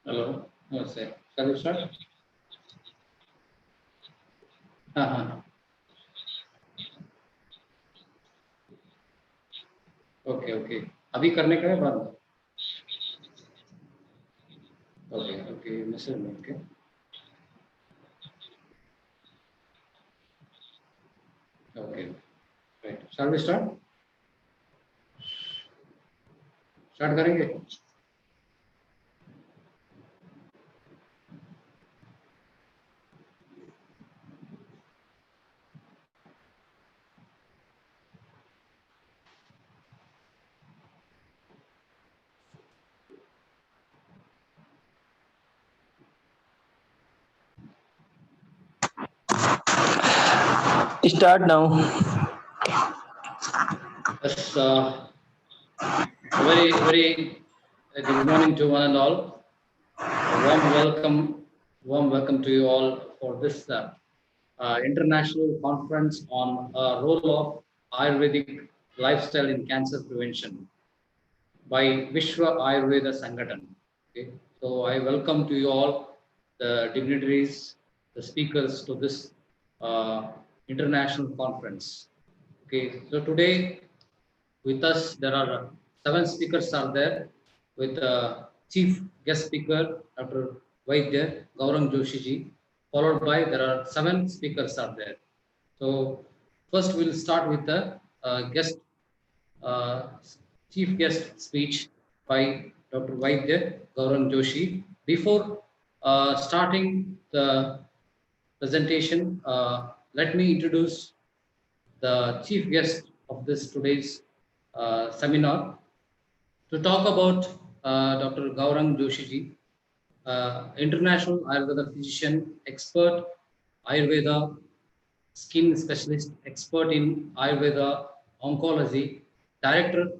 Hello. Namaste. Shall we start? हाँ हाँ. Okay okay. अभी करने का है बाद में. Okay okay. मैसेज में. Okay. Okay. Right. Shall we start? Start करेंगे. Start now. Yes. Very good morning to one and all. Warm welcome to you all for this international conference on role of Ayurvedic lifestyle in cancer prevention by Vishwa Ayurveda Sangathan. Okay. So I welcome to you all the dignitaries, the speakers to this international conference. Okay. So today with us there are 7 speakers are there with chief guest speaker Dr. Vaidya Gaurang Joshi ji, followed by there are 7 speakers are there. So first we'll start with the guest uh, chief guest speech by Dr. Vaidya Gaurang Joshi. Before starting the presentation, let me introduce the chief guest of this today's seminar to talk about Dr. Gaurang Joshi ji, international Ayurveda physician, expert Ayurveda skin specialist, expert in Ayurveda oncology, director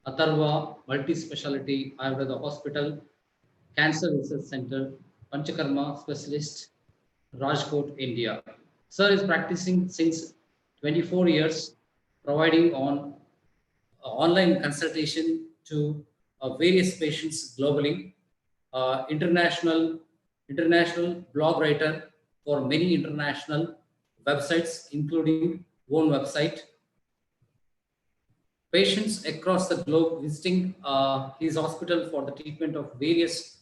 Atharva Multi-Speciality Ayurveda Hospital, Cancer Research Center, Panchakarma specialist, Rajkot, India. Sir is practicing since 24 years, providing on online consultation to various patients globally. International blog writer for many international websites, including own website. Patients across the globe visiting his hospital for the treatment of various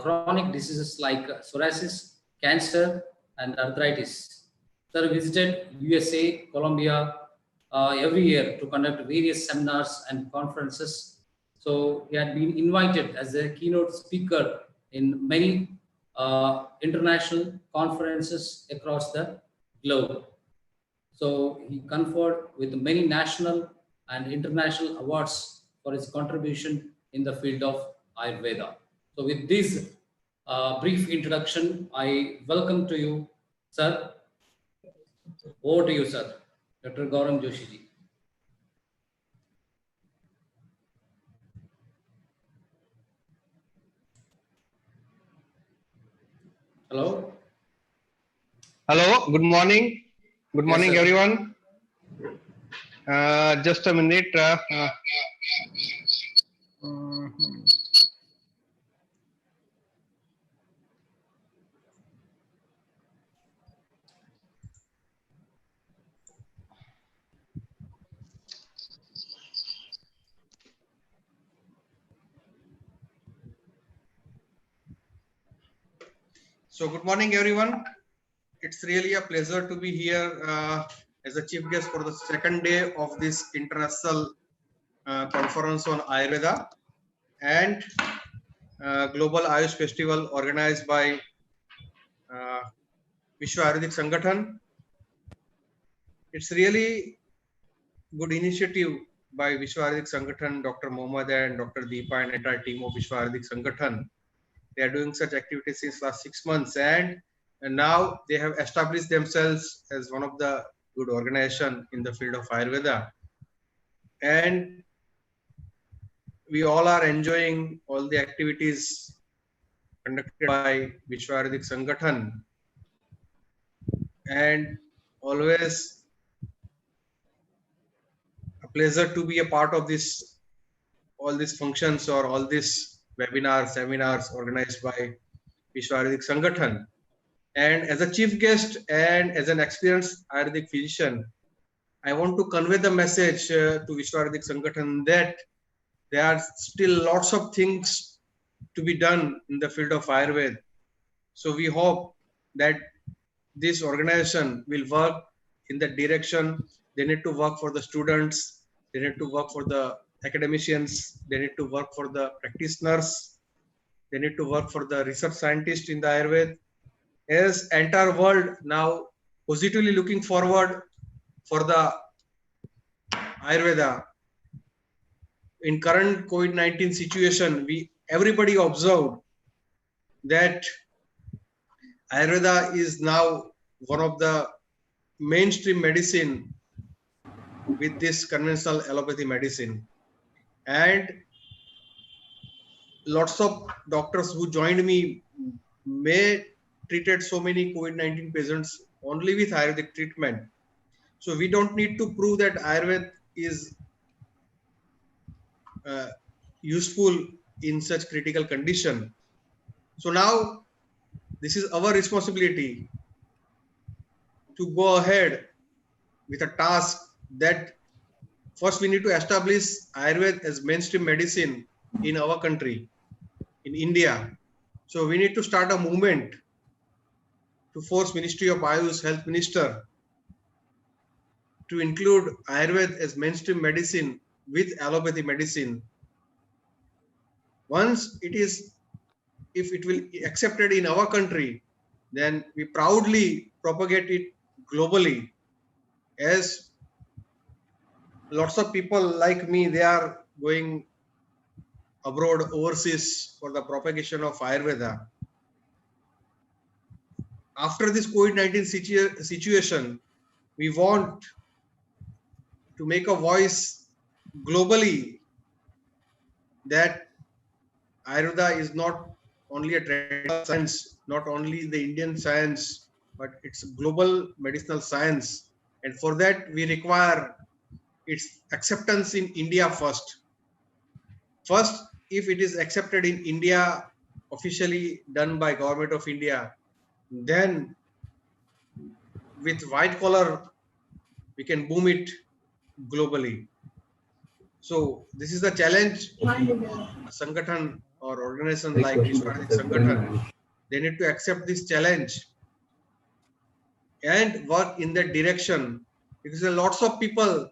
chronic diseases like psoriasis, cancer, and arthritis. Sir visited USA, Colombia every year to conduct various seminars and conferences. So he had been invited as a keynote speaker in many international conferences across the globe. So he conferred with many national and international awards for his contribution in the field of Ayurveda. So with this brief introduction, I welcome to you, sir. Over to you, sir. Dr. Gaurang Joshi ji. Hello. Hello, good morning. Good morning, Yes, sir. everyone. Just a minute. So, good morning, everyone. It's really a pleasure to be here as a chief guest for the second day of this international conference on Ayurveda and Global Ayush Festival organized by Vishwa Ayurvedic Sangathan. It's really good initiative by Vishwa Ayurvedic Sangathan, Dr. Mohammed and Dr. Deepa and entire team of Vishwa Ayurvedic Sangathan. They are doing such activities since last 6 months, and now they have established themselves as one of the good organization in the field of Ayurveda. And we all are enjoying all the activities conducted by Vishwa Ayurvedic Sangathan. And always a pleasure to be a part of this, all these functions or all these webinars, seminars organized by Vishwa Ayurvedic Sangathan. And as a chief guest and as an experienced Ayurvedic physician, I want to convey the message to Vishwa Ayurvedic Sangathan that there are still lots of things to be done in the field of Ayurveda. So we hope that this organization will work in that direction. They need to work for the students, they need to work for the academicians, they need to work for the practitioners, they need to work for the research scientists in the Ayurveda. As entire world now positively looking forward for the Ayurveda. In current COVID-19 situation, everybody observed that Ayurveda is now one of the mainstream medicine with this conventional allopathy medicine. And lots of doctors who joined me may treated so many COVID-19 patients only with Ayurvedic treatment. So we don't need to prove that Ayurveda is useful in such critical condition. So now this is our responsibility to go ahead with a task that first we need to establish Ayurveda as mainstream medicine in our country, in India. So we need to start a movement to force Ministry of Ayush Health Minister to include Ayurveda as mainstream medicine with allopathy medicine. Once it is, if it will be accepted in our country, then we proudly propagate it globally. As lots of people like me, they are going abroad, overseas for the propagation of Ayurveda. After this COVID-19 situation, we want to make a voice globally that Ayurveda is not only a traditional science, not only the Indian science, but it's global medicinal science. And for that, we require its acceptance in India first. First, if it is accepted in India, officially done by Government of India, then with white collar, we can boom it globally. So this is the challenge. A Sangathan or organization like Vishwa Sangathan, they need to accept this challenge and work in that direction, because there are lots of people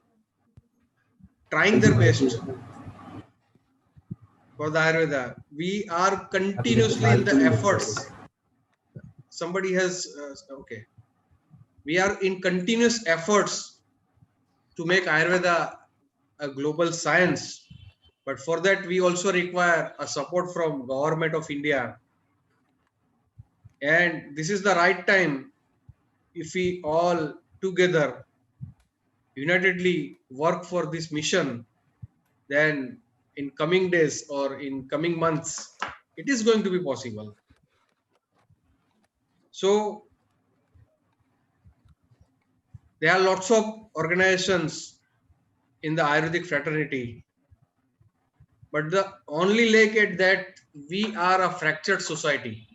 trying their best for the Ayurveda. We are continuously in the efforts. Somebody has, okay. We are in continuous efforts to make Ayurveda a global science. But for that, we also require a support from Government of India. And this is the right time if we all together unitedly work for this mission, then in coming days or in coming months, it is going to be possible. So there are lots of organizations in the Ayurvedic fraternity, but the only lack at that we are a fractured society.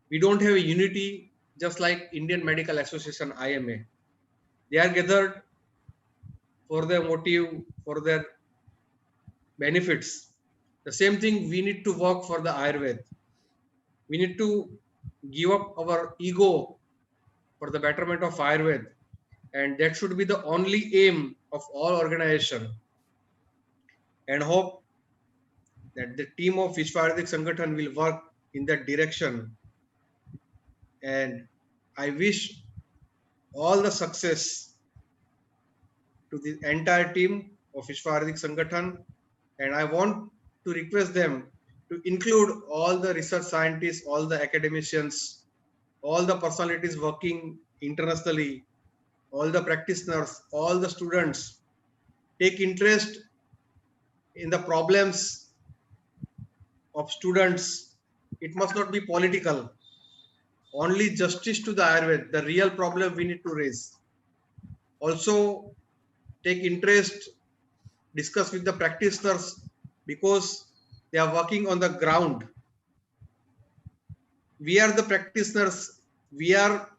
We don't have a unity, just like Indian Medical Association IMA. They are gathered for their motive, for their benefits. The same thing we need to work for the Ayurveda. We need to give up our ego for the betterment of Ayurveda, and that should be the only aim of all organization. And hope that the team of Vishwa Ayurvedic Sangathan will work in that direction. And I wish all the success to the entire team of Vishwa Ayurvedic Sangathan. And I want to request them to include all the research scientists, all the academicians, all the personalities working internationally, all the practitioners, all the students. Take interest in the problems of students. It must not be political. Only justice to the Ayurveda, the real problem we need to raise. Also, take interest, discuss with the practitioners, because They are working on the ground. We are the practitioners. We are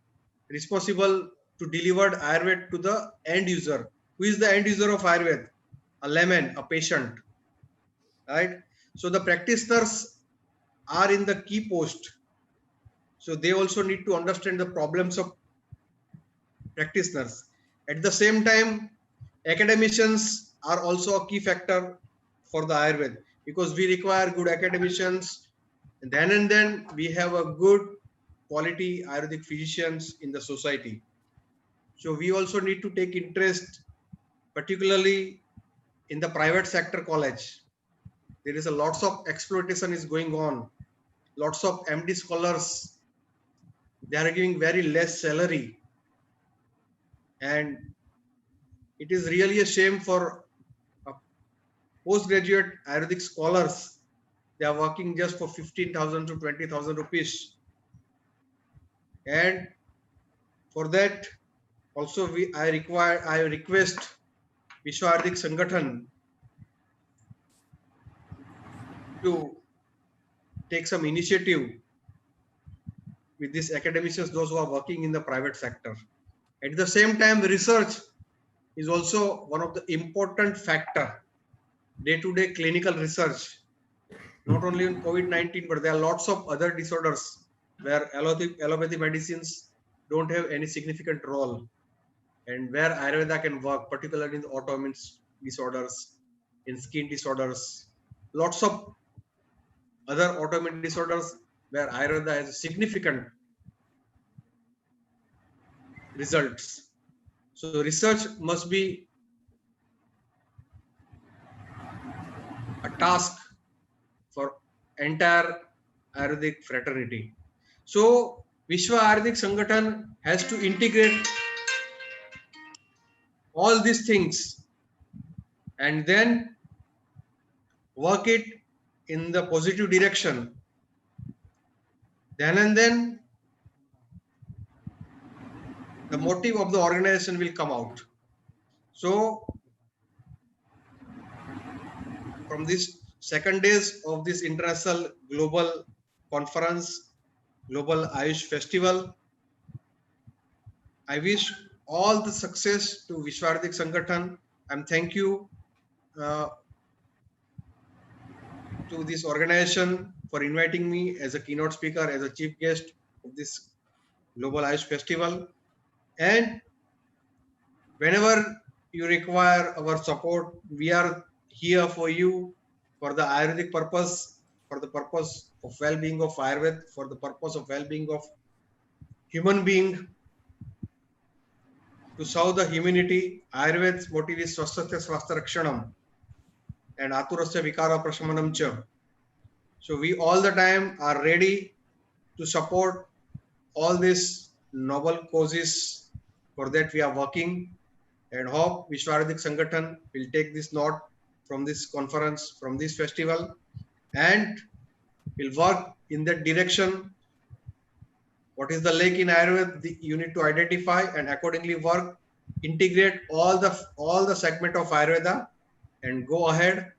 responsible to deliver Ayurveda to the end user. Who is the end user of Ayurveda? A layman, a patient, right? So the practitioners are in the key post. So they also need to understand the problems of practitioners. At the same time, academicians are also a key factor for the Ayurveda, because we require good academicians. And then we have a good quality Ayurvedic physicians in the society. So we also need to take interest, particularly in the private sector college. There is a lots of exploitation is going on. Lots of MD scholars, they are giving very less salary, and it is really a shame for postgraduate Ayurvedic scholars. They are working just for 15,000 to 20,000 rupees, and for that also I request Vishwa Ayurvedic Sangathan to take some initiative with these academicians, those who are working in the private sector. At the same time, research is also one of the important factor. Day-to-day clinical research, not only in COVID-19, but there are lots of other disorders where allopathy medicines don't have any significant role, and where Ayurveda can work, particularly in autoimmune disorders, in skin disorders, lots of other autoimmune disorders where Ayurveda has significant results. So research must be a task for entire Ayurvedic fraternity. So Vishwa Ayurvedic Sangathan has to integrate all these things and then work it in the positive direction. Then and then the motive of the organization will come out. So from this second days of this international global conference, Global Ayush Festival, I wish all the success to Vishwa Ayurvedic Sangathan, and thank you uh, to this organization for inviting me as a keynote speaker, as a chief guest of this Global Ayush Festival. And whenever you require our support, we are here for you, for the Ayurvedic purpose, for the purpose of well-being of Ayurveda, for the purpose of well-being of human being, to serve the humanity. Ayurved's motive is swasthya swasthya rakshanam and aturasya vikara prashamanam cha. So we all the time are ready to support all these noble causes. For that we are working, and hope Vishwa Ayurvedic Sangathan will take this note from this conference, from this festival, and will work in that direction. What is the lake in Ayurveda? You need to identify and accordingly work, integrate all the segment of Ayurveda, and go ahead.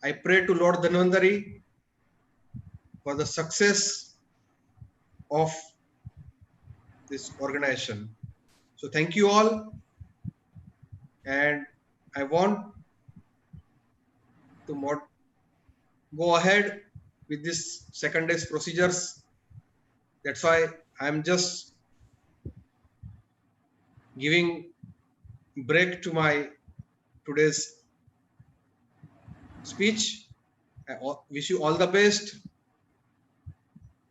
I pray to Lord Dhanvantari for the success of this organization. So thank you all, and I want to go ahead with this second day's procedures. That's why I'm just giving break to my today's speech. I wish you all the best.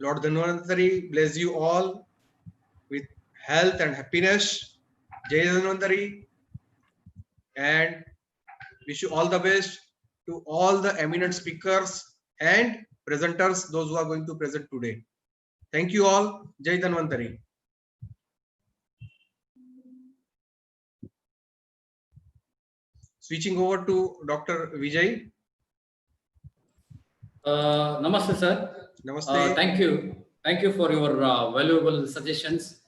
Lord Dhanvantari bless you all with health and happiness. Jai Dhanvantari, and wish you all the best to all the eminent speakers and presenters, those who are going to present today. Thank you all. Jai Dhanvantari. Switching over to Dr. Vijay. Namaste, sir. Namaste. Thank you. Thank you for your valuable suggestions.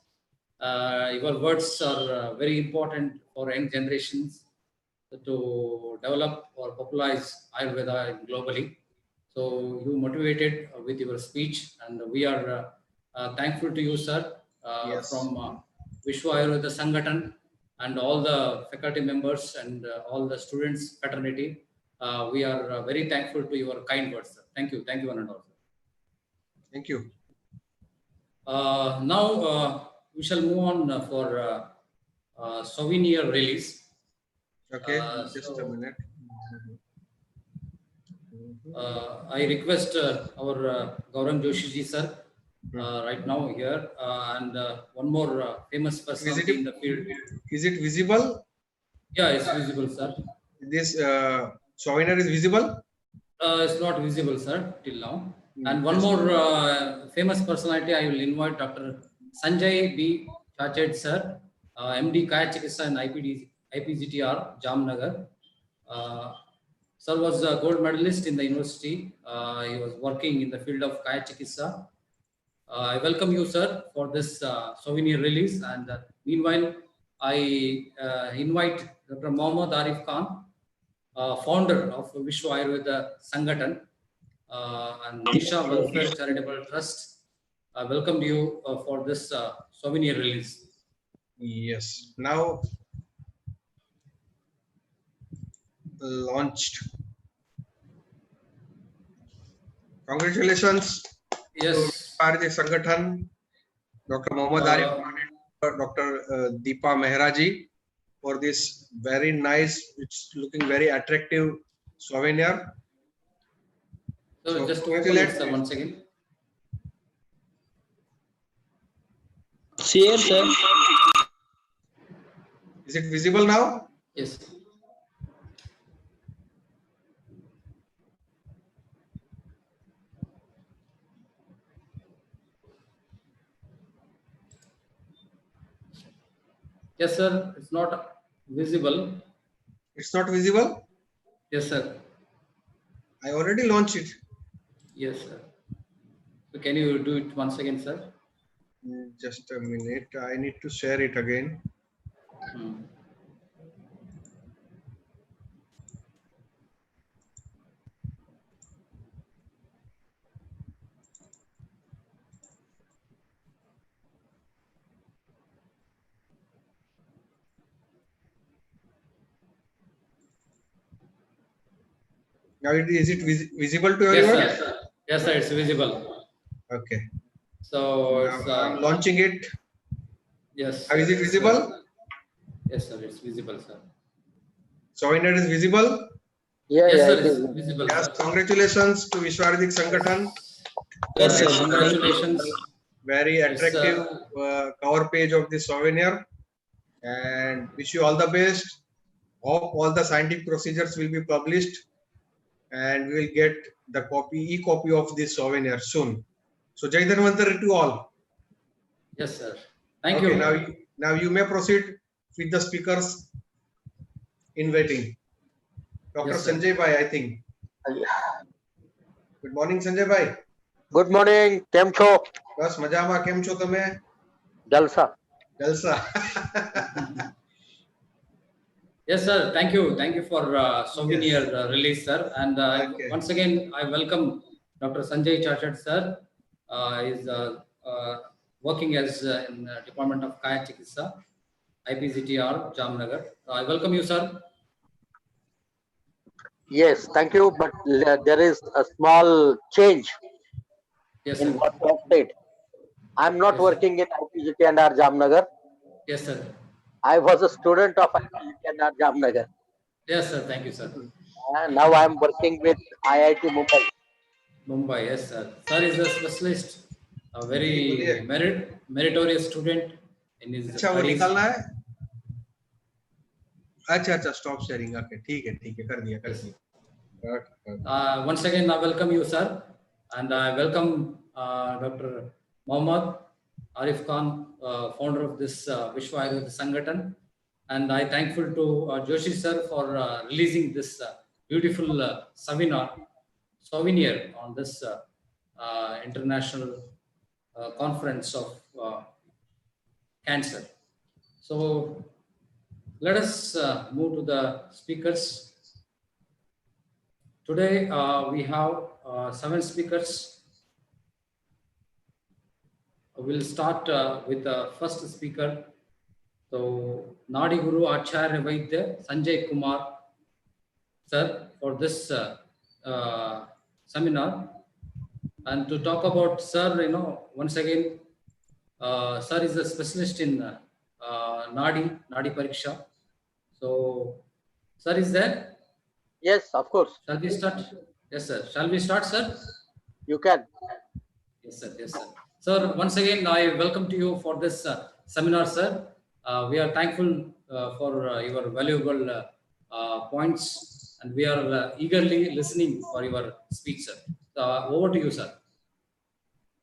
Your words are very important for young generations to develop or popularize Ayurveda globally. So you motivated with your speech, and we are thankful to you, sir, Yes. from Vishwa Ayurveda Sangathan and all the faculty members and all the students fraternity. We are very thankful to your kind words, sir. Thank you, one and all. Thank you. Now we shall move on for souvenir release. Okay, just a So minute. I request our Gaurang Joshi ji, sir, right now here, and one more famous personality in the field. Is it visible? Yeah, it's visible, sir. This souvenir is visible? It's not visible, sir, till now. Mm, And one just- more famous personality, I will invite Dr. Sanjay B. Chachet, sir, MD Kaya Chikitsa and IPGTR, Jamnagar. Sir was a gold medalist in the university. He was working in the field of Kaya Chikitsa. I welcome you, sir, for this souvenir release. And meanwhile, I invite Dr. Mohammad Arif Khan, founder of Vishwa Ayurveda Sangathan and Disha Welfare Charitable Trust. I welcome you for this souvenir release. Yes. Now launched. Congratulations Yes. to Ayurvedic Sangathan, Dr. Mohammad Arif, Dr. Deepa Mehraji, for this very nice, it's looking very attractive souvenir. So just open congratulate- it, sir, once again. Share, sir. Is it visible now? Yes. Yes, sir. It's not visible. It's not visible. Yes, sir. I already launched it. Yes, sir. So can you do it once again, sir? Just a minute. I need to share it again. Hmm. Now, is it visible to Yes, everyone? sir. Yes, sir. It's visible. Okay. So Now it's I'm launching it. yes. How is it it's, visible? yes, sir. It's visible, sir. Souvenir is visible. Yeah, Yes, yeah, sir. it It's is. visible, Yes. sir. Congratulations to Vishwaradik Sangathan. Yes, sir. Congratulations. Very It's, attractive cover page of the souvenir, and wish you all the best. Hope all the scientific procedures will be published, and we will get the e-copy of this souvenir soon. So Jai Dhanvantari to all. Yes, sir. Thank Okay, you. now you may proceed with the speakers in waiting. Dr. Yes, sir. Sanjay Bhai, I think. Good morning, Sanjay Bhai. Good morning. કેમ છો? બસ મજામાં કેમ છો તમે? જલસા. જલસા. Yes, sir. Thank you. Thank you for souvenir release, sir. And Okay. once again, I welcome Dr. Sanjay Chachat, sir. Is working as in Department of Kaya Chikitsa, IPGTR, Jamnagar. I welcome you, sir. Yes, thank you. But there is a small change Yes, in sir. what you have said. I'm not Yes, sir. working in IPGT and R Jamnagar. Yes, sir. I was a student of IPGT and R Jamnagar. Yes, sir. Thank you, sir. And now I'm working with IIT Mumbai. Mumbai, yes, sir. Sir is a specialist, a very बोलिए। meritorious student in his अच्छा वो studies. निकालना है? अच्छा अच्छा stop sharing okay ठीक है कर दिया Yes. Okay. Once again, I welcome you, sir, and I welcome Dr. Mohammad Arif Khan, founder of this Vishwa Ayurveda Sangathan, and I thankful to Joshi sir for releasing this beautiful souvenir on this international conference of cancer. So let us move to the speakers. Today we have 7 speakers. We'll start with the first speaker. So, Nadi Guru Acharya Vaidya Sanjay Kumar sir for this seminar. And to talk about sir, once again, sir is a specialist in Nadi Pariksha. So, sir is there? Yes, of course. Shall we start? Yes, sir. Shall we start, sir? You can. Yes, sir. Yes, sir. Sir, once again, I welcome to you for this seminar, sir. We are thankful for your valuable points, and we are eagerly listening for your speech, sir. Over to you, sir.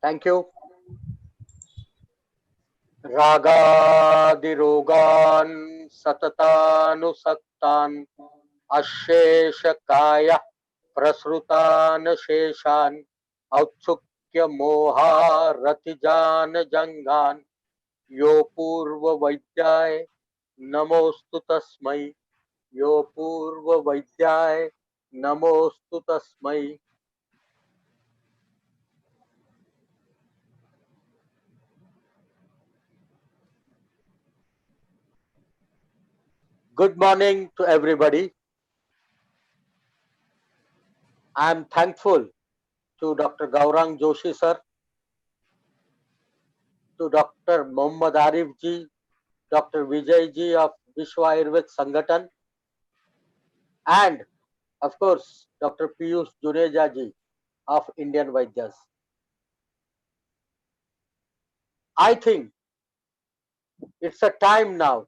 Thank you. रागादिरोगान् सततानुसक्तान् अशेषकाय प्रसृतान् शेषान् औत्सुक्यमोहारतिजान् जङ्घान् यो पूर्ववैद्याय नमोऽस्तु तस्मै यो पूर्ववैद्याय नमोऽस्तु तस्मै. Good morning to everybody. I am thankful to Dr. Gaurang Joshi sir, to Dr. Mohammad Arif ji, Dr. Vijay ji of Vishwa Ayurved Sangathan, and of course Dr. Piyush Juneja ji of Indian Vaidyas. I think it's a time now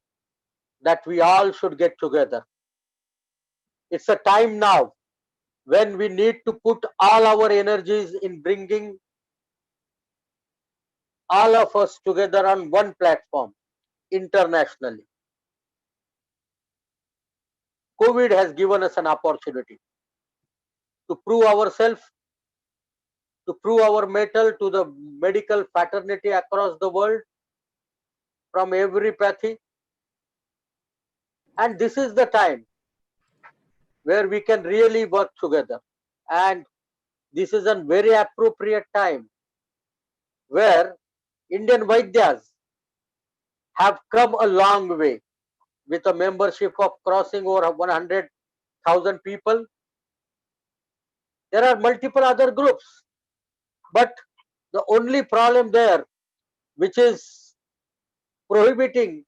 that we all should get together. It's a time now when we need to put all our energies in bringing all of us together on one platform internationally. COVID has given us an opportunity to prove ourselves, to prove our mettle to the medical fraternity across the world from every pathy. And this is the time where we can really work together. And this is a very appropriate time where Indian Vaidyas have come a long way with a membership of crossing over 100,000 people. There are multiple other groups, but the only problem there, which is prohibiting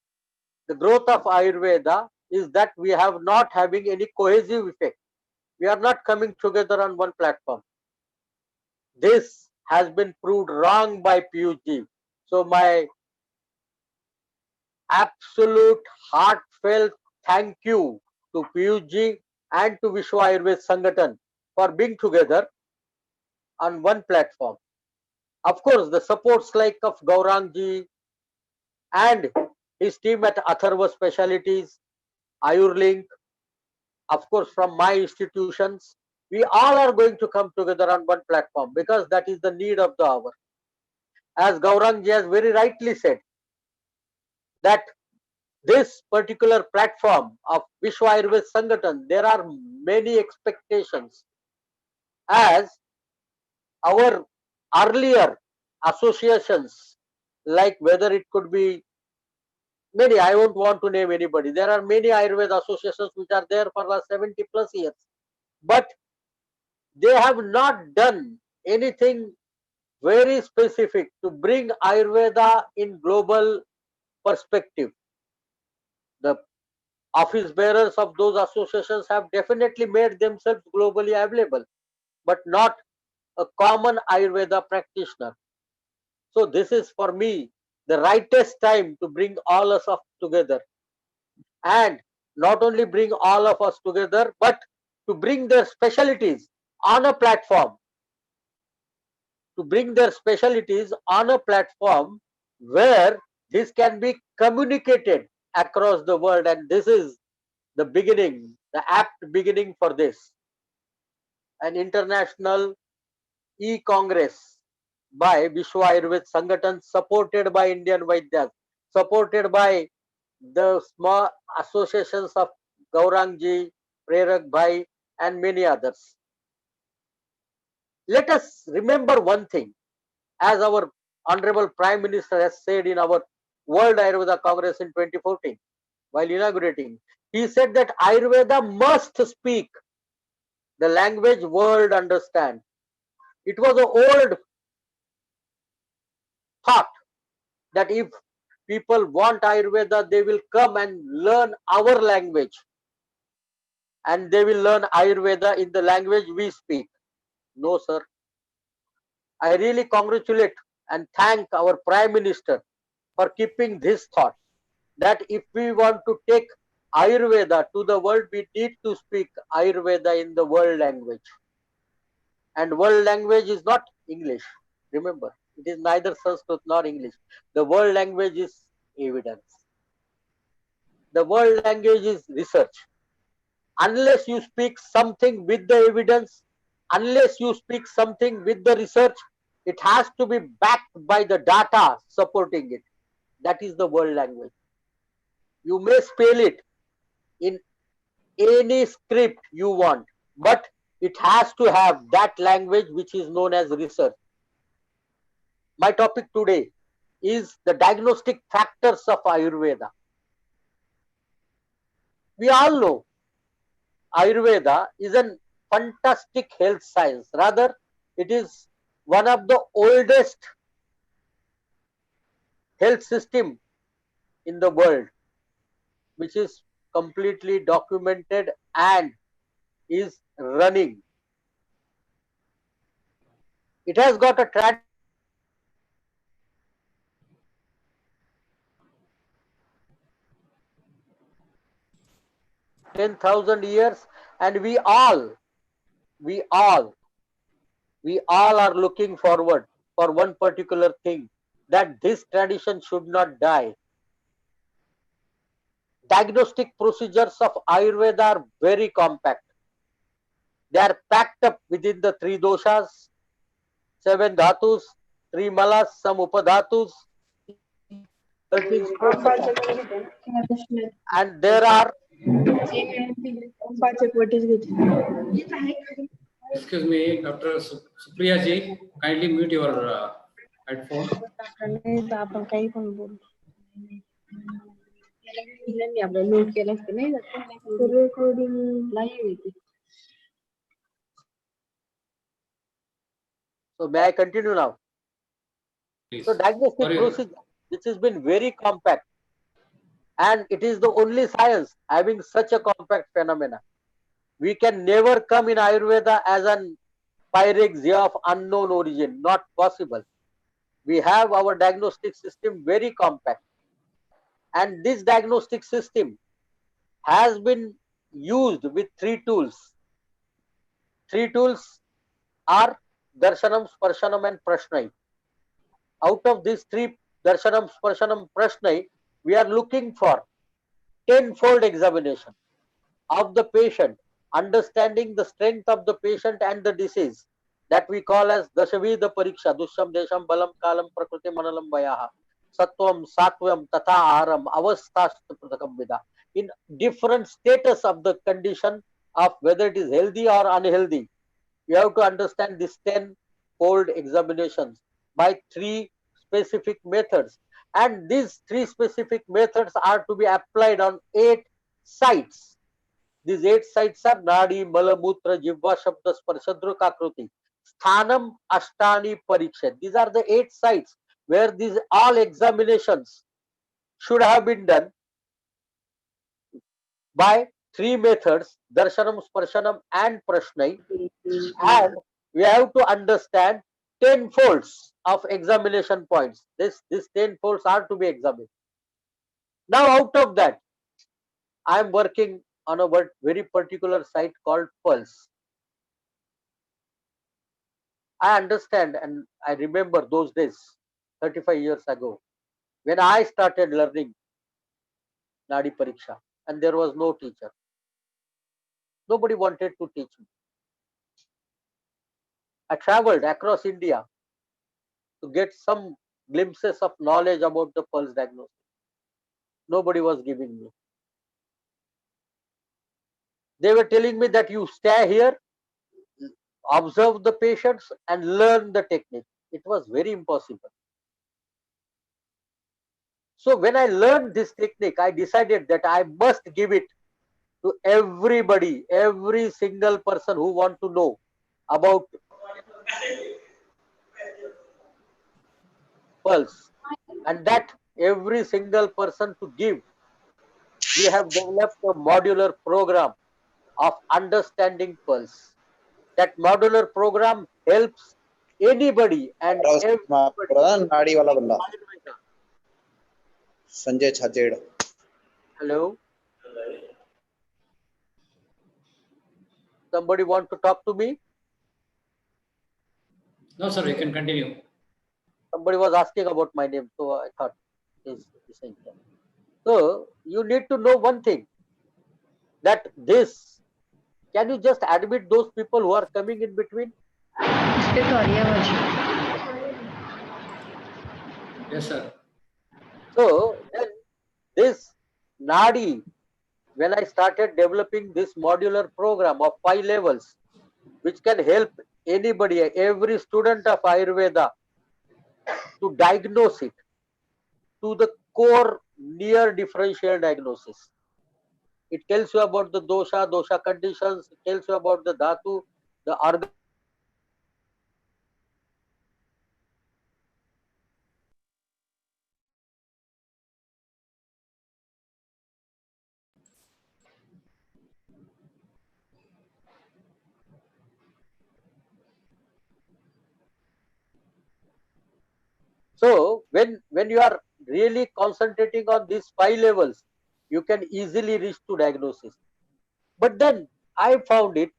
the growth of Ayurveda, is that we have not having any cohesive effect. We are not coming together on one platform. This has been proved wrong by Piyush. So my absolute heartfelt thank you to Piyush and to Vishwa Ayurved Sangathan for being together on one platform. Of course, the supports like of Gaurang ji and his team at Atharva Specialities, Ayurlink, of course from my institutions, we all are going to come together on one platform because that is the need of the hour. As Gaurang ji has very rightly said, that this particular platform of Vishwa Ayurved Sangathan, there are many expectations as our earlier associations, like whether it could be many, I won't want to name anybody. There are many Ayurveda associations which are there for last 70 plus years, but they have not done anything very specific to bring Ayurveda in global perspective. The office bearers of those associations have definitely made themselves globally available, but not a common Ayurveda practitioner. So this is for me the rightest time to bring all of us together, and not only bring all of us together, but to bring their specialties on a platform, to bring their specialties on a platform where this can be communicated across the world. And this is the beginning, the apt beginning for this. An international e-congress by Vishwa Ayurved Sangathan, supported by Indian Vaidyas, supported by the small associations of Gaurang ji, Prerak Bhai, and many others. Let us remember one thing, as our Honorable Prime Minister has said in our World Ayurveda Congress in 2014 while inaugurating. He said that Ayurveda must speak the language world understand. It was an old thought that if people want Ayurveda, they will come and learn our language and they will learn Ayurveda in the language we speak. No, sir. I really congratulate and thank our Prime Minister for keeping this thought that if we want to take Ayurveda to the world, we need to speak Ayurveda in the world language. And world language is not English. Remember, it is neither Sanskrit nor English. The world language is evidence. The world language is research. Unless you speak something with the evidence, unless you speak something with the research, it has to be backed by the data supporting it. That is the world language. You may spell it in any script you want, but it has to have that language which is known as research. My topic today is the diagnostic factors of Ayurveda. We all know Ayurveda is a fantastic health science. Rather, it is one of the oldest health system in the world, which is completely documented and is running. It has got a tradition of more than 10,000 years, and we all, we all are looking forward for one particular thing, that this tradition should not die. Diagnostic procedures of Ayurveda are very compact. They are packed up within the three doshas, seven dhatus, three malas, some upadhatus, 13 sports, and there are Excuse me, Dr. Supriya ji, kindly mute your headphone. आपण काही पण बोलू नाही आपलं mute केलं असतं नाही recording live येते. So may I continue now? Please. So diagnostic procedure, which has been very compact, and it is the only science having such a compact phenomena. We can never come in Ayurveda as an pyrexia of unknown origin, not possible. We have our diagnostic system very compact, and this diagnostic system has been used with three tools. Three tools are Darshanam, Sparshanam and Prashnai. Out of these three, Darshanam, Sparshanam, Prashnai, we are looking for tenfold examination of the patient, understanding the strength of the patient and the disease, that we call as Dashavida Pariksha, Dusham, Desham, Balam, Kalam, Prakriti, Manalam, Vayaha, Sattvam, Sattvam, Tata, Aram, Avasthashta Pratakam Vida, in different status of the condition of whether it is healthy or unhealthy. You have to understand these 10-fold examinations by three specific methods. And these three specific methods are to be applied on 8 sites. These 8 sites are Nadi, Malamutra, Jivva, Shabda, Sparshadruka, Kruti. Sthanam, Ashtani, Pariksha. These are the 8 sites where these all examinations should have been done by 3 methods, Darshanam, Sparshanam and Prashnai. And we have to understand 10 folds of examination points. These 10 folds are to be examined. Now out of that, I am working on a very particular site called Pulse. I understand and I remember those days, 35 years ago, when I started learning Nadi Pariksha, and there was no teacher. Nobody wanted to teach me. I traveled across India to get some glimpses of knowledge about the pulse diagnosis. Nobody was giving me. They were telling me that you stay here, observe the patients and learn the technique. It was very impossible. So when I learned this technique, I decided that I must give it to everybody, every single person who want to know about pulse, and that every single person to give. We have developed a modular program of understanding pulse. That modular program helps anybody and everybody नाड़ी वाला in बंदा Ayurveda. Sanjay Chhajed Hello, somebody want to talk to me? No, sir, you can continue. Somebody was asking about my name, so I thought is saying that. So you need to know one thing, that this, can you just admit those people who are coming in between? इस पे तो आ रही है आवाज Yes, sir. So then this Nadi, when I started developing this modular program of 5 levels, which can help anybody, every student of Ayurveda to diagnose it to the core near differential diagnosis. It tells you about the dosha conditions, it tells you about the dhatu, the organ. So when you are really concentrating on these 5 levels, you can easily reach to diagnosis. But then I found it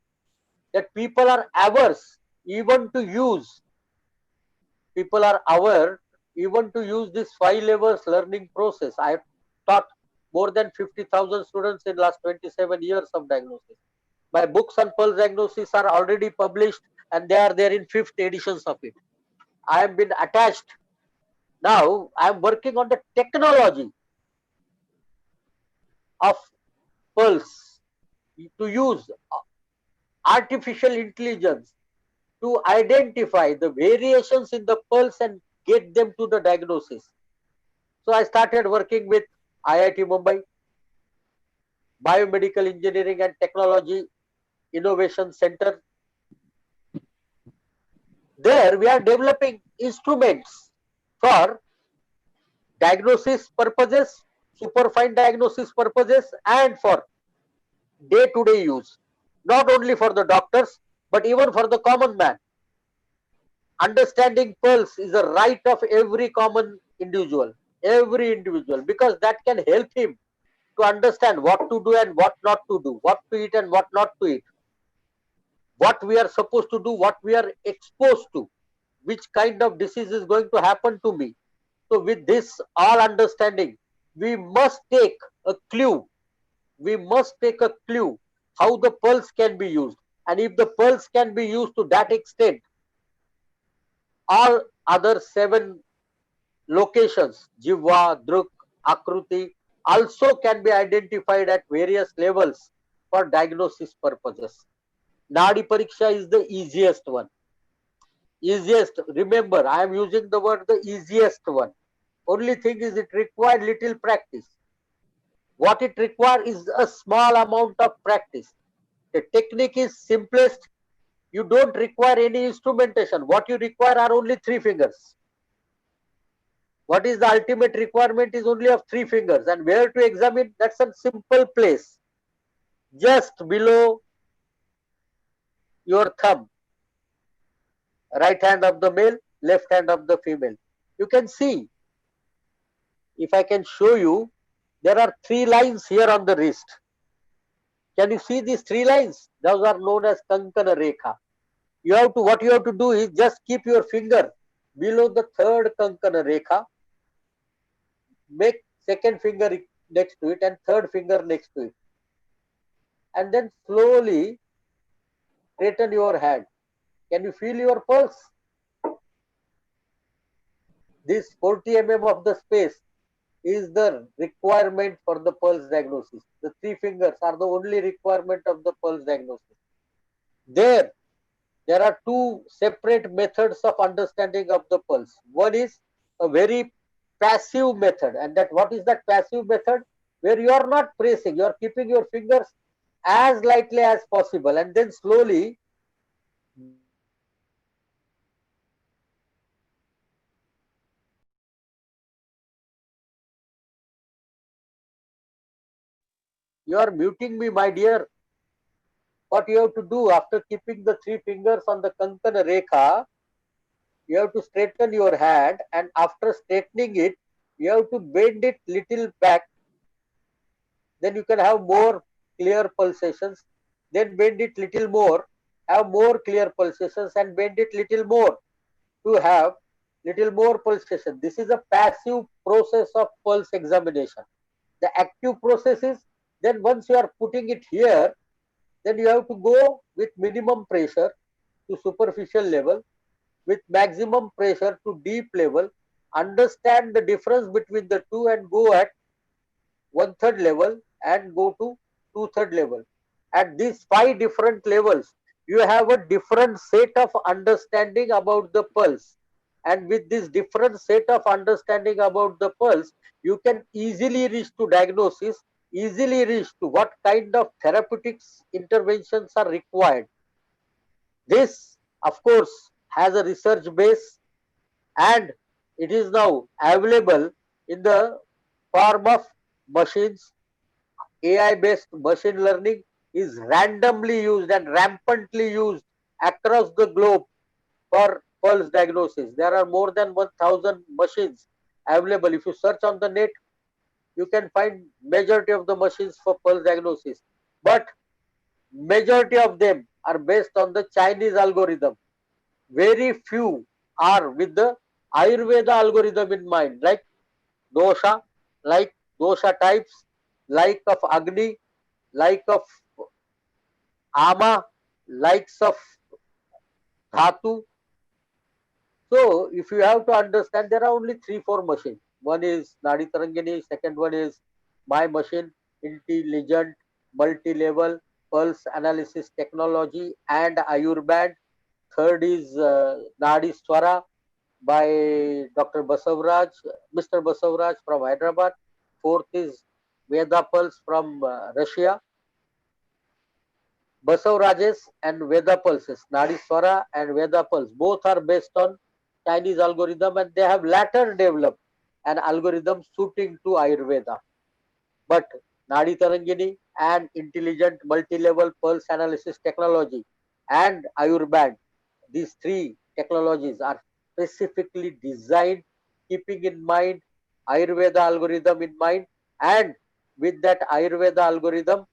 that people are averse even to use. People are aware even to use this 5 levels learning process. I have taught more than 50,000 students in last 27 years of diagnosis. My books on pulse diagnosis are already published and they are there in 5th editions of it. I have been attached. Now I am working on the technology of pulse, to use artificial intelligence to identify the variations in the pulse and get them to the diagnosis. So I started working with IIT Mumbai, Biomedical Engineering and Technology Innovation Center. There we are developing instruments for diagnosis purposes, superfine diagnosis purposes, and for day-to-day use. Not only for the doctors, but even for the common man. Understanding pulse is a right of every common individual, because that can help him to understand what to do and what not to do, what to eat and what not to eat, what we are supposed to do, what we are exposed to, which kind of disease is going to happen to me. So with this all understanding, we must take a clue. We must take a clue how the pulse can be used. And if the pulse can be used to that extent, all other 7 locations, Jivva, Druk, Akruti, also can be identified at various levels for diagnosis purposes. Nadi Pariksha is the easiest one. Easiest, remember, I am using the word the easiest one. Only thing is it required little practice. What it requires is a small amount of practice. The technique is simplest. You don't require any instrumentation. What you require are only 3 fingers. What is the ultimate requirement is only of 3 fingers, and where to examine, that's a simple place, just below your thumb, right hand of the male, left hand of the female. You can see, if I can show you, there are 3 lines here on the wrist. Can you see these 3 lines? Those are known as Kankana Rekha. What you have to do is just keep your finger below the 3rd Kankana Rekha, make 2nd finger next to it and 3rd finger next to it, and then slowly straighten your hand. Can you feel your pulse? This 40 mm of the space is the requirement for the pulse diagnosis. The 3 fingers are the only requirement of the pulse diagnosis. There, there are two separate methods of understanding of the pulse. One is a very passive method, and that what is that passive method? Where you are not pressing, you are keeping your fingers as lightly as possible, and then slowly you are muting me, my dear. What you have to do after keeping the three fingers on the Kankana Rekha, you have to straighten your hand, and after straightening it, you have to bend it little back. Then you can have more clear pulsations. Then bend it little more, have more clear pulsations, and bend it little more to have little more pulsation. This is a passive process of pulse examination. The active process is, then once you are putting it here, then you have to go with minimum pressure to superficial level, with maximum pressure to deep level, understand the difference between the two, and go at one third level and go to two third level. At these five different levels, you have a different set of understanding about the pulse. And with this different set of understanding about the pulse, you can easily reach to diagnosis, easily reach to what kind of therapeutics interventions are required. This, of course, has a research base, and it is now available in the form of machines. AI based machine learning is randomly used and rampantly used across the globe for pulse diagnosis. There are more than 1000 machines available. If you search on the net, you can find majority of the machines for pulse diagnosis. But majority of them are based on the Chinese algorithm. Very few are with the Ayurveda algorithm in mind, like dosha, like dosha types, like of Agni, like of Ama, likes of Dhatu. So, if you have to understand, there are only three, four machines. One is Nadi Tarangini, second one is my machine, intelligent, multi-level pulse analysis technology and Ayurband. Third is Nadi Swara by Dr. Basavraj, Mr. Basavraj from Hyderabad. Fourth is Veda Pulse from Russia. Basav and Veda pulses, Nadiswara and Veda pulse, both are based on Chinese algorithm, and they have later developed an algorithm suiting to Ayurveda. But Nadi Tarangini and intelligent multi-level pulse analysis technology and Ayurband, these three technologies are specifically designed keeping in mind Ayurveda algorithm in mind, and with that Ayurveda algorithm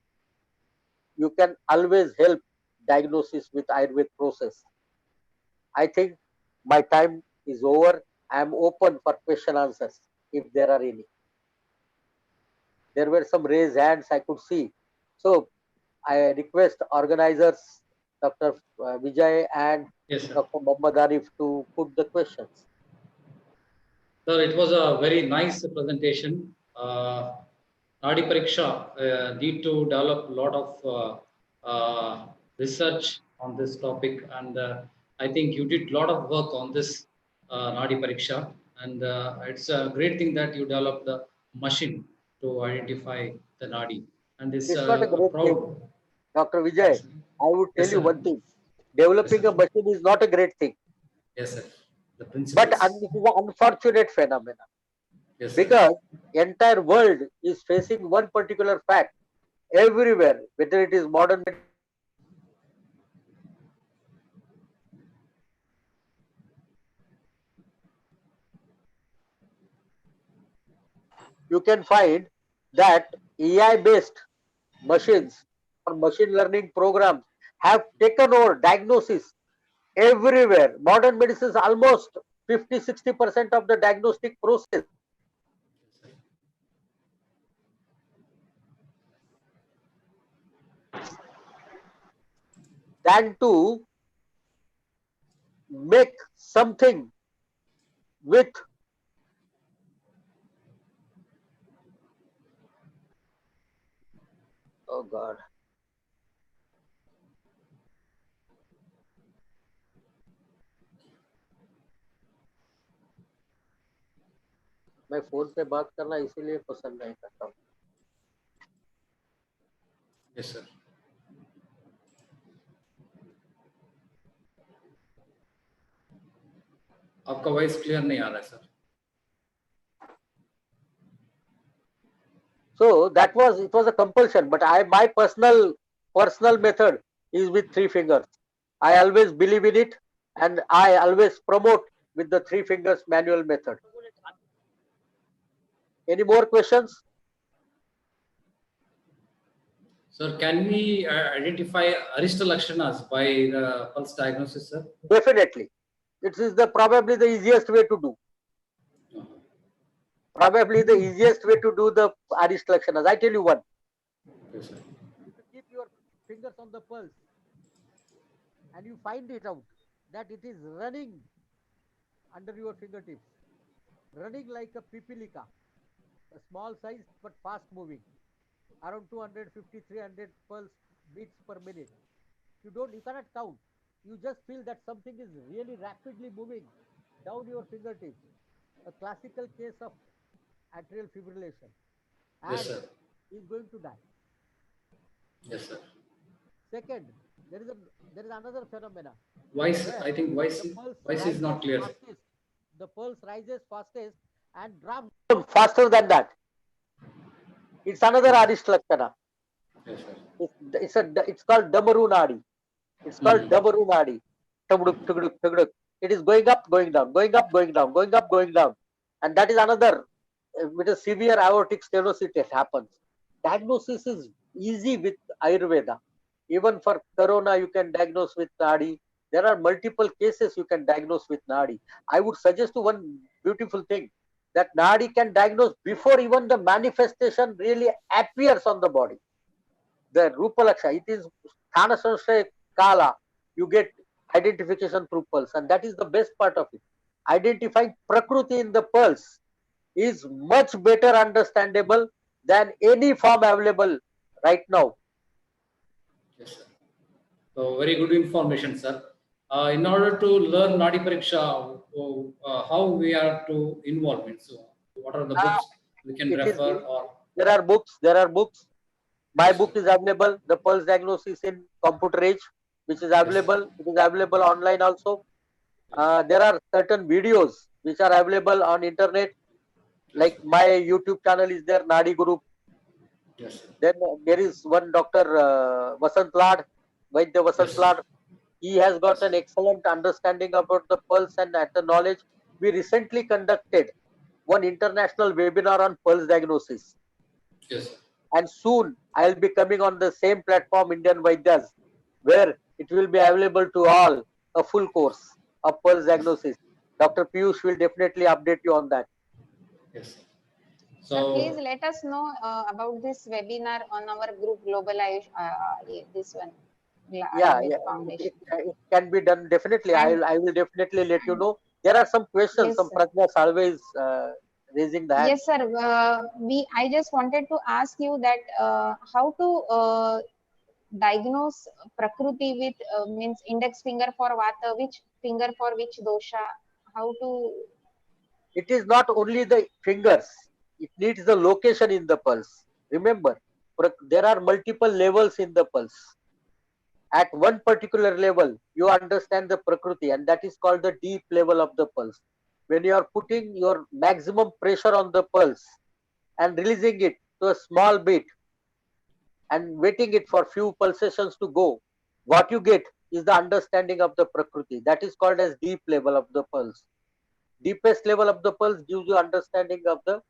you can always help diagnosis with Ayurveda process. I think my time is over. I am open for question answers if there are any. There were some raised hands I could see. So I request organizers, Dr. Vijay and Yes, sir. Dr. Muhammad Arif to put the questions. Sir, it was a very nice presentation. Nadi Pariksha need to develop a lot of research on this topic, and I think you did a lot of work on this Nadi Pariksha, and it's a great thing that you developed the machine to identify the Nadi, and it's It's not a great thing, proud. Dr. Vijay. Yes, sir. I would tell Yes, you sir. one thing. Yes, sir. Developing a machine is not a great thing, Yes, sir. The but principles. it is an unfortunate phenomenon, Yes, sir. because entire world is facing one particular fact everywhere, whether it is modern medicine, you can find that AI based machines or machine learning programs have taken over diagnosis everywhere. Modern medicine is almost 50-60% of the diagnostic process than to make something with oh god मैं phone पे बात करना इसीलिए पसंद नहीं करता हूँ. Yes, sir. आपका वॉइस क्लियर नहीं आ रहा है sir. So it was a compulsion, but my personal method is with 3 fingers. I always believe in it, and I always promote with the 3 fingers manual method. Any more questions? Sir, can we identify Arista Lakshanas by the pulse diagnosis, sir? Definitely. It is probably the easiest way to do. Probably the easiest way to do the Arish Lakshanas. I tell you one. Yes, sir. If you keep your fingers on the pulse and you find it out that it is running under your fingertips, running like a pipilika, a small size but fast moving, around 250, 300 pulse beats per minute. You cannot count. You just feel that something is really rapidly moving down your fingertips. A classical case of atrial fibrillation, Yes, and sir. he is going to die. Yes, sir. Second, there is another phenomena Voice, where I think voice, the pulse voice is not rises clear. fastest. The pulse rises fastest and drops down faster than that. It's another Arish Lakshana. Yes, sir. It's called Damaru Nadi. It's called Damaru Nadi. Tugduk, tugduk, tugduk. It is going up, going down, going up, going down, going up, going down. And that is another, with a severe aortic stenosis, it happens. Diagnosis is easy with Ayurveda. Even for corona, you can diagnose with Nadi. There are multiple cases you can diagnose with Nadi. I would suggest you one beautiful thing, that Nadi can diagnose before even the manifestation really appears on the body. The Rupalaksha, it is Thana Sanshaya Kala. You get identification through pulse, and that is the best part of it. Identifying Prakruti in the pulse is much better understandable than any form available right now. Yes, sir. So very good information, sir. In order to learn Nadi Pariksha, how we are to involve it? So what are the Uh, books we can it is refer or? There are books. There are books. My Yes, book sir. is available. The pulse diagnosis in computer age, which is Yes, sir. available. It is available online also. Yes, sir. There are certain videos which are available on internet. Yes, Like sir. my YouTube channel is there, Nadi Guru. Yes, sir. Then there is one Dr. Vasant Lad, Vaidya Vasant Yes, sir. Lad. He has got Yes, an sir. excellent understanding about the pulse and the knowledge. We recently conducted one international webinar on pulse diagnosis. Yes, sir. And soon I'll be coming on the same platform, Indian Vaidyas, where it will be available to all, a full course of pulse Yes, diagnosis. Dr. Piyush will definitely update you on that. yes, sir. Sir, please So let us know about this webinar on our group Global Ayush, this one, Yeah, Ayurveda yeah, Foundation. it can be done definitely. And, I will definitely let you and know. There are some questions. yes, Some sir. Prajnas always raising the hand. Yes, sir. I just wanted to ask you that how to diagnose Prakruti with means index finger for Vata, which finger for which dosha, how to, It is not only the fingers. It needs the location in the pulse. Remember, there are multiple levels in the pulse. At one particular level, you understand the Prakriti, and that is called the deep level of the pulse. When you are putting your maximum pressure on the pulse and releasing it to a small bit and waiting it for few pulsations to go, what you get is the understanding of the Prakriti. That is called as deep level of the pulse. Deepest level of the pulse gives you understanding of the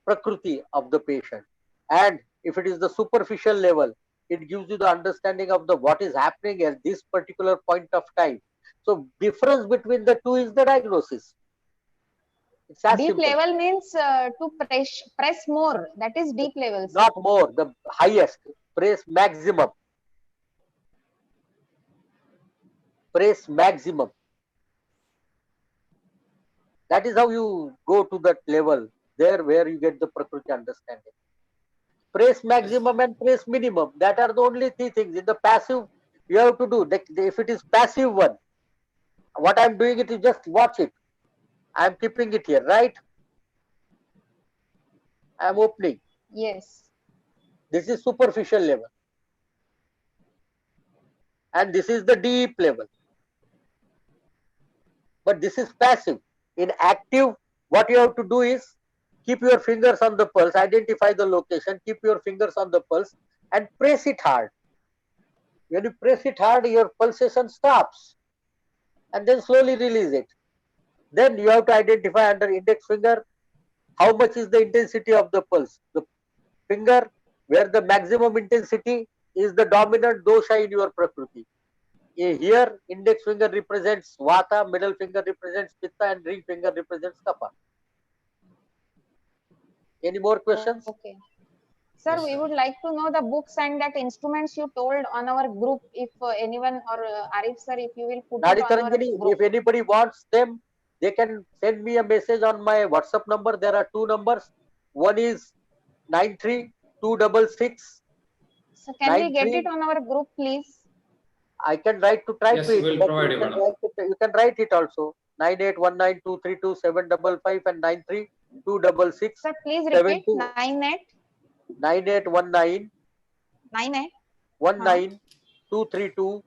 Prakriti of the patient. And if it is the superficial level, it gives you the understanding of the what is happening at this particular point of time. So difference between the two is the diagnosis. It's as deep simple. level means to press more. That is deep level, sir. Not more, the highest. Press maximum. Press maximum. That is how you go to that level, there where you get the Prakriti understanding. Press yes, maximum and press minimum. That are the only three things. In the passive, you have to do. If it is passive one, what I'm doing it is just watch it. I'm keeping it here, right? I am opening. Yes. This is superficial level. And this is the deep level. But this is passive. In active, what you have to do is keep your fingers on the pulse, identify the location, keep your fingers on the pulse and press it hard. When you press it hard, your pulsation stops and then slowly release it. Then you have to identify under index finger how much is the intensity of the pulse. The finger where the maximum intensity is the dominant dosha in your prakriti. Here, index finger represents vata, middle finger represents pitta, and ring finger represents kapha. Any more questions? Okay. Sir, Yes, we sir. would like to know the books and that instruments you told on our group. If anyone or Arif sir, if you will put it Nadi on our Taranjani, group. if anybody wants them, they can send me a message on my WhatsApp number. There are two numbers. One is 9326 So can we get it 93. on our group, please? I can write to try to Yes, it, we'll but provide you, madam. you can write it also. 9819232755 and 932667 Sir, please repeat 9819 98. Huh? 19232 Huh?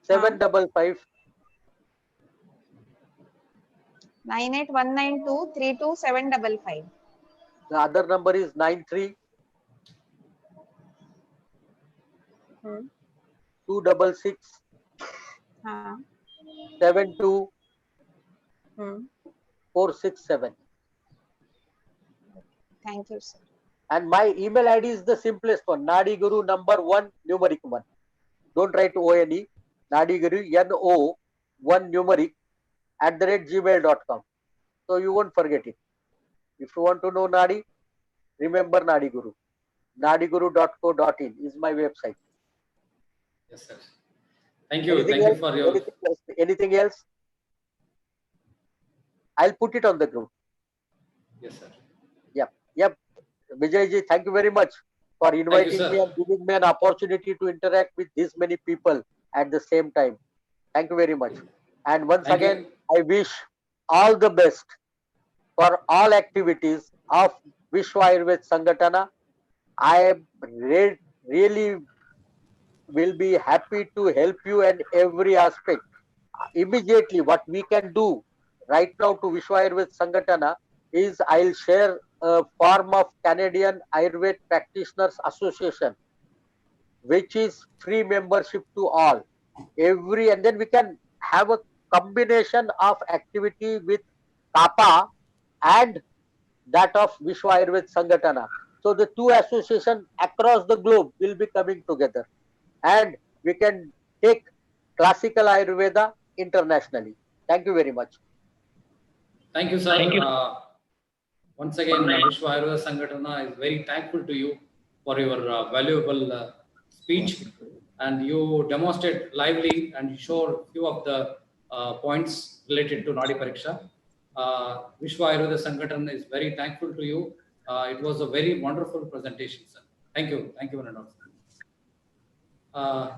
755. 9819232755. The other number is 93 Hmm. 266 Huh? 72467. Hmm. Thank you, sir. And my email ID is the simplest one. Nadiguru number 1 numeric 1. Don't write ONE. Nadiguru NO 1 numeric @gmail.com. So you won't forget it. If you want to know Nadi, remember Nadiguru. Nadiguru.co.in is my website. Yes, sir. Thank you. Anything Thank you else? for your. Anything else? Anything else? I'll put it on the group. Yes, sir. Yep. Yep. Vijayji, thank you very much for Thank you, inviting me sir. and giving me an opportunity to interact with this many people at the same time. Thank you very much. And once Thank again, you. I wish all the best for all activities of Vishwa Ayurved Sangatana. I really will be happy to help you in every aspect. Immediately, what we can do right now to Vishwa Ayurved Sangatana is I'll share a form of Canadian Ayurved Practitioners Association, which is free membership to all. And then we can have a combination of activity with Kappa and that of Vishwa Ayurved Sangatana. So the two associations across the globe will be coming together and we can take classical Ayurveda internationally. Thank you very much. Thank you, sir. Once again, Vishwa Ayurveda Sangatana is very thankful to you for your valuable speech, and you demonstrate lively and show few of the points related to Nadi Pariksha. Vishwa Ayurveda Sangatana is very thankful to you. It was a very wonderful presentation, sir. Thank you. Thank you, Manoj.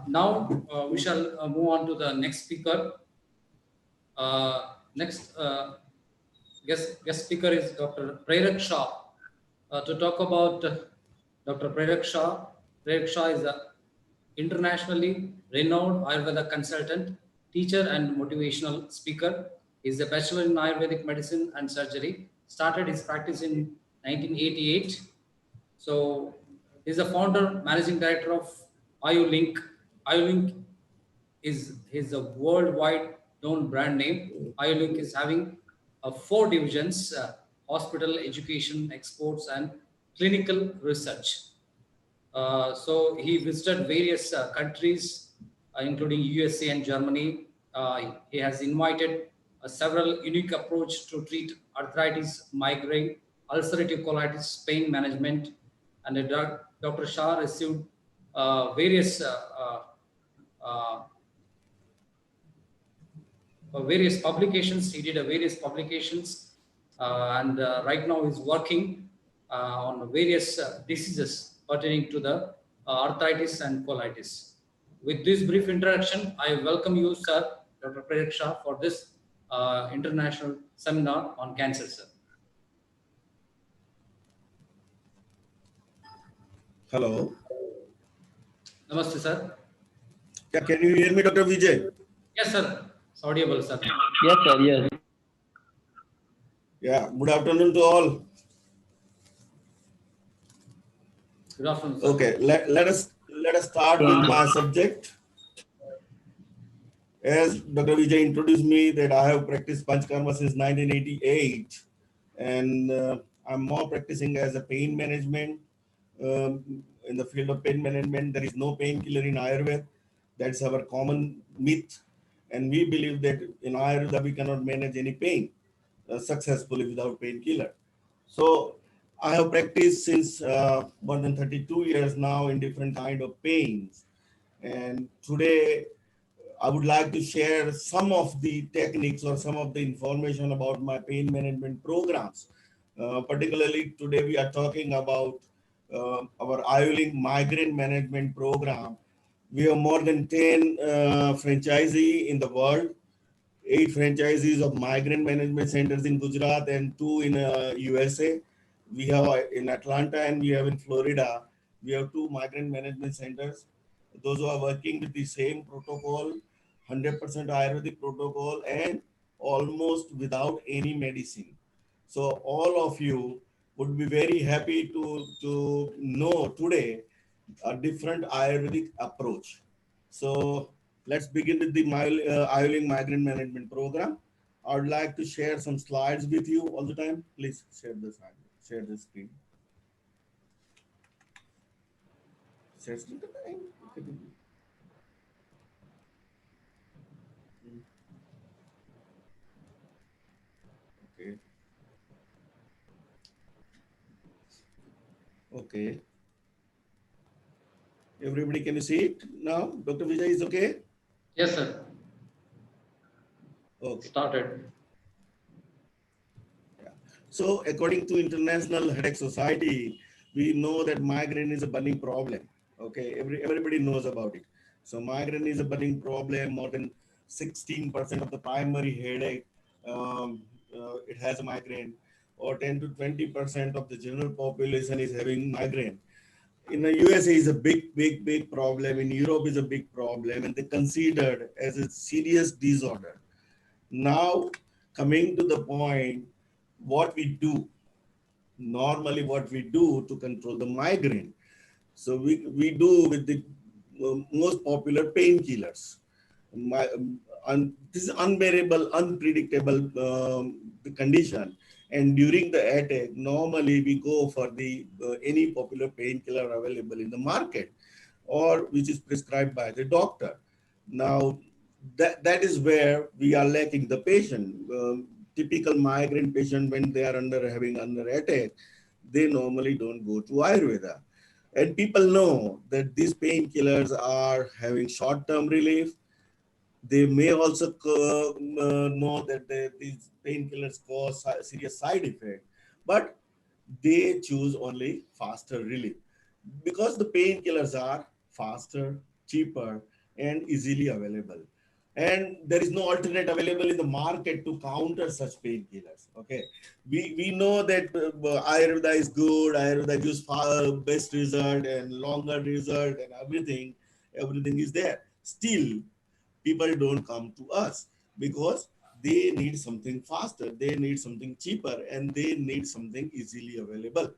Now we shall move on to the next speaker. Next guest speaker is Dr. Prerak Shah. To talk about Dr. Prerak Shah. Prerak Shah is a internationally renowned Ayurveda consultant, teacher, and motivational speaker. He is a bachelor in Ayurvedic medicine and surgery. Started his practice in 1988. So he's the founder, managing director of Ayulink. Ayulink is a worldwide known brand name. Ayulink is having four divisions: hospital, education, exports, and clinical research. So he visited various countries, including USA and Germany. He has invited several unique approach to treat arthritis, migraine, ulcerative colitis, pain management, and Dr. Shah received uh, various publications. He did various publications, and right now he's working on various diseases pertaining to the arthritis and colitis. With this brief introduction, I welcome you, sir, Dr. Prerak Shah, for this international seminar on cancer, sir. Hello. Namaste, sir. Yeah, can you hear me, Dr. Vijay? Yes, sir. It's audible, sir. Yes, sir. Yes. Yeah, good afternoon to all. Good afternoon, sir. Okay, let us start with my subject. As Dr. Vijay introduced me, that I have practiced Panchkarma since 1988, and I'm more practicing as a pain management. In the field of pain management, there is no painkiller in Ayurveda. That's our common myth, and we believe that in Ayurveda we cannot manage any pain successfully without painkiller. So I have practiced since more than 32 years now in different kind of pains. And today I would like to share some of the techniques or some of the information about my pain management programs. Particularly today we are talking about our Ayurvedic migraine management program. We have more than 10 franchisee in the world, 8 franchises of migrant management centers in Gujarat and 2 in USA. We have in Atlanta and we have in Florida. We have 2 migrant management centers. Those who are working with the same protocol, 100% Ayurvedic protocol, and almost without any medicine. So all of you would be very happy to know today a different Ayurvedic approach. So let's begin with the Ayurvedic migrant management program. I would like to share some slides with you all the time. Please share the slide, share the screen. Share screen. Okay. Okay. Everybody, can you see it now? Dr. Vijay is okay? Yes, sir. Okay. Started. Yeah. So according to International Headache Society, we know that migraine is a burning problem. Okay, everybody knows about it. So migraine is a burning problem. More than 16% of the primary headache, it has a migraine, or 10 to 20% of the general population is having migraine. In the USA is a big problem. In Europe is a big problem, and they considered as a serious disorder. Now, coming to the point, what we do normally, what we do to control the migraine. So we do with the most popular painkillers. This is unbearable, unpredictable the condition. And during the attack, normally we go for the any popular painkiller available in the market or which is prescribed by the doctor. Now, that is where we are lacking the patient. Typical migraine patient, when they are having under attack, they normally don't go to Ayurveda. And people know that these painkillers are having short-term relief. They may also know that these painkillers cause serious side effect, but they choose only faster relief because the painkillers are faster, cheaper, and easily available. And there is no alternate available in the market to counter such painkillers. Okay, we know that Ayurveda is good, Ayurveda gives best result and longer result and everything is there. Still, people don't come to us because they need something faster, they need something cheaper, and they need something easily available.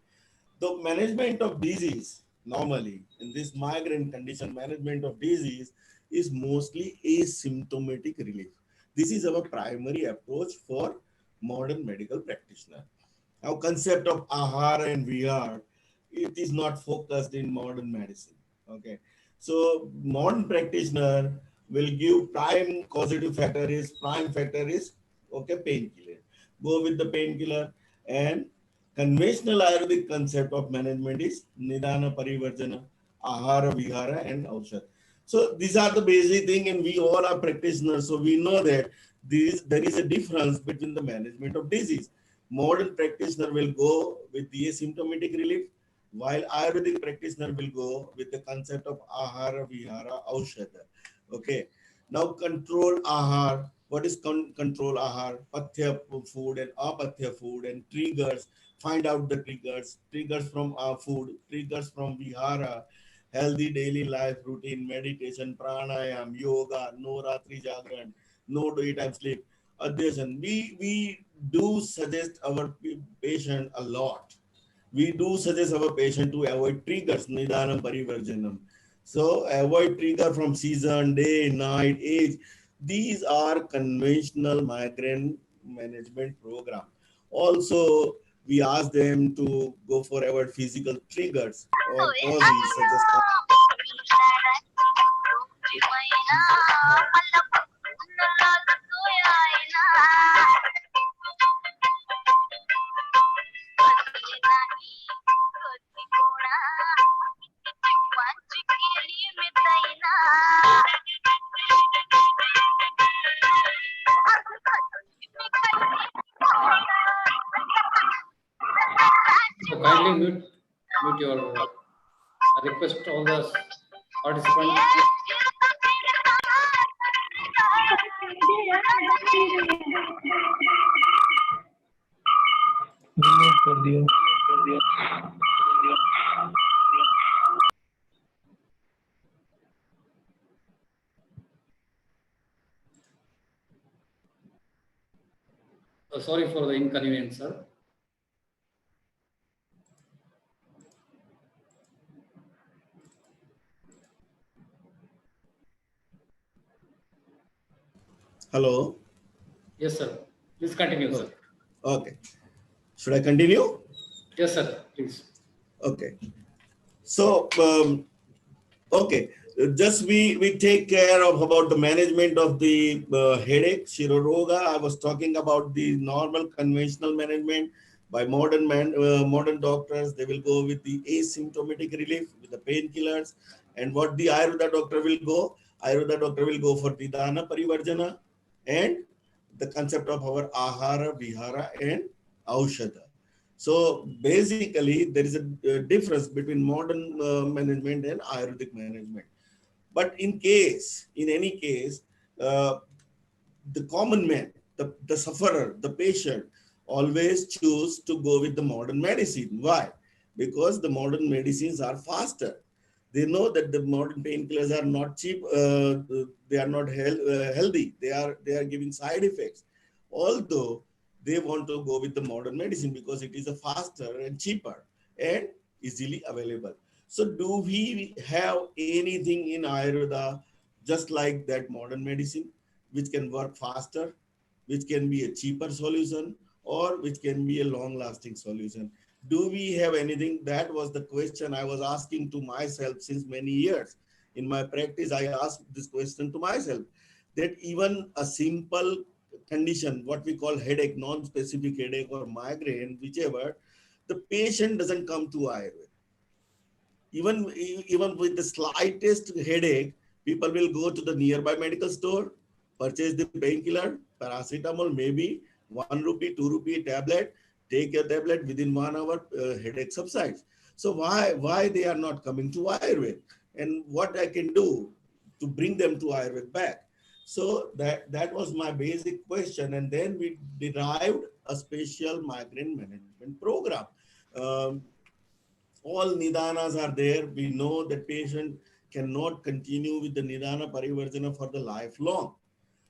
The management of disease normally in this migraine condition, management of disease is mostly asymptomatic relief. This is our primary approach for modern medical practitioner. Now, concept of ahara and vihara, it is not focused in modern medicine. Okay, so modern practitioner will give prime factor is okay, painkiller. Go with the painkiller. And conventional Ayurvedic concept of management is nidana parivarjana, ahara vihara, and aushad. So these are the basic thing, and we all are practitioners, so we know that there is a difference between the management of disease. Modern practitioner will go with the asymptomatic relief, while Ayurvedic practitioner will go with the concept of ahara, vihara, aushadha. Okay. Now control ahar. what is control ahar, pathya food and apathya food, and triggers. Find out the triggers from our food, triggers from vihara, healthy daily life routine, meditation, pranayam, yoga, no ratri jagran, no daytime sleep. Adhyasan, we do suggest our patient a lot. We do suggest our patient to avoid triggers, nidanam parivarjanam. So avoid trigger from season, day, night, age. These are conventional migraine management program. Also, we ask them to go for avoid physical triggers or causes such as So kindly mute your request all the participants. कर दिया Sorry for the inconvenience, sir. hello. Yes, sir. Please continue, sir. Okay. Should I continue? Yes, sir. Please. Okay. So okay, just we take care of about the management of the headache, shiroroga. I was talking about the normal conventional management by modern doctors. They will go with the asymptomatic relief with the painkillers, and what the Ayurveda doctor will go. Ayurveda doctor will go for the dana parivarjana and the concept of our ahara, vihara, and aushadha. So basically, there is a difference between modern management and Ayurvedic management. But in any case, uh, the common man, the sufferer, the patient, always choose to go with the modern medicine. Why? Because the modern medicines are faster. They know that the modern painkillers are not cheap. They are not healthy. They are giving side effects. Although they want to go with the modern medicine because it is a faster and cheaper and easily available. So, do we have anything in Ayurveda just like that modern medicine, which can work faster, which can be a cheaper solution, or which can be a long lasting solution? Do we have anything? That was the question I was asking to myself since many years. In my practice, I asked this question to myself, that even a simple condition, what we call headache, non-specific headache or migraine, whichever, the patient doesn't come to Ayurveda. Even with the slightest headache, people will go to the nearby medical store, purchase the painkiller, paracetamol, maybe 1 rupee, 2 rupee tablet, take your tablet within 1 hour, headache subsides. So why they are not coming to Ayurveda, and what I can do to bring them to Ayurveda back? So that was my basic question, and then we derived a special migraine management program. Um, all nidanas are there. We know that patient cannot continue with the nidana parivarjana for the lifelong.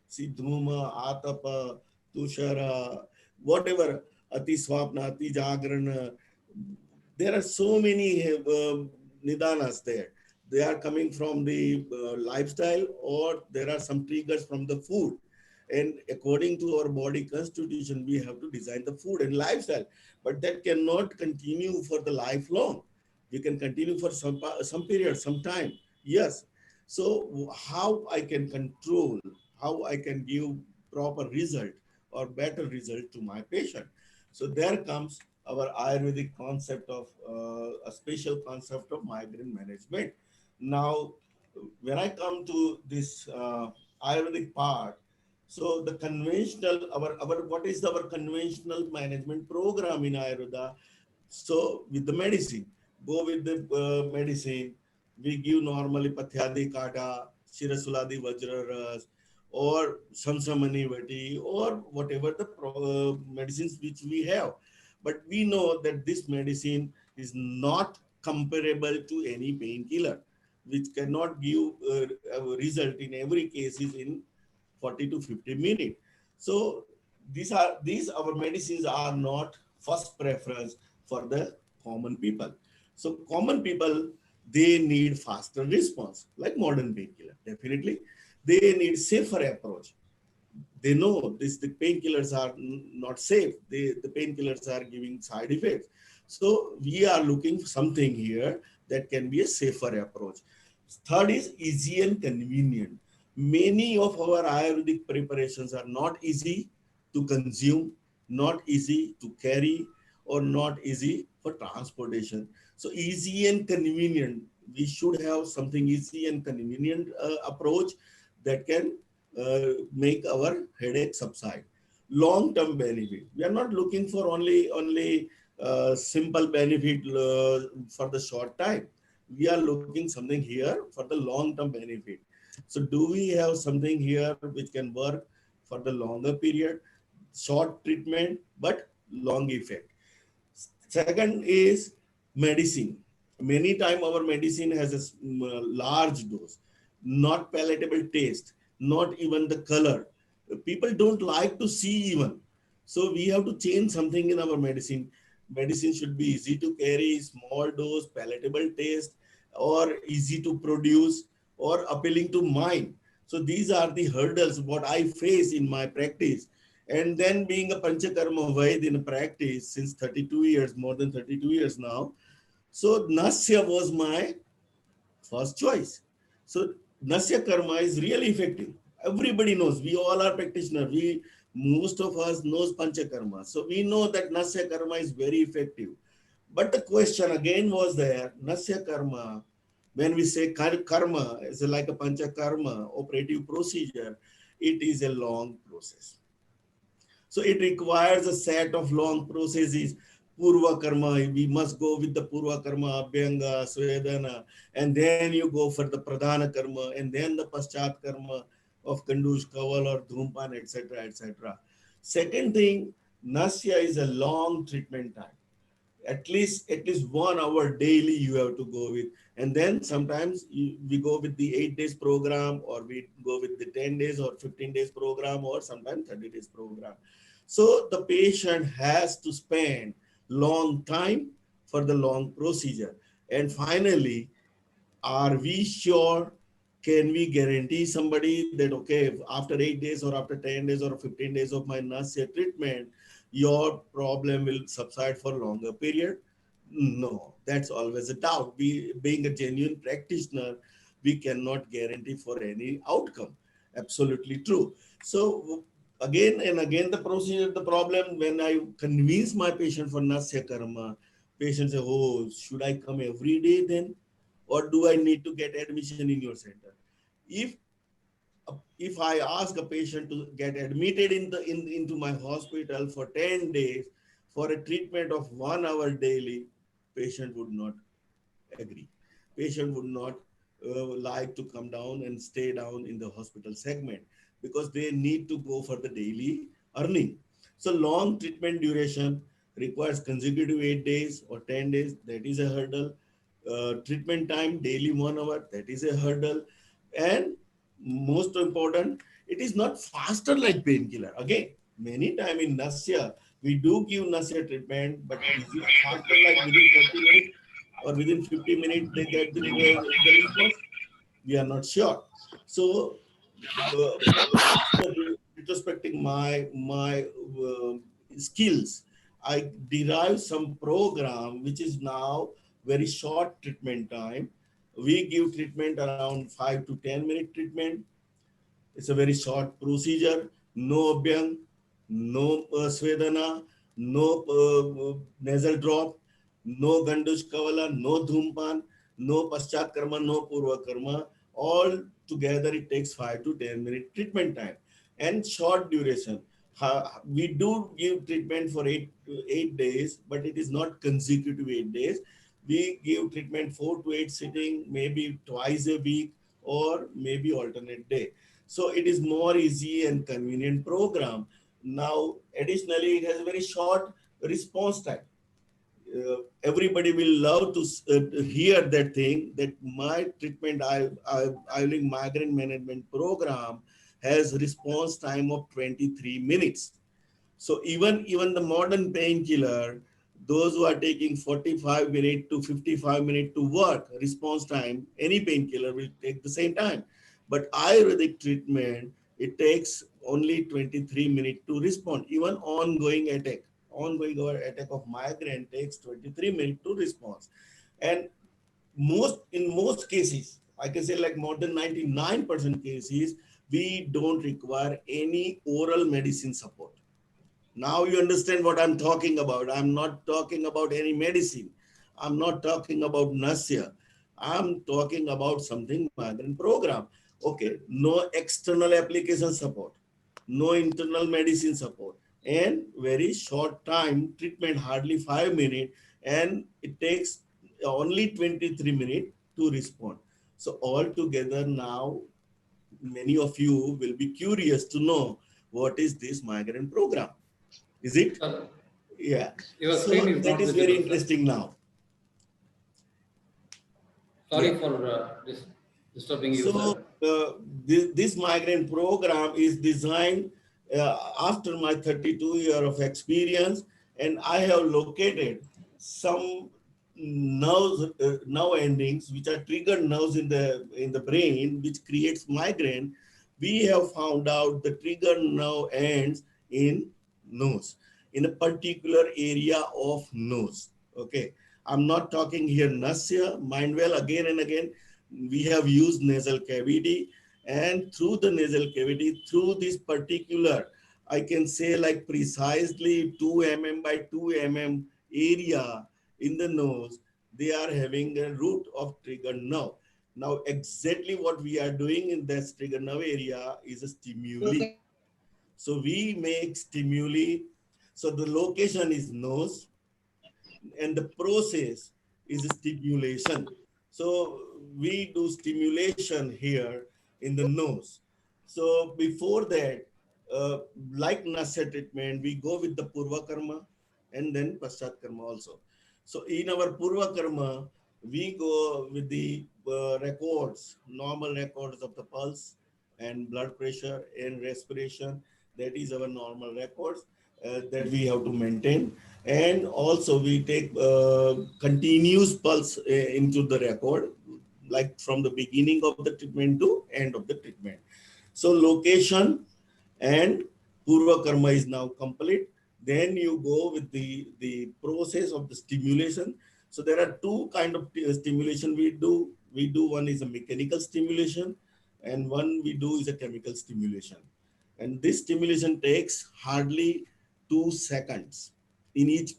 See, dhuma, atapa, tushara, whatever, ati swapna, ati jagrana. There are so many nidanas there. They are coming from the lifestyle, or there are some triggers from the food. And according to our body constitution, we have to design the food and lifestyle. But that cannot continue for the lifelong. We can continue for some period, some time. Yes. So how I can control, how I can give proper result or better result to my patient? So there comes our Ayurvedic concept of a special concept of migraine management. Now, when I come to this Ayurvedic part, so the conventional, our what is our conventional management program in Ayurveda? So with the medicine, go with the medicine. We give normally Pathyadi Kata, Shirasuladi Vajra Ras, or Samsamanivati or whatever the medicines which we have. But we know that this medicine is not comparable to any painkiller, which cannot give a result in every case is in 40 to 50 minutes. So these our medicines are not first preference for the common people. So common people, they need faster response like modern painkiller. Definitely, they need safer approach. They know this the painkillers are not safe. The painkillers are giving side effects. So we are looking for something here that can be a safer approach. Third is easy and convenient. Many of our Ayurvedic preparations are not easy to consume, not easy to carry, or not easy for transportation. So easy and convenient. We should have something easy and convenient approach that can make our headache subside. Long-term benefit. We are not looking for only simple benefit for the short time. We are looking something here for the long-term benefit. So do we have something here which can work for the longer period? Short treatment, but long effect. Second is medicine. Many time our medicine has a large dose, not palatable taste, not even the color. People don't like to see even. So we have to change something in our medicine. Medicine should be easy to carry, small dose, palatable taste, or easy to produce, or appealing to mind. So these are the hurdles what I face in my practice. And then being a Panchakarma Vaid in practice since 32 years, more than 32 years now. So Nasya was my first choice. So Nasya Karma is really effective. Everybody knows. We all are practitioners. Most of us knows Panchakarma. So we know that Nasya Karma is very effective. But the question again was there, Nasya Karma, when we say karma is like a Panchakarma operative procedure, it is a long process. So it requires a set of long processes. Purva karma, we must go with the Purva karma, Abhyanga, Svedana, and then you go for the Pradhana karma, and then the Paschat karma of Kandush, Kaval, or Dhumpan, etc. etc. Second thing, Nasya is a long treatment time. At least 1 hour daily you have to go with, and then sometimes we go with the 8 days program, or we go with the 10 days or 15 days program, or sometimes 30 days program. So the patient has to spend long time for the long procedure. And finally, are we sure, can we guarantee somebody that okay, after 8 days or after 10 days or 15 days of my nasya treatment, your problem will subside for longer period? No, that's always a doubt. We, being a genuine practitioner, we cannot guarantee for any outcome. Absolutely true. So again and again, the procedure, the problem, when I convince my patient for nasya karma, patient say, oh, should I come every day then? Or do I need to get admission in your center? If if I ask a patient to get admitted into my hospital for 10 days for a treatment of 1 hour daily, patient would not agree. Patient would not like to come down and stay down in the hospital segment, because they need to go for the daily earning. So long treatment duration requires consecutive 8 days or 10 days. That is a hurdle. Treatment time daily 1 hour. That is a hurdle. And most important, it is not faster like painkiller. Again, many time in Nasya, we do give Nasya treatment, but is it faster like within 30 minutes or within 50 minutes they get the response? We are not sure. So after retrospecting my skills, I derive some program which is now very short treatment time. We give treatment around 5 to 10 minute treatment. It's a very short procedure. No abhyang, no svedana, no nasal drop, no gandush kavala, no dhumpan, no paschat karma, no purva karma. All together, it takes 5 to 10 minute treatment time and short duration. We do give treatment for 8 days, but it is not consecutive 8 days. We give treatment 4 to 8 sitting, maybe twice a week, or maybe alternate day. So it is more easy and convenient program. Now, additionally, it has a very short response time. Everybody will love to hear that thing, that my treatment, I migraine management program has response time of 23 minutes. So even the modern painkiller, those who are taking 45 minutes to 55 minutes to work, response time, any painkiller will take the same time. But Ayurvedic treatment, it takes only 23 minutes to respond. Even ongoing attack of migraine takes 23 minutes to respond. And in most cases, I can say like more than 99% cases, we don't require any oral medicine support. Now you understand what I'm talking about. I'm not talking about any medicine. I'm not talking about nausea. I'm talking about something migraine program. Okay, no external application support, no internal medicine support, and very short time treatment, hardly 5 minutes, and it takes only 23 minutes to respond. So altogether now, many of you will be curious to know what is this migraine program. Is it? Sir, Yeah. your screen So is that not is very visible, sir. interesting now. Sorry Yeah. for disturbing you, So sir. this migraine program is designed after my 32 year of experience, and I have located some nerve endings which are triggered nerves in the brain, which creates migraine. We have found out the trigger nerve ends in nose, in a particular area of nose. Okay, I'm not talking here nausea. Mind well, again and again, we have used nasal cavity, and through the nasal cavity, through this particular, I can say like precisely 2 mm by 2 mm area in the nose, they are having a root of trigger nerve. Now exactly what we are doing in that trigger nerve area is a stimuli. So we make stimuli. So the location is nose, and the process is stimulation. So we do stimulation here in the nose. So before that, uh, like Nasya treatment, we go with the Purva Karma and then Paschat Karma also. So in our Purva Karma, we go with the records, normal records of the pulse and blood pressure and respiration. That is our normal records that we have to maintain. And also we take continuous pulse into the record, like from the beginning of the treatment to end of the treatment. So location and Purva Karma is now complete. Then you go with the process of the stimulation. So there are two kind of stimulation we do. We do one is a mechanical stimulation, and one we do is a chemical stimulation. And this stimulation takes hardly 2 seconds in each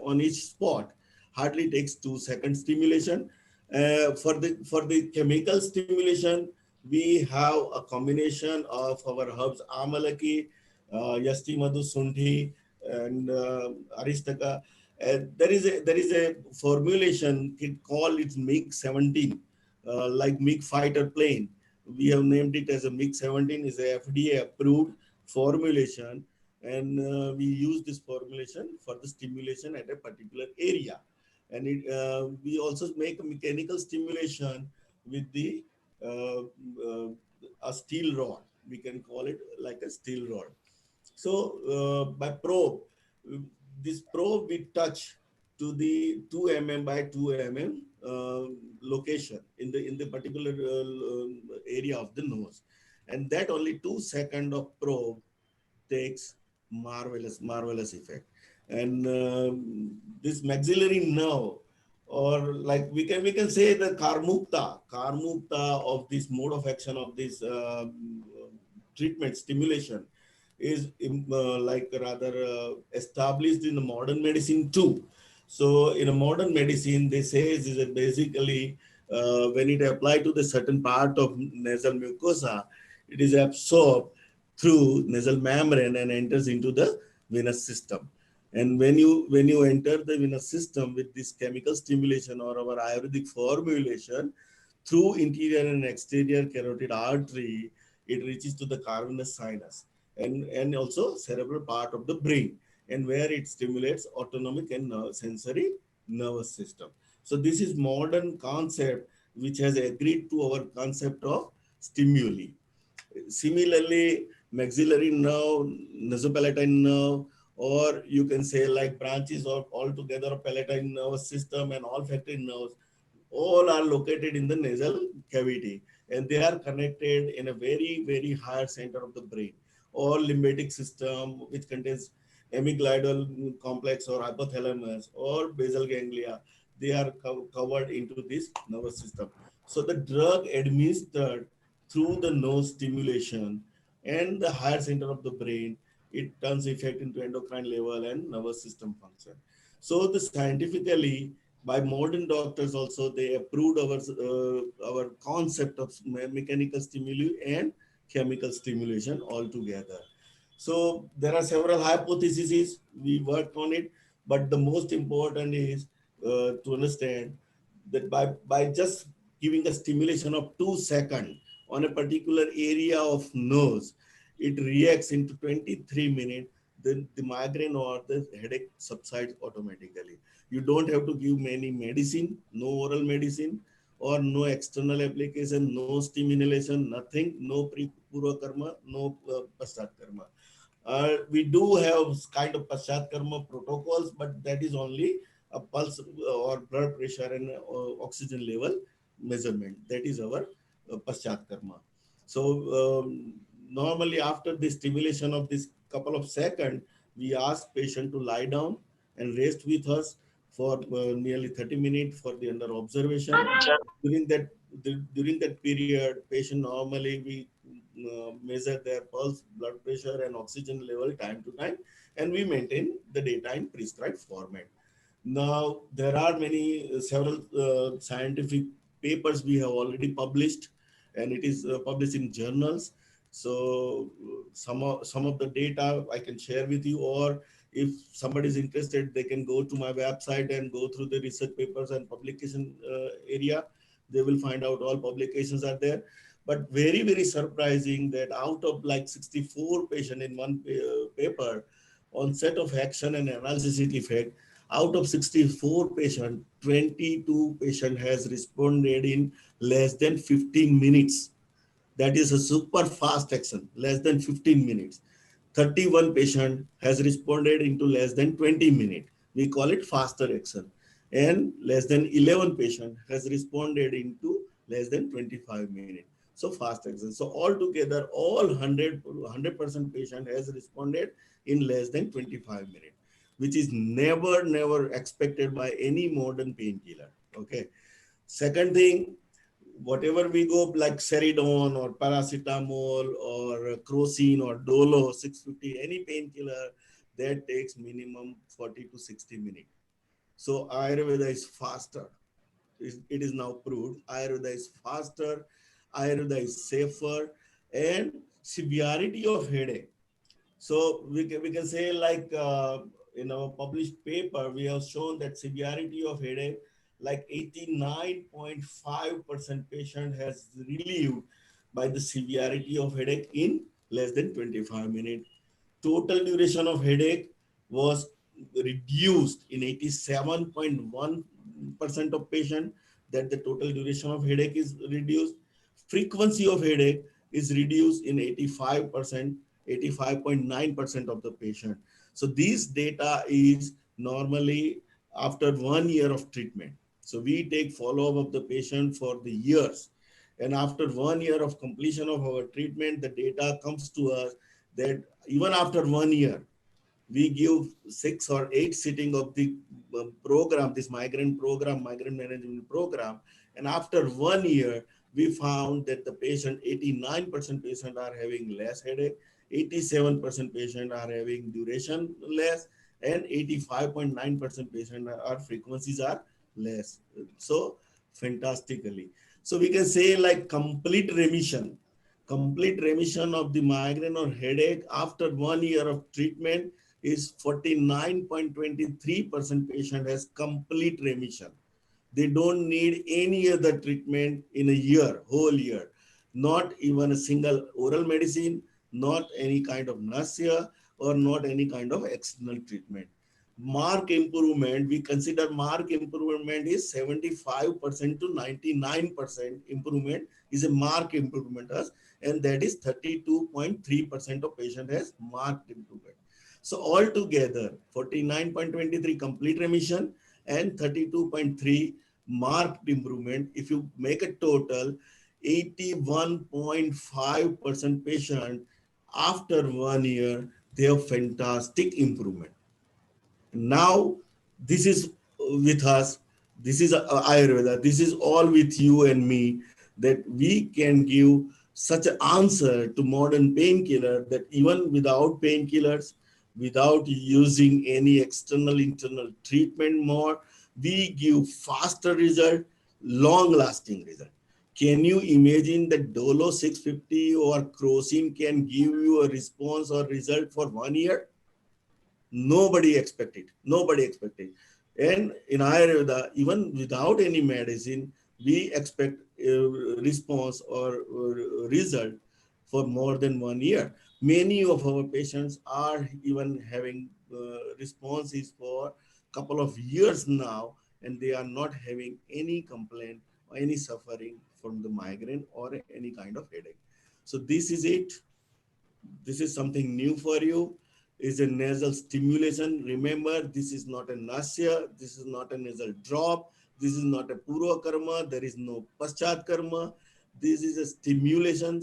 on each spot. Hardly takes 2 seconds stimulation. For the chemical stimulation, we have a combination of our herbs amalaki, yasti madhu sundhi, and aristaka. There is a formulation called it MiG 17, like MiG fighter plane. We have named it as a MiG 17. Is a FDA approved formulation, and we use this formulation for the stimulation at a particular area. And we also make a mechanical stimulation with the uh, uh, a steel rod. We can call it like a steel rod. So by probe, this probe we touch to the 2 mm by 2 mm location in the particular area of the nose, and that only 2 seconds of probe takes marvelous effect. And this maxillary nerve, or like we can say the karmukta of this mode of action of this treatment stimulation is like rather established in the modern medicine too. So in a modern medicine, they say is that basically when it applied to the certain part of nasal mucosa, it is absorbed through nasal membrane and enters into the venous system. And when you enter the venous system with this chemical stimulation or our Ayurvedic formulation through interior and exterior carotid artery, it reaches to the cavernous sinus and also cerebral part of the brain, and where it stimulates autonomic and sensory nervous system. So this is modern concept which has agreed to our concept of stimuli. Similarly, maxillary nerve, nasopalatine nerve, or you can say like branches of altogether of palatine nervous system and olfactory nerves, all are located in the nasal cavity, and they are connected in a very, very higher center of the brain. All limbic system, which contains amygdalal complex or hypothalamus or basal ganglia, they are covered into this nervous system. So the drug administered through the nose stimulation and the higher center of the brain, it turns effect into endocrine level and nervous system function. So the scientifically, by modern doctors also, they approved our concept of mechanical stimuli and chemical stimulation altogether. So there are several hypotheses, we worked on it, but the most important is to understand that by just giving a stimulation of 2 seconds on a particular area of nose, it reacts into 23 minutes, then the migraine or the headache subsides automatically. You don't have to give many medicine, no oral medicine, or no external application, no steam inhalation, nothing, no pre-purva karma, no paschat karma. We do have kind of paschat karma protocols, but that is only a pulse or blood pressure and oxygen level measurement. That is our paschat karma. So normally after the stimulation of this couple of seconds, we ask patient to lie down and rest with us for nearly 30 minutes for the under observation. During that during that period, patient normally we measure their pulse, blood pressure, and oxygen level time to time, and we maintain the data in prescribed format. Now, there are many, several scientific papers we have already published, and it is published in journals. So, some of the data I can share with you, or if somebody is interested, they can go to my website and go through the research papers and publication area. They will find out all publications are there. But very, very surprising that out of like 64 patients in one paper, onset of action and analgesic effect, out of 64 patients, 22 patient has responded in less than 15 minutes. That is a super fast action, less than 15 minutes. 31 patient has responded into less than 20 minutes. We call it faster action. And less than 11 patient has responded into less than 25 minutes. So fast action. So altogether, all 100% patient has responded in less than 25 minutes, which is never expected by any modern painkiller. Okay. Second thing, whatever we go like Ceridon or paracetamol or crocin or Dolo 650, any painkiller, that takes minimum 40 to 60 minutes. So Ayurveda is faster. It is now proved. Ayurveda is faster, Ayurveda is safer, and severity of headache. So we can say like in our published paper, we have shown that severity of headache, like 89.5% patient has relieved by the severity of headache in less than 25 minutes. Total duration of headache was reduced in 87.1% of patient, that the total duration of headache is reduced. Frequency of headache is reduced in 85%, 85.9% of the patient. So these data is normally after 1 year of treatment. So we take follow-up of the patient for the years. And after 1 year of completion of our treatment, the data comes to us that even after 1 year, we give 6 or 8 sitting of the program, this migraine program, migraine management program. And after 1 year, we found that the patient, 89% patient are having less headache, 87% patient are having duration less, and 85.9% patient are frequencies are less. So fantastically. So we can say like complete remission of the migraine or headache after 1 year of treatment is 49.23% patient has complete remission. They don't need any other treatment in a year, whole year. not even a single oral medicine, not any kind of nausea, or not any kind of external treatment. Mark improvement, we consider mark improvement is 75% to 99% improvement is a mark improvement, and that is 32.3% of patient has marked improvement. So altogether 49.23 complete remission and 32.3 marked improvement. If you make a total, 81.5% patient after 1 year, they have fantastic improvement. Now this is with us, this is Ayurveda, this is all with you and me, that we can give such an answer to modern painkiller, that even without painkillers, without using any external internal treatment more, we give faster result, long lasting result. Can you imagine that Dolo 650 or Crocin can give you a response or result for 1 year? Nobody expected. Nobody expected. And in Ayurveda, even without any medicine, we expect a response or result for more than 1 year. Many of our patients are even having responses for a couple of years now, and they are not having any complaint or any suffering from the migraine or any kind of headache. So this is it. This is something new for you. Is a nasal stimulation. Remember, this is not a nausea. This is not a nasal drop. This is not a purva karma. There is no paschat karma. This is a stimulation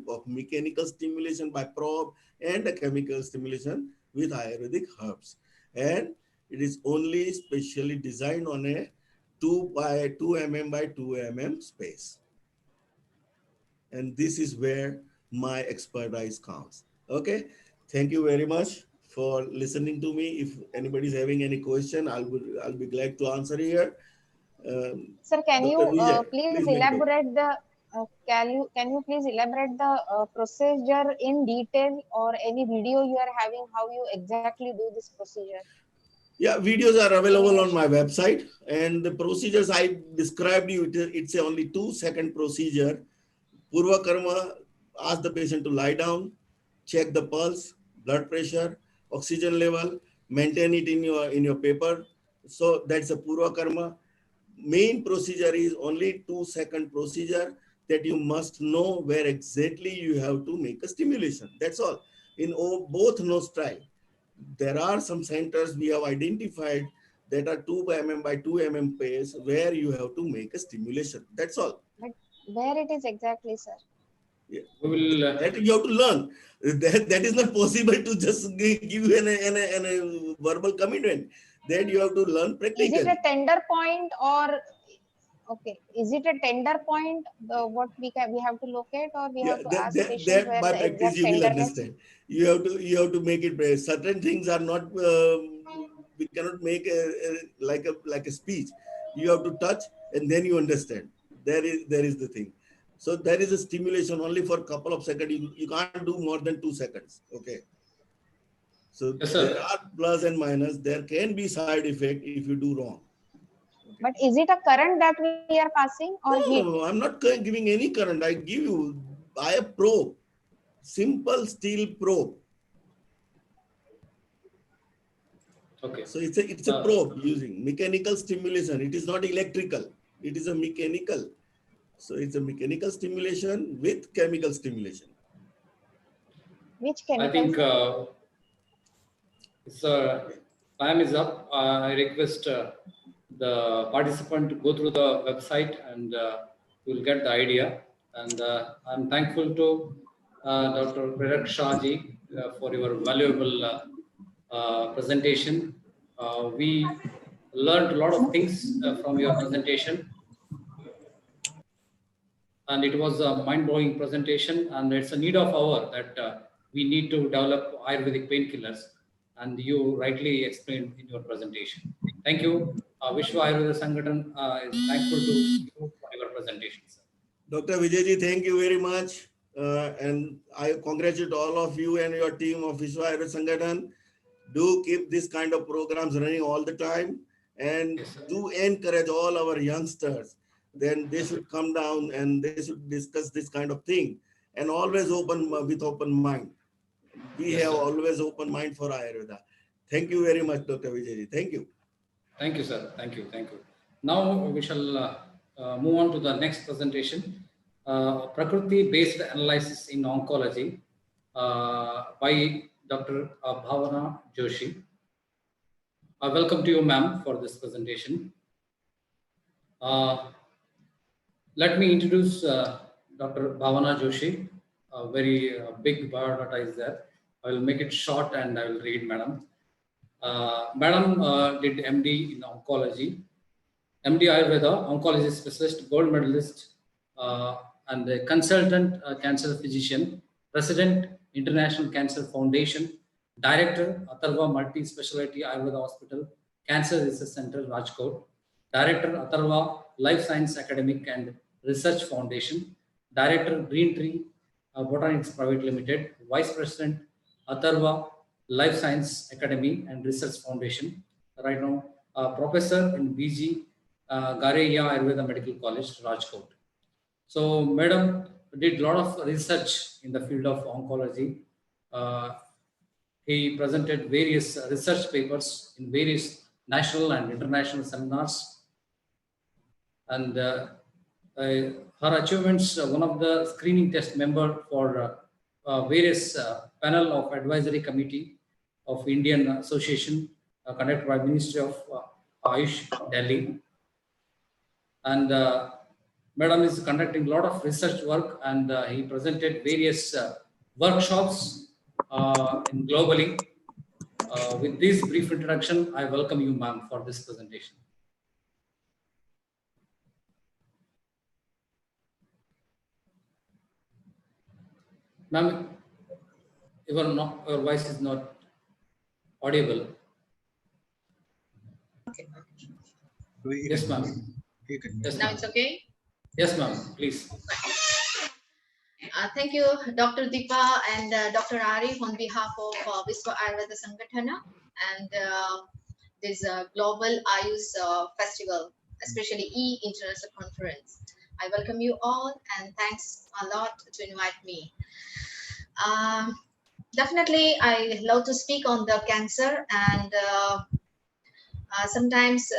of mechanical stimulation by probe and a chemical stimulation with Ayurvedic herbs. And it is only specially designed on a 2 by 2 mm by 2 mm space. And this is where my expertise comes. Okay, thank you very much for listening to me. If anybody is having any question, I'll be glad to answer here. Sir, can you Dr. Vijay, please please make it. elaborate the can you please elaborate the procedure in detail, or any video you are having how you exactly do this procedure? Yeah, videos are Can you available on share? my website, and the procedures I described you, it's a only 2-second procedure. Purva Karma, ask the patient to lie down, check the pulse, blood pressure, oxygen level, maintain it in your paper. So that's a Purva Karma. Main procedure is only 2-second procedure, that you must know where exactly you have to make a stimulation. That's all. In both nostril, there are some centers we have identified that are 2 mm by 2 mm pace where you have to make a stimulation. That's all. But where it is exactly, sir? Yeah. We will. That you have to learn. That is not possible to just give you a verbal commitment. That you have to learn Is it a practically. tender point, or okay? Is it a tender point? What we have to locate, or we Yeah, have to that, ask that, patient that where by the practice exact you will tenderness? understand. You have to make it. Certain things are not. We cannot make like a speech. You have to touch and then you understand. There is the thing. So there is a stimulation only for a couple of seconds. You can't do more than 2 seconds. Okay. So Yes, there sir. are plus and minus. There can be side effect if you do wrong. Okay. But is it a current that we are passing, or No, heat? no, no. I'm not giving any current. I give you by a probe, simple steel probe. Okay. So it's a Uh, probe using mechanical stimulation. It is not electrical. It is a mechanical. So it's a mechanical stimulation with chemical stimulation. Which I chemical, think sir? sir, time is up. I request the participant to go through the website, and you will get the idea. And I'm thankful to Dr. Prerak Shahji for your valuable presentation. We learned a lot of things from your presentation, and it was a mind-blowing presentation, and it's a need of hour that we need to develop Ayurvedic painkillers, and you rightly explained in your presentation. Thank you. Vishwa Ayurveda Sangathan is thankful to you for your presentation, sir. Dr. Vijayji, thank you very much. And I congratulate all of you and your team of Vishwa Ayurveda Sangathan. Do keep this kind of programs running all the time, and Yes, sir. do encourage all our youngsters. then they should come down and they should discuss this kind of thing, and always open with open mind. We Yes, have sir. always open mind for Ayurveda. Thank you very much, Dr. Vijay. Thank you. Thank you, sir. Thank you. Thank you. Now we shall move on to the next presentation, Prakriti-based analysis in oncology by Dr. Bhavana Joshi. Welcome to you, ma'am, for this presentation. Uh, Let me introduce Dr. Bhavana Joshi. A very big biodata is there. I will make it short and I will read, madam. Madam did MD in oncology, MD Ayurveda, oncology specialist, gold medalist, and a consultant cancer physician, president, International Cancer Foundation, director, Atharva Multi Specialty Ayurveda Hospital, Cancer Research Center, Rajkot, director, Atharva Life Science Academic and Research Foundation, director, Green Tree Botanics Private Limited, vice president, Atharva Life Science Academy and Research Foundation. Right now, professor in BG Gareya Ayurveda Medical College, Rajkot. So, madam did a lot of research in the field of oncology. Uh, he presented various research papers in various national and international seminars. And her achievements, one of the screening test member for various panel of advisory committee of Indian Association conducted by Ministry of Ayush, Delhi. And madam is conducting a lot of research work, and he presented various workshops in globally. With this brief introduction, I welcome you, ma'am, for this presentation. Ma'am, your voice is not audible. Okay. Yes, ma'am. Yes, Now it's okay? Yes, ma'am, please. Thank you, Dr. Deepa and Dr. Arif on behalf of Vishwa Ayurveda Sangatana and this Global Ayush Festival, especially E-International Conference. I welcome you all and thanks a lot to invite me. Definitely, I love to speak on the cancer, and sometimes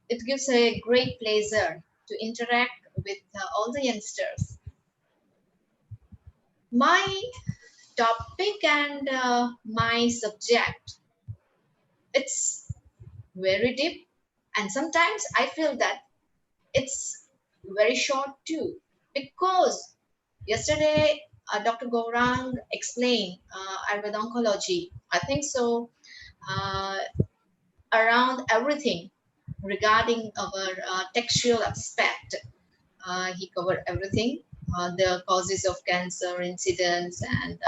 it gives a great pleasure to interact with all the youngsters. My topic and my subject, it's very deep, and sometimes I feel that it's very short too, because yesterday Dr. Gaurang explained Ayurveda oncology. I think so around everything regarding our textual aspect. He covered everything, the causes of cancer, incidence, and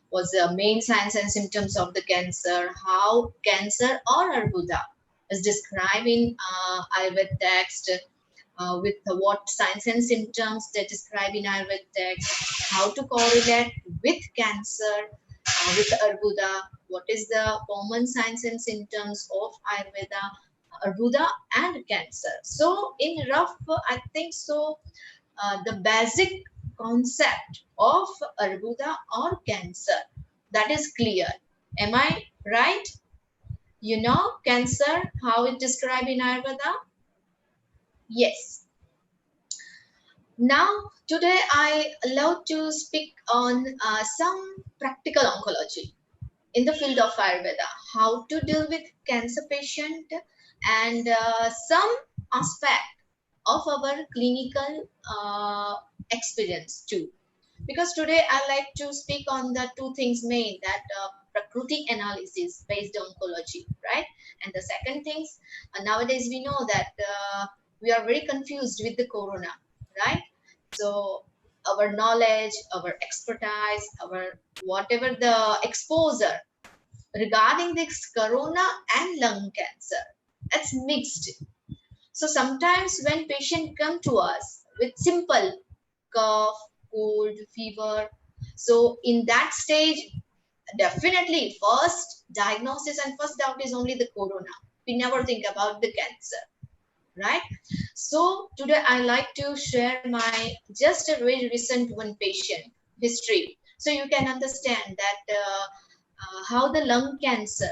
what's the main signs and symptoms of the cancer, how cancer or Arbuda is described in Ayurveda text, with what signs and symptoms they describe in Ayurveda text, how to correlate with cancer, with Arbuda, what is the common signs and symptoms of Ayurveda, Arbuda and cancer. So in rough, I think so, the basic concept of Arbuda or cancer, that is clear. Am I right? You know cancer, how it described in Ayurveda? Yes. Now, today I love to speak on some practical oncology in the field of Ayurveda, how to deal with cancer patient and some aspect of our clinical experience too. Because today I like to speak on the two things main, that Prakriti analysis based oncology, right? And the second things, nowadays we know that we are very confused with the corona, right? So our knowledge, our expertise, our whatever the exposure regarding this corona and lung cancer, it's mixed. So sometimes when patient come to us with simple cough, cold, fever, so in that stage, definitely first diagnosis and first doubt is only the corona. We never think about the cancer. right? So today I like to share my just a very recent one patient history, so you can understand that how the lung cancer,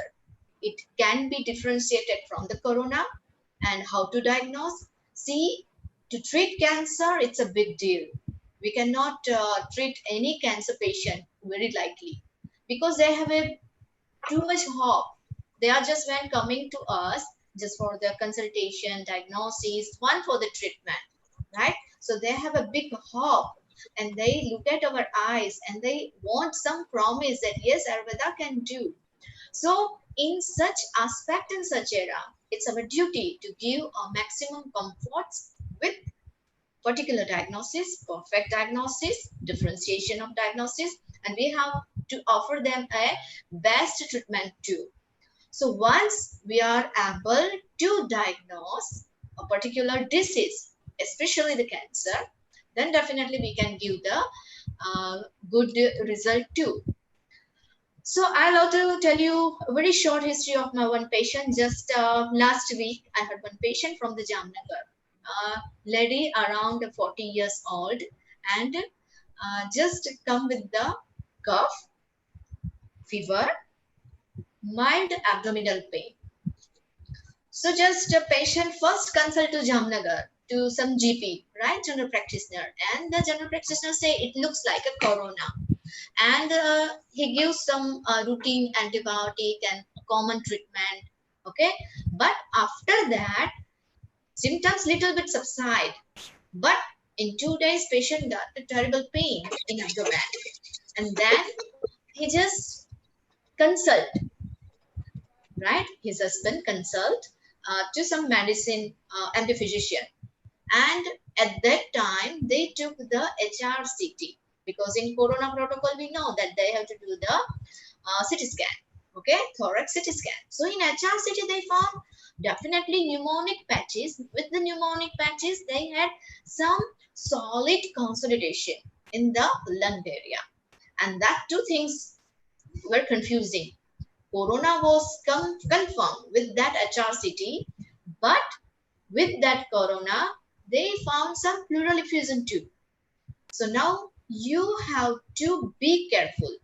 it can be differentiated from the corona, and how to diagnose. See, to treat cancer, it's a big deal. We cannot treat any cancer patient very lightly, because they have a too much hope. They are just when coming to us just for the consultation, diagnosis, one for the treatment, right? So they have a big hope, and they look at our eyes and they want some promise that yes, Ayurveda can do. So in such aspect and such era, it's our duty to give a maximum comforts with particular diagnosis, perfect diagnosis, differentiation of diagnosis, and we have to offer them a best treatment too. So once we are able to diagnose a particular disease, especially the cancer, then definitely we can give the good result too. So I'll also tell you a very short history of my one patient. Just last week, I had one patient from the Jamnagar, lady around 40 years old, and just come with the cough, fever, mild abdominal pain. So just a patient first consult to Jamnagar to some GP, right, general practitioner, and the general practitioner say it looks like a corona, and he gives some routine antibiotic and common treatment. Okay, but after that, symptoms little bit subside, but in 2 days, patient got a terrible pain in abdomen, and then he just consult, right? His husband consult to some medicine and the physician. And at that time, they took the HRCT, because in Corona protocol, we know that they have to do the CT scan, okay, thorax CT scan. So in HRCT, they found definitely pneumonic patches. With the pneumonic patches, they had some solid consolidation in the lung area. And that two things were confusing. Corona was confirmed with that HRCT, but with that corona, they found some pleural effusion too. So now you have to be careful.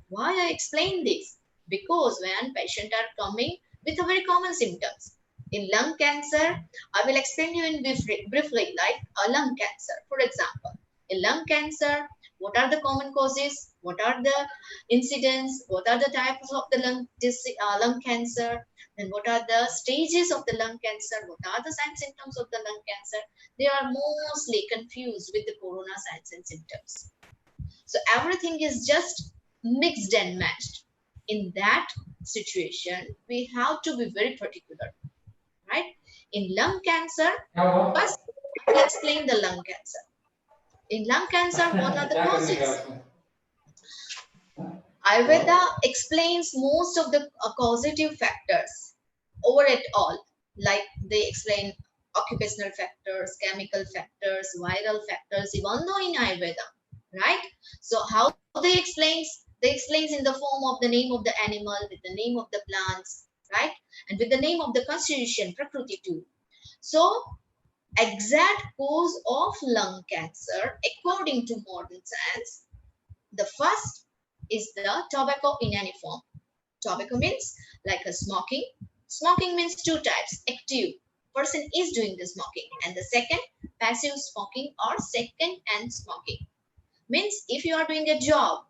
Why I explain this? Because when patients are coming with a very common symptoms. In lung cancer, I will explain you in briefly like a lung cancer. For example, in lung cancer, what are the common causes? What are the incidents? What are the types of the lung cancer? Then what are the stages of the lung cancer? What are the signs and symptoms of the lung cancer? They are mostly confused with the corona signs and symptoms. So everything is just mixed and matched. In that situation, we have to be very particular, right? In lung cancer, first I will explain the lung cancer. In lung cancer, what are the causes? Ayurveda explains most of the causative factors over it all. Like they explain occupational factors, chemical factors, viral factors, even though in Ayurveda, right? So how they explains? They explains in the form of the name of the animal, with the name of the plants, right? And with the name of the constitution, Prakriti too. So exact cause of lung cancer, according to modern science, the first is the tobacco in any form. Tobacco means like a smoking. Smoking means two types. Active, person is doing the smoking, and the second, passive smoking or second hand smoking. Means if you are doing a job,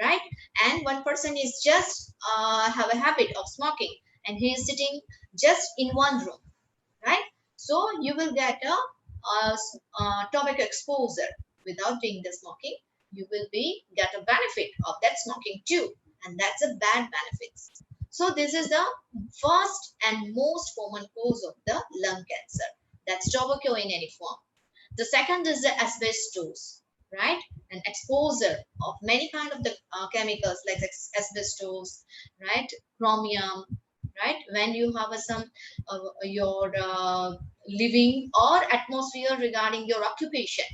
right, and one person is just have a habit of smoking, and he is sitting just in one room, right? So you will get a tobacco exposure without doing the smoking. You will be get a benefit of that smoking too, and that's a bad benefits. So this is the first and most common cause of the lung cancer. That's tobacco in any form. The second is the asbestos, right? An exposure of many kind of the chemicals like asbestos, right? Chromium, right? When you have some your living or atmosphere regarding your occupation,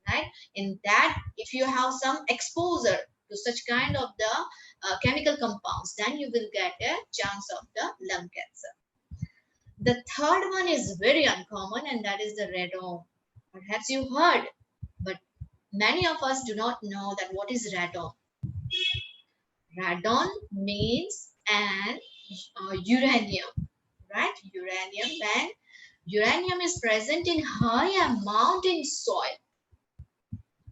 right? In that, if you have some exposure to such kind of the chemical compounds, then you will get a chance of the lung cancer. The third one is very uncommon, and that is the radon. Perhaps you heard, but many of us do not know that what is radon. Radon means an uranium, right? Uranium. When uranium is present in high amount in soil,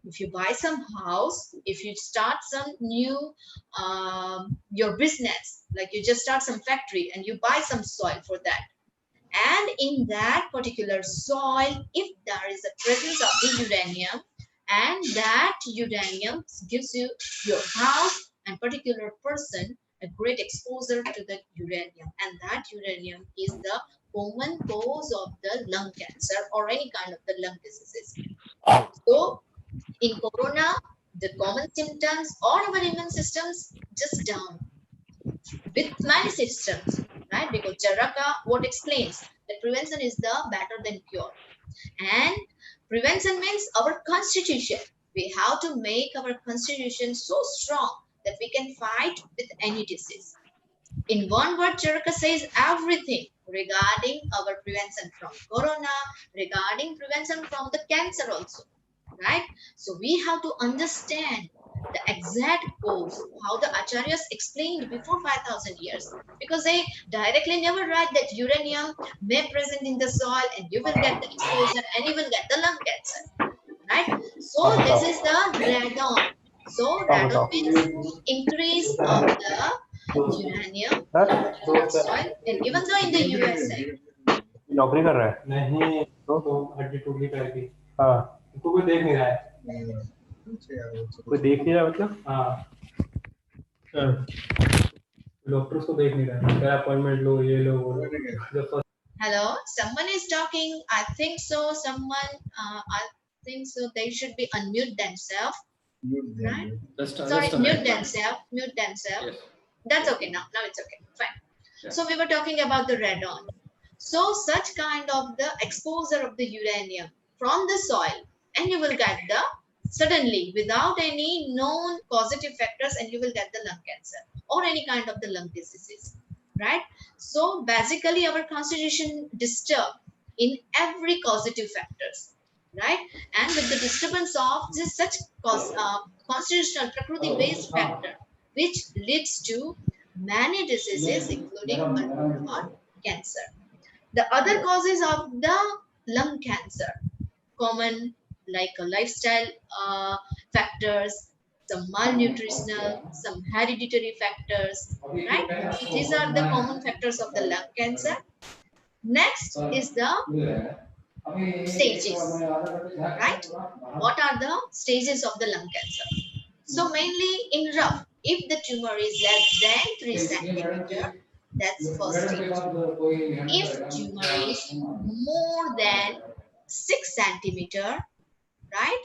if you buy some house, if you start some new your business, like you just start some factory and you buy some soil for that, and in that particular soil, if there is a presence of the uranium, and that uranium gives you your house and particular person a great exposure to the uranium, and that uranium is the common cause of the lung cancer or any kind of the lung diseases. So in corona, the common symptoms or our immune systems just down with many systems, right? Because Jaraka, what explains that prevention is the better than cure. And prevention means our constitution. We have to make our constitution so strong that we can fight with any disease. In one word, Charaka says everything regarding our prevention from corona, regarding prevention from the cancer also, right? So we have to understand the exact cause, how the acharyas explained before 5,000 years, because they directly never write that uranium may present in the soil and you will get the exposure and you will get the lung cancer, right? So this is the radon. So radon means increase of the uranium in a particular soil, and even though in the USA, नौकरी कर रहा है नहीं तो हड्डी टूट गई पैर की हाँ तो कोई देख नहीं रहा है कोई देख नहीं रहा मतलब हाँ डॉक्टर उसको देख नहीं रहा है क्या अपॉइंटमेंट लो ये लो वो लो hello, someone is talking. I think so. Someone, I think so. They should be unmute themselves, right? Sorry, just a mute minute. themselves. Mute themselves. Yes. That's okay now. Now it's okay. Fine. Yeah. So we were talking about the radon. So such kind of the exposure of the uranium from the soil, and you will get the suddenly without any known causative factors, and you will get the lung cancer or any kind of the lung diseases, right? So basically our constitution disturbed in every causative factors, right? And with the disturbance of this such constitutional prakriti based factor, which leads to many diseases including or cancer. The other causes of the lung cancer, common like lifestyle factors, some malnutritional, some hereditary factors, right? These are the common factors of the lung cancer. Next is the stages, right? What are the stages of the lung cancer? So mainly in rough, if the tumor is less than 3 centimeter, that's first stage. If tumor is more than 6 centimeter, right,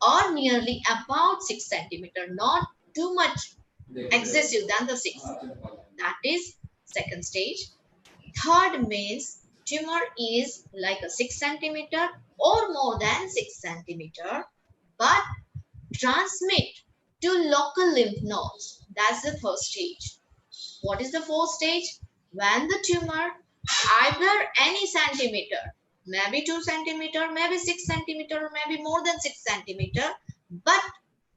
or nearly about 6 centimeter, not too much excessive than the 6, that is second stage. Third means tumor is like a 6 centimeter or more than 6 centimeter, but transmit to local lymph nodes. That's the first stage. What is the fourth stage? When the tumor either any centimeter, maybe 2 centimeter, maybe 6 centimeter, or maybe more than 6 centimeter, but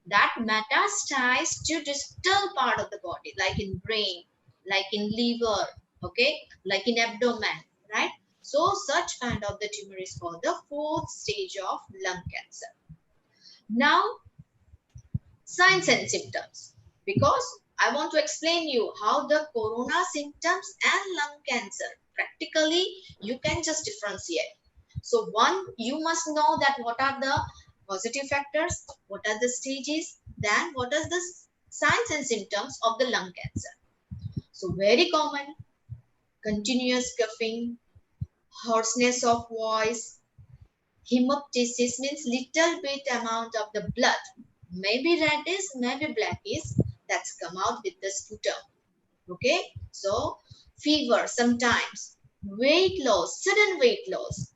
that metastasized to distal part of the body, like in brain, like in liver, okay, like in abdomen, right? So such kind of the tumor is called the fourth stage of lung cancer. Now, signs and symptoms, because I want to explain you how the corona symptoms and lung cancer practically you can just differentiate. So one, you must know that what are the positive factors, what are the stages, then what are the signs and symptoms of the lung cancer. So very common, continuous coughing, hoarseness of voice, hemoptysis means little bit amount of the blood, maybe reddish, maybe blackish, that's come out with the sputum. Okay, so fever sometimes, weight loss, sudden weight loss.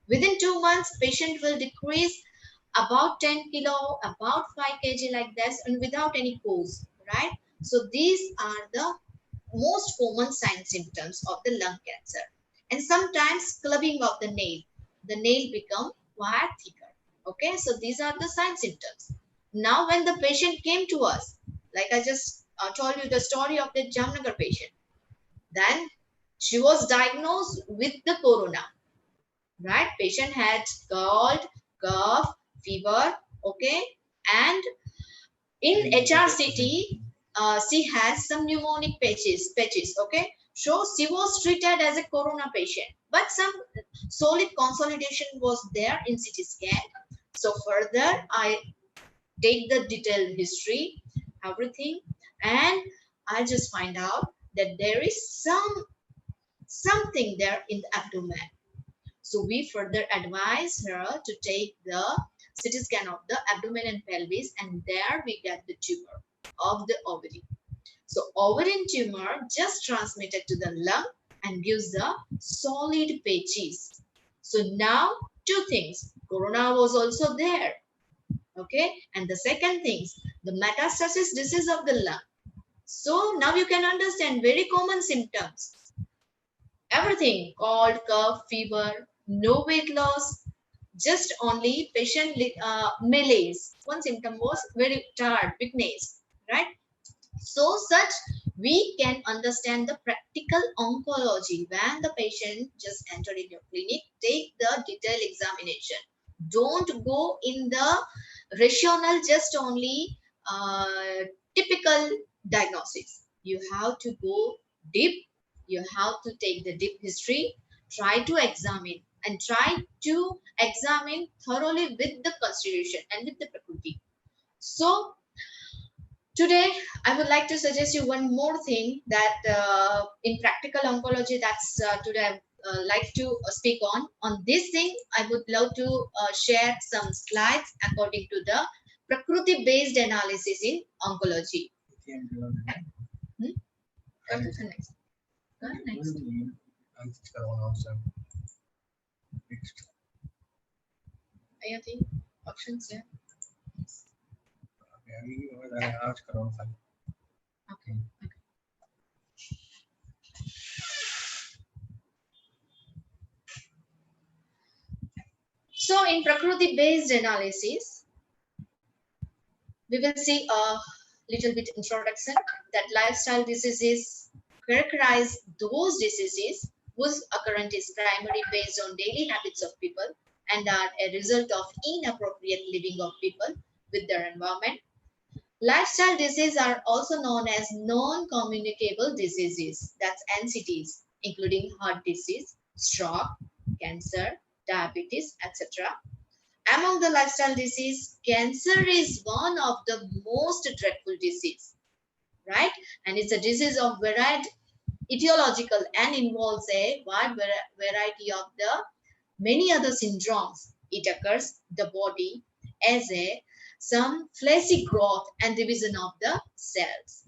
Within 2 months, patient will decrease about 10 kilo, about 5 kg like this, and without any cause, right? So these are the most common sign symptoms of the lung cancer. and sometimes clubbing of the nail. The nail become quite thicker. Okay, so these are the sign symptoms. Now, when the patient came to us, like I just told you the story of the Jamnagar patient, then she was diagnosed with the corona, right? Patient had cold, cough, fever, okay, and in HRCT, she has some pneumonic patches, okay. So she was treated as a corona patient, but some solid consolidation was there in CT scan. So further, I take the detailed history, everything, and I just find out that there is something there in the abdomen. So we further advise her to take the CT scan of the abdomen and pelvis, and there we get the tumor of the ovary. So ovarian tumor just transmitted to the lung and gives the solid patches. So now two things, corona was also there, okay, and the second things, the metastasis disease of the lung. So now you can understand very common symptoms. Everything, cold, cough, fever, no weight loss, just only patient malaise. One symptom was very tired, weakness, right? So such we can understand the practical oncology when the patient just entered in your clinic. Take the detailed examination. Don't go in the rational, just only typical diagnosis. You have to go deep. You have to take the deep history. Try to examine and try to examine thoroughly with the constitution and with the prakriti. So today, I would like to suggest you one more thing that in practical oncology, that's today I like to speak on. On this thing, I would love to share some slides according to the Prakriti-based analysis in oncology. Hmm? Go to the next. Go ahead, next. I think options here. Okay. So in Prakriti-based analysis, we will see a little bit introduction that lifestyle diseases characterize those diseases whose occurrence is primarily based on daily habits of people and are a result of inappropriate living of people with their environment. Lifestyle diseases are also known as non-communicable diseases, that's NCDs, including heart disease, stroke, cancer, diabetes, etc. Among the lifestyle disease, cancer is one of the most dreadful disease, right? And it's a disease of varied etiological and involves a wide variety of the many other syndromes. It occurs the body as a some fleshy growth and division of the cells.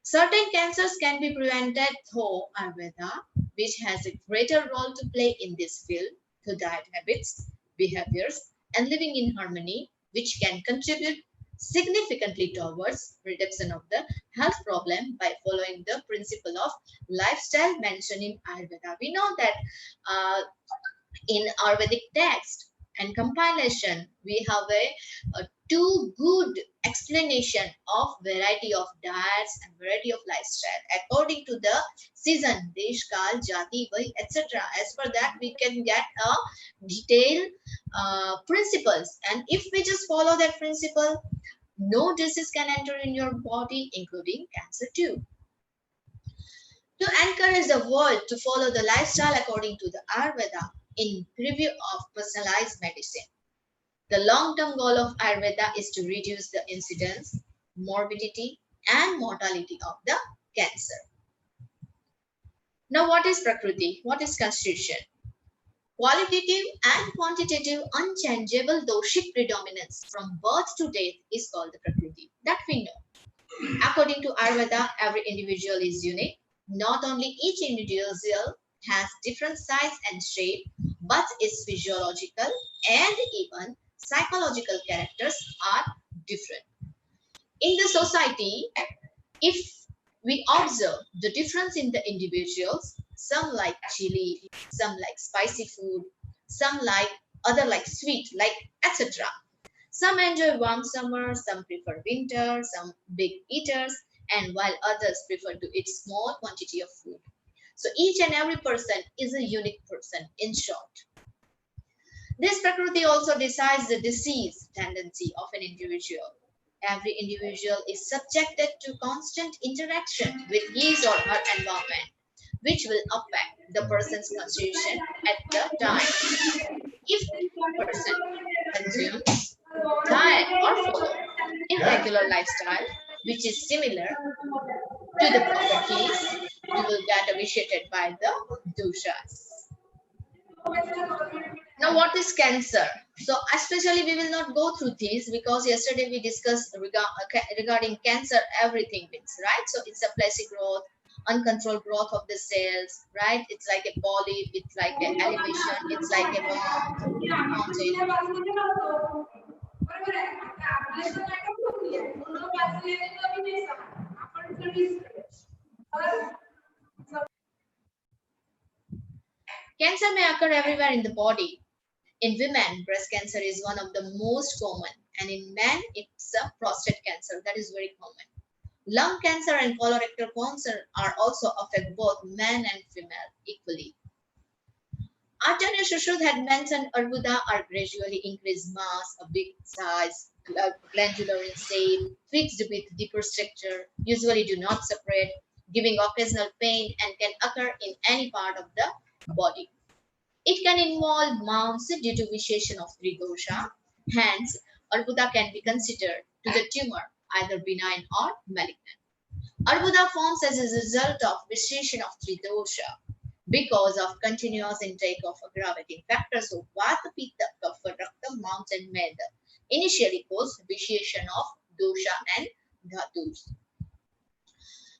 Certain cancers can be prevented through Ayurveda, which has a greater role to play in this field through diet habits, behaviors, and living in harmony, which can contribute significantly towards reduction of the health problem by following the principle of lifestyle mentioned in Ayurveda. We know that in Ayurvedic text and compilation, we have a too good explanation of variety of diets and variety of lifestyle according to the season, desh, kal, jati, vai, etc. As per that, we can get a detailed principles, and if we just follow that principle, no disease can enter in your body, including cancer too. To encourage the world to follow the lifestyle according to the Ayurveda in preview of personalized medicine. The long-term goal of Ayurveda is to reduce the incidence, morbidity, and mortality of the cancer. Now, what is Prakriti? What is constitution? Qualitative and quantitative unchangeable doshic predominance from birth to death is called the Prakriti. That we know. According to Ayurveda, every individual is unique. Not only each individual has different size and shape, but its physiological and even psychological characters are different. In the society, if we observe the difference in the individuals, Some like chili, some like spicy food, some like other like sweet, like etc. Some enjoy warm summer, some prefer winter, some big eaters, and while others prefer to eat small quantity of food. So each and every person is a unique person, in short. This Prakriti also decides the disease tendency of an individual. Every individual is subjected to constant interaction with his or her environment, which will affect the person's constitution at the time. If the person consumes, diet, or follow irregular lifestyle, which is similar to the properties, you will get vitiated by the doshas. Now, what is cancer? So, especially we will not go through this because yesterday we discussed regarding cancer, everything means, right? So, it's a placid growth, uncontrolled growth of the cells, right? It's like a polyp, it's like an elevation, it's like a mountain. Cancer may occur everywhere in the body. In women, breast cancer is one of the most common, and in men, it's a prostate cancer that is very common. Lung cancer and colorectal cancer are also affect both men and female equally. Arjuna Shushruth had mentioned Arbuda are gradually increased mass, a big size, glandular in shape, fixed with deeper structure, usually do not separate, giving occasional pain and can occur in any part of the body. It can involve mounds due to vitiation of three dosha. Hence, Arbuda can be considered to the tumor, either benign or malignant. Arbuda forms as a result of vitiation of three dosha because of continuous intake of aggravating factors of Vata, Pitta, Kapha, Rakta, Mounts, and Meda. Initially caused vitiation of dosha and dhatus.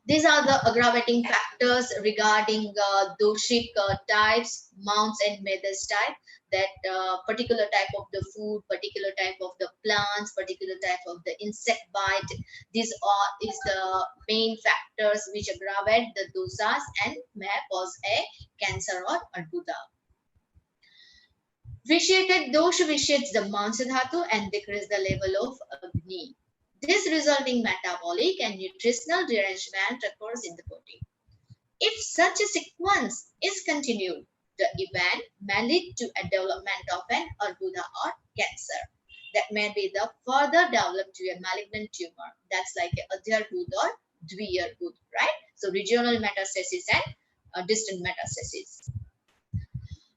These are the aggravating factors regarding doshic types, mounts and medas type, that particular type of the food, particular type of the plants, particular type of the insect bite. These are is the main factors which aggravate the dosas and may cause a cancer or arbuda. Vitiated dosha vitiates the Mansa dhatu and decrease the level of Agni. This resulting metabolic and nutritional derangement occurs in the body. If such a sequence is continued, the event may lead to a development of an arbuda or cancer that may be the further developed to a malignant tumor. That's like a Adyarbud or Dviyarbud, right? So regional metastasis and distant metastasis.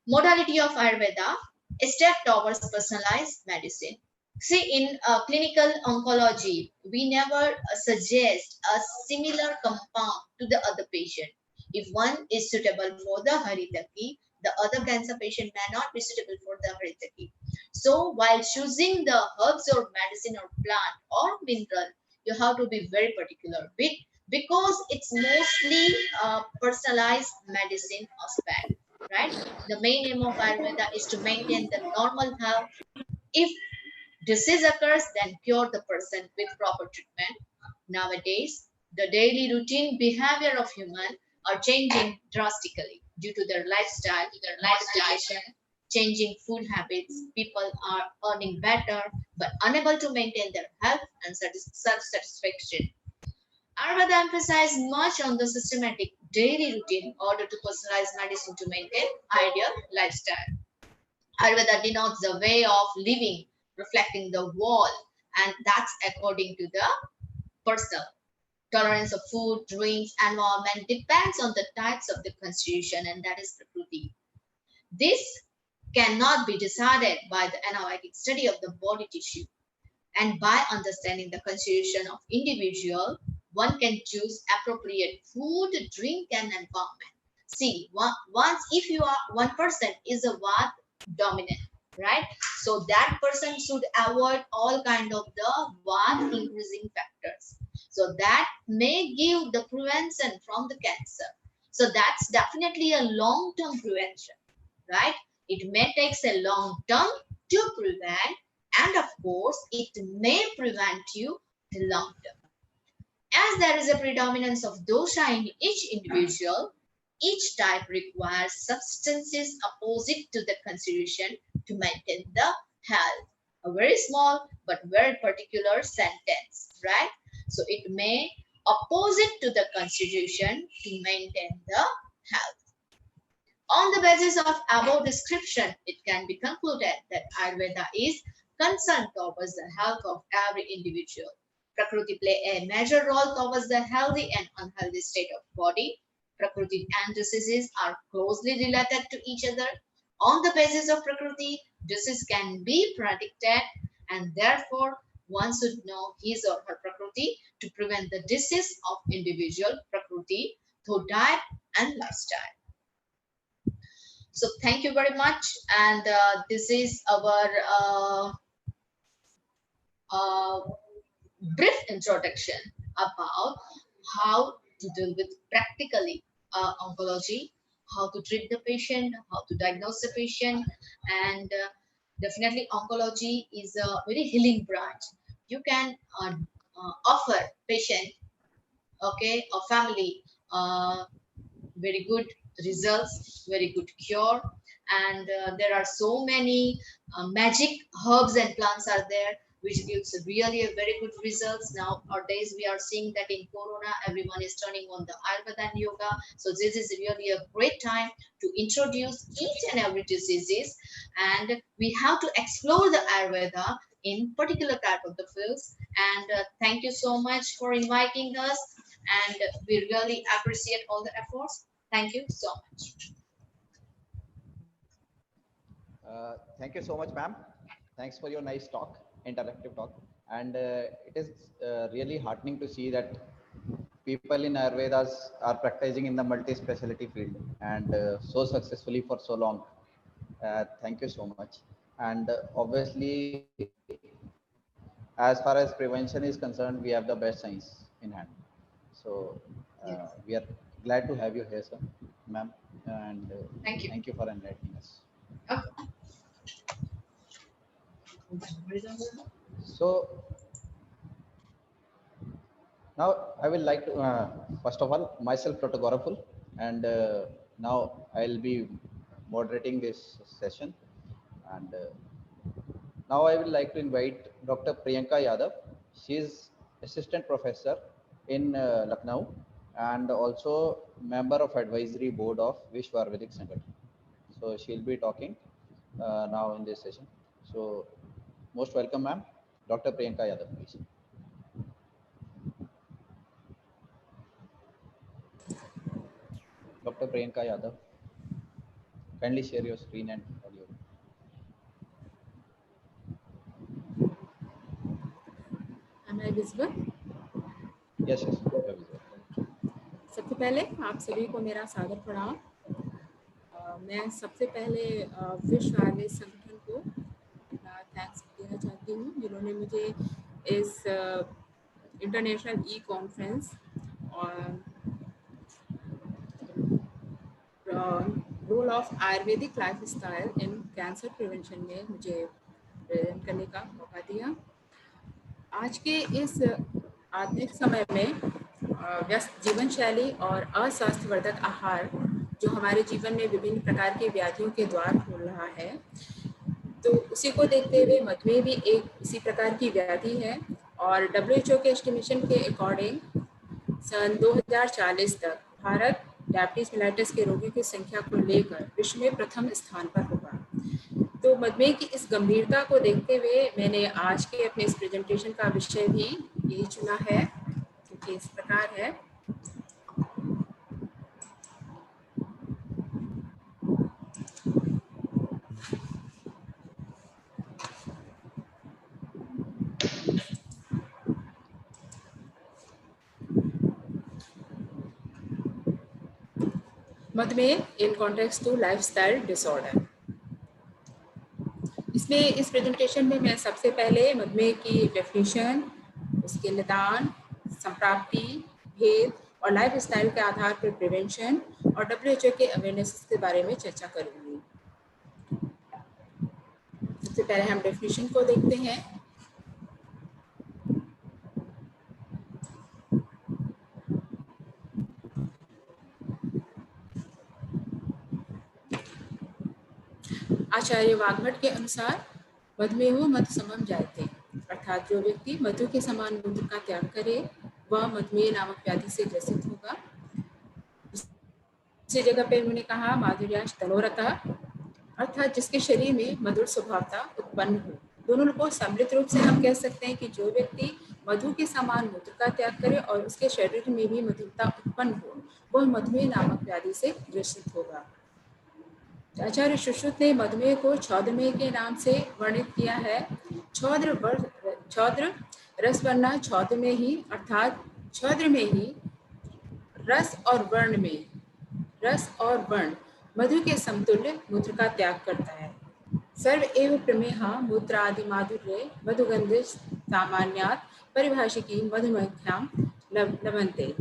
Modality of Ayurveda, a step towards personalized medicine. See, in clinical oncology, we never suggest a similar compound to the other patient. If one is suitable for the Haritaki, the other cancer patient may not be suitable for the Haritaki. So, while choosing the herbs or medicine or plant or mineral, you have to be very particular because it's mostly personalized medicine aspect, right? The main aim of Ayurveda is to maintain the normal health. If disease occurs, then cure the person with proper treatment. Nowadays, the daily routine behavior of humans are changing drastically due to their lifestyle, modification, changing food habits. People are earning better but unable to maintain their health and self-satisfaction. Ayurveda emphasizes much on the systematic daily routine in order to personalize medicine to maintain ideal lifestyle. Ayurveda denotes the way of living, reflecting the wall, and that's according to the person. Tolerance of food, drinks, environment depends on the types of the constitution, and that is Prakriti. This cannot be decided by the analytic study of the body tissue. And by understanding the constitution of individual, one can choose appropriate food, drink, and environment. See, once if you are one person is a what dominant, right? So that person should avoid all kind of the what increasing factors. So that may give the prevention from the cancer. So that's definitely a long-term prevention, right? It may take a long term to prevent, and of course, it may prevent you the long term. As there is a predominance of dosha in each individual, Each type requires substances opposite to the constitution to maintain the health. A very small but very particular sentence, right? So it may opposite to the constitution to maintain the health. On the basis of above description, it can be concluded that Ayurveda is concerned towards the health of every individual. Prakriti play a major role towards the healthy and unhealthy state of body. Prakriti and diseases are closely related to each other. On the basis of Prakriti, disease can be predicted, and therefore one should know his or her Prakriti to prevent the disease of individual Prakriti through diet and lifestyle. So thank you very much, and this is our uh, brief introduction about how to deal with practically oncology, how to treat the patient, how to diagnose the patient, and definitely oncology is a very healing branch. You can offer patient, okay, or family very good results, very good cure, and there are so many magic herbs and plants are there which gives really a very good results. Nowadays we are seeing that in corona everyone is turning on the ayurveda and yoga, so this is really a great time to introduce each and every diseases, and we have to explore the ayurveda in particular type of the fields. And thank you so much for inviting us, and we really appreciate all the efforts. Thank you so much. Thank you so much, ma'am. Thanks for your nice talk, interactive talk. And it is really heartening to see that people in Ayurvedas are practicing in the multi-specialty field and so successfully for so long. Thank you so much. And obviously, as far as prevention is concerned, we have the best science in hand. So Yes. we are glad to have you here, sir, ma'am, and Thank you. thank you for enlightening us. Okay. So now I will like to, first of all, myself Protogoraful, and now I'll be moderating this session. And now I will like to invite Dr. Priyanka Yadav. She is assistant professor in Lucknow and also member of advisory board of Vishwa Ayurvedic Sangathan. So she'll be talking now in this session. So most welcome, ma'am. Dr. Priyanka Yadav, please. Dr. Priyanka Yadav, kindly share your screen and audio. Am I visible? Yes, yes, you are visible. सबसे पहले आप सभी को मेरा सादर प्रणाम। मैं सबसे पहले विश्व आयुर्वेद संगठन को अपना थैंक्स देना चाहती हूँ जिन्होंने मुझे इस इंटरनेशनल ई कॉन्फ्रेंस और role of Ayurvedic life style in cancer prevention में मुझे प्रेजेंट करने का मौका दिया। आज के इस आधुनिक समय में व्यस्त जीवन शैली और अस्वास्थ्यवर्धक आहार जो हमारे जीवन में विभिन्न प्रकार की व्याधियों के द्वार खोल रहा है, तो उसी को देखते हुए मधुमेह भी एक इसी प्रकार की व्याधि है और WHO के एस्टिमेशन के अकॉर्डिंग सन 2040 तक भारत डायबिटीज मेलाइटिस के रोगियों की संख्या को लेकर विश्व में प्रथम स्थान पर होगा। तो मधुमेह की इस गंभीरता को देखते हुए मैंने आज के अपने इस प्रेजेंटेशन का विषय भी यही चुना है, क्योंकि इस प्रकार है। मधुमेह in context to lifestyle disorder. इसमें इस प्रेजेंटेशन में मैं सबसे पहले मधुमेह की डेफिनेशन, उसके निदान, संप्राप्ति, भेद और लाइफस्टाइल के आधार पर प्रिवेंशन और WHO के अवेयरनेस के बारे में चर्चा करूंगी। सबसे पहले हम डेफिनेशन को देखते हैं। आचार्य वाग्भट के अनुसार मधुमेह मधु समम जायते, अर्थात जो व्यक्ति मधु के समान मूत्र का त्याग करे वह मधुमेह नामक व्याधि से ग्रसित होगा। दूसरी जगह पे उन्होंने कहा माधुर्यांश तनोरता, अर्थात जिसके शरीर में मधुर स्वभावता उत्पन्न हो। दोनों को सम्मिलित रूप से हम कह सकते हैं कि जो व्यक्ति मधु के समान मूत्र का त्याग करे और उसके शरीर में भी मधुरता उत्पन्न हो वह मधुमेह नामक व्याधि से ग्रसित होगा। आचार्य सुश्रुत ने मधुमेह को छौद्रमेह के नाम से वर्णित किया है। छौद्र रस वर्णा छौद्र में ही, अर्थात छौद्र में ही रस और वर्ण मधु के समतुल्य मूत्र का त्याग करता है। सर्व एव प्रमेहा मूत्र आदि माधुर्य मधुगंध सामान्यात परिभाषिकी मधुमख्याम लवंते।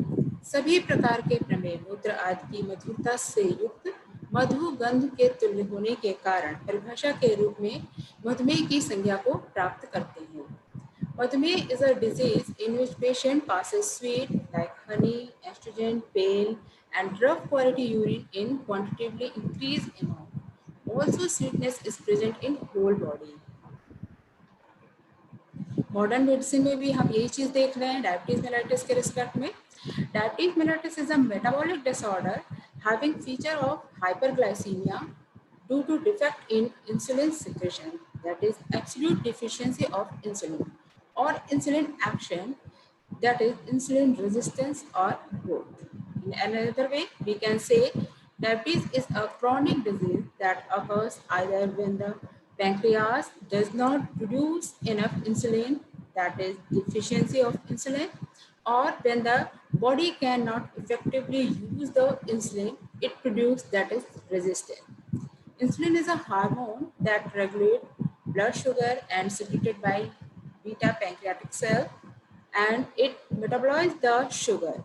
सभी प्रकार के प्रमेय मूत्र आदि की मधुरता से युक्त मधु गंध के तुल्य होने के कारण परिभाषा के रूप में मधुमेह की संज्ञा को प्राप्त करते हैं। Madhume is a disease in which patient passes sweet like honey, estrogen, pale, and rough quality urine in quantitatively increased amount. Also, sweetness is present in whole body. Modern medicine में भी हम यही चीज देख रहे हैं डायबिटीज मेलाइटिस के respect में। Diabetes mellitus is a metabolic disorder having feature of hyperglycaemia due to defect in insulin secretion, that is absolute deficiency of insulin, or insulin action, that is insulin resistance or growth. In another way, we can say diabetes is a chronic disease that occurs either when the pancreas does not produce enough insulin, that is deficiency of insulin, or when the body cannot effectively use the insulin it produces, that is resistant. Insulin is a hormone that regulates blood sugar and secreted by beta pancreatic cell, and it metabolizes the sugar.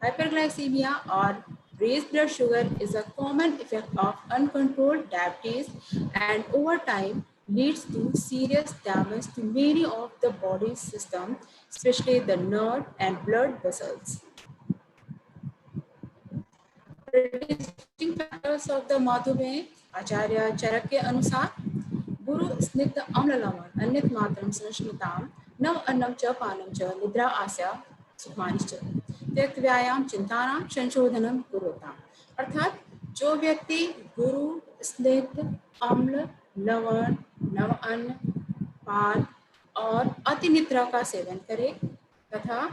Hyperglycemia or raised blood sugar is a common effect of uncontrolled diabetes and over time leads to serious damage to many of the body's systems, especially the nerve and blood vessels. Predisposing factors of the Madhume, Acharya Charak के अनुसार गुरु स्निग्ध अम्ल लवण अन्यत मात्रम संस्मिताम नव अन्नम च पानम च निद्रा आस्या सुखानिश्च त्यक्त व्यायाम चिंतानाम संशोधनम कुरुताम। अर्थात जो व्यक्ति गुरु स्निग्ध अम्ल लवण नव अन्न पान और अति निद्रा का सेवन करे तथा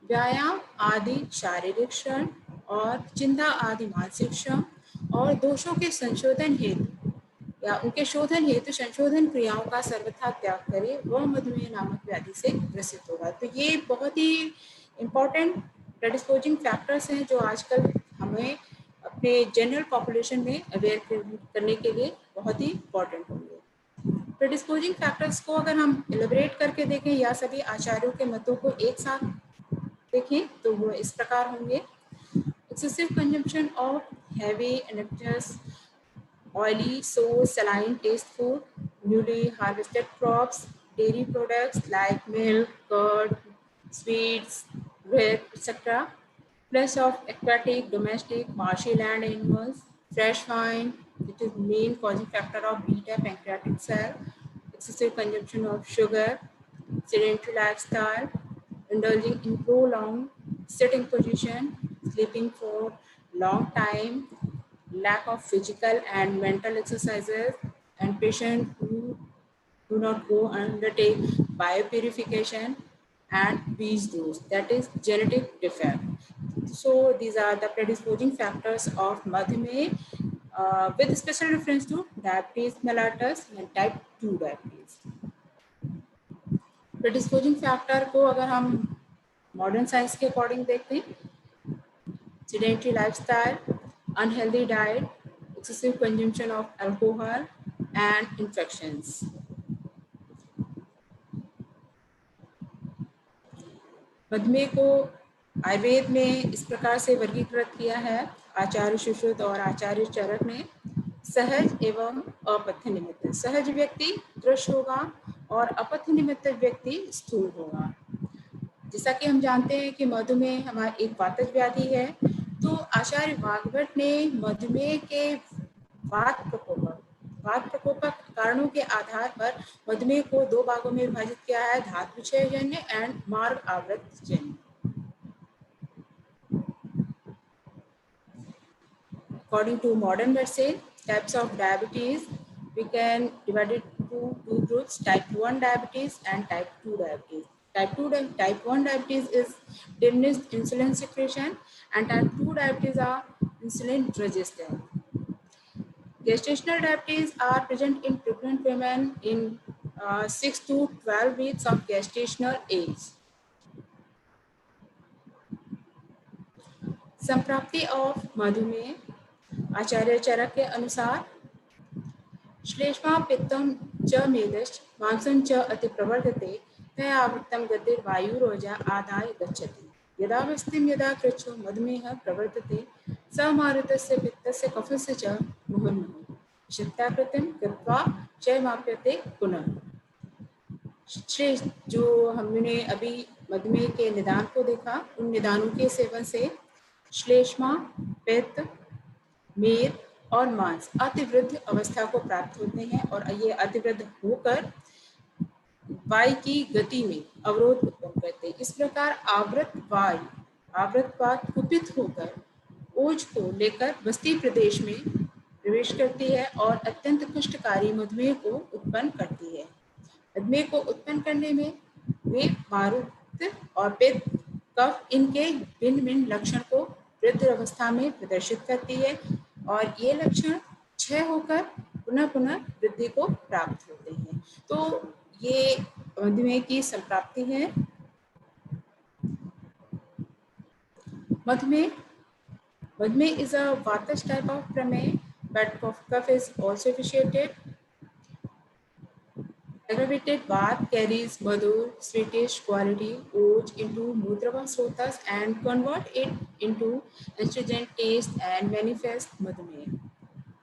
व्यायाम आदि शारीरिक श्रम और चिंता आदि मानसिक श्रम और दोषों के संशोधन हेतु या उनके शोधन हेतु संशोधन क्रियाओं का सर्वथा त्याग करे वह मधुमेह नामक व्याधि से ग्रसित होगा। तो ये बहुत ही इम्पोर्टेंट प्रेडिस्पोजिंग फैक्टर्स हैं जो आजकल हमें अपने जनरल पॉपुलेशन में अवेयर करने के लिए बहुत ही इम्पोर्टेंट होंगे। प्रेडिस्पोजिंग फैक्टर्स को अगर हम एलिब्रेट करके देखें या सभी आचार्यों के मतों को एक साथ देखें तो वो इस प्रकार होंगे। Excessive consumption of heavy and oily, sauce, saline taste food, newly harvested crops, dairy products like milk, curd, sweets, bread, etc. Plus of aquatic, domestic, marshy land animals, fresh wine, which is main causing factor of beta pancreatic cell, excessive consumption of sugar, sedentary lifestyle, indulging in prolonged sitting position, sleeping for long time, lack of physical and mental exercises, and patients who do not go undertake biopurification and beach dose, that is genetic defect. So these are the predisposing factors of Madhumeh with special reference to diabetes mellitus and type 2 diabetes. Predisposing factor को अगर हम modern science के according देखते हैं sedentary lifestyle, unhealthy diet, excessive consumption of alcohol, and infections. मधुमेह को आयुर्वेद में इस प्रकार से वर्गीकृत किया है आचार्य सुश्रुत और आचार्य चरक ने। सहज एवं अपथ्य निमित्त, सहज व्यक्ति दृश्य होगा और अपथ्य निमित्त व्यक्ति स्थूल होगा। जैसा कि हम जानते हैं कि मधुमेह हमारी एक वातज व्याधि है, तो आचार्य वाग्भट ने मधुमेह के वात प्रकोप वात प्रकोपक कारणों के आधार पर मधुमेह को दो भागों में विभाजित किया है, धातुक्षयजन्य एंड मार्ग आवृतजन्य। According to modern medicine, types of diabetes, we can divide it into two groups, type 1 diabetes and type 2 diabetes. Type 1 diabetes is diminished insulin secretion and type 2 diabetes are insulin resistant. Gestational diabetes are present in pregnant women in 6 to 12 weeks of gestational age. संप्राप्ति of मधुमेह आचार्य चरक के अनुसार श्लेष्मा पित्तं च मेदश्च मांसं च अति प्रवर्धते तयावृत्तं गतिर्वायुरोजा आदाय गच्छति यदावस्थितिं यदा कृच्छो मधुमेहः प्रवर्तते स मारुतस्य पित्तस्य कफस्य च मुहुर्मुहुः शक्ताकृतिं कृत्वा क्षयमाप्यते पुनः। जो हमने अभी मधुमेह के निदान को देखा, उन निदानों के सेवन से श्लेष्मा, पित्त, मेद और मांस अतिवृद्ध अवस्था को प्राप्त होते हैं और ये अतिवृद्ध होकर वायु की गति में अवरोध उत्पन्न करते हैं। इस प्रकार आवृत वायु कुपित होकर ओज को लेकर बस्ती प्रदेश में प्रवेश करती है और अत्यंत कष्टकारी मधुमेह को उत्पन्न करती है। मधुमेह को उत्पन्न करने में वे मारुत और पित्त, कफ इनके भिन्न भिन्न लक्षण को वृद्ध अवस्था में प्रदर्शित करती है और ये लक्षण क्षय होकर पुनः पुनः वृद्धि को प्राप्त होते हैं। तो ये मधुमेह की संप्राप्ति है। Madhume is a Vata's type of pramay, but cough is also vitiated. Aggravated Vata carries madhur, sweetish quality, oj into Mutrava Srotas and convert it into astringent taste and manifest Madhume.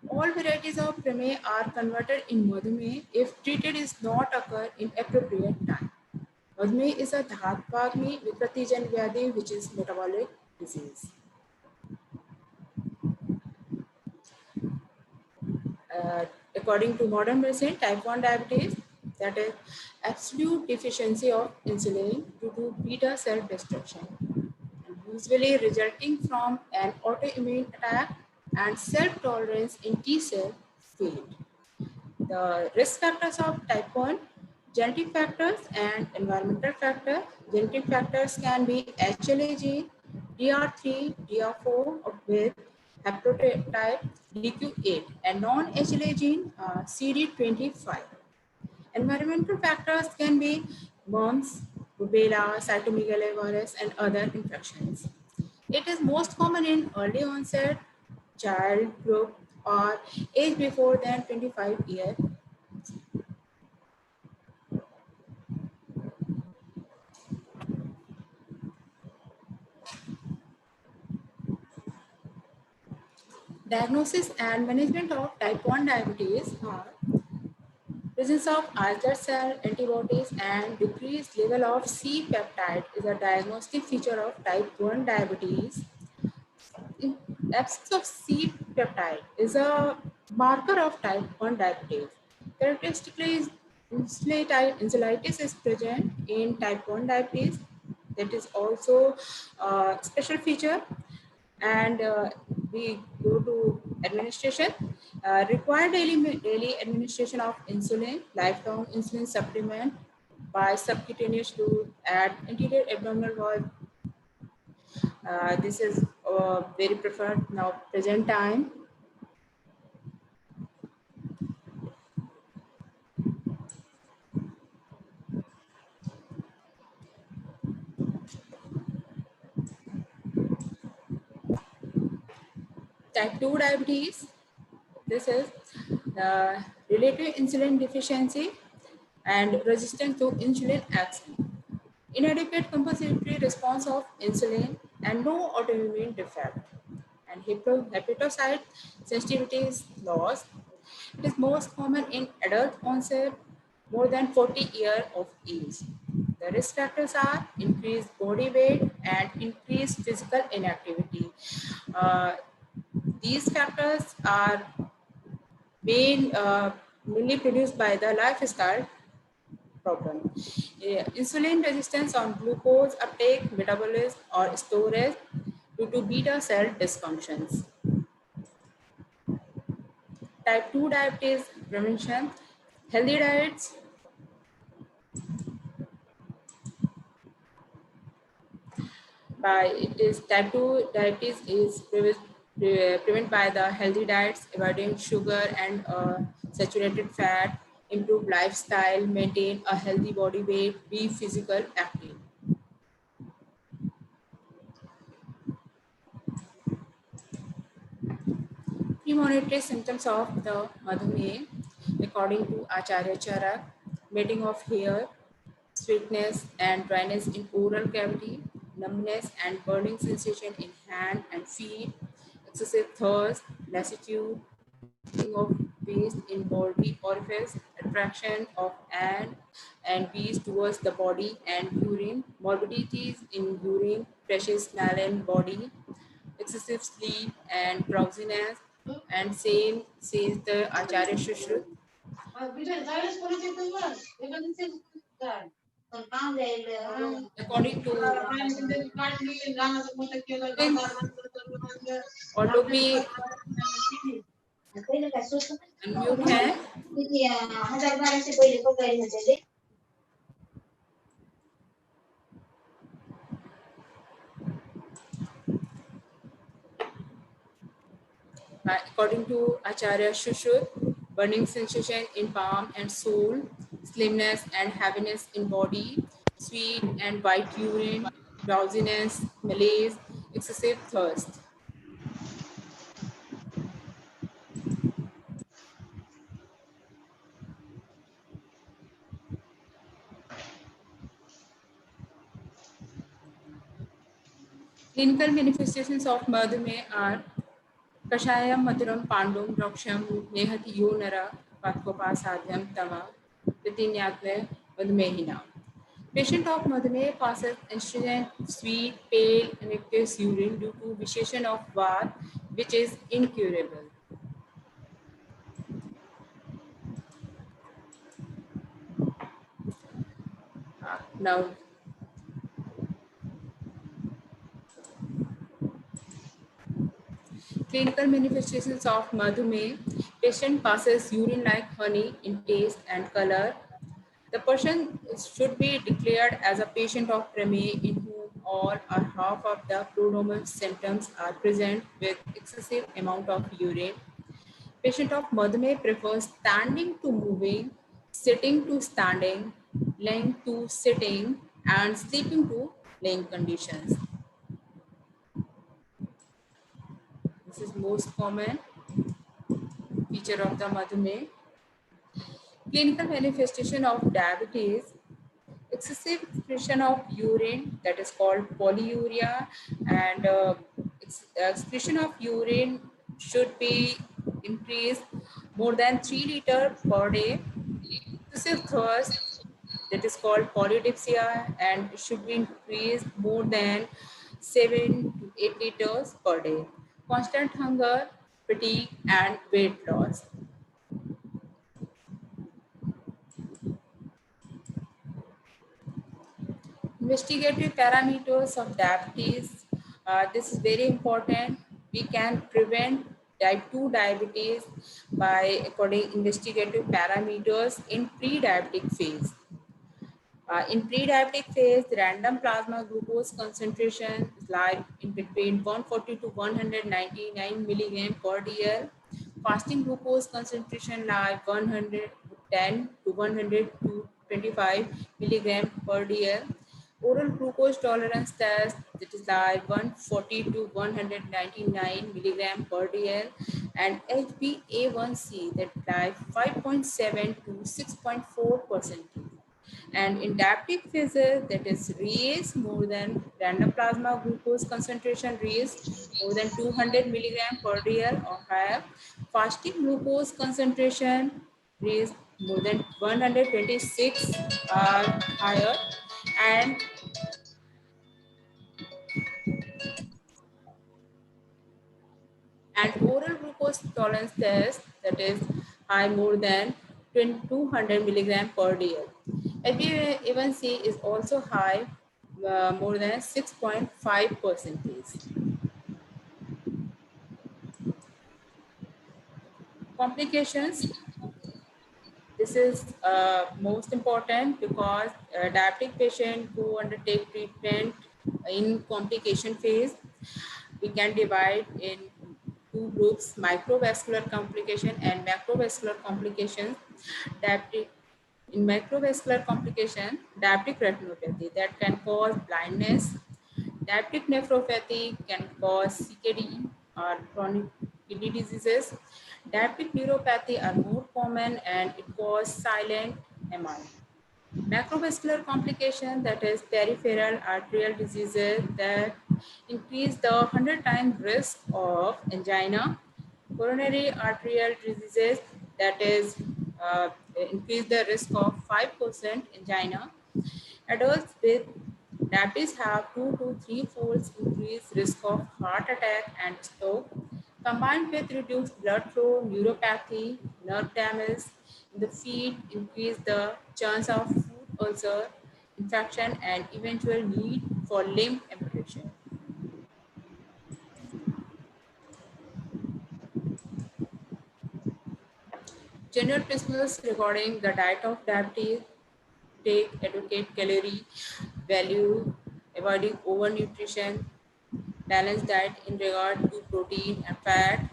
All varieties of pramay are converted in Madhume if treated is not occur in appropriate time. Madhume is a Dhatpagni Vikratijan Vyadhi, which is metabolic disease. According to modern medicine, type 1 diabetes, that is absolute deficiency of insulin due to beta cell destruction, usually resulting from an autoimmune attack and self-tolerance in T cell field. The risk factors of type 1, genetic factors and environmental factors. Genetic factors can be HLA gene, DR3, DR4 with haplotype DQ8 and non-HLA gene CD25. Environmental factors can be mumps, rubella, cytomegalovirus and other infections. It is most common in early onset child group or age before than 25 years. Diagnosis and management of type 1 diabetes are presence of alter cell antibodies and decreased level of C-peptide is a diagnostic feature of type 1 diabetes. In absence of C-peptide is a marker of type 1 diabetes. Characteristically, insulitis is present in type 1 diabetes. That is also a special feature. And we go to administration. Required daily administration of insulin, lifelong insulin supplement by subcutaneous route at anterior abdominal wall. This is very preferred now present time. Type 2 diabetes. This is relative insulin deficiency and resistance to insulin action. Inadequate compensatory response of insulin and no autoimmune defect. And hepatocyte sensitivity is lost. It is most common in adult onset more than 40 years of age. The risk factors are increased body weight and increased physical inactivity. These factors are mainly produced by the lifestyle problem. Insulin resistance on glucose uptake, metabolism, or storage due to beta cell dysfunctions. Type 2 diabetes prevention. Healthy diets by it is type 2 diabetes is prevented by the healthy diets, avoiding sugar and saturated fat, improve lifestyle, maintain a healthy body weight, be physical active. Premonitory symptoms of the Madhumeh, according to Acharya Charak, matting of hair, sweetness and dryness in oral cavity, numbness and burning sensation in hand and feet, excessive thirst, lassitude, lifting of waste in body orifice, attraction of and bees towards the body and urine, morbidities in urine, pressure smell in body, excessive sleep and drowsiness, and same says the Acharya Shushruta. According to और लोग भी unmute हैं according to Acharya Shushruta, burning sensation in palm and sole, slimness and heaviness in body, sweet and white urine, drowsiness, malaise, excessive thirst. Clinical manifestations of Madhumeh are Kashayam Madhuram Pandum Raksham Nehati Yonara Patkopasadhyam Tava Pritinyatve Madhumehina. Patient of Madhumeh passes astringent, sweet, pale, and aqueous urine due to vitiation of Vata, which is incurable. Now, clinical manifestations of Madhumeh. Patient passes urine like honey in taste and color. The person should be declared as a patient of Premeh in whom all or half of the prodromal symptoms are present with excessive amount of urine. Patient of Madhumeh prefers standing to moving, sitting to standing, laying to sitting, and sleeping to laying conditions. This is most common feature of the Madhumeh. Clinical manifestation of diabetes, excessive excretion of urine, that is called polyuria, and excretion of urine should be increased more than 3 liters per day. Excessive thirst, that is called polydipsia, and should be increased more than 7 to 8 liters per day. Constant hunger, fatigue, and weight loss. Investigative parameters of diabetes. This is very important. We can prevent type 2 diabetes by according investigative parameters in pre-diabetic phase. In pre-diabetic phase, the random plasma glucose concentration is like in between 140 to 199 milligram per dl. Fasting glucose concentration like 110 to 100 to 25 milligram per dl. Oral glucose tolerance test, that is like 140 to 199 milligram per dl, and HbA1c, that like 5.7 to 6.4%. And in diabetic phases, that is raised more than random plasma glucose concentration raised more than 200 milligram per dl or higher. Fasting glucose concentration raised more than 126 or higher, and oral glucose tolerance test, that is high more than 200 milligram per day. HbA1c is also high, more than 6.5 percentage. Complications. This is most important because diabetic patient who undertake treatment in complication phase, we can divide in two groups: microvascular complication and macrovascular complications. Diabetic In microvascular complication, diabetic retinopathy that can cause blindness. Diabetic nephropathy can cause CKD or chronic kidney diseases. Diabetic neuropathy are more common and it causes silent MI. Macrovascular complication, that is peripheral arterial diseases that increase the 100 times risk of angina. Coronary arterial diseases, that is increase the risk of 5% angina. Adults with diabetes have 2 to 3 folds increased risk of heart attack and stroke, combined with reduced blood flow, neuropathy, nerve damage in the feet, increase the chance of foot ulcer, infection, and eventual need for limb amputation. General principles regarding the diet of diabetes: take adequate calorie value, avoiding overnutrition, balanced diet in regard to protein and fat,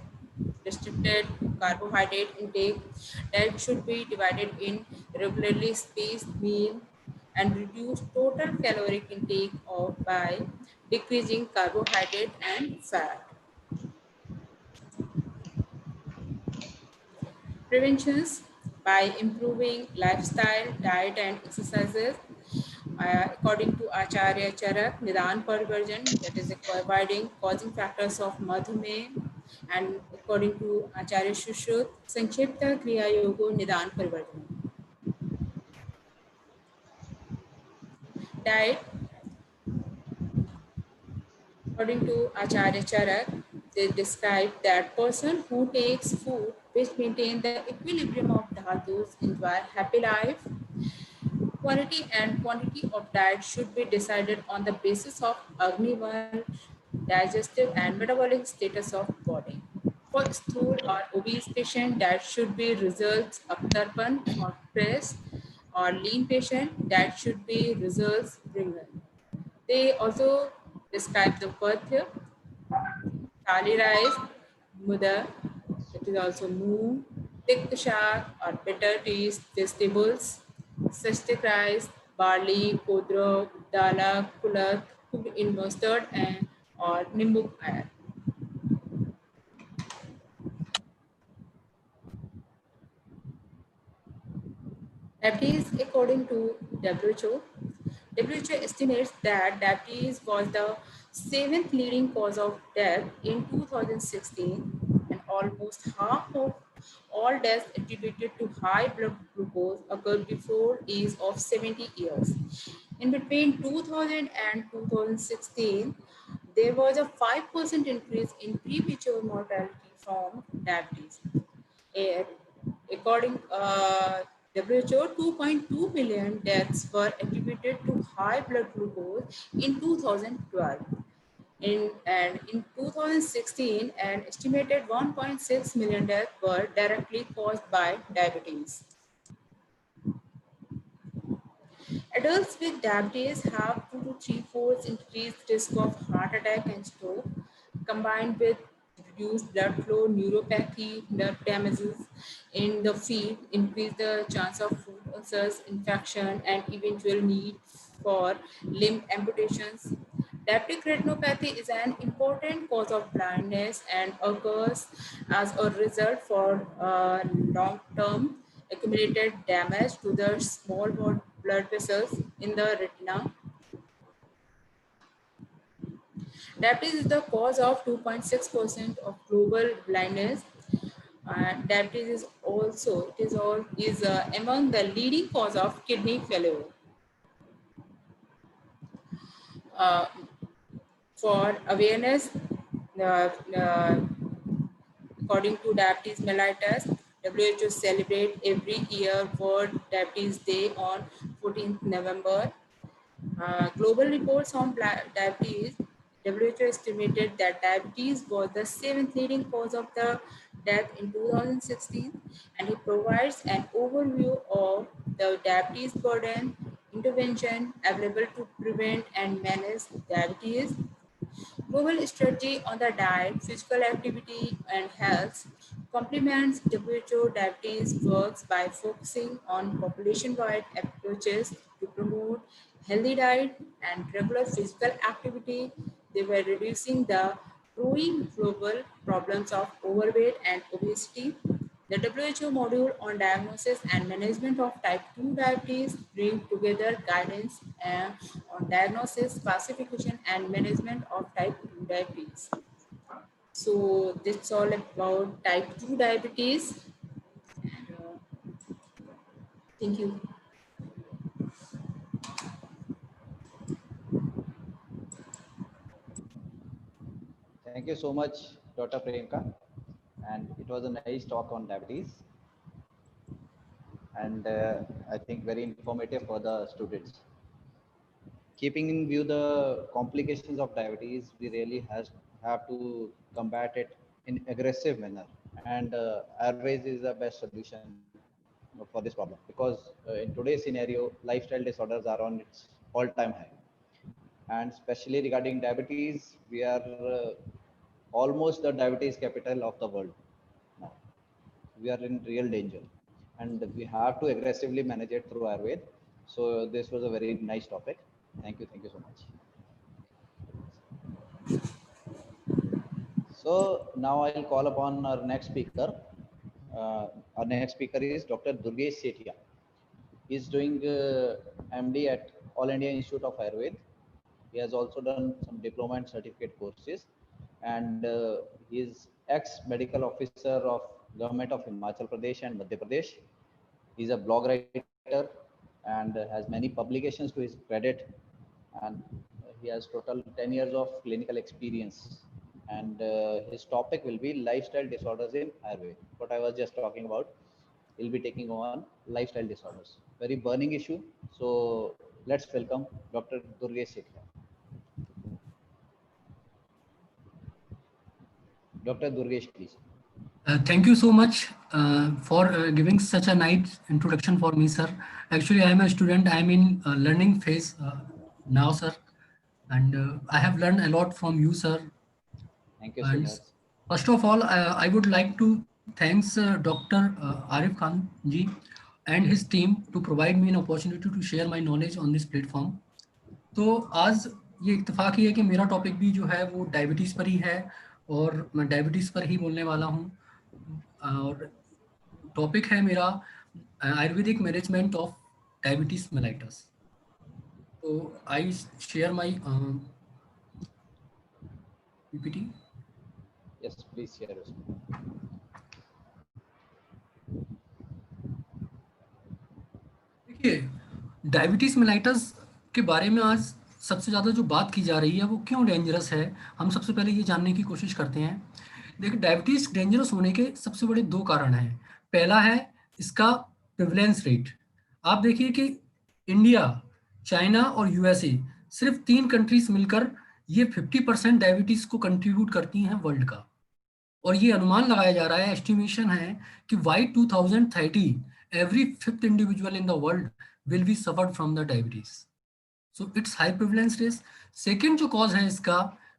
restricted carbohydrate intake. Diet should be divided in regularly spaced meal and reduce total caloric intake of by decreasing carbohydrate and fat. Preventions: by improving lifestyle, diet and exercises. According to Acharya Charak, Nidan Parivarjan, that is avoiding causing factors of Madhumeh, and according to Acharya Shushruth, Sanchipta Kriya Yogo Nidan Parivarjan. Diet: according to Acharya Charak, they describe that person who takes food which maintain the equilibrium of dhatus enjoy happy life. Quality and quantity of diet should be decided on the basis of Agnival, digestive and metabolic status of body. For stool or obese patient, that should be results Aptarpan. For press or lean patient, that should be results Bringan. They also describe the Pathya, Thali rice, Muda, it is also moong, thick shak or bitter taste vegetables, cystic rice, barley, kodrok, dala, kulat, cooked in mustard and or nimbuk iron. Diabetes, according to WHO, WHO estimates that diabetes was the seventh leading cause of death in 2016, and almost half of all deaths attributed to high blood glucose occurred before age of 70 years. In between 2000 and 2016, there was a 5% increase in premature mortality from diabetes. Eh, According WHO, 2.2 million deaths were attributed to high blood glucose in 2012. In 2016, an estimated 1.6 million deaths were directly caused by diabetes. Adults with diabetes have 2 to 3 folds increased risk of heart attack and stroke, combined with reduced blood flow, neuropathy, nerve damages in the feet, increase the chance of foot ulcers, infection, and eventual need for limb amputations. Diabetic retinopathy is an important cause of blindness and occurs as a result for long-term accumulated damage to the small blood vessels in the retina. Diabetes is the cause of 2.6% of global blindness. Diabetes is also among the leading cause of kidney failure. Uh, for awareness, according to diabetes mellitus, WHO celebrate every year World Diabetes Day on 14th November. Global reports on diabetes, WHO estimated that diabetes was the seventh leading cause of the death in 2016, and it provides an overview of the diabetes burden, intervention available to prevent and manage diabetes, global strategy on the diet, physical activity, and health complements WHO diabetes works by focusing on population-wide approaches to promote healthy diet and regular physical activity. They were reducing the growing global problems of overweight and obesity. The WHO module on diagnosis and management of type 2 diabetes bring together guidance on diagnosis, classification, and management of type 2 diabetes. So that's all about type 2 diabetes. And, thank you. Thank you so much, Dr. Priyanka. And it was a nice talk on diabetes. And I think very informative for the students. Keeping in view the complications of diabetes, we really have to combat it in aggressive manner. And Airways is the best solution for this problem, because in today's scenario, lifestyle disorders are on its all-time high. And especially regarding diabetes, we are almost the diabetes capital of the world now. We are in real danger, and we have to aggressively manage it through Ayurveda. So this was a very nice topic. Thank you so much. So now I'll call upon our next speaker. Our next speaker is Dr. Durgesh Sethia. He's doing MD at All India Institute of Ayurveda. He has also done some diploma and certificate courses, and he is ex-medical officer of Government of Himachal Pradesh and Madhya Pradesh. He's a blog writer and has many publications to his credit, and he has total 10 years of clinical experience. And his topic will be lifestyle disorders in Ayurveda. What I was just talking about, he'll be taking on lifestyle disorders. Very burning issue. So let's welcome Dr. Durgesh Sethia. Dr. Durgesh, please. Thank you so much for giving such a nice introduction for me, sir. Actually, I am a student. I am in learning phase now, sir. And I have learned a lot from you, sir. Thank you so And much. first of all, I would like to thanks Dr. Arif Khan ji and his team to provide me an opportunity to share my knowledge on this platform. तो आज ये इत्तेफाक ही है कि मेरा topic भी जो है वो डायबिटीज़ पर ही है और मैं डायबिटीज़ पर ही बोलने वाला हूँ और टॉपिक है मेरा Ayurvedic management of diabetes mellitus. तो I share my PPT. Yes, please share your screen. देखिए, डायबिटीज़ मेलाइटस के बारे में आज सबसे ज़्यादा जो बात की जा रही है वो क्यों डेंजरस है, हम सबसे पहले ये जानने की कोशिश करते हैं. देखिए, डायबिटीज़ डेंजरस होने के सबसे बड़े दो कारण हैं. पहला है इसका प्रिवलेंस रेट. आप देखिए कि इंडिया, चाइना और यूएसए सिर्फ 3 कंट्रीज मिलकर ये 50% डायबिटीज़ को कंट्रीब्यूट करती हैं वर्ल्ड का. और ये अनुमान लगाया जा रहा है, एस्टिमेशन है कि by 2030 every 5th individual in the world will be suffered from the diabetes. So it's high prevalence risk. Second जो कॉज है इसका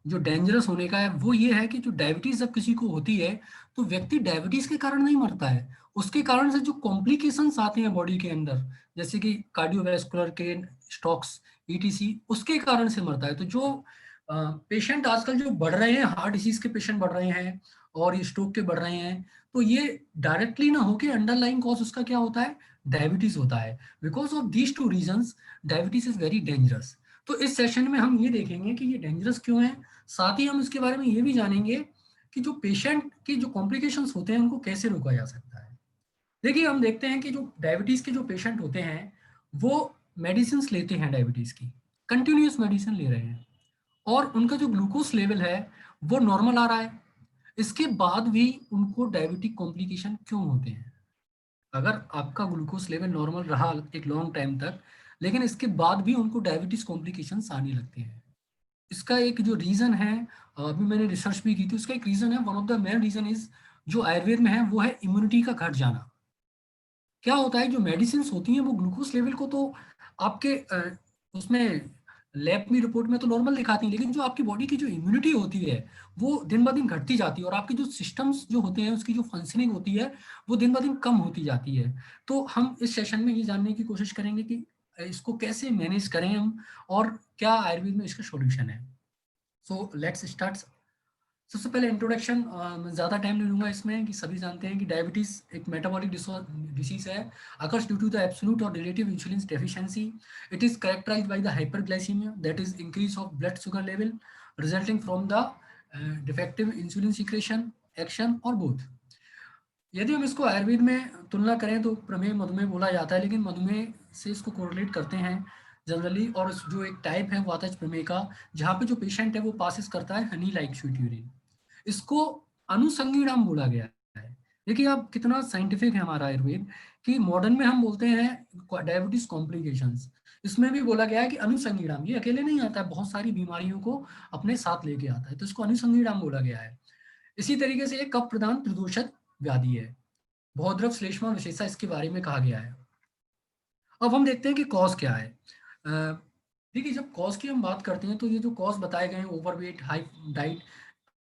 जो डेंजरस होने का है वो ये है कि जो डायबिटीज जब किसी को होती है तो व्यक्ति डायबिटीज के कारण नहीं मरता है, उसके कारण से जो कॉम्प्लिकेशंस आते हैं बॉडी के अंदर जैसे कि कार्डियोवैस्कुलर के स्ट्रोक्स ईटीसी उसके कारण से मरता है. तो जो पेशेंट आजकल जो बढ़ रहे हैं, हार्ट डिसीज के पेशेंट बढ़ रहे हैं और ये स्ट्रोक के बढ़ रहे हैं, तो ये डायरेक्टली ना होके अंडरलाइंग कॉज उसका क्या होता है, डायबिटीज होता है. Because of these two reasons diabetes is very dangerous. तो इस सेशन में हम ये देखेंगे कि ये डेंजरस क्यों है, साथ ही हम इसके बारे में ये भी जानेंगे कि जो पेशेंट की जो कॉम्प्लिकेशंस होते हैं उनको कैसे रोका जा सकता है. देखिए, हम देखते हैं कि जो डायबिटीज के जो पेशेंट होते हैं वो मेडिसिन लेते हैं, डायबिटीज की कंटिन्यूस मेडिसिन ले रहे हैं और उनका जो ग्लूकोज लेवल है वो नॉर्मल आ रहा है. इसके बाद भी उनको डायबिटिक कॉम्प्लिकेशन क्यों होते हैं, अगर आपका ग्लूकोज लेवल नॉर्मल रहा एक लॉन्ग टाइम तक, लेकिन इसके बाद भी उनको डायबिटीज कॉम्प्लिकेशंस आने लगते हैं। इसका एक जो रीजन है, अभी मैंने रिसर्च भी की थी, उसका एक रीजन है, one of the main reason is जो आयुर्वेद में है वो है इम्यूनिटी का घट जाना। क्या होता है, जो मेडिसिन होती हैं वो ग्लूकोज लेवल को तो आपके उसमें लैब में रिपोर्ट में तो नॉर्मल दिखाती हैं, लेकिन जो आपकी बॉडी की जो इम्यूनिटी होती है वो दिन ब दिन घटती जाती है, और आपके जो सिस्टम्स जो होते हैं उसकी जो फंक्शनिंग होती है वो दिन ब दिन कम होती जाती है। तो हम इस सेशन में ये जानने की कोशिश करेंगे कि इसको कैसे मैनेज करें हम, और क्या आयुर्वेद में इसका सॉल्यूशन है। So let's start. सबसे पहले इंट्रोडक्शन, मैं ज़्यादा टाइम नहीं लूंगा इसमें, कि सभी जानते हैं कि डायबिटीज़ एक मेटाबॉलिक डिसीज है occurs due to the absolute और relative insulin deficiency. It is characterised by the hyperglycaemia, that is increase of blood sugar level resulting from the defective insulin secretion action और बोथ। यदि हम इसको आयुर्वेद में तुलना करें तो प्रमेह मधुमेह बोला जाता है, लेकिन मधुमेह से इसको कोरिलेट करते हैं जनरली, और जो एक टाइप है वो आता है प्रमेह का, जहाँ पे जो पेशेंट है वो पासिस करता है हनी लाइक स्वीट यूरिन। इसको अनुसंगीणाम बोला गया है। देखिए आप कितना साइंटिफिक है हमारा आयुर्वेद, कि मॉडर्न में हम बोलते हैं डायबिटीज कॉम्प्लिकेशंस, इसमें भी बोला गया है कि अनुसंगीणाम, ये अकेले नहीं आता है, बहुत सारी बीमारियों को अपने साथ लेके आता है, तो इसको अनुसंगीणाम बोला गया है। इसी तरीके से एक कफ प्रदान प्रदूषक व्याधि है, बहुद्रव श्लेष्मा विशेषता इसके बारे में कहा गया है। अब हम देखते हैं कि कॉज क्या है। देखिए जब कॉज की हम बात करते हैं तो ये जो कॉज बताए गए हैं, ओवरवेट, हाई डाइट,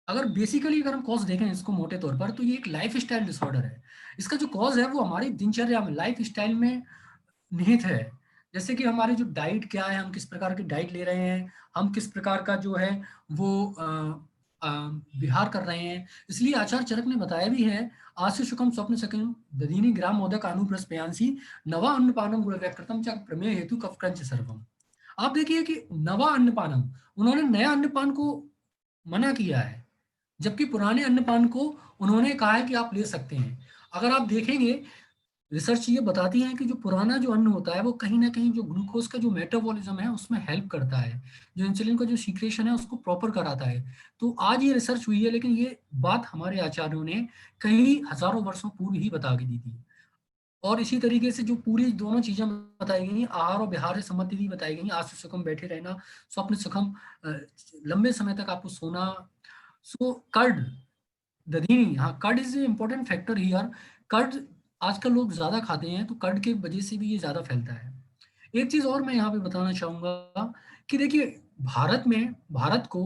अगर बेसिकली अगर हम कॉज देखें इसको मोटे तौर पर, तो ये एक लाइफ स्टाइल डिसऑर्डर है। इसका जो कॉज है वो हमारी दिनचर्या में, लाइफ स्टाइल में निहित है। जैसे कि हमारी जो डाइट क्या है, हम किस प्रकार की डाइट ले रहे हैं, हम किस प्रकार का जो है वो अ, विहार कर रहे हैं। इसलिए आचार्य चरक ने बताया भी है, आस्य शुकम स्वप्न सकम दधीनि ग्राम मोदक अनुप्रस पयांसी नवा अन्नपानम गुण व्यकृतम च प्रमेय हेतु कफक्रंच सर्वम। आप देखिए कि नवा अन्नपानम, उन्होंने नया अन्नपान को मना किया है, जबकि पुराने अन्नपान को उन्होंने कहा है कि आप ले सकते हैं। अगर आप देखेंगे, रिसर्च ये बताती है कि जो पुराना जो अन्न होता है वो कहीं ना कहीं जो ग्लूकोज का जो मेटाबॉलिज्म है उसमें हेल्प करता है, जो इंसुलिन का जो सीक्रेशन है उसको प्रॉपर कराता है। तो आज ये रिसर्च हुई है, लेकिन ये बात हमारे आचार्यों ने कई हजारों वर्षों पूर्व ही बता के दी थी। और इसी तरीके से जो पूरी दोनों चीजें बताई गई, आहार और विहार से संबंधित भी बताई गई, आंसू सुखम बैठे रहना, स्वप्न सुखम लंबे समय तक आपको सोना। सो कर्ड, दधीनी, हाँ curd is important factor here. Curd आजकल लोग ज्यादा खाते हैं, तो कर्ड के वजह से भी ये ज्यादा फैलता है। एक चीज और मैं यहाँ पे बताना चाहूंगा कि देखिए भारत को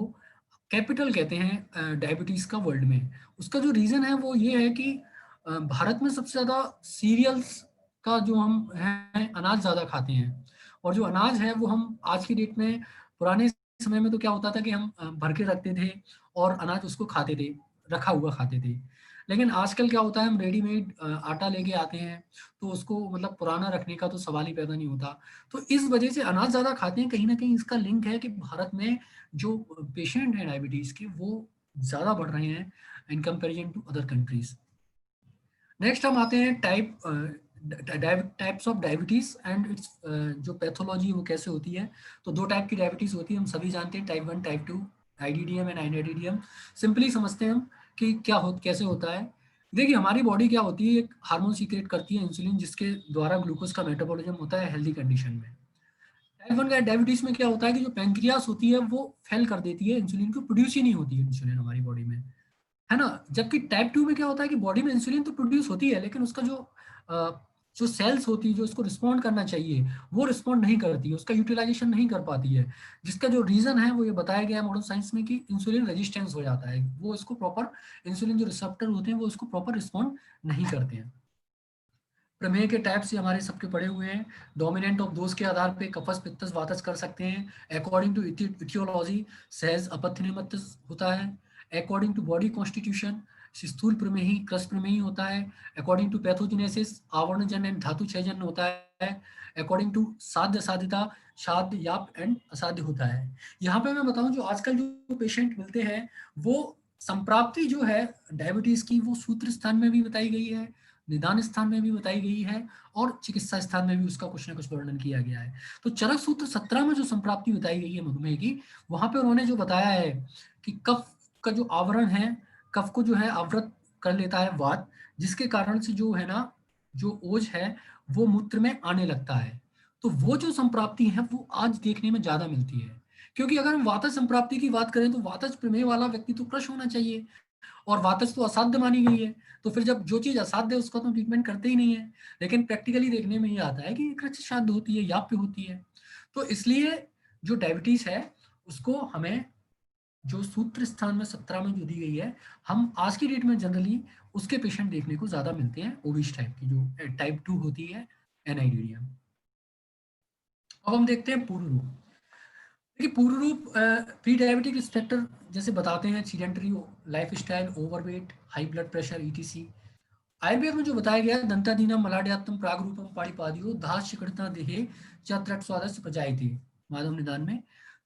कैपिटल कहते हैं डायबिटीज का वर्ल्ड में। उसका जो रीजन है वो ये है कि भारत में सबसे ज्यादा सीरियल्स का जो हम है अनाज ज्यादा खाते हैं, और जो अनाज है वो हम आज की डेट में, पुराने समय में तो क्या होता था कि हम भर के रखते थे और अनाज उसको खाते थे, रखा हुआ खाते थे। लेकिन आजकल क्या होता है, हम रेडीमेड आटा लेके आते हैं, तो उसको मतलब पुराना रखने का तो सवाल ही पैदा नहीं होता। तो इस वजह से अनाज ज्यादा खाते हैं, कहीं ना कहीं इसका लिंक है कि भारत में जो पेशेंट हैं डायबिटीज के वो ज्यादा बढ़ रहे हैं in comparison to other countries. Next हम आते हैं types of diabetes and its जो पैथोलॉजी वो कैसे होती है। तो दो टाइप की डायबिटीज होती है, हम सभी जानते हैं, type 1 type 2, IDDM and IDDM. Simply समझते हैं हम कि कैसे होता है। देखिए हमारी बॉडी क्या होती है, एक हार्मोन सीक्रेट करती है इंसुलिन, जिसके द्वारा ग्लूकोज का मेटाबॉलिज्म होता है हेल्दी कंडीशन में। टाइप 1 का डायबिटीज में क्या होता है कि जो पैंक्रियास होती है वो फेल कर देती है, इंसुलिन को प्रोड्यूस ही नहीं होती है इंसुलिन हमारी बॉडी में, है ना। जबकि टाइप 2 में क्या होता है कि बॉडी में इंसुलिन तो प्रोड्यूस होती है, लेकिन उसका जो सेल्स होती है जो इसको रिस्पॉन्ड करना चाहिए वो रिस्पॉन्ड नहीं करती है, उसका यूटिलाइजेशन नहीं कर पाती है। जिसका जो रीजन है वो ये बताया गया है मॉडर्न साइंस में, कि इंसुलिन रेजिस्टेंस हो जाता है, वो इसको प्रॉपर, इंसुलिन जो रिसेप्टर होते हैं वो इसको प्रॉपर रिस्पॉन्ड नहीं करते हैं। प्रमेय के टाइप से हमारे सबके पड़े हुए हैं, डोमिनेंट ऑफ दोष के आधार पे कफस पित्तस वातस कर सकते हैं। अकॉर्डिंग टू इटियोलॉजी सहज अपथ्य निमित्त होता है। अकॉर्डिंग टू बॉडी कॉन्स्टिट्यूशन स्थूल प्रमेही क्रस प्रमेही होता है। अकॉर्डिंग टू पैथोजेनेसिस आवरणजन एंड धातु क्षयजन होता है। अकॉर्डिंग टू साध्य साध्यता साध्य याप एंड असाध्य होता है। यहाँ पे मैं बताऊं, जो आजकल जो पेशेंट मिलते हैं वो संप्राप्ति जो है डायबिटीज की वो सूत्र स्थान में भी बताई गई है, निदान स्थान में भी बताई गई है, और चिकित्सा स्थान में भी उसका कुछ ना कुछ वर्णन किया गया है। तो चरक सूत्र 17 में जो संप्राप्ति बताई गई है मधुमेह की, वहां पे उन्होंने जो बताया है कि कफ का जो आवरण है, कफ को जो है आवृत कर लेता है वात, जिसके कारण से जो है ना जो ओज है वो मूत्र में आने लगता है। तो वो जो संप्राप्ति है वो आज देखने में ज्यादा मिलती है, क्योंकि अगर हम वातज संप्राप्ति की बात करें तो वातज प्रमेय वाला व्यक्ति तो क्रश होना चाहिए, और वातज तो असाध्य मानी गई है। तो फिर जब जो चीज असाध्य है उसका तो ट्रीटमेंट करते ही नहीं है। लेकिन प्रैक्टिकली देखने में ये आता है कि क्रच साध्य होती है, याप्य होती है। तो इसलिए जो डायबिटीज है उसको हमें जो सूत्र स्थान में 17 में जो दी गई है, हम आज की डेट में जनरली उसके पेशेंट देखने को ज्यादा मिलते हैं, ओबीस टाइप की जो टाइप 2 होती है एनआईडीरिया। अब हम देखते हैं पूर्व रूप। देखिए पूर्व रूप प्री डायबिटिक स्पेक्टर जैसे बताते हैं sedentary life style, overweight, high blood pressure, etc. Ayurveda में जो बताया गया है दंतादीनम मलाड्यात्तम प्रागरूपम पाणिपादियो दास चिकटता देहे चत्रट स्वादस्य प्रजायते माधव निदान में।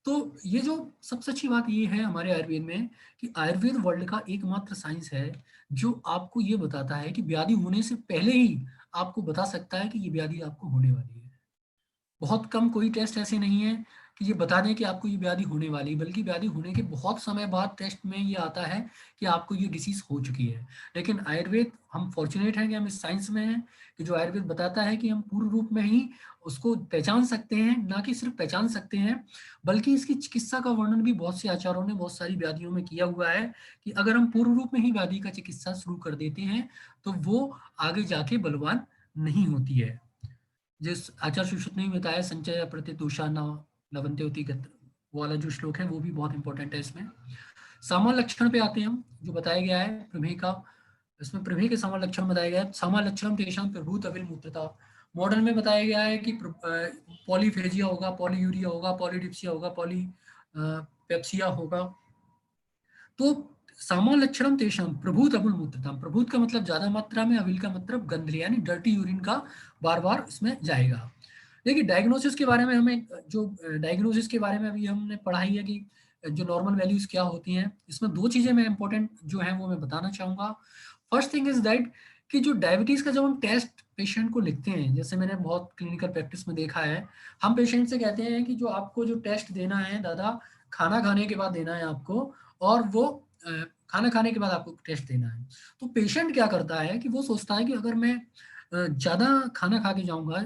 तो ये जो सबसे अच्छी बात ये है हमारे आयुर्वेद में कि आयुर्वेद वर्ल्ड का एकमात्र साइंस है जो आपको ये बताता है कि व्याधि होने से पहले ही आपको बता सकता है कि ये व्याधि आपको होने वाली है। बहुत कम कोई टेस्ट ऐसे नहीं है कि ये बता दें कि आपको ये व्याधि होने वाली है, बल्कि व्याधि होने के बहुत समय बाद टेस्ट में ये आता है कि आपको ये डिसीज हो चुकी है। लेकिन आयुर्वेद, हम फॉर्चुनेट हैं कि हम इस साइंस में हैं कि जो आयुर्वेद बताता है कि हम पूर्ण रूप में ही उसको पहचान सकते हैं, ना कि सिर्फ पहचान सकते हैं बल्कि इसकी चिकित्सा का वर्णन भी बहुत से आचार्यों ने बहुत सारी व्याधियों में किया हुआ है कि अगर हम पूर्ण रूप में ही व्याधि का चिकित्सा शुरू कर देते हैं तो वो आगे जाके बलवान नहीं होती है। जिस आचार्य सुश्रुत ने भी बताया संचय प्रतिदोषा न लवंते होती वो वाला जो श्लोक है वो भी बहुत इंपॉर्टेंट है इसमें। सामान्य लक्षण पे आते हैं हम, जो बताया गया है प्रमेय का, इसमें प्रमेय के सामान्य लक्षण बताया गया है। सामान्य लक्षण तेषां प्रभूत अविल मूत्रता। मॉडल में बताया गया है कि पॉलीफेजिया होगा, पॉलीयूरिया होगा, पॉलीडिप्सिया होगा, पॉलीपेप्सिया होगा। तो सामान्य लक्षणम तेषां प्रभूत अविल मूत्रता। प्रभूत का मतलब ज्यादा मात्रा में, अविल का मतलब गंदली यानी डर्टी यूरिन का बार बार इसमें जाएगा। देखिए डायग्नोसिस के बारे में हमें जो डायग्नोसिस के बारे में अभी हमने पढ़ाई है कि जो नॉर्मल वैल्यूज क्या होती हैं, इसमें दो चीजें मैं इंपॉर्टेंट जो है वो मैं बताना चाहूंगा। फर्स्ट थिंग इज दैट कि जो डायबिटीज का जब हम टेस्ट पेशेंट को लिखते हैं, जैसे मैंने बहुत क्लिनिकल प्रैक्टिस में देखा है, हम पेशेंट से कहते हैं कि जो आपको जो टेस्ट देना है दादा खाना खाने के बाद देना है आपको, और वो खाना खाने के बाद आपको टेस्ट देना है। तो पेशेंट क्या करता है कि वो सोचता है कि अगर मैं ज्यादा खाना खा के जाऊंगा,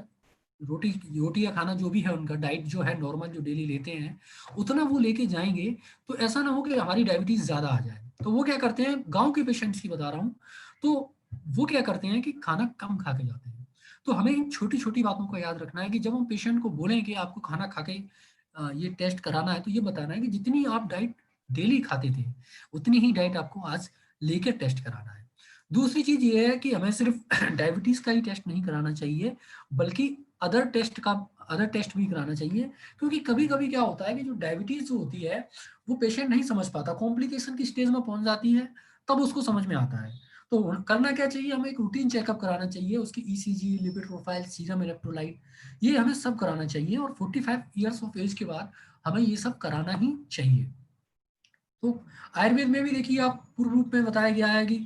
रोटी रोटी या खाना जो भी है उनका डाइट जो है नॉर्मल जो डेली लेते हैं उतना वो लेके जाएंगे तो ऐसा ना हो कि हमारी डायबिटीज ज्यादा आ जाए। तो वो क्या करते हैं, गांव के पेशेंट्स की बता रहा हूँ, तो वो क्या करते हैं कि खाना कम खा के जाते हैं। तो हमें इन छोटी छोटी बातों को याद रखना है कि जब हम पेशेंट को बोलें कि आपको खाना खा के ये टेस्ट कराना है, तो ये बताना है कि जितनी आप डाइट डेली खाते थे उतनी ही डाइट आपको आज लेकर टेस्ट कराना है। दूसरी चीज ये है कि हमें सिर्फ डायबिटीज का ही टेस्ट नहीं कराना चाहिए बल्कि अदर टेस्ट भी कराना चाहिए, क्योंकि कभी कभी क्या होता है कि जो डायबिटीज जो होती है वो पेशेंट नहीं समझ पाता, कॉम्प्लिकेशन की स्टेज में पहुंच जाती है तब उसको समझ में आता है। तो करना क्या चाहिए, हमें एक रूटीन चेकअप कराना चाहिए, उसकी ECG, lipid profile, serum electrolyte, ये हमें सब कराना चाहिए, और 45 ईयर्स ऑफ एज के बाद हमें ये सब कराना ही चाहिए। तो आयुर्वेद में भी देखिए आप पूर्व रूप में बताया गया है कि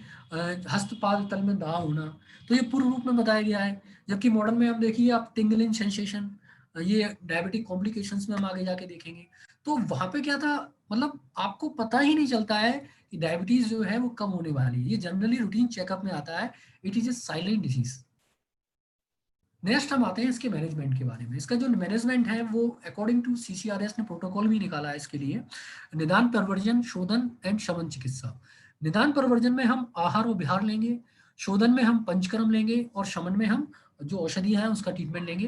हस्तपाद तल में दाह होना, तो ये पूर्व रूप में बताया गया है। जबकि मॉडर्न में हम देखिए आप टिंगलिंग सेंसेशन, ये डायबिटिक कॉम्प्लिकेशंस में हम आगे जाके देखेंगे। तो वहां पे क्या था, मतलब आपको पता ही नहीं चलता है कि डायबिटीज जो है वो कम होने वाली है, ये जनरली रूटीन चेकअप में आता है, it is a silent disease. Next हम आते हैं इसके मैनेजमेंट के बारे में। इसका जो मैनेजमेंट है वो अकॉर्डिंग टू सीसीआरएस ने प्रोटोकॉल भी निकाला है इसके लिए। निदान, प्रवर्जन, शोधन एंड शमन चिकित्सा। निदान प्रवर्जन में हम आहार और विहार लेंगे, शोधन में हम पंचकर्म लेंगे, और शमन में हम जो औषधियां हैं उसका ट्रीटमेंट लेंगे।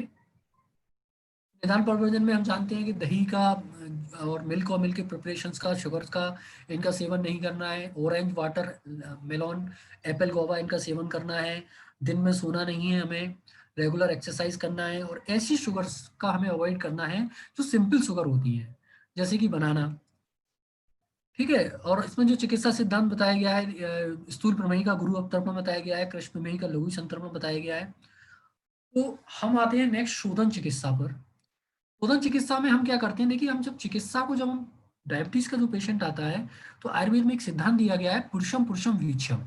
निदान प्रवर्जन में हम जानते हैं कि दही का और मिल्क के प्रिपरेशंस का, शुगर का, इनका सेवन नहीं करना है। Orange, water melon, Apple, Goa इनका सेवन करना है। दिन में सोना नहीं है हमें, रेगुलर एक्सरसाइज करना है, और ऐसी शुगर्स का हमें अवॉइड करना है जो सिंपल शुगर होती है, जैसे कि बनाना। ठीक है, और इसमें जो चिकित्सा सिद्धांत बताया गया है, स्थूल प्रमेही का गुरु अवतरण में बताया गया है, कृष्ण प्रमेही का लघु संतरण में बताया गया है। तो हम आते हैं नेक्स्ट शोधन चिकित्सा पर। शोधन चिकित्सा में हम क्या करते हैं, देखिए हम जब हम डायबिटीज का जो पेशेंट आता है तो आयुर्वेद में एक सिद्धांत दिया गया है, पुरुषम पुरुषम वीक्षम।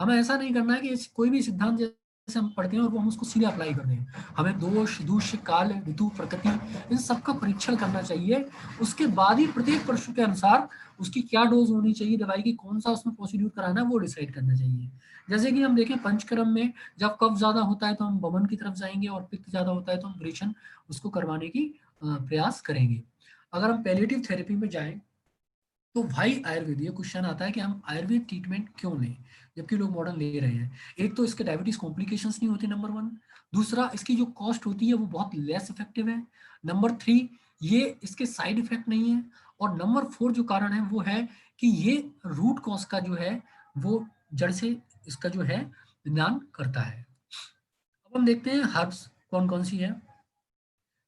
हमें ऐसा नहीं करना है कि कोई भी सिद्धांत से हम पढ़ते हैं और वो हम उसको सीधे अप्लाई करते हैं। हमें दोष, दूष्य, काल, ऋतु, प्रकृति, इन सबका परीक्षण करना चाहिए। उसके बाद ही प्रत्येक प्रश्न के अनुसार उसकी क्या डोज होनी चाहिए दवाई की, कौन सा उसमें प्रोसीड्यूर कराना है वो डिसाइड करना चाहिए। जैसे कि हम देखें पंचकर्म में जब कफ ज्यादा होता है तो हम वमन की तरफ जाएंगे, और पित्त ज्यादा होता है तो हम विरेचन उसको करवाने की प्रयास करेंगे। अगर हम पैलिएटिव थेरेपी में जाएं तो भाई आयुर्वेद, ये क्वेश्चन आता है कि हम आयुर्वेद ट्रीटमेंट क्यों लें जबकि लोग मॉडर्न ले रहे हैं। एक तो इसके डायबिटीज कॉम्प्लिकेशंस नहीं होते, नंबर 1। दूसरा, इसकी जो कॉस्ट होती है वो बहुत लेस इफेक्टिव है। नंबर 3, ये इसके साइड इफेक्ट नहीं है। और नंबर 4 जो कारण है वो है कि ये रूट कॉज का जो है वो जड़ से इसका जो है निदान करता है। अब हम देखते हैं हर्ब्स कौन कौन सी है।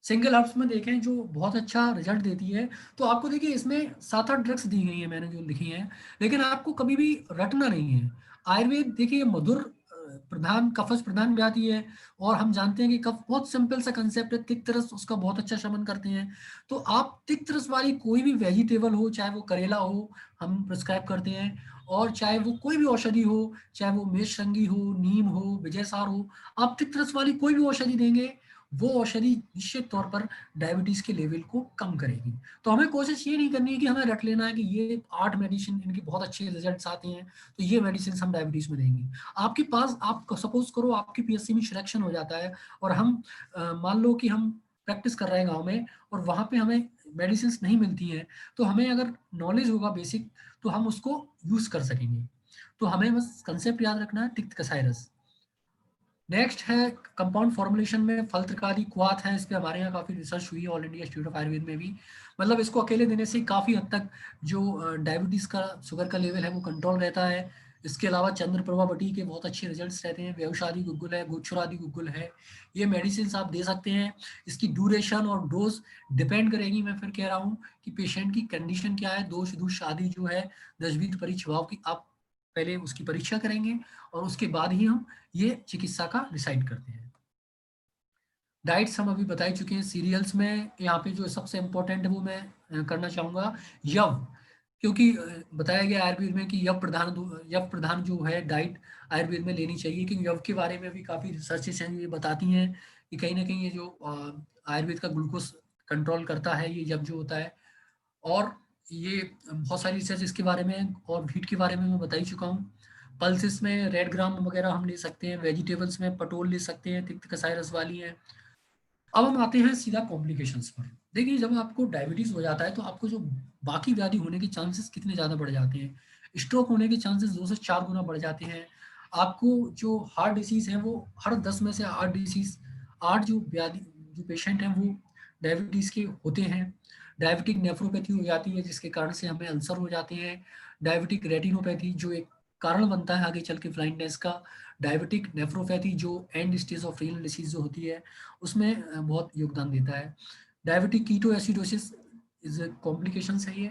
सिंगल हर्ब्स में देखें जो बहुत अच्छा रिजल्ट देती है, तो आपको देखिए इसमें 7-8 ड्रग्स दी गई है मैंने जो लिखी हैं, लेकिन आपको कभी भी रटना नहीं है। आयुर्वेद देखिए मधुर प्रधान, कफज प्रधान व्याधि है, और हम जानते हैं कि कफ बहुत सिंपल सा कंसेप्ट है, तिक्त रस उसका बहुत अच्छा शमन करते हैं। तो आप तिक्त रस वाली कोई भी वेजिटेबल हो, चाहे वो करेला हो, हम प्रिस्क्राइब करते हैं, और चाहे वो कोई भी औषधि हो, चाहे वो मेषरंगी हो, नीम हो, विजयसार हो, आप तिक्त रस वाली कोई भी औषधि देंगे, वो औषधि निश्चित तौर पर डायबिटीज के लेवल को कम करेगी। तो हमें कोशिश ये नहीं करनी है कि हमें रट लेना है कि ये 8 मेडिसिन इनके बहुत अच्छे रिजल्ट्स आते हैं तो ये मेडिसिन हम डायबिटीज में देंगे। आपके पास, आप सपोज करो आपकी पीएससी में सिलेक्शन हो जाता है, और हम मान लो कि हम प्रैक्टिस कर रहे हैं गाँव में, और वहाँ पे हमें मेडिसिन नहीं मिलती हैं, तो हमें अगर नॉलेज होगा बेसिक तो हम उसको यूज कर सकेंगे। तो हमें बस कंसेप्ट याद रखना है, तिक्त कसाई रस। नेक्स्ट है कंपाउंड फॉर्मुलेशन में फल त्रिकादि क्वाथ है, इस पे हमारे यहाँ काफ़ी रिसर्च हुई है all India institute of Ayurveda में भी। मतलब इसको अकेले देने से काफ़ी हद तक जो डायबिटीज़ का, शुगर का लेवल है वो कंट्रोल रहता है। इसके अलावा चंद्रप्रभा बटी के बहुत अच्छे रिजल्ट्स रहते हैं। व्यवसादी गुग्गुल है, गोक्षुरादि गुग्गुल है, ये मेडिसिन आप दे सकते हैं। इसकी ड्यूरेशन और डोज डिपेंड करेगी, मैं फिर कह रहा हूँ कि पेशेंट की कंडीशन क्या है। दोष दूष आदि जो है 10-20 परीक्षाओं की आप पहले उसकी परीक्षा करेंगे, और उसके बाद ही हम ये चिकित्सा का डिसाइड करते हैं। डाइट्स हम अभी बता ही चुके हैं। सीरियल्स में यहाँ पे जो सबसे इम्पोर्टेंट है वो मैं करना चाहूँगा यव, क्योंकि बताया गया आयुर्वेद में कि यव प्रधान जो है डाइट आयुर्वेद में लेनी चाहिए, क्योंकि यव के बारे में भी काफ़ी रिसर्चेस हैं, ये बताती हैं कि कहीं ना कहीं ये जो आयुर्वेद का ग्लूकोज कंट्रोल करता है ये यव जो होता है। और ये बहुत सारी रिसर्च इसके बारे में, और व्हीट के बारे में मैं बता ही चुका हूँ। पल्सेस में रेड ग्राम वगैरह हम ले सकते हैं, वेजिटेबल्स में पटोल ले सकते हैं, तिक्त कसाई रस वाली है। अब हम आते हैं सीधा कॉम्प्लिकेशंस पर। देखिए जब आपको डायबिटीज हो जाता है तो आपको जो बाकी व्याधि होने के चांसेस कितने ज़्यादा बढ़ जाते हैं। स्ट्रोक होने के चांसेस 2 से 4 गुना बढ़ जाते हैं। आपको जो हार्ट डिसीज है वो हर 10 में से 8 डिसीज, 8 जो व्याधि, जो पेशेंट हैं वो डायबिटीज के होते हैं। डायबिटिक नेफ्रोपैथी हो जाती है जिसके कारण से हमें अल्सर हो जाते हैं। डायबिटिक रेटिनोपैथी जो एक कारण बनता है आगे चल के ब्लाइंडनेस का। डायबिटिक नेफ्रोपैथी जो end stage of renal disease जो होती है उसमें बहुत योगदान देता है। Diabetic ketoacidosis is complication है ये।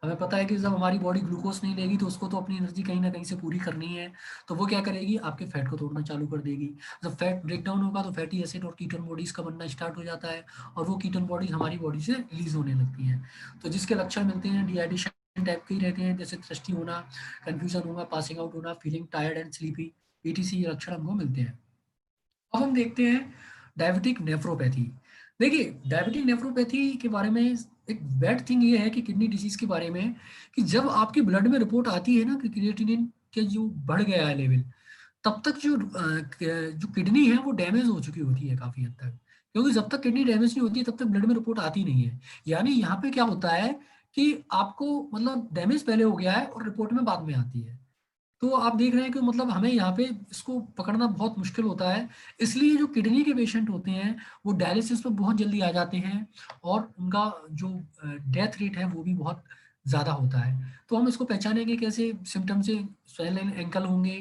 हमें पता है कि जब हमारी बॉडी ग्लूकोज नहीं लेगी तो उसको तो अपनी एनर्जी कहीं ना कहीं से पूरी करनी है, तो वो क्या करेगी, आपके फैट को तोड़ना चालू कर देगी। जब फैट ब्रेक डाउन होगा तो फैटी एसिड और कीटोन बॉडीज का बनना स्टार्ट हो जाता है, और वो कीटोन बॉडीज हमारी बॉडी से रिलीज होने लगती हैं। तो जिसके लक्षण मिलते हैं डिहाइड्रेशन टाइप के ही रहते हैं, जैसे थ्रस्टी होना, कंफ्यूजन होना, पासिंग आउट होना, feeling tired and sleepy, etc ये लक्षण हमको मिलते हैं। अब हम देखते हैं डायबिटिक नेफ्रोपैथी। देखिए डायबिटिक नेफ्रोपैथी के बारे में एक बैड थिंग ये है कि किडनी डिजीज के बारे में, कि जब आपकी ब्लड में रिपोर्ट आती है ना कि क्रिएटिनिन के जो बढ़ गया है लेवल, तब तक जो किडनी है वो डैमेज हो चुकी होती है काफी हद तक। क्योंकि जब तक किडनी डैमेज नहीं होती तब तक ब्लड में रिपोर्ट आती नहीं है। यानी यहाँ पे क्या होता है कि आपको मतलब डैमेज पहले हो गया है और रिपोर्ट में बाद में आती है। तो आप देख रहे हैं कि मतलब हमें यहाँ पे इसको पकड़ना बहुत मुश्किल होता है। इसलिए जो किडनी के पेशेंट होते हैं वो डायलिसिस पे बहुत जल्दी आ जाते हैं, और उनका जो डेथ रेट है वो भी बहुत ज़्यादा होता है। तो हम इसको पहचानेंगे कैसे, सिम्टम से स्वेलन एंकल होंगे,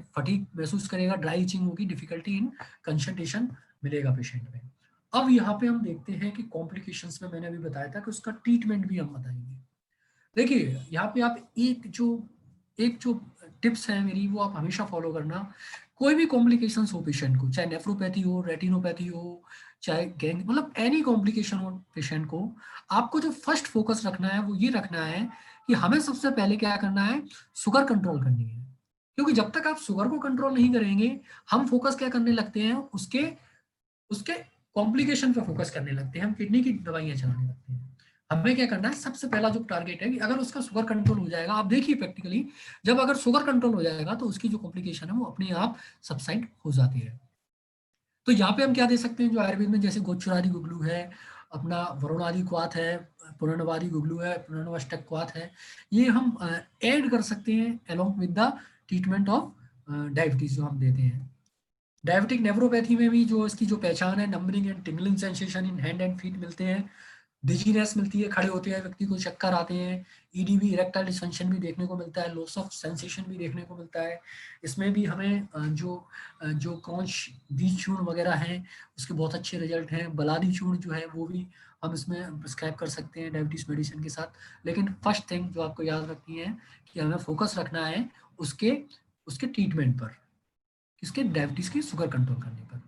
फटीग महसूस करेगा, ड्राई इचिंग होगी, डिफिकल्टी इन कंसंट्रेशन मिलेगा पेशेंट में। अब यहाँ पे हम देखते हैं कि कॉम्प्लिकेशंस में मैंने अभी बताया था कि उसका ट्रीटमेंट भी हम बताएंगे। देखिए यहाँ पे आप एक जो टिप्स है मेरी वो आप हमेशा फॉलो करना। कोई भी कॉम्प्लिकेशंस हो पेशेंट को, चाहे नेफ्रोपैथी हो, रेटिनोपैथी हो, चाहे गैंग, मतलब एनी कॉम्प्लिकेशन हो पेशेंट को, आपको जो फर्स्ट फोकस रखना है वो ये रखना है कि हमें सबसे पहले क्या करना है, शुगर कंट्रोल करनी है। क्योंकि जब तक आप शुगर को कंट्रोल नहीं करेंगे, हम फोकस क्या करने लगते हैं, उसके उसके कॉम्प्लिकेशन पे फोकस करने लगते हैं, हम किडनी की दवाइयां चलाने लगते हैं। हमें क्या करना है, सबसे पहला जो टारगेट है कि अगर उसका शुगर कंट्रोल हो जाएगा, आप देखिए प्रैक्टिकली जब अगर शुगर कंट्रोल हो जाएगा तो उसकी जो कॉम्प्लिकेशन है वो अपने आप सबसाइड हो जाती है। तो यहाँ पे हम क्या दे सकते हैं, जो आयुर्वेद में जैसे गोचुरादि गुगलू है, अपना वरुणादि क्वाथ है, पुनर्नवादि गुगलू है, पुनर्नवाष्टक क्वाथ है, ये हम ऐड कर सकते हैं along with the treatment of diabetes जो हम देते हैं। डायबिटिक नेफ्रोपैथी में भी जो इसकी जो पहचान है, numbering and tingling sensation in hand and feet मिलते हैं, डिजीनेस मिलती है, खड़े होते हैं व्यक्ति को चक्कर आते हैं, ईडीबी इरेक्टाइल डिसफंक्शन भी देखने को मिलता है, लॉस ऑफ सेंसेशन भी देखने को मिलता है। इसमें भी हमें जो क्रॉन्च बीज चूर्ण वगैरह हैं उसके बहुत अच्छे रिजल्ट हैं। बलादी चूर्ण जो है वो भी हम इसमें प्रिस्क्राइब कर सकते हैं डायबिटीज मेडिसिन के साथ। लेकिन फर्स्ट थिंग जो आपको याद रखनी है कि हमें फोकस रखना है उसके उसके ट्रीटमेंट पर, किसके, डायबिटीज की शुगर कंट्रोल करने पर।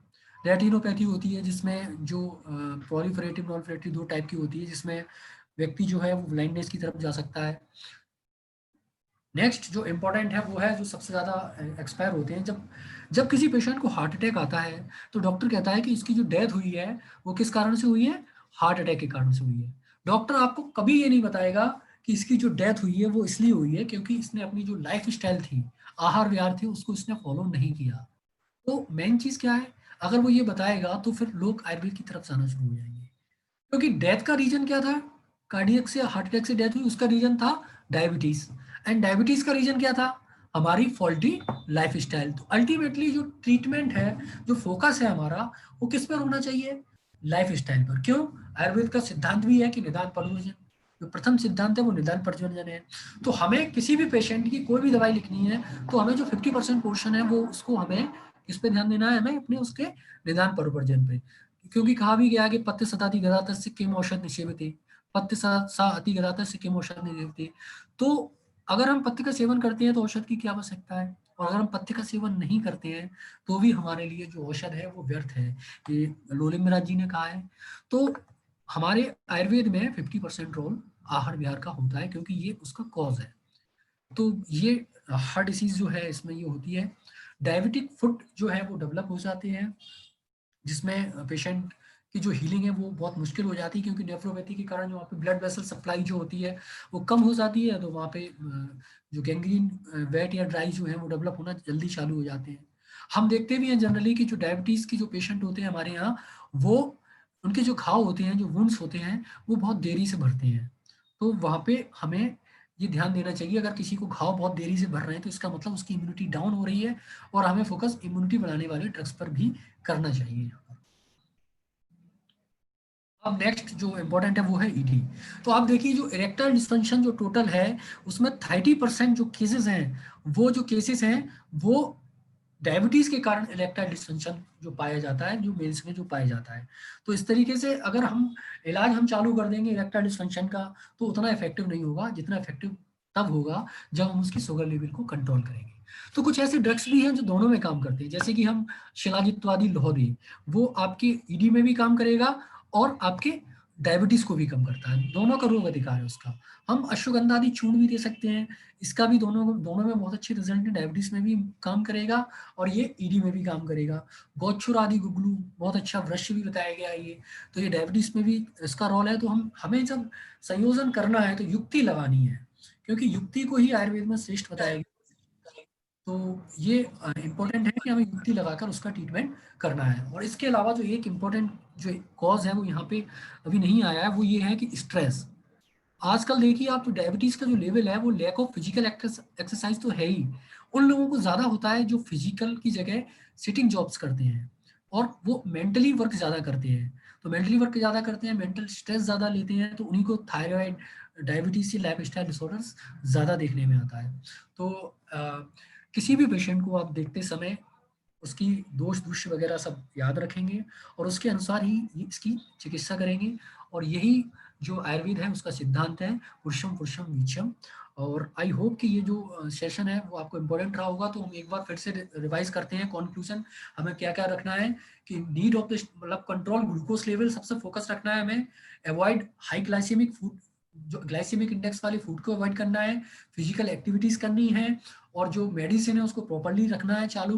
रेटिनोपैथी होती है जिसमें जो प्रोलिफरेटिव नॉनफरेटिव दो टाइप की होती है, जिसमें व्यक्ति जो है वो ब्लाइंडनेस की तरफ जा सकता है। नेक्स्ट जो इम्पोर्टेंट है वो है जो सबसे ज़्यादा एक्सपायर होते हैं, जब जब किसी पेशेंट को हार्ट अटैक आता है तो डॉक्टर कहता है कि इसकी जो डेथ हुई है वो किस कारण से हुई है, हार्ट अटैक के कारण से हुई है। डॉक्टर आपको कभी ये नहीं बताएगा कि इसकी जो डेथ हुई है वो इसलिए हुई है क्योंकि इसने अपनी जो लाइफ स्टाइल थी, आहार विहार थी, उसको इसने फॉलो नहीं किया। तो मेन चीज क्या है, अगर वो ये बताएगा तो फिर लोग आयुर्वेद की तरफ जाना शुरू हो जाएंगे। क्योंकि डेथ का रीजन क्या था, कार्डियक से हार्ट अटैक से डेथ हुई, उसका रीजन था डायबिटीज। एंड डायबिटीज का रीजन क्या था, हमारी फॉल्टी लाइफ स्टाइल। तो अल्टीमेटली जो ट्रीटमेंट है, जो फोकस है हमारा, वो किस पर होना चाहिए, लाइफ स्टाइल पर। क्यों, आयुर्वेद का सिद्धांत भी है कि निदान परिवर्जन, जो प्रथम सिद्धांत है वो निदान परिवर्जन है। तो हमें किसी भी पेशेंट की कोई भी दवाई लिखनी है तो हमें जो 50% पोर्शन है वो उसको हमें किस पे ध्यान देना है, हमें अपने उसके निदान परिवर्जन पे। क्योंकि कहा भी गया कि पत्ते सताति गदातर सिक्किम औषध निषेवते, पत्ते सा अति गदातर सिक्किम औषध निषेवते। तो अगर हम पत्ते का सेवन करते हैं तो औषध की क्या आवश्यकता है, और अगर हम पत्ते का सेवन नहीं करते हैं तो भी हमारे लिए जो औषध है वो व्यर्थ है, ये लोलिम महाराज जी ने कहा है। तो हमारे आयुर्वेद में 50% रोल आहार विहार का होता है क्योंकि ये उसका कॉज है। तो ये हार्ट डिसीज जो है इसमें ये होती है। डायबिटिक फुट जो है वो डेवलप हो जाते हैं, जिसमें पेशेंट की जो हीलिंग है वो बहुत मुश्किल हो जाती है, क्योंकि नेफ्रोपैथी के कारण जो वहाँ पे ब्लड वेसल सप्लाई जो होती है वो कम हो जाती है। तो वहाँ पे जो गैंग्रीन वेट या ड्राई जो है वो डेवलप होना जल्दी चालू हो जाते हैं। हम देखते भी हैं जनरली कि जो डायबिटीज़ की जो पेशेंट होते हैं हमारे यहाँ, वो उनके जो घाव होते हैं, जो वुंड्स होते हैं, वो बहुत देरी से भरते हैं। तो वहाँ पे हमें ये ध्यान देना चाहिए, अगर किसी को घाव बहुत देरी से भर रहे हैं तो इसका मतलब उसकी इम्यूनिटी डाउन हो रही है, और हमें फोकस इम्यूनिटी बढ़ाने वाले ड्रग्स पर भी करना चाहिए। अब नेक्स्ट जो इम्पोर्टेंट है वो है ईडी। तो आप देखिए जो इरेक्टाइल डिस्फंक्शन जो टोटल है उसमें 30% जो केसेस हैं, वो जो केसेस हैं वो डायबिटीज के कारण इरेक्टाइल डिस्फंक्शन जो पाया जाता है, जो मेल्स में जो पाया जाता है। तो इस तरीके से अगर हम इलाज हम चालू कर देंगे इरेक्टाइल डिस्फंक्शन का तो उतना इफेक्टिव नहीं होगा जितना इफेक्टिव तब होगा जब हम उसकी शुगर लेवल को कंट्रोल करेंगे। तो कुछ ऐसे ड्रग्स भी हैं जो दोनों में काम करते हैं, जैसे कि हम शिलाजित्वादी लोह दें, वो आपके ईडी में भी काम करेगा और आपके डायबिटीज को भी कम करता है, दोनों का रोग अधिकार है उसका। हम अश्वगंधा आदि चूर्ण भी दे सकते हैं, इसका भी दोनों दोनों में बहुत अच्छे रिजल्ट है, डायबिटीज में भी काम करेगा और ये ईडी में भी काम करेगा। गोचुर आदि गुगलू बहुत अच्छा वृक्ष भी बताया गया है ये, तो ये डायबिटीज में भी इसका रोल है। तो हमें जब संयोजन करना है तो युक्ति लगानी है, क्योंकि युक्ति को ही आयुर्वेद में श्रेष्ठ बताया गया। तो ये इम्पोर्टेंट है कि हमें युक्ति लगाकर उसका ट्रीटमेंट करना है। और इसके अलावा जो एक इम्पोर्टेंट जो कॉज है वो यहाँ पे अभी नहीं आया है, वो ये है कि स्ट्रेस। आजकल देखिए आप, तो डायबिटीज का जो लेवल है वो लैक ऑफ फिजिकल एक्सरसाइज तो है ही, उन लोगों को ज्यादा होता है जो फिजिकल की जगह सिटिंग जॉब्स करते हैं, और वो मेंटली वर्क ज्यादा करते हैं। तो मेंटली वर्क ज्यादा करते हैं, मेंटल स्ट्रेस ज्यादा लेते हैं, तो उन्हीं को थायराइड, डायबिटीज या लाइफ स्टाइल डिसऑर्डर्स ज्यादा देखने में आता है। तो किसी भी पेशेंट को आप देखते समय उसकी दोष दूष्य वगैरह सब याद रखेंगे और उसके अनुसार ही इसकी चिकित्सा करेंगे। और यही जो आयुर्वेद है उसका सिद्धांत है, पुरुषम पुरुषम वीक्षम। और आई होप कि ये जो सेशन है वो आपको इम्पोर्टेंट रहा होगा। तो हम एक बार फिर से रिवाइज करते हैं कंक्लूजन, हमें क्या क्या रखना है कि नीड ऑफ द, मतलब कंट्रोल ग्लूकोज लेवल सबसे फोकस रखना है हमें, अवॉइड हाई ग्लाइसेमिक फूड जो ग्लाइसेमिक इंडेक्स वाले फूड को अवॉइड करना है, फिजिकल एक्टिविटीज करनी है, और जो मेडिसिन है उसको प्रॉपर्ली रखना है चालू,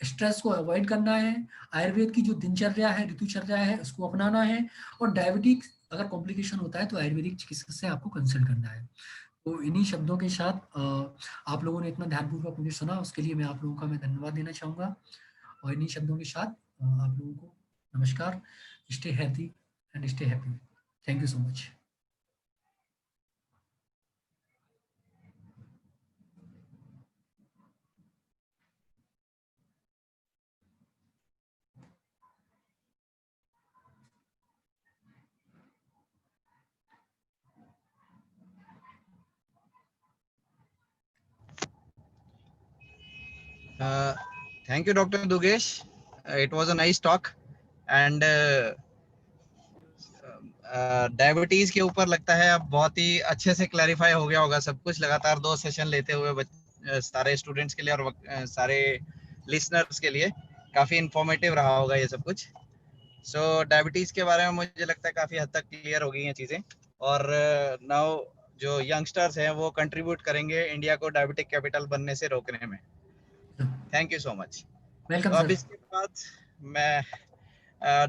स्ट्रेस को अवॉइड करना है, आयुर्वेद की जो दिनचर्या है, ऋतुचर्या है, उसको अपनाना है, और डायबिटिक अगर कॉम्प्लिकेशन होता है तो आयुर्वेदिक चिकित्सक से आपको कंसल्ट करना है। तो इन्हीं शब्दों के साथ आप लोगों ने इतना ध्यानपूर्वक मुझे सुना, उसके लिए मैं आप लोगों का मैं धन्यवाद देना चाहूँगा। और इन्हीं शब्दों के साथ आप लोगों को नमस्कार, stay healthy and stay happy. Thank you so much. Thank you, Dr. Dugesh. It was a nice talk. And diabetes के ऊपर लगता है अब बहुत ही अच्छे से क्लैरिफाई हो गया होगा सब कुछ, लगातार 2 सेशन लेते हुए सारे स्टूडेंट्स के लिए और सारे लिसनर्स के लिए काफ़ी इंफॉर्मेटिव रहा होगा ये सब कुछ। सो डायबिटीज के बारे में मुझे लगता है काफ़ी हद तक क्लियर हो गई हैं चीज़ें, और नाउ जो यंगस्टर्स हैं वो कंट्रीब्यूट करेंगे इंडिया को डायबिटिक कैपिटल बनने से रोकने में। Thank you so much. Welcome तो अब सर। इसके बाद मैं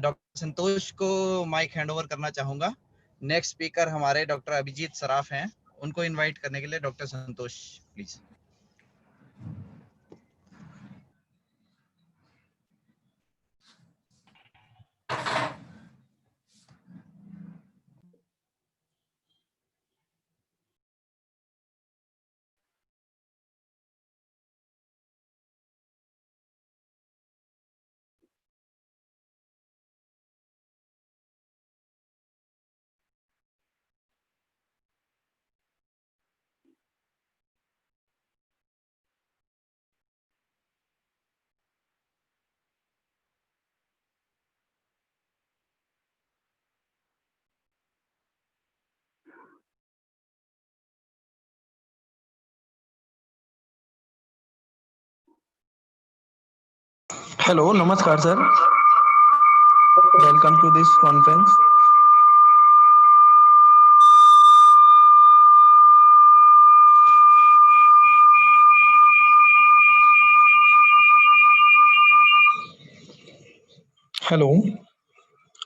डॉक्टर संतोष को माइक हैंडओवर करना चाहूंगा। नेक्स्ट स्पीकर हमारे डॉक्टर अभिजीत सराफ हैं, उनको इनवाइट करने के लिए doctor Santosh please. Hello, Namaskar sir. Welcome to this conference. Hello,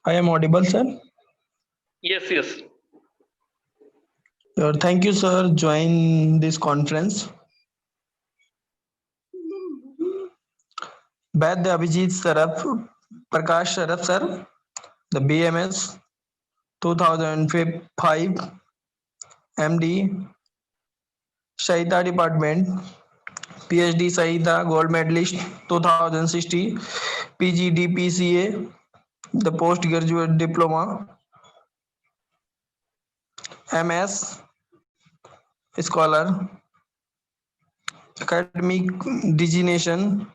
I am audible, sir. Yes, yes. Thank you, sir. Join this conference. Vaidya Abhijit Saraf, Prakash Saraf, sir. The BMS 2005, MD, Shahida Department, PhD Shahida Gold Medalist 2060, PG DPCA, the Postgraduate Diploma, MS Scholar, Academic designation.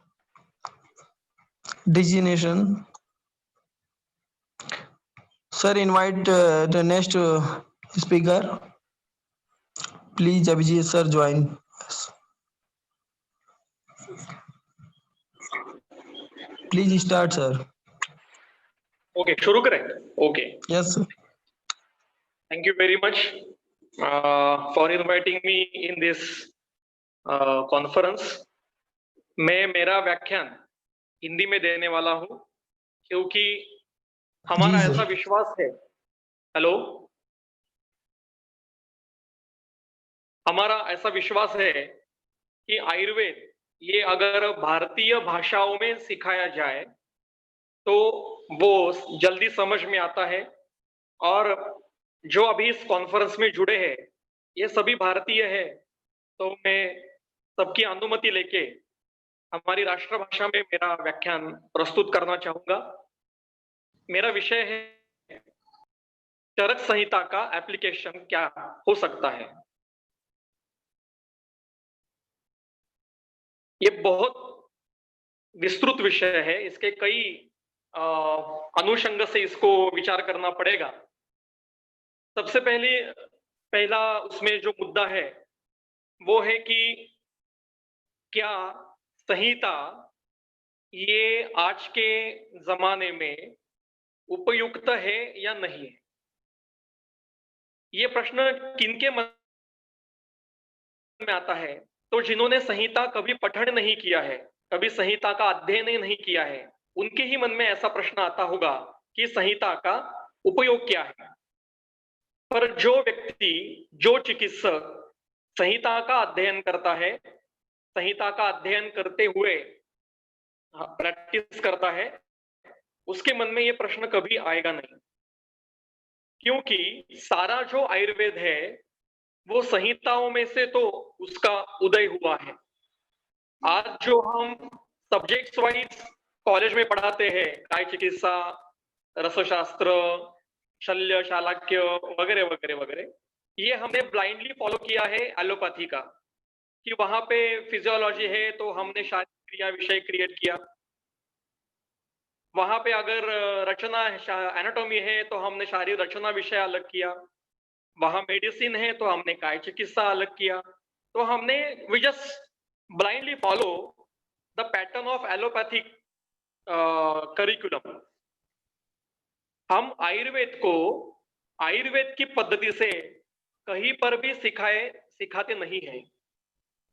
Sir, invite the next speaker. Please, Abhijit sir, join us. Please start, sir. Okay, शुरू करें? Okay. Yes, sir. Thank you very much for inviting me in this conference. मैं मेरा व्याख्यान हिंदी में देने वाला हूं क्योंकि हमारा जी, ऐसा सर। विश्वास है। हेलो, हमारा ऐसा विश्वास है कि आयुर्वेद ये अगर भारतीय भाषाओं में सिखाया जाए तो वो जल्दी समझ में आता है, और जो अभी इस कॉन्फ्रेंस में जुड़े हैं ये सभी भारतीय है, तो मैं सबकी अनुमति लेके हमारी राष्ट्रभाषा में मेरा व्याख्यान प्रस्तुत करना चाहूंगा। मेरा विषय है चरक संहिता का एप्लीकेशन क्या हो सकता है। ये बहुत विस्तृत विषय है, इसके कई अनुषंग से इसको विचार करना पड़ेगा। सबसे पहला उसमें जो मुद्दा है वो है कि क्या संहिता ये आज के जमाने में उपयुक्त है या नहीं है। ये प्रश्न किनके मन में आता है? तो जिन्होंने संहिता कभी पठन नहीं किया है, कभी संहिता का अध्ययन ही नहीं किया है, उनके ही मन में ऐसा प्रश्न आता होगा कि संहिता का उपयोग क्या है। पर जो व्यक्ति, जो चिकित्सक संहिता का अध्ययन करता है, संहिता का अध्ययन करते हुए प्रैक्टिस करता है, उसके मन में ये प्रश्न कभी आएगा नहीं, क्योंकि सारा जो आयुर्वेद है वो संहिताओं में से तो उसका उदय हुआ है। आज जो हम सब्जेक्ट्स वाइज कॉलेज में पढ़ाते हैं, काय चिकित्सा, रसशास्त्र, शल्य, शालाक्य वगैरह वगैरह वगैरह, ये हमने ब्लाइंडली फॉलो किया है एलोपैथी का, कि वहां पे फिजियोलॉजी है तो हमने शारीरिक क्रिया विषय क्रिएट किया, वहां पे अगर रचना एनाटॉमी है तो हमने शारीरिक रचना विषय अलग किया, वहां मेडिसिन है तो हमने काय चिकित्सा अलग किया। तो हमने we just blindly follow the pattern of allopathic curriculum. हम आयुर्वेद को आयुर्वेद की पद्धति से कहीं पर भी सिखाते नहीं है,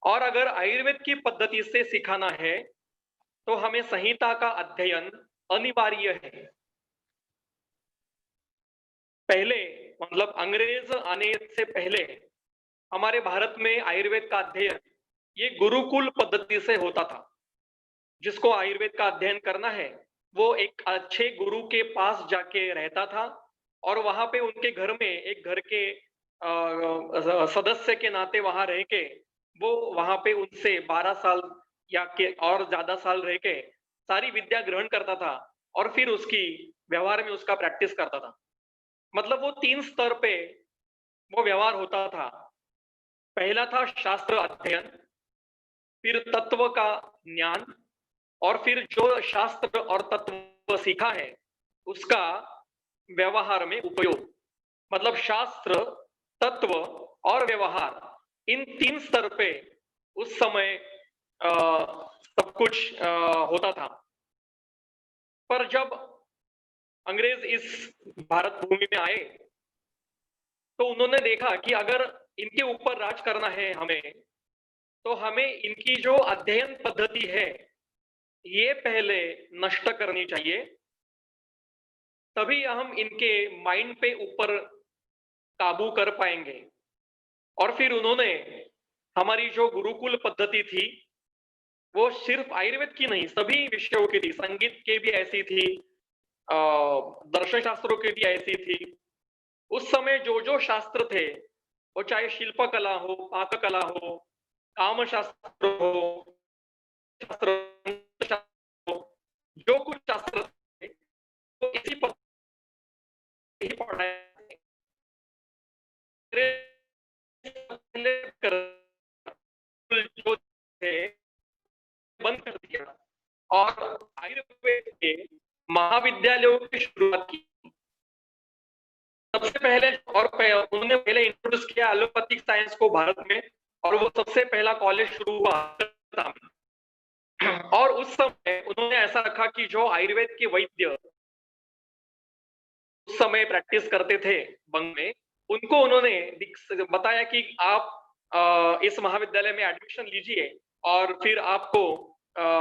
और अगर आयुर्वेद की पद्धति से सिखाना है तो हमें संहिता का अध्ययन अनिवार्य है। पहले मतलब अंग्रेज आने से पहले हमारे भारत में आयुर्वेद का अध्ययन ये गुरुकुल पद्धति से होता था। जिसको आयुर्वेद का अध्ययन करना है वो एक अच्छे गुरु के पास जाके रहता था, और वहां पे उनके घर में एक घर के सदस्य के नाते वहां रह के वो वहां पे उनसे 12 साल या के और ज्यादा साल रह के सारी विद्या ग्रहण करता था, और फिर उसकी व्यवहार में उसका प्रैक्टिस करता था। मतलब वो 3 स्तर पे वो व्यवहार होता था। पहला था शास्त्र अध्ययन, फिर तत्व का ज्ञान, और फिर जो शास्त्र और तत्व सीखा है उसका व्यवहार में उपयोग। मतलब शास्त्र, तत्व और व्यवहार, इन 3 स्तर पे उस समय सब कुछ होता था। पर जब अंग्रेज इस भारत भूमि में आए तो उन्होंने देखा कि अगर इनके ऊपर राज करना है हमें, तो हमें इनकी जो अध्ययन पद्धति है ये पहले नष्ट करनी चाहिए, तभी हम इनके माइंड पे ऊपर काबू कर पाएंगे। और फिर उन्होंने हमारी जो गुरुकुल पद्धति थी वो सिर्फ आयुर्वेद की नहीं, सभी विषयों की थी, संगीत के भी ऐसी थी, दर्शन शास्त्रों की भी ऐसी थी। उस समय जो जो शास्त्र थे, वो चाहे शिल्प कला हो, पाक कला हो, काम शास्त्र हो, शास्त्र हो, जो कुछ शास्त्र थे वो इसी पद्धति ही पढ़ाए जो थे बंद कर दिया, और आयुर्वेद के महाविद्यालयों की शुरुआत की। सबसे पहले उन्होंने पहले इंट्रोड्यूस किया एलोपैथिक साइंस को भारत में, और वो सबसे पहला कॉलेज शुरू हुआ कलकत्ता में। और उस समय उन्होंने ऐसा रखा कि जो आयुर्वेद के वैद्य उस समय प्रैक्टिस करते थे बंग में, उनको उन्होंने बताया कि आप इस महाविद्यालय में एडमिशन लीजिए और फिर आपको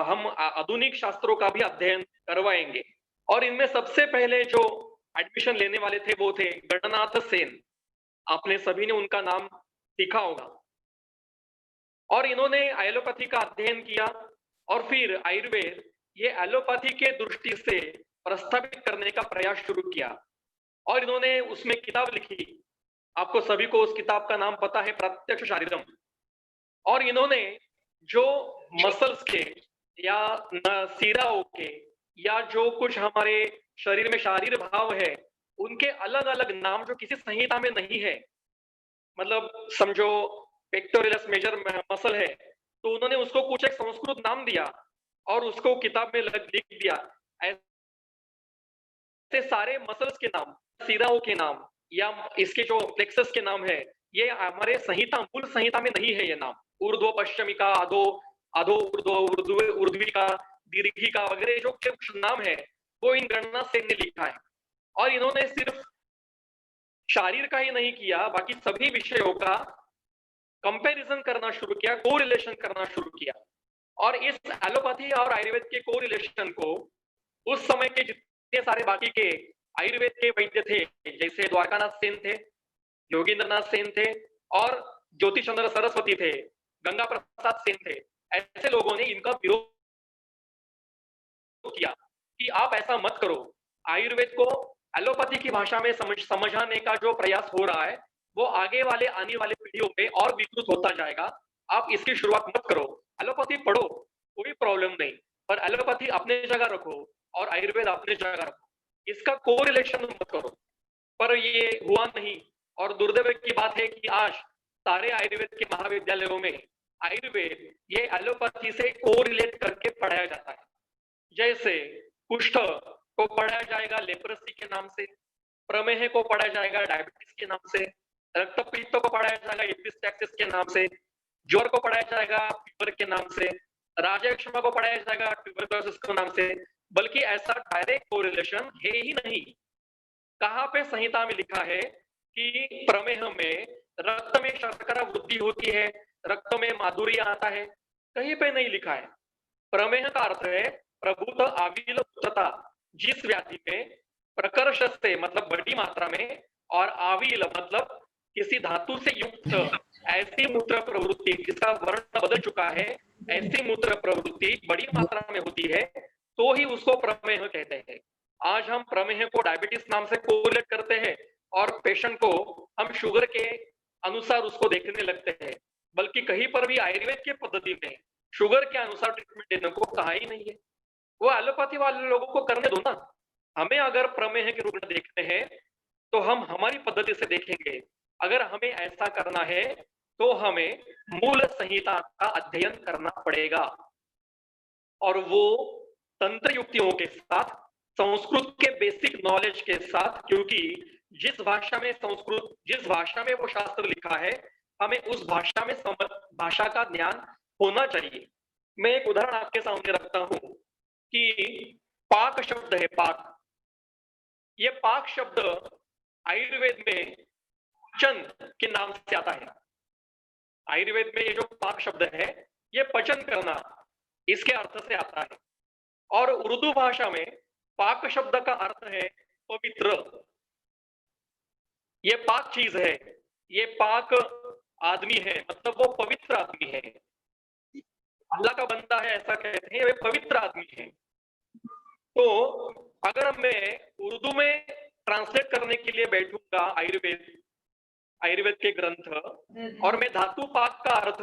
हम आधुनिक शास्त्रों का भी अध्ययन करवाएंगे। और इनमें सबसे पहले जो एडमिशन लेने वाले थे वो थे गणनाथ सेन। आपने सभी ने उनका नाम सीखा होगा। और इन्होंने एलोपैथी का अध्ययन किया, और फिर आयुर्वेद ये एलोपैथी के दृष्टि से प्रस्तावित करने का प्रयास शुरू किया, और इन्होंने उसमें किताब लिखी। आपको सभी को उस किताब का नाम पता है, प्रत्यक्ष शारीरम। और इन्होंने जो मसल्स के या सिराओं के या जो कुछ हमारे शरीर में शारीर भाव है उनके अलग अलग नाम जो किसी संहिता में नहीं है, मतलब समझो पेक्टोरियस मेजर मसल है तो उन्होंने उसको कुछ एक संस्कृत नाम दिया और उसको किताब में लिख दिया। ऐसे सारे मसल्स के नाम, सिराओं के नाम या इसके जो प्लेक्सस के नाम है, ये हमारे संहिता, मूल संहिता में नहीं है ये नाम। ऊर्ध्व पश्चिमिका, अधो अधो ऊर्ध्व, ऊर्ध्विका, दीर्घिका वगैरह जो कुछ नाम है वो इन गणना सेन ने लिखा है। और इन्होंने सिर्फ शारीर का ही नहीं किया, बाकी सभी विषयों का कंपैरिजन करना शुरू किया, कोरिलेशन करना शुरू किया। और इस एलोपैथी और आयुर्वेद के कोरिलेशन को उस समय के जितने सारे बाकी के आयुर्वेद के वैद्य थे, जैसे द्वारकानाथ सेन थे, योगींद्रनाथ सेन थे और ज्योति चंद्र सरस्वती थे, गंगा प्रसाद सेन थे, ऐसे लोगों ने इनका विरोध किया कि आप ऐसा मत करो। आयुर्वेद को एलोपैथी की भाषा में समझाने का जो प्रयास हो रहा है वो आगे वाले आने वाले पीढ़ियों में और विकृत होता जाएगा। आप इसकी शुरुआत मत करो, एलोपैथी पढ़ो, कोई प्रॉब्लम नहीं, पर एलोपैथी अपने जगह रखो और आयुर्वेद अपने जगह रखो, इसका कोरिलेशन मत करो। पर ये हुआ नहीं और दुर्दैव की बात है कि आज सारे आयुर्वेद के महाविद्यालयों में आयुर्वेद ये एलोपैथी से कोरिलेट करके पढ़ाया जाता है। जैसे कुष्ठ को पढ़ाया जाएगा लेप्रोसी के नाम से, प्रमेह को पढ़ाया जाएगा डायबिटीज के नाम से, रक्तपित्त को पढ़ाया जाएगा एपिस्टैक्सिस के नाम से, ज्वर को पढ़ाया जाएगा फीवर के नाम से, राजयक्षमा को पढ़ाया जाएगा ट्यूबरकुलोसिस के नाम से। बल्कि ऐसा डायरेक्ट कोरिलेशन है ही नहीं। कहाँ पे संहिता में लिखा है कि प्रमेह में रक्त में शर्करा वृद्धि होती है, रक्त में माधुर्य आता है? कहीं पे नहीं लिखा है। प्रमेह का अर्थ है प्रभुत आविल मूत्रता, जिस व्याधि में प्रकर्ष से मतलब बड़ी मात्रा में और आविल मतलब किसी धातु से युक्त ऐसी मूत्र प्रवृत्ति जिसका वर्ण बदल चुका है, ऐसी मूत्र प्रवृत्ति बड़ी मात्रा में होती है तो ही उसको प्रमेह कहते हैं। आज हम प्रमेह को डायबिटीज नाम से कोरिलेट करते हैं और पेशेंट को हम शुगर के अनुसार उसको देखने लगते हैं, बल्कि कहीं पर भी आयुर्वेद की पद्धति में शुगर के अनुसार ट्रीटमेंट देने को कहा ही नहीं है। वो एलोपैथी वाले लोगों को करने दो ना। हमें अगर प्रमेह के रुग्ण देखते हैं तो हम हमारी पद्धति से देखेंगे। अगर हमें ऐसा करना है तो हमें मूल संहिता का अध्ययन करना पड़ेगा और वो तंत्र युक्तियों के साथ, संस्कृत के बेसिक नॉलेज के साथ, क्योंकि जिस भाषा में वो शास्त्र लिखा है हमें उस भाषा में भाषा का ज्ञान होना चाहिए। मैं एक उदाहरण आपके सामने रखता हूं कि पाक शब्द है, पाक, ये पाक शब्द आयुर्वेद में पचन के नाम से आता है। आयुर्वेद में ये जो पाक शब्द है ये पचन करना इसके अर्थ से आता है। और उर्दू भाषा में पाक शब्द का अर्थ है पवित्र। ये पाक चीज है, ये पाक आदमी है, मतलब वो पवित्र आदमी है, अल्लाह का बंदा है ऐसा कहते हैं, वे पवित्र आदमी है। तो अगर मैं उर्दू में ट्रांसलेट करने के लिए बैठूंगा आयुर्वेद के ग्रंथ और मैं धातु पाक का अर्थ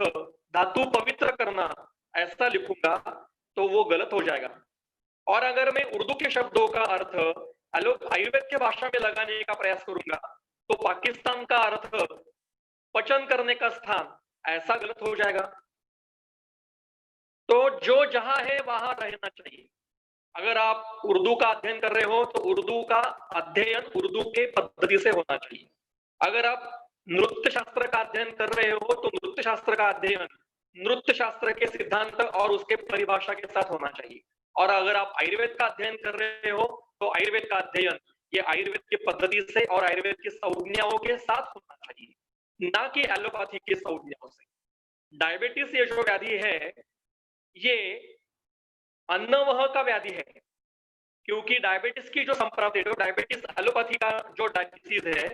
धातु पवित्र करना ऐसा लिखूंगा तो वो गलत हो जाएगा। और अगर मैं उर्दू के शब्दों का अर्थ आयुर्वेद के भाषा में लगाने का प्रयास करूंगा तो पाकिस्तान का अर्थ पचन करने का स्थान ऐसा गलत हो जाएगा। तो जो जहां है वहां रहना चाहिए। अगर आप उर्दू का अध्ययन कर रहे हो तो उर्दू का अध्ययन उर्दू के पद्धति से होना चाहिए। अगर आप नृत्य शास्त्र का अध्ययन कर रहे हो तो नृत्य शास्त्र का अध्ययन नृत्य शास्त्र के सिद्धांत और उसके परिभाषा के साथ होना चाहिए। और अगर आप आयुर्वेद का अध्ययन कर रहे हो तो आयुर्वेद का अध्ययन ये आयुर्वेद की पद्धति से और आयुर्वेद की संज्ञाओं के साथ होना चाहिए, ना कि एलोपैथी की संज्ञाओं से। डायबिटीज ये जो व्याधि है ये अन्नवह का व्याधि है, क्योंकि डायबिटीज की जो संप्राप्ति है, डायबिटीज एलोपैथी का जो डायबिटीज है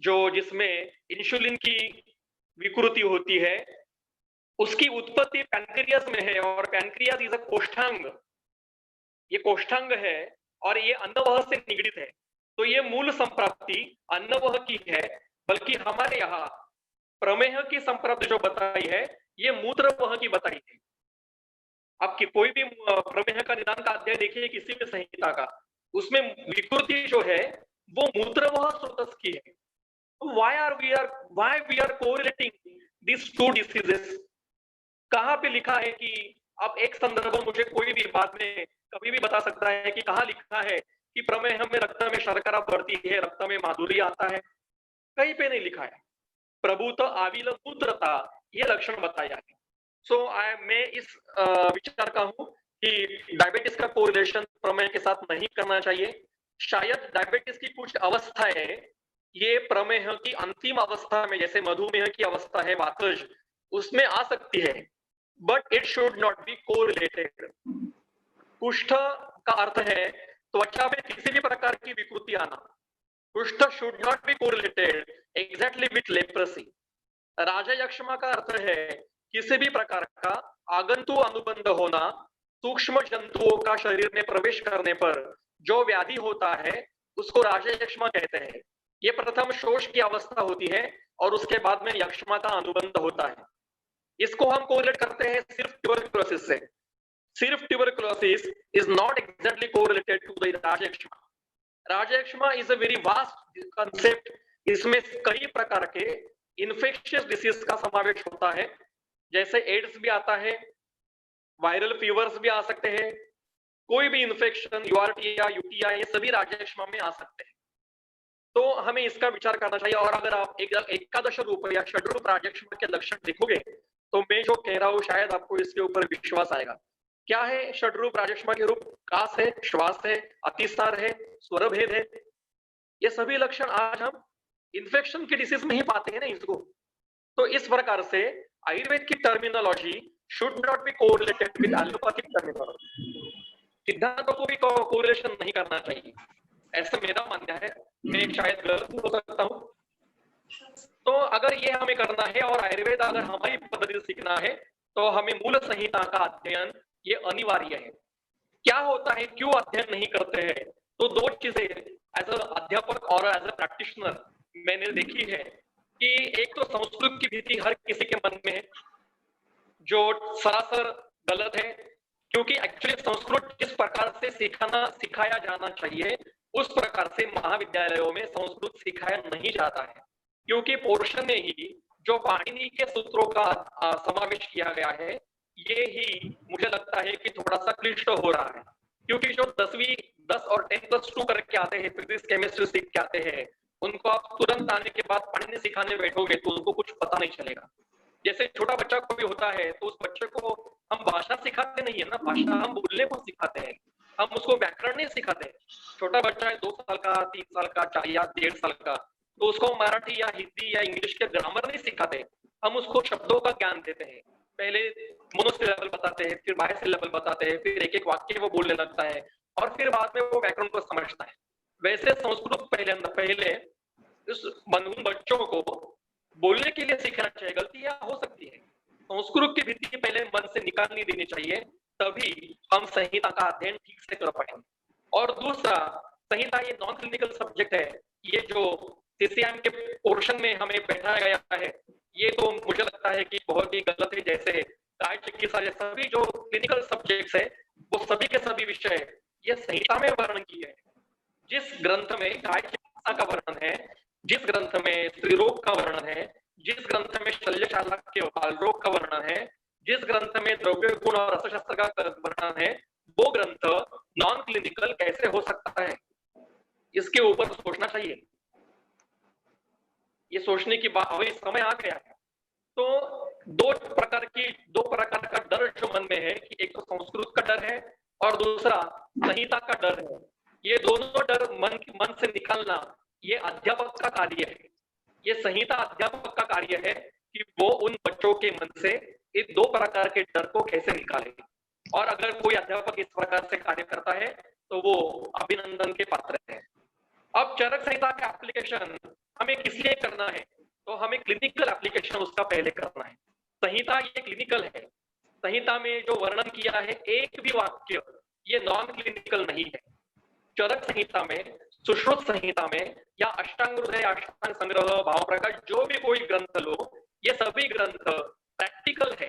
जो जिसमें इंसुलिन की विकृति होती है, उसकी उत्पत्ति पैनक्रियास में है और पैनक्रियास इज अ कोष्ठांग, ये कोष्ठांग है और ये अन्नवह से निगडित है। तो ये मूल संप्राप्ति अन्नवह की है, बल्कि हमारे यहाँ प्रमेह की संप्राप्ति जो बताई है ये मूत्रवह की बताई है। आपकी कोई भी प्रमेह का निदान का अध्याय देखिए किसी भी संहिता का, उसमें विकृति जो है वो मूत्रवह स्रोत की है। why we are correlating these two diseases? कहाँ पे लिखा है कि अब एक संदर्भ मुझे कोई भी बाद में कभी भी बता सकता है कि कहाँ लिखा है कि प्रमेह में रक्त में शर्करा बढ़ती है, रक्त में माधुर्य आता है? कहीं पे नहीं लिखा है। प्रभुत आविल मूत्रता ये लक्षण बताया है। मैं इस विचार का हूं कि डायबिटीज का कोरिलेशन प्रमेह के साथ नहीं करना चाहिए। शायद डायबिटीज की कुछ अवस्थाएं ये प्रमेह की अंतिम अवस्था में, जैसे मधुमेह की अवस्था है वातज, उसमें आ सकती है, but it should not be correlated. कुष्ठ का अर्थ है त्वचा में किसी भी प्रकार की विकृति आना। Kushtha should not be correlated exactly with leprosy. राजयक्ष्मा का अर्थ है किसी भी प्रकार का आगंतु अनुबंध होना, सूक्ष्म जंतुओं का शरीर में प्रवेश करने पर जो व्याधि होता है उसको राजयक्ष्मा कहते हैं। ये प्रथम शोष की अवस्था होती है और उसके बाद में यक्ष्मा का अनुबंध होता है। इसको हम कोरिलेट करते हैं सिर्फ ट्यूबरकुलोसिस से। सिर्फ tuberculosis is not exactly correlated to the rajayakshma. Rajayakshma is a very vast concept. इसमें कई प्रकार के इन्फेक्शियस डिसीज का समावेश होता है, जैसे एड्स भी आता है, वायरल फीवर्स भी आ सकते हैं, कोई भी इन्फेक्शन, यूआरटी या यूटीआई, ये सभी राजयक्ष्मा में आ सकते हैं। तो हमें इसका विचार करना चाहिए। और अगर आप एकादश रूप या षड्रूप राजयक्ष्मा के लक्षण देखोगे तो मैं जो कह रहा हूँ शायद आपको इसके ऊपर विश्वास आएगा। क्या है षड्रूप राजयक्ष्मा के रूप? कास है, श्वास है, अतिसार है, स्वरभेद है। ये सभी लक्षण आज हम इन्फेक्शन की डिसीज में ही पाते हैं ना इसको। तो इस प्रकार से आयुर्वेद की terminology should not be correlated with allopathic terminology. सिद्धांतों को भी कोरिलेशन नहीं करना चाहिए, ऐसा मेरा मानना है। मैं शायद गलत हो सकता हूँ। तो अगर ये हमें करना है और आयुर्वेद अगर हमारी पद्धति से सीखना है तो हमें मूल संहिता का अध्ययन ये अनिवार्य है। क्या होता है, क्यों अध्ययन नहीं करते हैं? तो दो चीजें एज अ अध्यापक और एज अ प्रैक्टिशनर मैंने देखी है कि एक तो संस्कृत की भीति हर किसी के मन में है, जो सरासर गलत है, क्योंकि एक्चुअली संस्कृत जिस प्रकार से सिखाया जाना चाहिए उस प्रकार से महाविद्यालयों में संस्कृत सिखाया नहीं जाता है, क्योंकि पोर्शन में ही जो पाणिनि के सूत्रों का समावेश किया गया है, ये ही मुझे लगता है कि थोड़ा सा क्लिष्ट हो रहा है। क्योंकि जो 10 और 10+2 करके आते हैं, फिजिक्स केमिस्ट्री सीख के आते हैं, उनको आप तुरंत आने के बाद पाणिनि सिखाने बैठोगे तो उनको कुछ पता नहीं चलेगा। जैसे छोटा बच्चा कोई होता है तो उस बच्चे को हम भाषा सिखाते नहीं है ना, भाषा हम बोलने को सिखाते हैं, हम उसको व्याकरण नहीं सिखाते। छोटा बच्चा है 2 साल का, 3 साल का या 1.5 साल का, तो उसको मराठी या हिंदी या इंग्लिश के ग्रामर नहीं सिखाते, हम उसको शब्दों का ज्ञान देते हैं। पहले मोनोसिलेबल बताते हैं, फिर बायसिलेबल बताते हैं, फिर एक एक वाक्य वो बोलने लगता है और फिर बाद में वो व्याकरण को समझता है। वैसे संस्कृत पहले उस बच्चों को बोलने के लिए सीखना चाहिए। गलतियां हो सकती है, संस्कृत की भीति पहले मन से निकालनी देनी चाहिए, तभी हम संहिता का अध्ययन ठीक से कर पाएंगे। और दूसरा, संहिता ये नॉन क्लिनिकल सब्जेक्ट है, ये जो सीसीएम के पोर्शन में हमें बैठाया गया है, ये तो मुझे लगता है कि बहुत ही गलत है। जैसे काय चिकित्सा, ये सभी जो क्लिनिकल सब्जेक्ट्स है वो सभी के सभी विषय ये संहिता में वर्णन किए हैं। जिस ग्रंथ में काय चिकित्सा का वर्णन है, जिस ग्रंथ में स्त्री रोग का वर्णन है, जिस ग्रंथ में शल्यशाला के बाल रोग का वर्णन है, जिस ग्रंथ में द्रव्य गुण और रसशास्त्र का वर्णन है, वो ग्रंथ नॉन क्लिनिकल कैसे हो सकता है? इसके ऊपर सोचना चाहिए। ये सोचने की बात अभी समय आ गया है। तो दो प्रकार का डर जो मन में है कि एक तो संस्कृत का डर है और दूसरा संहिता का डर है। ये दोनों डर मन से निकालना ये अध्यापक का कार्य है। ये संहिता अध्यापक का कार्य है कि वो उन बच्चों के मन से इन दो प्रकार के डर को कैसे निकाले। और अगर कोई अध्यापक इस प्रकार से कार्य करता है तो वो अभिनंदन के पात्र है। अब चरक संहिता का एप्लीकेशन हमें किस लिए करना है? तो हमें क्लिनिकल एप्लीकेशन उसका पहले करना है। संहिता ये क्लिनिकल है। संहिता में जो वर्णन किया है एक भी वाक्य ये नॉन क्लिनिकल नहीं है। चरक संहिता में, सुश्रुत संहिता में या अष्टांग हृदय, अष्टांग संग्रह, भाव प्रकाश, जो भी कोई ग्रंथ लो, ये सभी ग्रंथ प्रैक्टिकल है।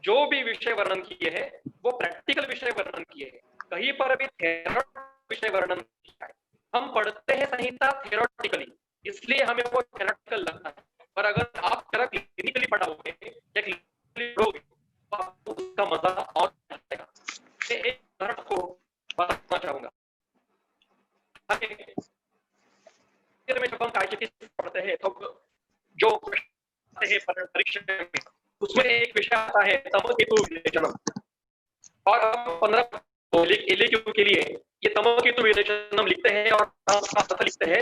जो भी विषय वर्णन किए हैं वो प्रैक्टिकल विषय वर्णन किए हैं, कहीं पर भी थेरोटिकल विषय वर्णन किया है। हम पढ़ते हैं संहिता थेरोटिकली, इसलिए हमें वो थेरोटिकल लगता है। पर अगर आप क्लिनिकली पढ़ोगे या क्लिनिकली पढ़ोगे तो आपको उसका मजा और आएगा। मैं एक उदाहरण को बताना चाहूंगा। में जब हम काय चिकित्सा पढ़ते हैं तो जो परीक्षा में उसमें एक विषय आता है तमकेतु विवेचनम, और हम 15 के लिए ये तमकेतु विवेचनम लिखते हैं और उसका अर्थ लिखते हैं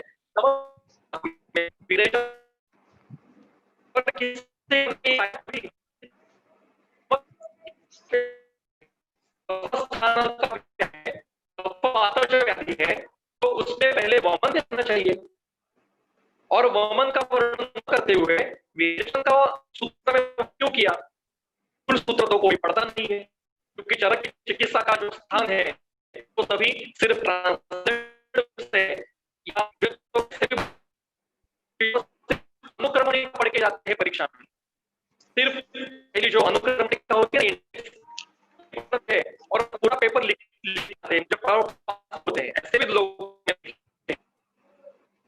व्याधि है तो उसमें पहले वमन करना चाहिए, और वमन का वर्णन करते हुए विरेचन का सूत्र में क्यों किया? मूल सूत्र तो कोई पढ़ता नहीं है, क्योंकि चरक चिकित्सा का जो स्थान है वो सभी सिर्फ से या अनुक्रमणिक पढ़ के जाते हैं परीक्षा में। सिर्फ पहली जो अनुक्रमणिका होती है और पूरा पेपर लिखते हैं, जब होते हैं ऐसे भी लोग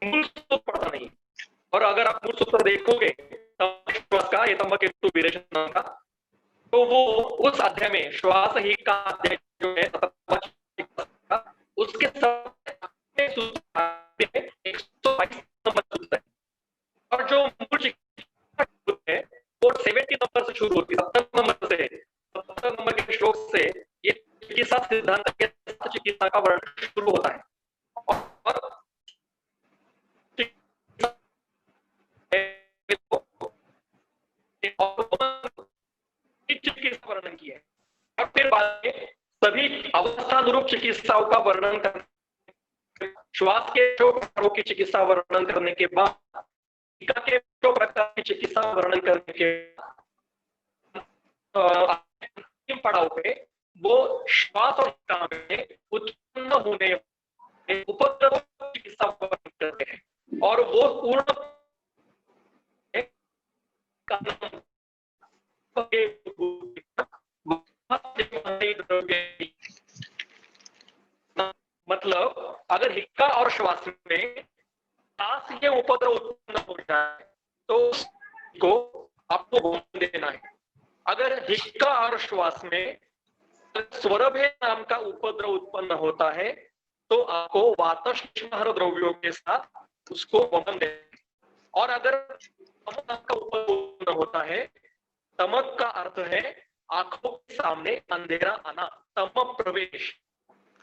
मूल सूत्र पढ़ता नहीं। और अगर आप मूल सूत्र देखोगे श्वास का, ये तंबाकू विरेचन का, तो वो उस अध्याय में श्वास ही का अध्याय जो है उसके और जो मूल चिकित्सा है वो 70 नंबर से शुरू होती है, 70 नंबर के श्लोक से ये चिकित्सा सिद्धांत के चिकित्सा का वर्णन शुरू होता है। और चिकित्सा वर्णन की है, और फिर बाद में सभी अवस्थानुरूप चिकित्साओं का वर्णन करना, श्वास के जो प्रकारों की चिकित्सा वर्णन करने के बाद टीका के जो प्रकार की चिकित्सा वर्णन करने के अंतिम पड़ाव पे वो श्वास और टीका में उत्पन्न होने उपद्रव चिकित्सा वर्णन करते हैं, और वो पूर्ण मतलब अगर हिक्का और श्वास में सांस के उपद्रव उत्पन्न हो जाए तो उसको आपको वमन देना है। अगर हिक्का और श्वास में स्वरभय नाम का उपद्रव उत्पन्न होता है तो आपको वातश्लेष्माहार द्रव्यों के साथ उसको वमन देना है। और अगर तमक नाम का उपद्रव उत्पन्न होता है, तमक का अर्थ है आंखों के सामने अंधेरा आना, तमक प्रवेश,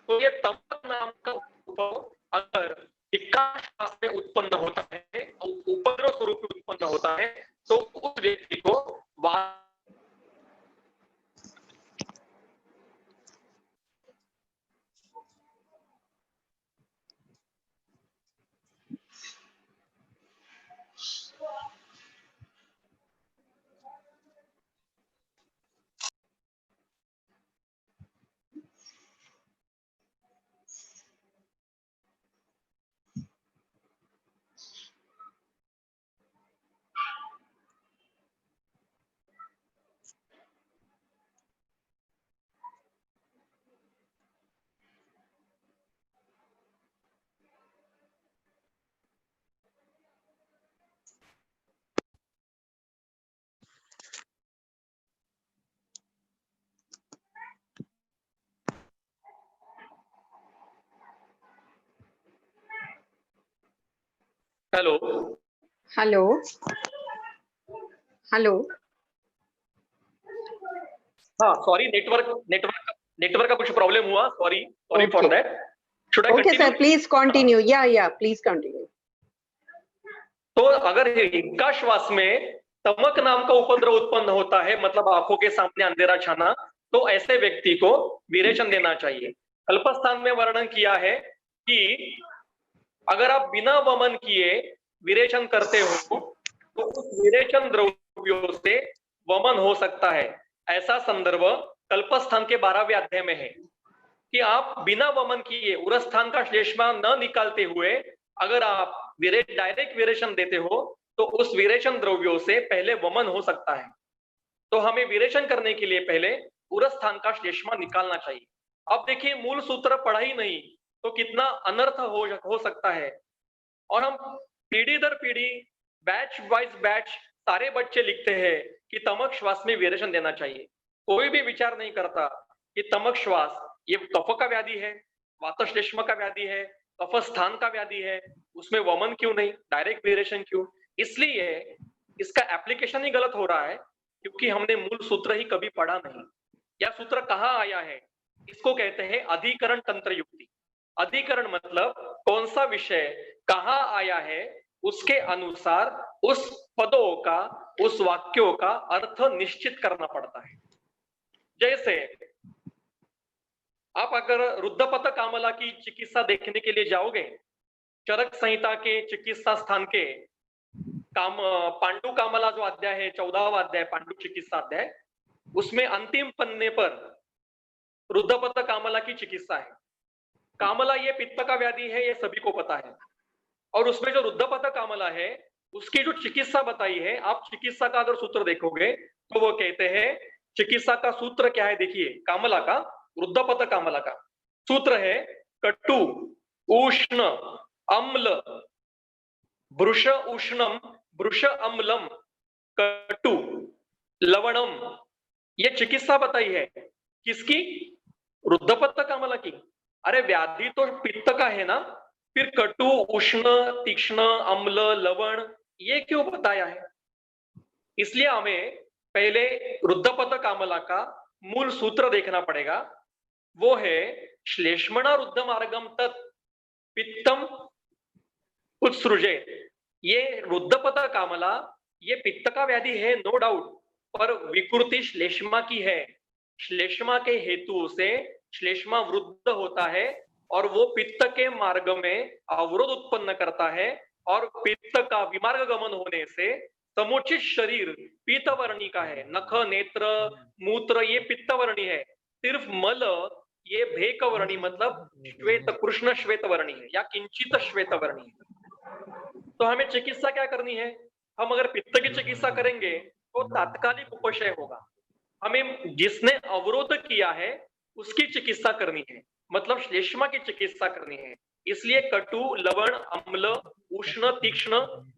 तो ये तमक नाम का उपद्रव अगर हिक्का श्वास में उत्पन्न होता है, उपद्रव स्वरूप उत्पन्न होता है, तो उस व्यक्ति को हेलो हेलो हेलो हाँ सॉरी, नेटवर्क का कुछ प्रॉब्लम हुआ, sorry for that. Should I okay sir, continue? Please continue. या प्लीज कंटिन्यू। तो अगर हिक्का श्वास में तमक नाम का उपद्रव उत्पन्न होता है, मतलब आंखों के सामने अंधेरा छाना, तो ऐसे व्यक्ति को विरेचन देना चाहिए। अल्पस्थान में वर्णन किया है कि अगर आप बिना वमन किए विरेचन करते हो तो उस विरेचन द्रव्यों से वमन हो सकता है। ऐसा संदर्भ कल्पस्थान के 12वें अध्याय में है कि आप बिना वमन किए उरस्थान का श्लेष्मा न निकालते हुए अगर आप डायरेक्ट विरेचन देते हो तो उस विरेचन द्रव्यों से पहले वमन हो सकता है। तो हमें विरेचन करने के लिए पहले उरस्थान का श्लेष्मा निकालना चाहिए। अब देखिए, मूल सूत्र पढ़ा ही नहीं तो कितना अनर्थ हो सकता है। और हम पीढ़ी दर पीढ़ी, बैच वाइज बैच सारे बच्चे लिखते हैं कि तमक श्वास में विरेचन देना चाहिए। कोई भी विचार नहीं करता कि तमक श्वास ये कफ का व्याधि है, वातश्लेष्मा का व्याधि है, कफ स्थान का व्याधि है, उसमें वमन क्यों नहीं, डायरेक्ट विरेचन क्यों? इसलिए इसका एप्लीकेशन ही गलत हो रहा है, क्योंकि हमने मूल सूत्र ही कभी पढ़ा नहीं। यह सूत्र कहाँ आया है? इसको कहते हैं अधिकरण तंत्र युक्ति। अधिकरण मतलब कौन सा विषय कहाँ आया है उसके अनुसार उस पदों का, उस वाक्यों का अर्थ निश्चित करना पड़ता है। जैसे आप अगर रुद्रपथ कामला की चिकित्सा देखने के लिए जाओगे, चरक संहिता के चिकित्सा स्थान के पांडु कामला जो अध्याय है, 14वां अध्याय पांडु चिकित्सा अध्याय, उसमें अंतिम पन्ने पर रुद्रपथ कामला की चिकित्सा है। कामला ये पित्त का व्याधि है, ये सभी को पता है। और उसमें जो रुद्रपथ कामला है उसकी जो चिकित्सा बताई है, आप चिकित्सा का अगर सूत्र देखोगे तो वो कहते हैं, चिकित्सा का सूत्र क्या है देखिए, कामला का, रुद्रपथ कामला का सूत्र है कटु उष्ण अम्ल भृश उष्णम भृश अम्लम कटु लवणम। ये चिकित्सा बताई है किसकी? रुद्रपथ कामला की। अरे व्याधि तो पित्त का है ना, फिर कटु उष्ण तीक्ष्ण अम्ल लवण ये क्यों बताया है? इसलिए हमें पहले रुद्रपथ कामला का मूल सूत्र देखना पड़ेगा। वो है श्लेष्मणा रुद्ध मार्गम तत् पित्तम उत्सृजे। ये रुद्रपथ कामला ये पित्त का व्याधि है नो डाउट, पर विकृति श्लेष्मा की है। श्लेष्मा के हेतु से श्लेष्मा वृद्ध होता है और वो पित्त के मार्ग में अवरोध उत्पन्न करता है, और पित्त का विमार्ग गमन होने से समुचित शरीर पीतवर्णी का है। नख नेत्र मूत्र ये पित्तवर्णी है, सिर्फ मल ये भेकवर्णी मतलब श्वेत कृष्ण श्वेतवर्णी है या किंचित श्वेतवर्णी है। तो हमें चिकित्सा क्या करनी है? हम अगर पित्त की चिकित्सा करेंगे तो तात्कालिक उपशय होगा। हमें जिसने अवरोध किया है उसकी चिकित्सा करनी है, मतलब श्लेष्मा की चिकित्सा करनी है। इसलिए कटु लवण अम्ल उष्ण तीक्ष्ण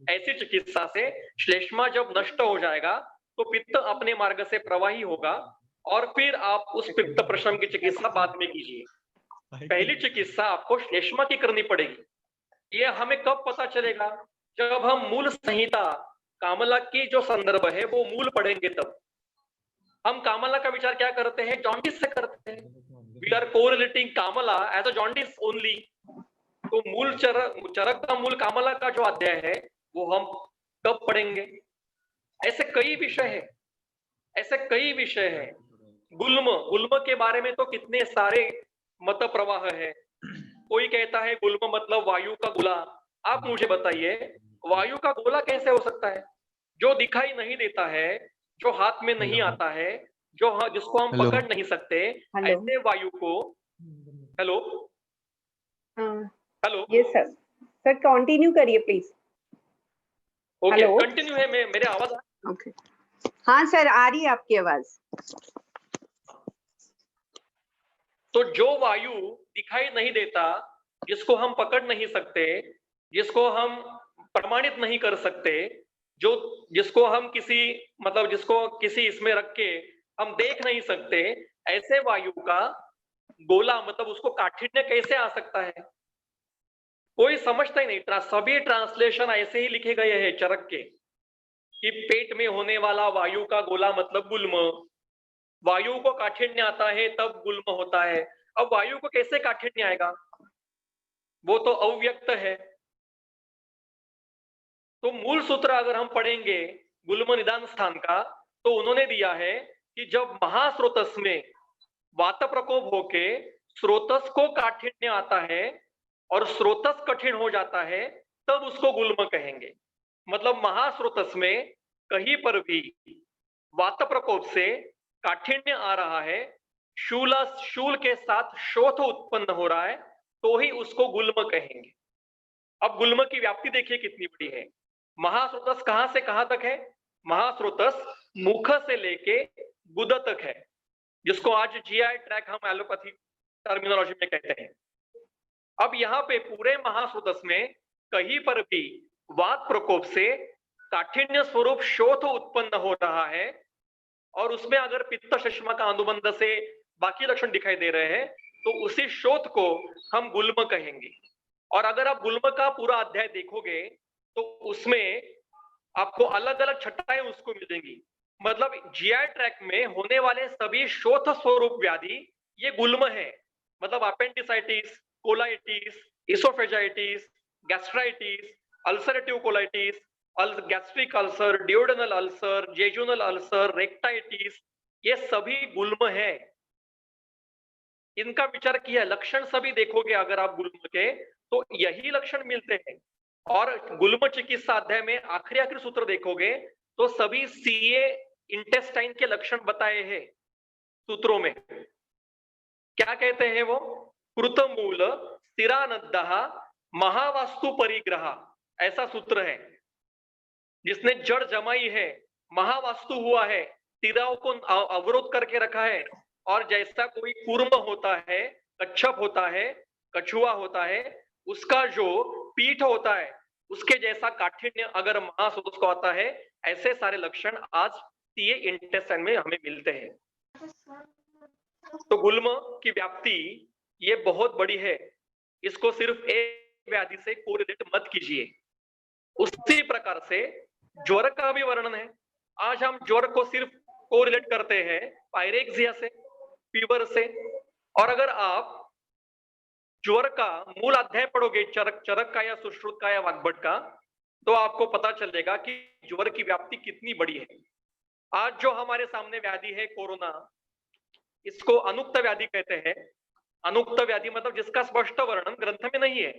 ऐसी चिकित्सा से श्लेष्मा जब नष्ट हो जाएगा तो पित्त अपने मार्ग से प्रवाही होगा, और फिर आप उस पित्त प्रश्रम की चिकित्सा बाद में कीजिए। पहली चिकित्सा आपको श्लेष्मा की करनी पड़ेगी। ये हमें कब पता चलेगा? जब हम मूल संहिता कामला की जो संदर्भ है वो मूल पढ़ेंगे तब। हम कामला का विचार क्या करते हैं? जॉन्डिस से करते हैं। वी आर कोरिलेटिंग कामला एज अ जॉन्डिस ओनली। तो मूल चरक का मूल कामला का जो अध्याय है वो हम कब पढ़ेंगे? ऐसे कई विषय है, ऐसे कई विषय है। गुल्म के बारे में तो कितने सारे मत प्रवाह है। कोई कहता है गुल्म मतलब वायु का गोला। आप मुझे बताइए वायु का गोला कैसे हो सकता है? जो दिखाई नहीं देता है, जो हाथ में नहीं आता है, जिसको हम पकड़ नहीं सकते, ऐसे वायु को hello hello yes sir, sir continue करिए प्लीज। ओके कंटिन्यू है। मेरे आवाज ओके हाँ सर आ रही है आपकी आवाज। तो जो वायु दिखाई नहीं देता, जिसको हम पकड़ नहीं सकते, जिसको हम प्रमाणित नहीं कर सकते, जिसको हम जिसको किसी इसमें रख के हम देख नहीं सकते, ऐसे वायु का गोला मतलब उसको काठिन्य कैसे आ सकता है? कोई समझता ही नहीं। सभी ट्रांसलेशन ऐसे ही लिखे गए हैं चरक के कि पेट में होने वाला वायु का गोला मतलब गुल्म। वायु को काठिन्य आता है तब गुल्म होता है। अब वायु को कैसे काठिन्य आएगा? वो तो अव्यक्त है। तो मूल सूत्र अगर हम पढ़ेंगे गुल्म निदान स्थान का, तो उन्होंने दिया है कि जब महास्रोतस में वात प्रकोप होके स्रोतस को काठिन्य आता है और स्रोतस कठिन हो जाता है, तब उसको गुल्म कहेंगे। मतलब महास्रोतस में कहीं पर भी वात प्रकोप से काठिन्य आ रहा है, शूल के साथ शोथ उत्पन्न हो रहा है, तो ही उसको गुल्म कहेंगे। अब गुल्म की व्याप्ति देखिए कितनी बड़ी है। महास्रोतस कहां से कहां तक है? महास्रोतस मुख से लेके गुदा तक है, जिसको आज जीआई ट्रैक हम एलोपैथी टर्मिनोलॉजी में कहते हैं। अब यहाँ पे पूरे महास्रोतस में कहीं पर भी वात प्रकोप से काठिन्य स्वरूप शोथ उत्पन्न हो रहा है, और उसमें अगर पित्त श्लेष्मा का अनुबंध से बाकी लक्षण दिखाई दे रहे हैं, तो उसी शोथ को हम गुल्म कहेंगे। और अगर आप गुल्म का पूरा अध्याय देखोगे तो उसमें आपको अलग अलग छटाएं उसको मिलेंगी। मतलब जीआई ट्रैक में होने वाले सभी शोथ स्वरूप व्याधि ये गुल्म है। मतलब appendicitis, colitis, oesophagitis, gastritis, ulcerative colitis, gastric ulcer, duodenal ulcer, jejunal ulcer, rectitis, ये सभी गुल्म है। इनका विचार किया, लक्षण सभी देखोगे अगर आप गुल्म के तो यही लक्षण मिलते हैं। और गुल्म चिकित्सा अध्याय में आखिरी सूत्र देखोगे तो सभी सीए इंटेस्टाइन के लक्षण बताए हैं सूत्रों में। क्या कहते हैं वो? कृतमूल स्थिरानद्दः महावास्तु परिग्रह, ऐसा सूत्र है। जिसने जड़ जमाई है, महावास्तु हुआ है, तिराओं को अवरोध करके रखा है, और जैसा कोई कूर्म होता है, कच्छप होता है, कछुआ होता है, उसका जो पीठ होता है उसके जैसा काठिन्य अगर महासुदस को आता है, ऐसे सारे लक्षण आज सीए इंटेस्टाइन में हमें मिलते हैं। तो गुल्म की व्याप्ति ये बहुत बड़ी है, इसको सिर्फ एक व्याधि से कोरिलेट मत कीजिए। उसी प्रकार से ज्वर का भी वर्णन है। आज हम ज्वर को सिर्फ कोरिलेट करते हैं पायरेक्सिया से, फीवर से, और अगर आप ज्वर का मूल अध्याय पढ़ोगे चरक का या सुश्रुत का या वाग्भट का, तो आपको पता चलेगा कि ज्वर की व्याप्ति कितनी बड़ी है। आज जो हमारे सामने व्याधि है कोरोना, इसको अनुक्त व्याधि कहते हैं। अनुक्त व्याधि मतलब जिसका स्पष्ट वर्णन ग्रंथ में नहीं है।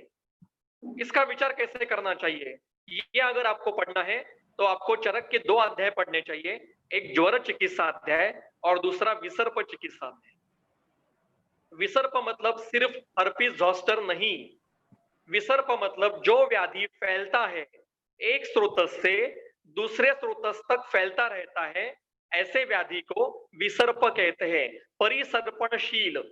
इसका विचार कैसे करना चाहिए, ये अगर आपको पढ़ना है तो आपको चरक के 2 अध्याय पढ़ने चाहिए, एक ज्वर चिकित्सा अध्याय और दूसरा विसर्प चिकित्सा अध्याय। विसर्प मतलब सिर्फ हर्पीस जोस्टर नहीं, विसर्प मतलब जो व्याधि फैलता है एक स्रोत से दूसरे स्रोत तक फैलता रहता है, ऐसे व्याधि को विसर्प कहते हैं। परिसर्पणशील,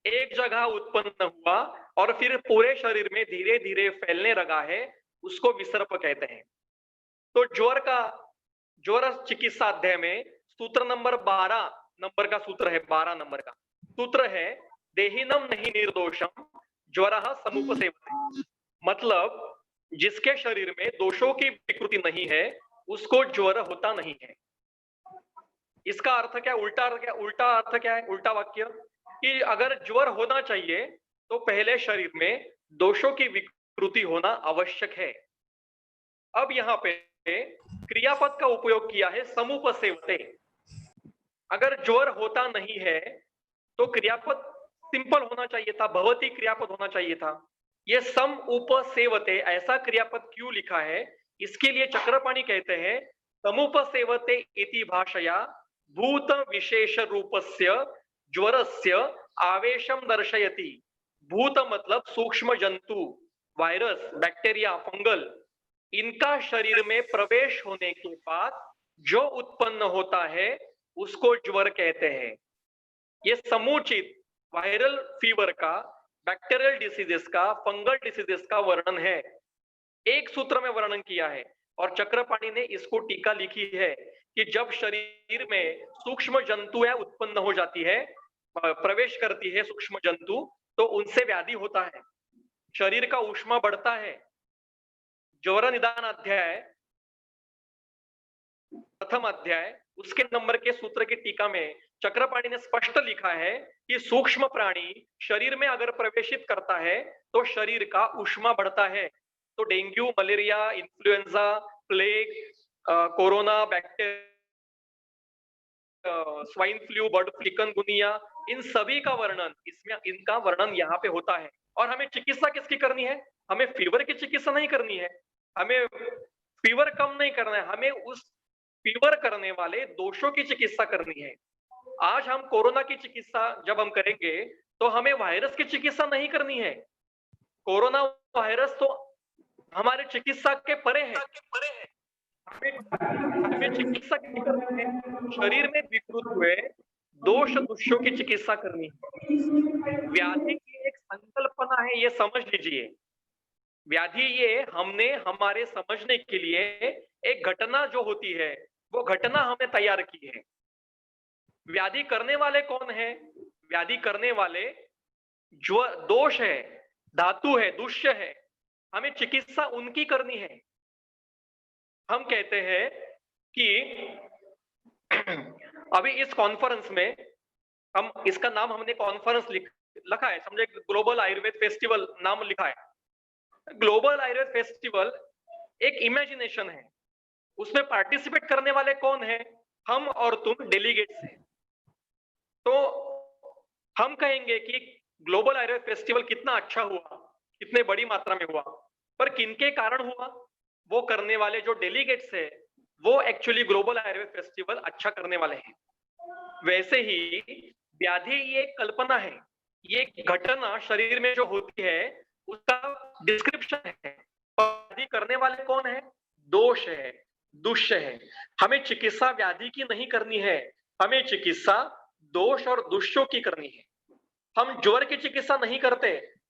एक जगह उत्पन्न हुआ और फिर पूरे शरीर में धीरे धीरे फैलने लगा है, उसको विसर्प कहते हैं। तो ज्वर चिकित्सा अध्याय में सूत्र नंबर 12 नंबर का सूत्र है, 12 नंबर का सूत्र है, देहिनम नहीं निर्दोषम ज्वरः समुपसेवते। मतलब जिसके शरीर में दोषों की विकृति नहीं है उसको ज्वर होता नहीं है। इसका अर्थ क्या? उल्टा अर्थ क्या है? उल्टा वाक्य कि अगर ज्वर होना चाहिए तो पहले शरीर में दोषों की विकृति होना आवश्यक है। अब यहाँ पे क्रियापद का उपयोग किया है समुपसेवते। अगर ज्वर होता नहीं है तो क्रियापद सिंपल होना चाहिए था, भवती क्रियापद होना चाहिए था। ये सम उपसेवते ऐसा क्रियापद क्यों लिखा है? इसके लिए चक्रपाणी कहते हैं समुपसेवते इति भाषया भूत विशेष रूपस्य ज्वरस्य आवेशम दर्शयति। भूत मतलब सूक्ष्म जंतु, वायरस, बैक्टीरिया, फंगल, इनका शरीर में प्रवेश होने के बाद जो उत्पन्न होता है उसको ज्वर कहते हैं। ये समुचित वायरल फीवर का, बैक्टीरियल डिसीजेस का, फंगल डिसीजेस का वर्णन है, एक सूत्र में वर्णन किया है। और चक्रपाणी ने इसको टीका लिखी है कि जब शरीर में सूक्ष्म जंतुएं उत्पन्न हो जाती है, प्रवेश करती है सूक्ष्म जंतु, तो उनसे व्याधि होता है, शरीर का ऊष्मा बढ़ता है। ज्वर निदान अध्याय प्रथम अध्याय उसके नंबर के सूत्र की टीका में चक्रपाणी ने स्पष्ट लिखा है कि सूक्ष्म प्राणी शरीर में अगर प्रवेशित करता है तो शरीर का ऊष्मा बढ़ता है। तो dengue, malaria, influenza, plague, corona, bacteria, swine flu, bird flu, chikungunya, इन सभी का वर्णन इसमें, इनका वर्णन यहाँ पे होता है। और हमें चिकित्सा किसकी करनी है? हमें फीवर की चिकित्सा नहीं करनी है, हमें फीवर कम नहीं करना है, हमें उस फीवर करने वाले दोषों की चिकित्सा करनी है। आज हम कोरोना की चिकित्सा जब हम करेंगे तो हमें वायरस की चिकित्सा नहीं करनी है। कोरोना वायरस तो हमारे चिकित्सा के परे है। हमें चिकित्सा की करनी है, शरीर में विकृत हुए दोषों की चिकित्सा करनी है। व्याधि की एक संकल्पना है, ये समझ लीजिए। व्याधि ये हमने हमारे समझने के लिए एक घटना जो होती है वो घटना हमें तैयार की है। व्याधि करने वाले कौन है? व्याधि करने वाले जो दोष है, धातु है, दुष्य है, हमें चिकित्सा उनकी करनी है। हम कहते हैं कि अभी इस कॉन्फ्रेंस में हम, इसका नाम हमने कॉन्फ्रेंस लिखा है, समझे, ग्लोबल आयुर्वेद फेस्टिवल नाम लिखा है। ग्लोबल आयुर्वेद फेस्टिवल एक इमेजिनेशन है, उसमें पार्टिसिपेट करने वाले कौन है? हम और तुम डेलीगेट्स हैं। तो हम कहेंगे कि ग्लोबल आयुर्वेद फेस्टिवल कितना अच्छा हुआ, कितने बड़ी मात्रा में हुआ, पर किनके कारण हुआ? वो करने वाले जो डेलीगेट्स है वो एक्चुअली ग्लोबल आयुर्वेद फेस्टिवल अच्छा करने वाले हैं। वैसे ही व्याधि ये कल्पना है, ये घटना शरीर में जो होती है उसका डिस्क्रिप्शन है। व्याधि करने वाले कौन है? दोष है, दुष्य है। हमें चिकित्सा व्याधि की नहीं करनी है, हमें चिकित्सा दोष और दुष्यों की करनी है। हम ज्वर की चिकित्सा नहीं करते,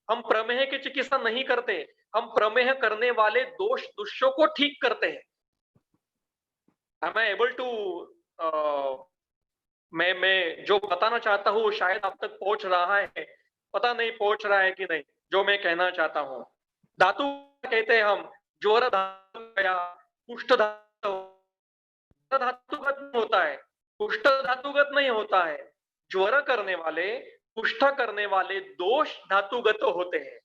हम प्रमेह की चिकित्सा नहीं करते, हम प्रमेह करने वाले दोष दुष्यों को ठीक करते हैं। Am I able to मैं जो बताना चाहता हूँ शायद आप तक पहुंच रहा है, पता नहीं पहुंच रहा है कि नहीं जो मैं कहना चाहता हूँ। धातु कहते हैं हम, ज्वर धातु गया, कुष्ठ धातु धातुगत नहीं होता है, कुष्ठ धातुगत नहीं होता है। ज्वर करने वाले, कुष्ठ करने वाले दोष धातुगत होते हैं,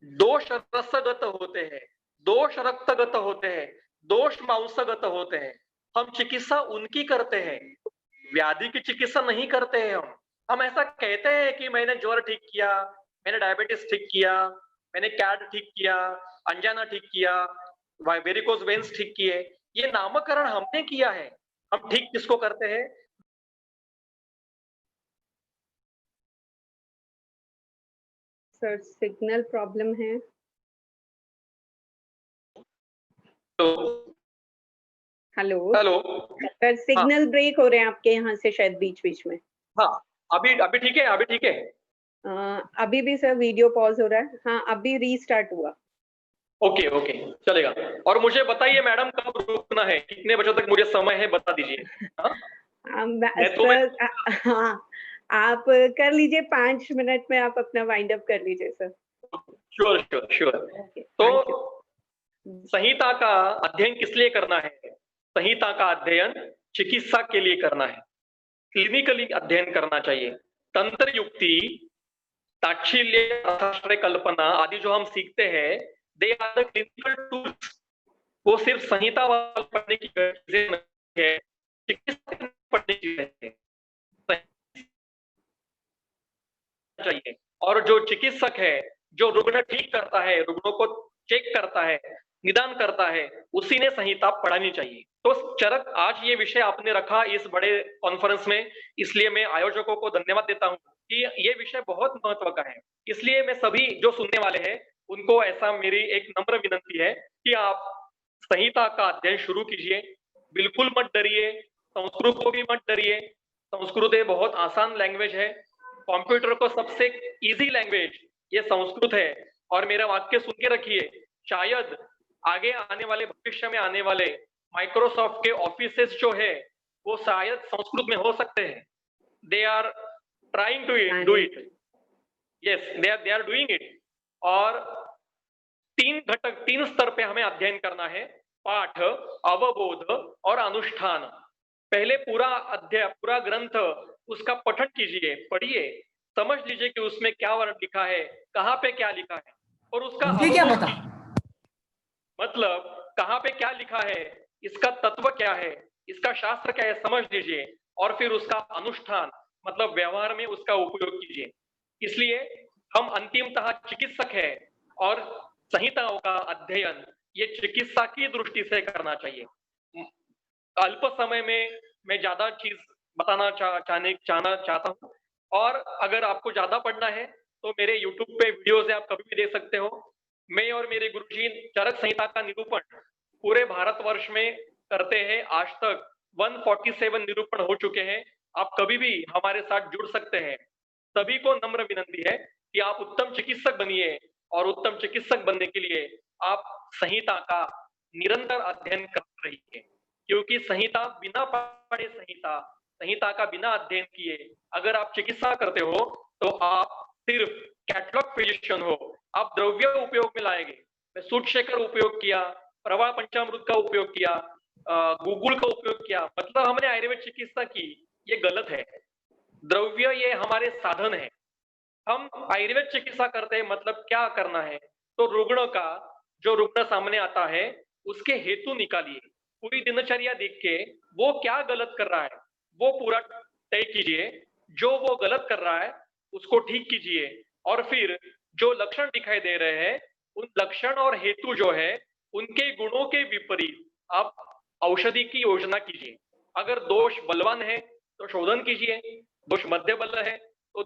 दोष रसगत होते हैं, दोष रक्तगत होते हैं, दोष मांसगत होते हैं। हम चिकित्सा उनकी करते हैं, व्याधि की चिकित्सा नहीं करते हैं। हम ऐसा कहते हैं कि मैंने ज्वर ठीक किया, मैंने डायबिटीज ठीक किया, मैंने कैड ठीक किया, अंजाना ठीक किया, वेरिकोज वेन्स ठीक किए। ये नामकरण हमने किया है। हम ठीक किसको करते हैं? सर सिग्नल प्रॉब्लम है। तो hello hello, sir, signal break हो रहे हैं आपके यहाँ से शायद बीच बीच में। हाँ अभी ठीक है, अभी ठीक है। अभी भी सर वीडियो पॉज हो रहा है। हाँ अभी रीस्टार्ट हुआ। ओके ओके चलेगा। और मुझे बताइए मैडम कब रुकना है, कितने बजे तक मुझे समय है बता दीजिए। सर हाँ आप कर लीजिए, 5 मिनट में आप अपना वाइंड अप कर लीजिए सर। Sure sure sure. तो संहिता का अध्ययन किस लिए करना है? संहिता का अध्ययन चिकित्सा के लिए करना है, क्लिनिकली अध्ययन करना चाहिए। तंत्र युक्ति, ताच्छिल्य, अर्थाश्रय, कल्पना आदि जो हम सीखते हैं, they are the clinical tools. वो सिर्फ संहिता वाला पढ़ने की चीजें नहीं है, चिकित्सा पढ़ने की चीजें चाहिए। और जो चिकित्सक है, जो रुग्ण ठीक करता है, रुग्णों को चेक करता है, निदान करता है, उसी ने संहिता पढ़ानी चाहिए। तो चरक, आज ये विषय आपने रखा इस बड़े कॉन्फ्रेंस में, इसलिए मैं आयोजकों को धन्यवाद देता हूं कि ये विषय बहुत महत्व का है। इसलिए मैं सभी जो सुनने वाले हैं उनको ऐसा मेरी एक नम्र विनंती है कि आप संहिता का अध्ययन शुरू कीजिए। बिल्कुल मत डरिए, संस्कृत को भी मत डरिए। संस्कृत एक बहुत आसान लैंग्वेज है, कंप्यूटर को सबसे इजी लैंग्वेज ये संस्कृत है। और मेरा वाक्य सुन के रखिए, शायद आगे आने वाले भविष्य में आने वाले माइक्रोसॉफ्ट के ऑफिसेस जो है वो शायद संस्कृत में हो सकते हैं। They are trying to do it, yes they are doing it. और 3 घटक, 3 स्तर पे हमें अध्ययन करना है, पाठ, अवबोध और अनुष्ठान। पहले पूरा अध्याय, पूरा ग्रंथ उसका पठन कीजिए, पढ़िए, समझ लीजिए कि उसमें क्या वर्ड लिखा है, कहाँ पे क्या लिखा है, और उसका अवबोध कीजिए। मतलब कहाँ पे क्या लिखा है, इसका तत्व क्या है, इसका शास्त्र क्या है, समझ लीजिए। और फिर उसका अनुष्ठान मतलब व्यवहार में उसका उपयोग कीजिए। इसलिए हम अंतिमतः चिकित्सक है और संहिताओं का अध्ययन ये चिकित्सा की दृष्टि से करना चाहिए। अल्प समय में मैं ज्यादा चीज बताना चाहना चाहता हूँ। और अगर आपको ज्यादा पढ़ना है तो मेरे YouTube पे वीडियोस है, आप कभी भी देख सकते हो। मैं और मेरे गुरुजी चरक संहिता का निरूपण पूरे भारतवर्ष में करते हैं। आज तक 147 निरूपण हो चुके हैं। आप कभी भी हमारे साथ जुड़ सकते हैं। सभी को नम्र विनंती है कि आप उत्तम चिकित्सक बनिए, और उत्तम चिकित्सक बनने के लिए आप संहिता का निरंतर अध्ययन कर रहिए। क्योंकि संहिता बिना पढ़े, संहिता का बिना अध्ययन किए अगर आप चिकित्सा करते हो तो आप सिर्फ कैटलॉग फिजिशियन हो। आप द्रव्य उपयोग में लाएंगे। मैं सूटशेखर उपयोग किया, प्रवाह पंचामृत का उपयोग किया, गूगल का उपयोग किया, मतलब हमने आयुर्वेद चिकित्सा की, ये गलत है। द्रव्य ये हमारे साधन है। हम आयुर्वेद चिकित्सा करते हैं, मतलब क्या करना है, तो रुग्ण सामने आता है उसके हेतु निकालिए, पूरी दिनचर्या देख के वो क्या गलत कर रहा है वो पूरा तय कीजिए, जो वो गलत कर रहा है उसको ठीक कीजिए, और फिर जो लक्षण दिखाई दे रहे हैं उन लक्षण और हेतु जो है उनके गुणों के विपरीत आप औषधि की योजना कीजिए। अगर दोष बलवान है तो शोधन कीजिए, दोष मध्य बल है तो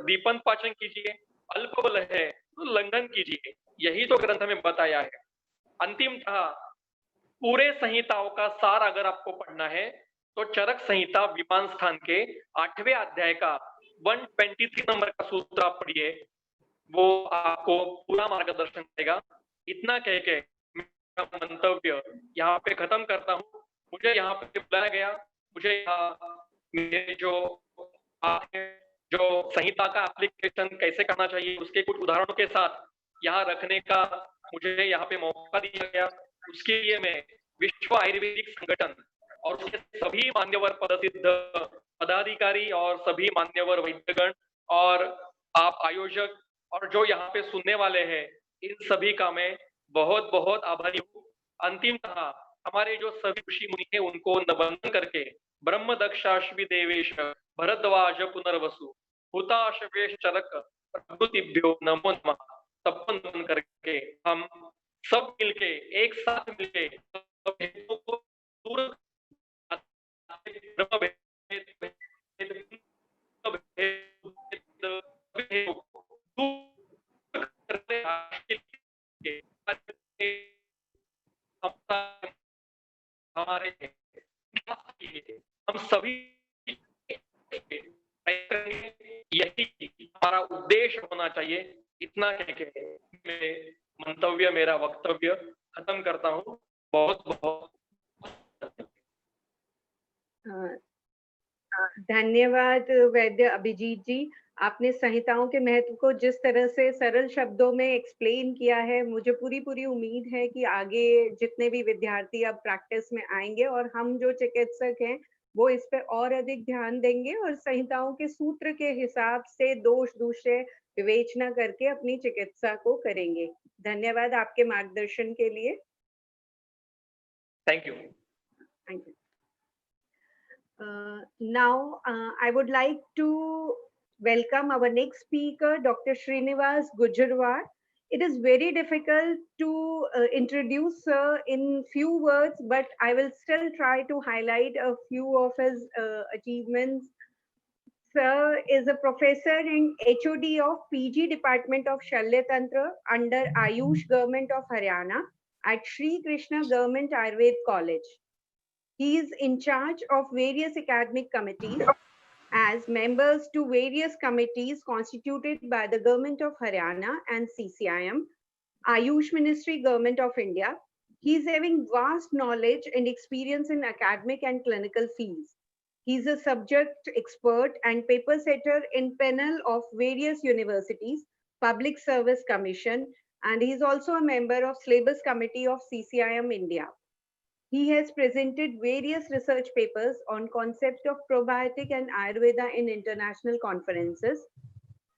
दीपन पाचन कीजिए, अल्प बल है तो लंघन कीजिए। यही तो ग्रंथ में बताया है। अंतिमतः पूरे संहिताओं का सार अगर आपको पढ़ना है तो चरक संहिता विमान स्थान के 8वें अध्याय का 123 नंबर का सूत्र आप पढ़िए, वो आपको पूरा मार्गदर्शन देगा। इतना कह के मेरा मंतव्य यहाँ पे खत्म करता हूँ। मुझे यहाँ पे बुलाया गया, मुझे यहाँ मेरे जो संहिता का एप्लीकेशन कैसे करना चाहिए उसके कुछ उदाहरणों के साथ यहाँ रखने का मुझे यहाँ पे मौका दिया गया। उसके लिए मैं विश्व आयुर्वेदिक संगठन और उसके सभी मान्यवर पदसिद्ध पदाधिकारी और सभी मान्यवर वैद्यगण और आप आयोजक और जो यहाँ पे सुनने वाले हैं, इन सभी का मैं बहुत बहुत आभारी हूँ। अंतिमतः हमारे जो सभी ऋषि मुनि हैं उनको नमन करके ब्रह्म दक्षाश्वी देवेश भरद्वाज पुनर्वसु हुताशवेश चरक प्रभृतिभ्यो नमो नमः सबको नमन करके हम सब मिलके एक साथ मिलके सब हेतुओं को दूर ब्रह्म भेद हमारे हम सभी यही हमारा उद्देश्य होना चाहिए। इतना कह के मैं मंतव्य मेरा वक्तव्य खत्म करता हूँ। बहुत बहुत धन्यवाद वैद्य अभिजीत जी। आपने संहिताओं के महत्व को जिस तरह से सरल शब्दों में एक्सप्लेन किया है, मुझे पूरी उम्मीद है कि आगे जितने भी विद्यार्थी अब प्रैक्टिस में आएंगे और हम जो चिकित्सक हैं वो इस पे और अधिक ध्यान देंगे और संहिताओं के सूत्र के हिसाब से दोष दूसरे विवेचना करके अपनी चिकित्सा को करेंगे। धन्यवाद आपके मार्गदर्शन के लिए। Thank you. Thank you. Now, I would like to welcome our next speaker, Dr. Srinivas Gujarwar. It is very difficult to introduce Sir in few words, but I will still try to highlight a few of his achievements. Sir is a professor in HOD of PG Department of Shalya Tantra under Ayush Government of Haryana at Sri Krishna Government Ayurved College. He is in charge of various academic committees as members to various committees constituted by the Government of Haryana and CCIM, Ayush Ministry, Government of India. He is having vast knowledge and experience in academic and clinical fields. He is a subject expert and paper setter in panel of various universities, Public Service Commission, and he is also a member of Syllabus Committee of CCIM India. He has presented various research papers on concept of probiotic and Ayurveda in international conferences.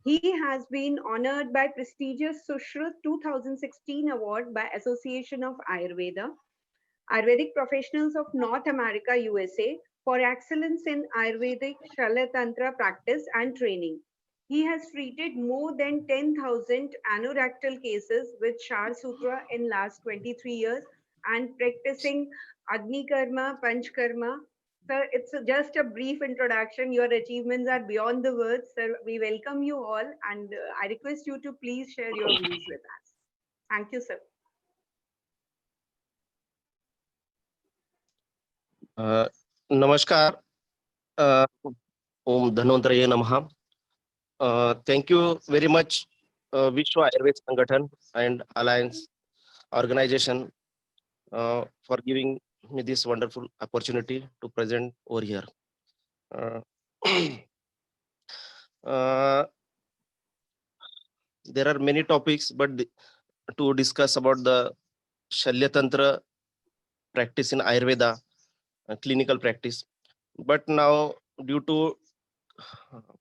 He has been honored by prestigious Sushruta 2016 award by Association of Ayurveda, Ayurvedic Professionals of North America, USA, for excellence in Ayurvedic Shalya Tantra practice and training. He has treated more than 10,000 anorectal cases with Shar Sutra in last 23 years and practicing Agni Karma, Panch Karma. Sir, it's just a brief introduction. Your achievements are beyond the words. Sir, we welcome you all and I request you to please share your views with us. Thank you, sir. नमस्कार, ओम धन्वंतरये नमः. Thank you very much, Vishwa Ayurved Sangathan and Alliance organization for giving me this wonderful opportunity to present over here. There are many topics, but to discuss about the Shalya Tantra practice in Ayurveda, clinical practice. But now, due to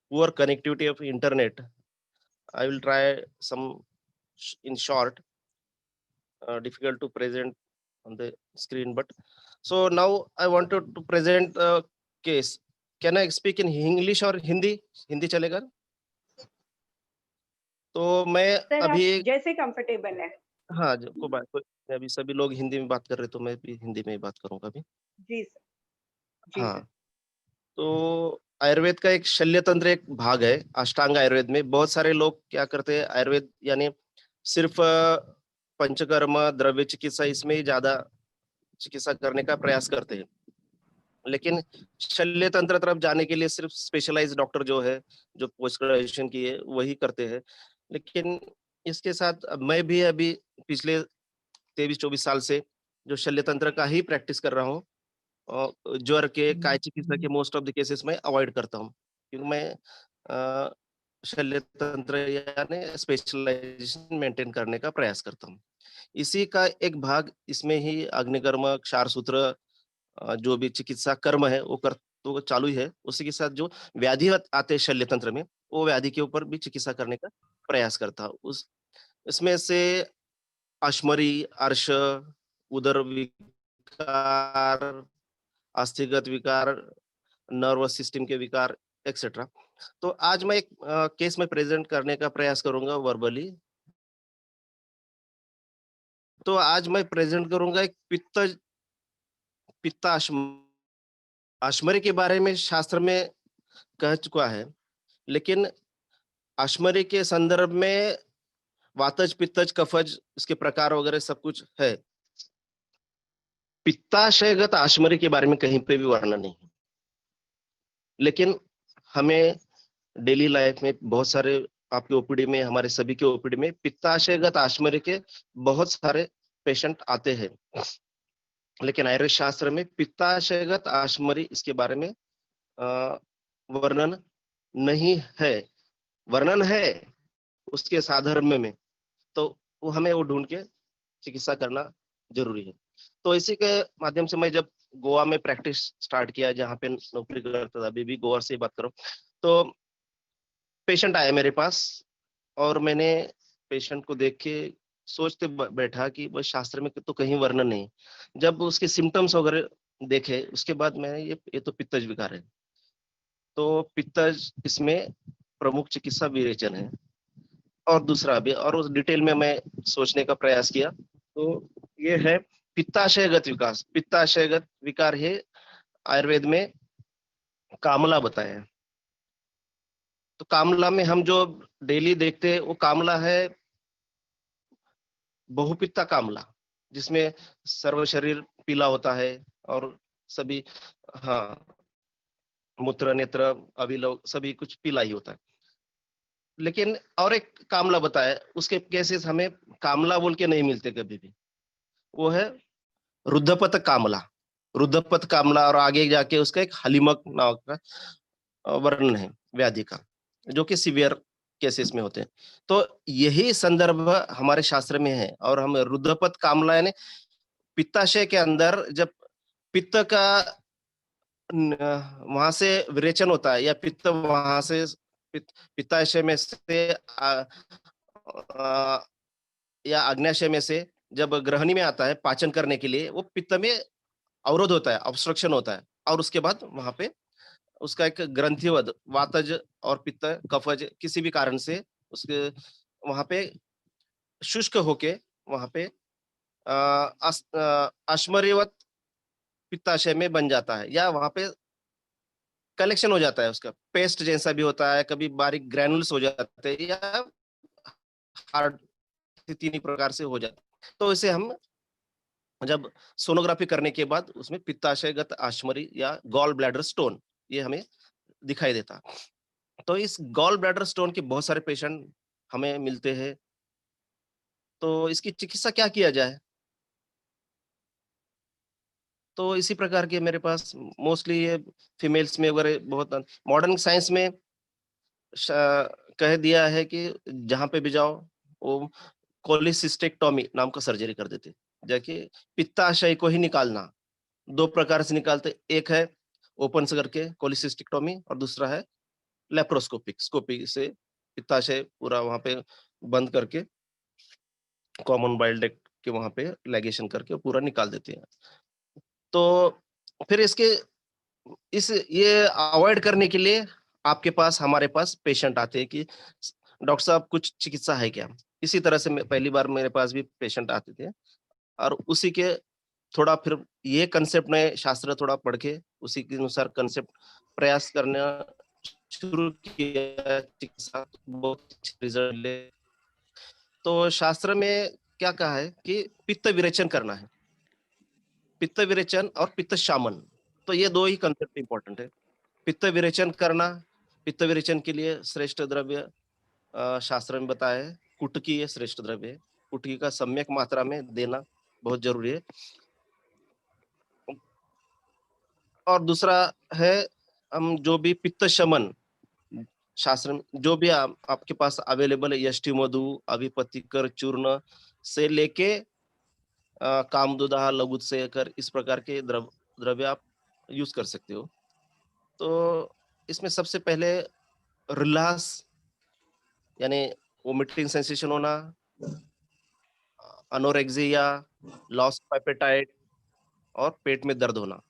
poor connectivity of internet, I will try some in short. difficult to present on the screen, but so now I wanted to present a case. Can I speak in English or Hindi? Hindi चलेगा? तो मैं sir आप अभी जैसे comfortable है। हाँ को बात अभी सभी लोग हिंदी में बात कर रहे, तो मैं भी हिंदी में ही बात करूंगा अभी। जी सर, जी हाँ, सर। तो आयुर्वेद का एक शल्य तंत्र एक भाग है अष्टांग आयुर्वेद में। बहुत सारे लोग क्या करते हैं, आयुर्वेद यानी सिर्फ पंचकर्म द्रव्य चिकित्सा इसमें ही ज्यादा चिकित्सा करने का प्रयास करते हैं, लेकिन शल्य तंत्र तरफ जाने के लिए सिर्फ स्पेशलाइज्ड डॉक्टर जो है, जो पोस्ट ग्रेजुएशन किए वही करते हैं। लेकिन इसके साथ मैं भी अभी पिछले 23-24 साल से जो शल्य तंत्र का ही प्रैक्टिस कर रहा हूँ। ज्वर के काय चिकित्सा के मोस्ट ऑफ द केसेस में अवॉइड करता हूँ, क्योंकि मैं शल्य तंत्र यानी स्पेशलाइजेशन मेंटेन करने का प्रयास करता हूँ। इसी का एक भाग इसमें ही अग्निकर्म, क्षार सूत्र, जो भी चिकित्सा कर्म है वो कर तो चालू ही है। उसी के साथ जो व्याधि आते हैं शल्य तंत्र में, वो व्याधि के ऊपर भी चिकित्सा करने का प्रयास करता हूँ। उस इसमें से अश्मरी, अर्श, उदर विकार, अस्थिगत विकार, नर्वस सिस्टम के विकार एक्सेट्रा। तो आज मैं एक केस में प्रेजेंट करने का प्रयास करूंगा वर्बली। तो आज मैं प्रेजेंट करूंगा एक पित्ताश्म अश्मरी के बारे में शास्त्र में कह चुका है, लेकिन अश्मरी के संदर्भ में वातज, पित्तज, कफज इसके प्रकार वगैरह सब कुछ है। पित्ताशयगत अश्मरी के बारे में कहीं पे भी वर्णन नहीं है, लेकिन हमें डेली लाइफ में बहुत सारे, आपके ओपीडी में, हमारे सभी के ओपीडी में पित्ताशयगत अश्मरी के बहुत सारे पेशेंट आते हैं, लेकिन आयुर्वेद शास्त्र में पित्ताशयगत अश्मरी इसके बारे में वर्णन नहीं है। वर्णन है उसके साधर्म में, तो वो हमें वो ढूंढ के चिकित्सा करना जरूरी है। तो इसी के माध्यम से मैं जब गोवा में प्रैक्टिस स्टार्ट किया, जहाँ पे नौकरी करता था, अभी भी गोवा से ही बात करो, तो पेशेंट आया मेरे पास और मैंने पेशेंट को देख के सोचते बैठा कि बस शास्त्र में तो कहीं वर्णन नहीं। जब उसके सिम्टम्स वगैरह देखे उसके बाद मैंने ये तो पित्तज विकार है, तो पित्तज इसमें प्रमुख चिकित्सा विरेचन है। और दूसरा भी, और उस डिटेल में मैं सोचने का प्रयास किया, तो ये है पित्ताशयगत विकास। पित्ताशयगत विकार है आयुर्वेद में कामला बताया है। तो कामला में हम जो डेली देखते हैं वो कामला है बहुपित्ता कामला, जिसमें सर्व शरीर पीला होता है और सभी, हाँ, मूत्र, नेत्र, अभिलव सभी कुछ पीला ही होता है। लेकिन और एक कामला बताया, उसके केसेस हमें कामला बोल के नहीं मिलते कभी भी, वो है रुद्धपथ कामला। रुद्धपथ कामला, और आगे जाके उसका एक हलिमक नाम का वर्णन है व्याधि का, जो कि सीवियर केसेस में होते हैं। तो यही संदर्भ हमारे शास्त्र में है, और हम रुद्धपथ कामला यानी पित्ताशय के अंदर जब पित्त का वहां से विरेचन होता है, या पित्त वहां से पित्ताशय में से या अग्न्याशय में से जब ग्रहणी में आता है पाचन करने के लिए, वो पित्त में अवरोध होता है, ऑब्स्ट्रक्शन होता है, और उसके बाद वहां पे उसका एक ग्रंथिवद वातज और पित्त कफज किसी भी कारण से उसके वहां पे शुष्क होके वहां पे अश्मरीवत पित्ताशय में बन जाता है, या वहां पे कलेक्शन हो जाता है, उसका पेस्ट जैसा भी होता है, कभी बारीक ग्रैनुल्स हो जाते हैं, या हार्ड, तीन ही प्रकार से हो जाता है। तो इसे हम जब सोनोग्राफी करने के बाद उसमें पित्ताशयगत अश्मरी या गॉल ब्लैडर स्टोन ये हमें दिखाई देता। तो इस गॉल ब्लैडर स्टोन के बहुत सारे पेशेंट हमें मिलते हैं। तो इसकी चिकित्सा क्या किया जाए? तो इसी प्रकार के मेरे पास मोस्टली ये फीमेल्स में वगैरह बहुत मॉडर्न साइंस में कह दिया है कि जहां पे भी जाओ वो कोलिसिस्टेक्टोमी नाम का सर्जरी कर देते, जाके पित्ताशय को ही निकालना। दो प्रकार से निकालते, एक है ओपन से करके कोलिसिस्टेक्टोमी, और दूसरा है लेप्रोस्कोपिक, स्कोपी से पित्ताशय पूरा वहां पे बंद करके कॉमन बाइल डक्ट कि वहां पे लाइगेशन करके पूरा निकाल देते हैं। तो फिर ये अवॉइड करने के लिए आपके पास, हमारे पास पेशेंट आते हैं कि डॉक्टर साहब कुछ चिकित्सा है क्या। इसी तरह से पहली बार मेरे पास भी पेशेंट आते थे, और उसी के थोड़ा फिर ये कंसेप्ट ने शास्त्र थोड़ा पढ़ के उसी के अनुसार कंसेप्ट प्रयास करना शुरू किया, चिकित्सा बहुत रिजल्ट ले। तो शास्त्र में क्या कहा है कि पित्त विरेचन करना है, पित्त विरेचन और पित्त शामन, तो ये दो ही कंसेप्ट इंपॉर्टेंट है। पित्त विरेचन करना, पित्त विरेचन के लिए श्रेष्ठ द्रव्य शास्त्र में बताया है, कुटकी ये श्रेष्ठ द्रव्य है, कुटकी का सम्यक मात्रा में देना बहुत जरूरी है। और दूसरा है, हम जो भी पित्त शमन शास्त्र में जो भी आपके पास अवेलेबल है, यष्टि मधु, अभिपतिकर चूर्ण से लेके कामदुदाह लघुत से कर इस प्रकार के द्रव्य आप यूज कर सकते हो। तो इसमें सबसे पहले रिलास यानी वोमिटिंग सेंसेशन होना, अनोरेक्सिया, लॉस ऑफ एपेटाइट और पेट में दर्द होना,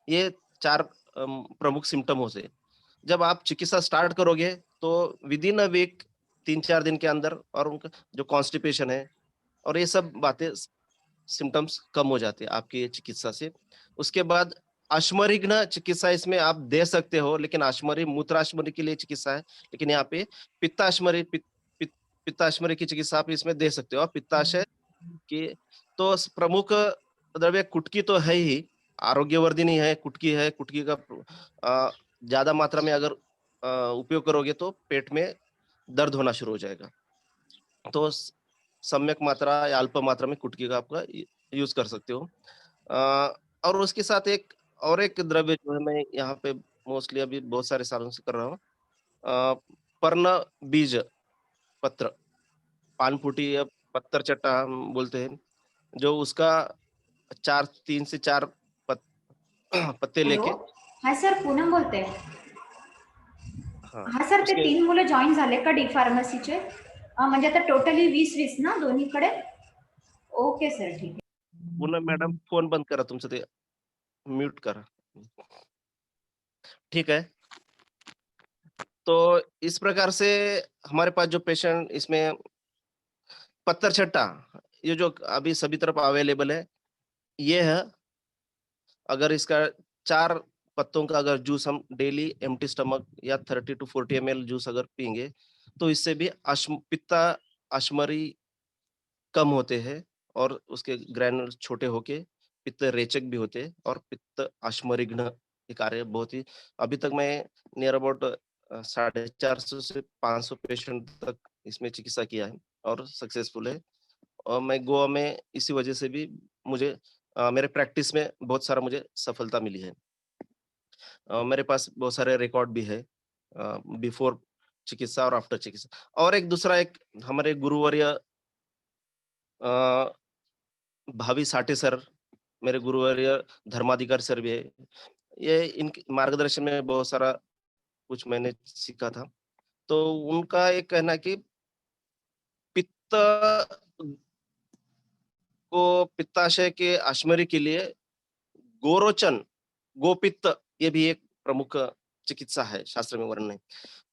ये 4 प्रमुख सिम्टम से जब आप चिकित्सा स्टार्ट करोगे तो विद इन अ वीक 3-4 दिन के अंदर, और उनका जो कॉन्स्टिपेशन है और ये सब बातें सिम्टम्स कम हो जाते हैं आपकी चिकित्सा से। उसके बाद अश्मरिग्न चिकित्सा इसमें आप दे सकते हो, लेकिन अश्मरी मूत्राश्मरी के लिए चिकित्सा है, लेकिन यहाँ पे पित्ताश्मरी पित्ताश्मरी की चिकित्सा आप इसमें दे सकते हो। पित्ताशय की तो प्रमुख द्रव्य कुटकी तो है ही, आरोग्यवर्धिनी है, कुटकी है। कुटकी का ज्यादा मात्रा में अगर उपयोग करोगे तो पेट में दर्द होना शुरू हो जाएगा। तो सम्यक मात्रा या अल्प मात्रा में कुटकी का आपका यूज कर सकते हो। और उसके साथ एक द्रव्य जो है मैं यहाँ पे मोस्टली अभी बहुत सारे सालों से कर रहा हूँ, पर्ण बीज पत्र, पानफुटी या पत्थर चट्टा हम बोलते हैं, जो उसका 3 से 4 पत्ते हॅलो, लेके, हाय सर, पूनम बोलते. हाँ हा सर, ते उसके 3 मुलं जॉईन झाले का डी फार्मसीचे? म्हणजे आता टोटली 20-20 ना दोन्हीकडे? ओके सर, ठीक आहे. पूनम मैडम फोन बंद करा, तुमचं ते म्यूट करा, ठीक है। तो इस प्रकार से हमारे पास जो पेशेंट इसमें पत्थर चट्टा, ये जो अभी सभी तरफ अवेलेबल है, ये है। अगर इसका 4 पत्तों का अगर जूस हम डेली एम्प्टी स्टमक या 30 to 40 ml जूस अगर पीएंगे तो इससे भी पित्ता अश्मरी कम होते हैं, और उसके ग्रैनुल छोटे होके पित्त रेचक भी होते हैं, और पित्त अश्मरिघ्न ये कार्य बहुत ही, अभी तक मैं नियर अबाउट 450 से 500 पेशेंट तक इसमें चिकित्सा किया है और सक्सेसफुल है। और मैं गोवा में इसी वजह से भी मुझे मेरे प्रैक्टिस में बहुत सारा मुझे सफलता मिली है। मेरे पास बहुत सारे रिकॉर्ड भी है बिफोर चिकित्सा और आफ्टर चिकित्सा। और एक दूसरा एक हमारे गुरुवर्य भावी साठे सर, मेरे गुरुवर्य धर्माधिकारी सर भी है, ये इनके मार्गदर्शन में बहुत सारा कुछ मैंने सीखा था। तो उनका एक कहना है कि पित्त को पित्ताशय के अश्मरी के लिए गोरोचन, गोपित्त, ये भी एक प्रमुख चिकित्सा है, शास्त्र में वर्णन है।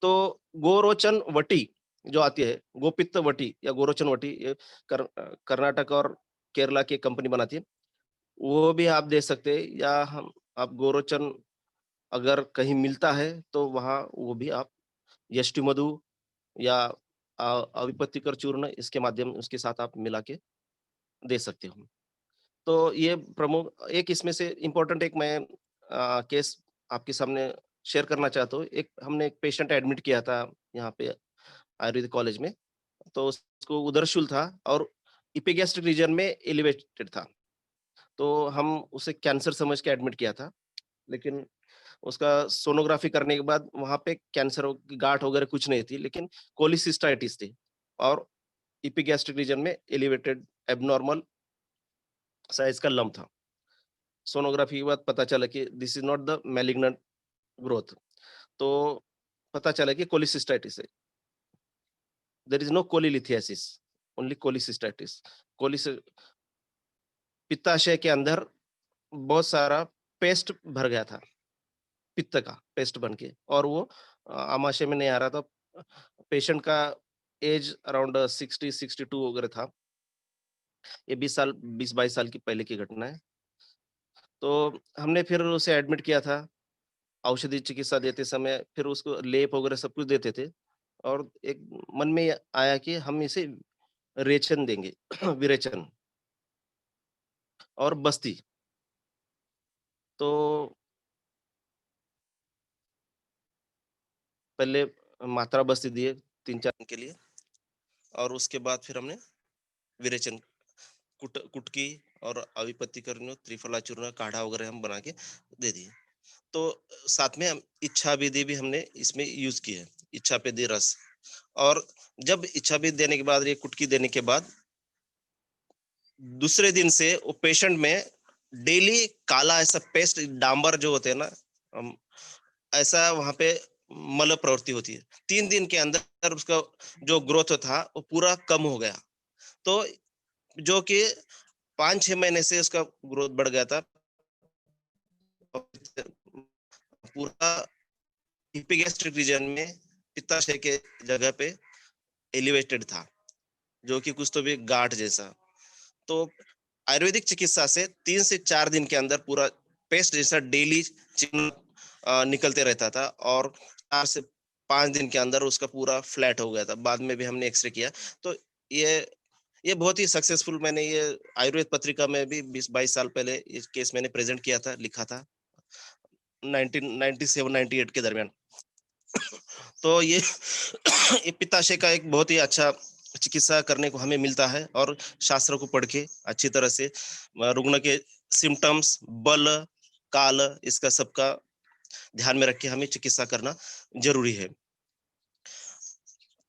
तो गोरोचन वटी जो आती है, गोपित्त वटी या गोरोचन वटी, ये कर्नाटक और केरला की कंपनी बनाती है, वो भी आप दे सकते हैं। या हम आप गोरोचन अगर कहीं मिलता है तो वहाँ वो भी आप यष्टि मधु या अविपत्तिकर चूर्ण इसके माध्यम उसके साथ आप मिला के दे सकते हो। तो ये प्रमुख एक इसमें से इम्पोर्टेंट एक मैं केस आपके सामने शेयर करना चाहता हूँ। हमने एक पेशेंट एडमिट किया था यहाँ पे आयुर्वेदिक कॉलेज में, तो उसको उदरशूल था और इपिगैस्ट्रिक रीजन में एलिवेटेड था। तो हम उसे कैंसर समझ के एडमिट किया था, लेकिन उसका सोनोग्राफी करने के बाद वहाँ पे कैंसर गांठ वगैरह कुछ नहीं थी, लेकिन कोलिसिस्टाइटिस थी और इपिगैस्ट्रिक रीजन में एलिवेटेड एबनॉर्मल साइज का लम्प था। सोनोग्राफी के बाद पता चला कि this is not the malignant growth, तो पता चला कि कोलिसिस्टाइटिस है। There is no cholelithiasis, only cholecystitis. पित्ताशय के अंदर बहुत सारा पेस्ट भर गया था, पित्त का पेस्ट बन के, और वो आमाशय में नहीं आ रहा था। पेशेंट का एज अराउंड 60-62 वगैरह था। ये 20-22 साल की पहले की घटना है। तो हमने फिर उसे एडमिट किया था। औषधि चिकित्सा देते समय फिर उसको लेप वगैरह सब कुछ देते थे, और एक मन में आया कि हम इसे रेचन देंगे विरेचन और बस्ती। तो पहले मात्रा बस्ती दिए 3-4 दिन के लिए, और उसके बाद फिर हमने विरेचन कुटकी और अविपत्ति करने त्रिफला चूर्ण काढ़ा वगैरह हम बना के दे दिए। तो साथ में हम इच्छा विधि भी हमने इसमें यूज की है, इच्छा पेदी रस। और जब इच्छा विधि देने के बाद, ये कुटकी देने के बाद दूसरे दिन से वो पेशेंट में डेली काला ऐसा पेस्ट डांबर जो होते हैं ना, ऐसा वहां पे मल प्रवृत्ति होती है। 3 दिन के अंदर उसका जो ग्रोथ था वो पूरा कम हो गया। तो जो कि 5-6 महीने से उसका ग्रोथ बढ़ गया था। पूरा एपिगैस्ट्रिक रीजन में पित्ताशय के जगह पे एलिवेटेड था, जो कि कुछ तो भी गांठ जैसा। तो आयुर्वेदिक चिकित्सा से 3 से 4 दिन के अंदर पूरा पेस्ट जैसा डेली चिन्ह निकलते रहता था, और 4 से 5 दिन के अंदर उसका पूरा फ्लैट हो गया था। बाद में भी हमने एक्सरे किया। तो ये बहुत ही सक्सेसफुल, मैंने ये आयुर्वेद पत्रिका में भी 20-22 साल पहले इस केस मैंने प्रेजेंट किया था, लिखा था 1997-98 के दरमियान। तो ये ये पित्ताशय का एक बहुत ही अच्छा चिकित्सा करने को हमें मिलता है, और शास्त्र को पढ़ के अच्छी तरह से रुग्ण के सिम्टम्स, बल, काल, इसका सबका ध्यान में रख के हमें चिकित्सा करना जरूरी है।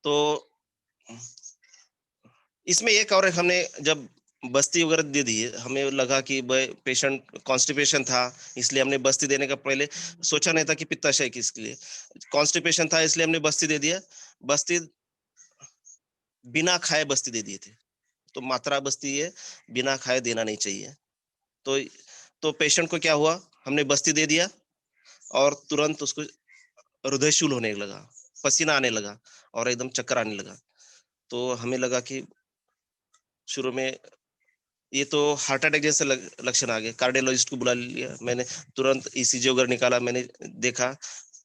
तो इसमें एक और हमने जब बस्ती वगैरह दे दी, हमें लगा कि पेशेंट कॉन्स्टिपेशन था, इसलिए हमने बस्ती देने का पहले सोचा नहीं था कि पित्ताशय किसके लिए। कॉन्स्टिपेशन था इसलिए हमने बस्ती दे दिया। बस्ती बिना खाए बस्ती दे दिए थे। तो मात्रा बस्ती है, बिना खाए देना नहीं चाहिए। तो पेशेंट को क्या हुआ, हमने बस्ती दे दिया और तुरंत उसको हृदयशूल होने लगा, पसीना आने लगा और एकदम चक्कर आने लगा। तो हमें लगा कि शुरू में ये तो हार्ट अटैक जैसे लक्षण आ गए। कार्डियोलॉजिस्ट को बुला लिया मैंने, तुरंत ईसीजी वगैरह निकाला, मैंने देखा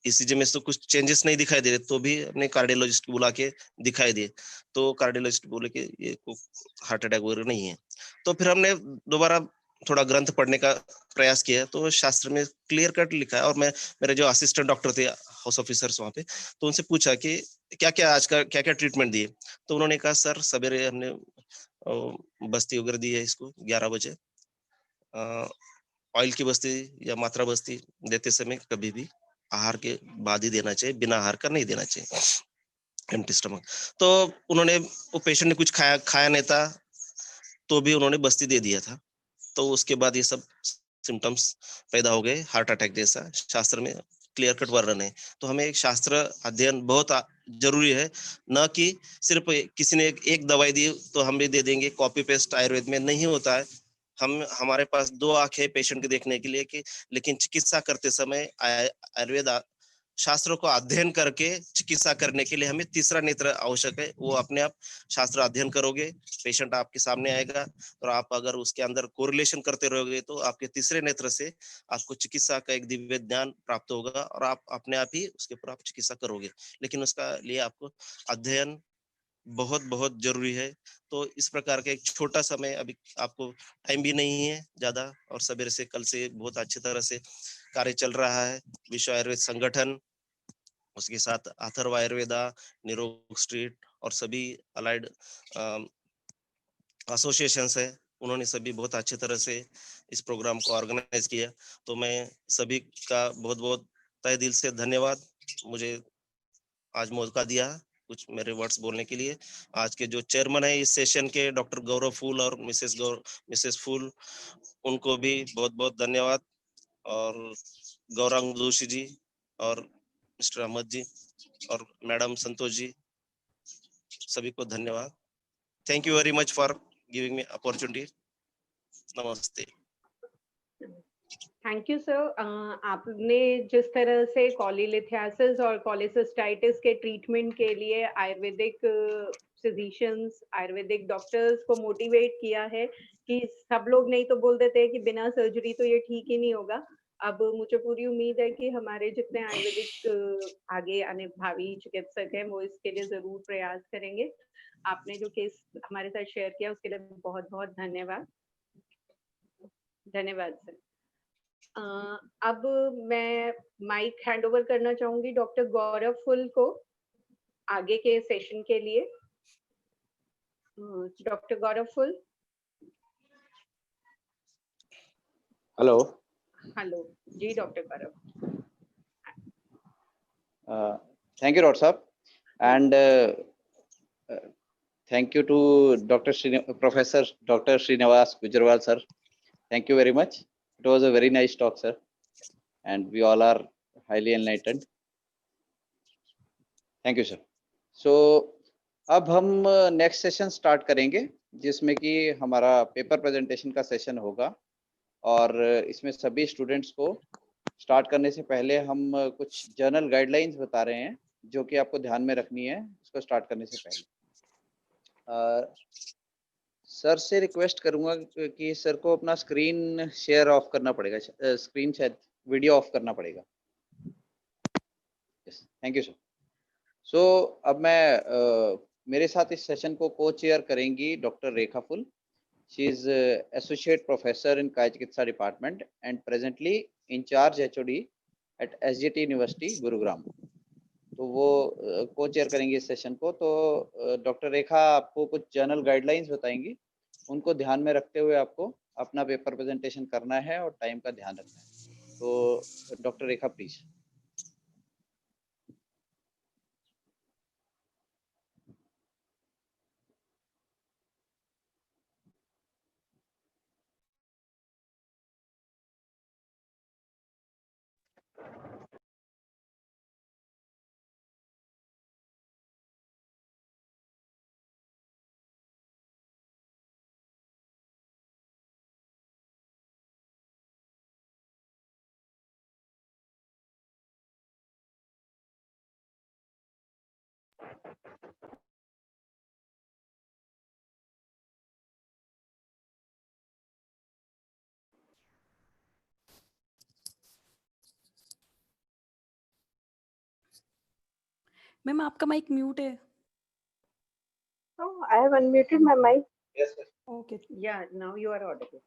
ईसीजी में तो कुछ चेंजेस नहीं दिखाई दे रहे, तो भी अपने कार्डियोलॉजिस्ट को बुला के दिखाई दिए। तो कार्डियोलॉजिस्ट बोले कि ये हार्ट अटैक वगैरह नहीं है। तो फिर हमने दोबारा थोड़ा ग्रंथ पढ़ने का प्रयास किया, तो शास्त्र में क्लियर कट लिखा है। और मैं, मेरे जो असिस्टेंट डॉक्टर थे, हाउस ऑफिसर्स वहाँ पे, तो उनसे पूछा कि क्या क्या आज का क्या क्या ट्रीटमेंट दिए। तो उन्होंने कहा सर सवेरे हमने बस्ती वगैरह दी है इसको 11 बजे। ऑयल की बस्ती या मात्रा बस्ती देते समय कभी भी आहार के बाद ही देना चाहिए, बिना आहार का नहीं देना चाहिए, एम्प्टी स्टमक। तो उन्होंने, वो पेशेंट ने कुछ खाया नहीं था, तो भी उन्होंने बस्ती दे दिया था। तो उसके बाद ये सब सिम्टम्स पैदा हो गए, हार्ट अटैक जैसा। शास्त्र में क्लियर कट वर्णन है। तो हमें एक शास्त्र अध्ययन बहुत जरूरी है, न कि सिर्फ किसी ने एक दवाई दी तो हम भी दे देंगे। कॉपी पेस्ट आयुर्वेद में नहीं होता है। हमारे पास 2 आंखें पेशेंट के देखने के लिए कि, लेकिन चिकित्सा करते समय आयुर्वेद शास्त्रों को अध्ययन करके चिकित्सा करने के लिए हमें तीसरा नेत्र आवश्यक है। वो अपने आप शास्त्र अध्ययन करोगे, पेशेंट आपके सामने आएगा, और आप अगर उसके अंदर कोरिलेशन करते रहोगे तो आपके तीसरे नेत्र से आपको चिकित्सा का एक दिव्य ज्ञान प्राप्त होगा, और आप अपने आप ही उसके ऊपर आप चिकित्सा करोगे। लेकिन उसका लिए आपको अध्ययन बहुत बहुत जरूरी है। तो इस प्रकार का एक छोटा समय, अभी आपको टाइम भी नहीं है ज्यादा, और सवेरे से कल से बहुत अच्छी तरह से कार्य चल रहा है। विश्व आयुर्वेद संगठन, उसके साथ अथर्व आयुर्वेदा, निरोग स्ट्रीट और सभी अलाइड एसोसिएशंस है, उन्होंने सभी बहुत अच्छी तरह से इस प्रोग्राम को ऑर्गेनाइज किया। तो मैं सभी का बहुत बहुत तहे दिल से धन्यवाद, मुझे आज मौका दिया कुछ मेरे वर्ड्स बोलने के लिए। आज के जो चेयरमैन है इस सेशन के, डॉक्टर गौरव फूल और मिसेस फूल, उनको भी बहुत बहुत धन्यवाद। और गौरांग जोशी जी और मिस्टर अहमद जी और मैडम संतोष जी, सभी को धन्यवाद। Thank you very much for giving me opportunity. नमस्ते। Thank you sir. आपने जिस तरह से कॉलीलिथियासिस और कॉलीसिस्टाइटिस के ट्रीटमेंट के लिए आयुर्वेदिक फिजिशियंस, आयुर्वेदिक डॉक्टर्स को मोटिवेट किया है कि सब लोग नहीं तो बोल देते हैं कि बिना सर्जरी तो ये ठीक ही नहीं होगा। अब मुझे पूरी उम्मीद है कि हमारे जितने आयुर्वेदिक आगे आने भावी चिकित्सक हैं वो इसके लिए जरूर प्रयास करेंगे। आपने जो केस हमारे साथ शेयर किया उसके लिए बहुत बहुत धन्यवाद। धन्यवाद सर। अब मैं माइक हैंड ओवर करना चाहूंगी डॉक्टर गौरव फुल को आगे के सेशन के लिए। डॉक्टर गौरव फुल। हेलो। हेलो जी doctor Gaurav. Thank you, Dr. Saab, and thank you to Professor Dr. Srinivas Gujrawal sir. Thank you very much. It was a very nice talk, sir, and we all are highly enlightened. Thank you, sir. So, अब हम next session start करेंगे जिसमें कि हमारा paper presentation का session होगा, और इसमें सभी स्टूडेंट्स को स्टार्ट करने से पहले हम कुछ जर्नल गाइडलाइंस बता रहे हैं जो कि आपको ध्यान में रखनी है इसको स्टार्ट करने से पहले। सर से रिक्वेस्ट करूंगा कि सर को अपना स्क्रीन शेयर ऑफ करना पड़ेगा, स्क्रीन शायद वीडियो ऑफ करना पड़ेगा। Yes, thank you sir. So अब मैं मेरे साथ इस सेशन को को चेयर करेंगी डॉक्टर रेखा फुल। She is associate professor in काय चिकित्सा department and presently in charge HOD at SGT university Gurugram. तो वो को चेयर करेंगे इस सेशन को। तो डॉक्टर रेखा आपको कुछ जर्नल गाइडलाइंस बताएंगी, उनको ध्यान में रखते हुए आपको अपना पेपर प्रेजेंटेशन करना है और टाइम का ध्यान रखना है। तो डॉक्टर रेखा प्लीज। मैम आपका माइक म्यूट है। Oh, I have unmuted my mic. Yes, sir. Okay. Yeah, now you are audible.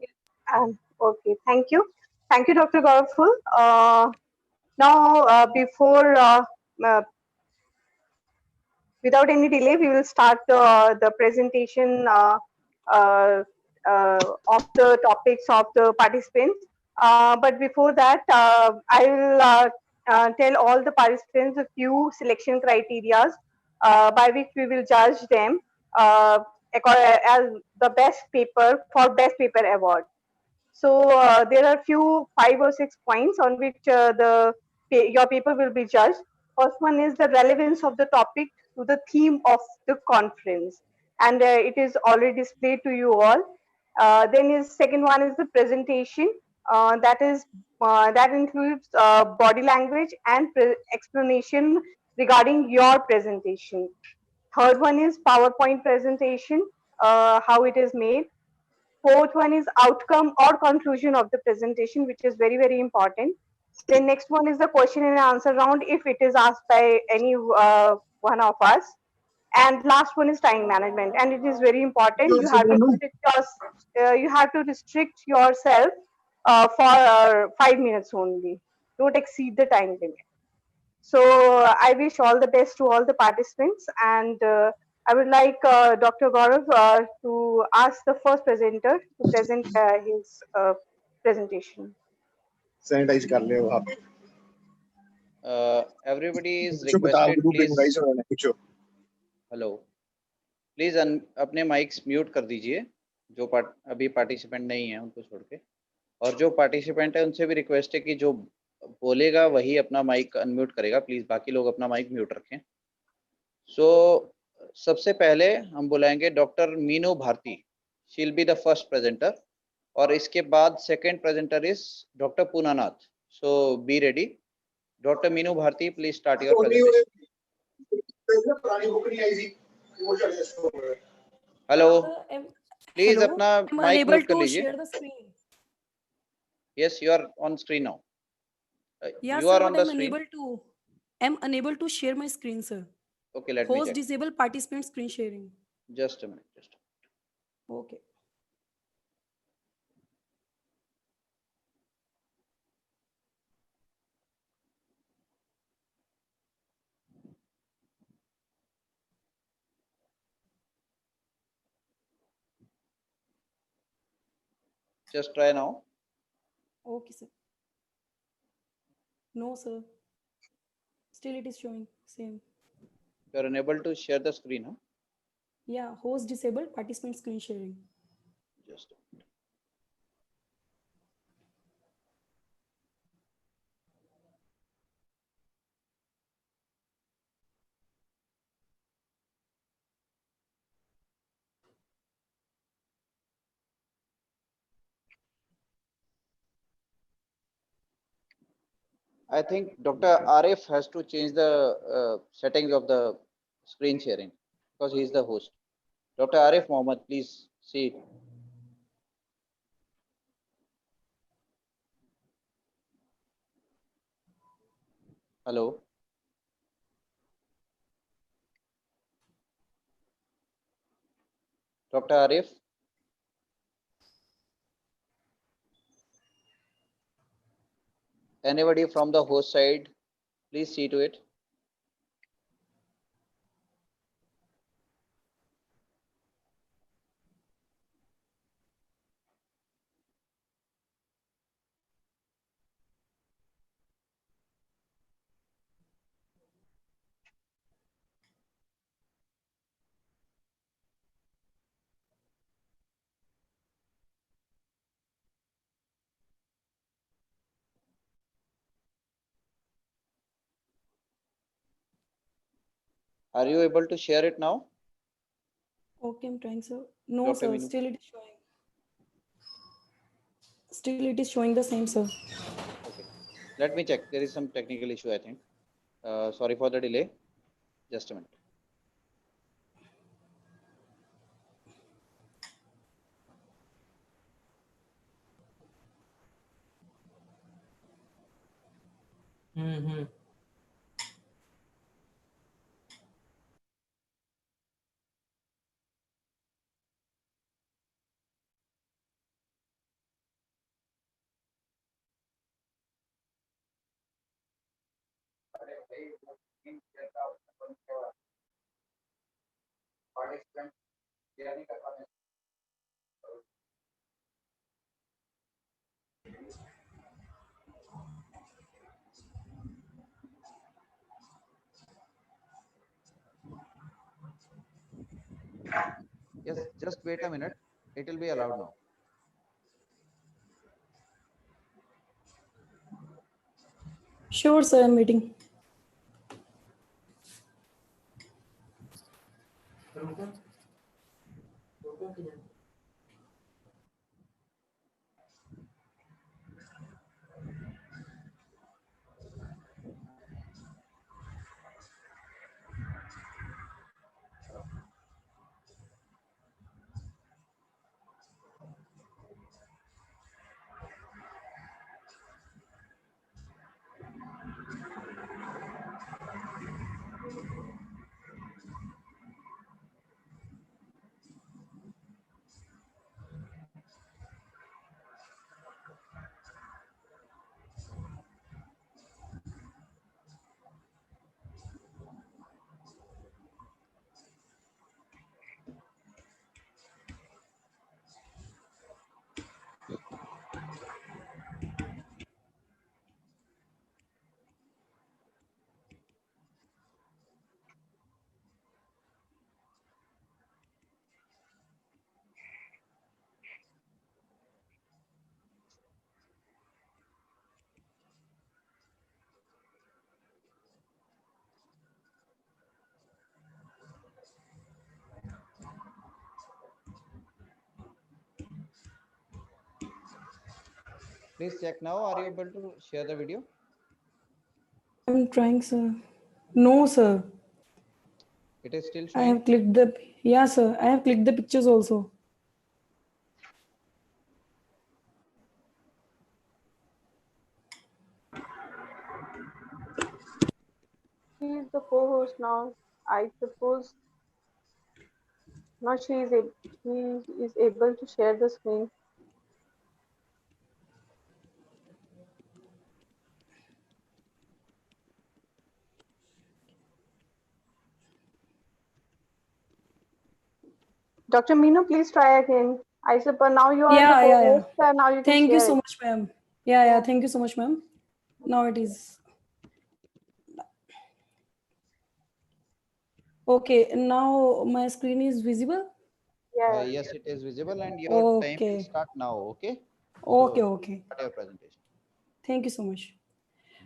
Okay, thank you. Thank you, Dr. Gaurav. Now, without any delay, we will start the presentation of the topics of the participants. But before that, I will tell all the participants a few selection criteria by which we will judge them as the best paper for best paper award. So there are few 5 or 6 points on which your paper will be judged. First one is the relevance of the topic to the theme of the conference, and it is already displayed to you all. Then is second one is the presentation, that includes body language and explanation regarding your presentation. Third one is PowerPoint presentation, how it is made. Fourth one is outcome or conclusion of the presentation, which is very, very important. Then next one is the question and answer round if it is asked by any one of us. And last one is time management, and it is very important. You have to restrict yourself for 5 minutes only. Don't exceed the time limit. So I wish all the best to all the participants, and I would like Dr. Gaurav to ask the first presenter to present his presentation. Sanitize कर ले आप। Everybody is पूछो बताओ requested group में please. Guys होने पूछो। Hello, please अपने mics mute कर दीजिए जो अभी पार्टिसिपेंट नहीं है उनको छोड़ के, और जो पार्टिसिपेंट है उनसे भी रिक्वेस्ट है कि जो बोलेगा वही अपना माइक अनम्यूट करेगा प्लीज, बाकी लोग अपना माइक म्यूट रखें। सो सबसे पहले हम बुलाएंगे doctor Meenu Bharti. She will be the first presenter. और इसके बाद second presenter is doctor Poonanath. So be ready. Dr. Meenu Bharti, please start your presentation. Hello. Please Hello, अपना I'm mic unable mute कर to लीजिए. share the screen. Yes, you are on screen now. Yeah, You sir, are but on the screen. I'm unable to share my screen, sir. Okay, let me Host check. disable participant screen sharing. Just a minute. Okay. Just try now. Okay, sir. No, sir. Still it is showing same. You are unable to share the screen, huh? Yeah, host disable participant screen sharing. Just a minute. I think Dr. Arif has to change the settings of the screen sharing because he is the host. Dr. Arif Mohammed, please see it. Hello. Dr. Arif. Anybody from the host side, please see to it. Are you able to share it now? Okay, I'm trying, sir. No, Dr. sir. Meenu. Still it is showing. Still it is showing the same, sir. Okay. Let me check. There is some technical issue, I think. Sorry for the delay. Just a minute. Hmm. Yes, just wait a minute. It will be allowed now. Sure, sir. I'm waiting. Please check now. Are you able to share the video? I'm trying, sir. No, sir. It is still I showing. have clicked the, yeah, sir. I have clicked the pictures also. She is the co-host now. I suppose now she is able to share the screen. Dr. Meenu, please try again. I suppose now you are the Yeah. co-host and now you can Thank you share so it. much, ma'am. Yeah. Thank you so much, ma'am. Now it is. Okay, now my screen is visible. Yeah. Yes, it is visible, and your time will Okay. start now. Okay. Okay, So okay. start your presentation. Thank you so much.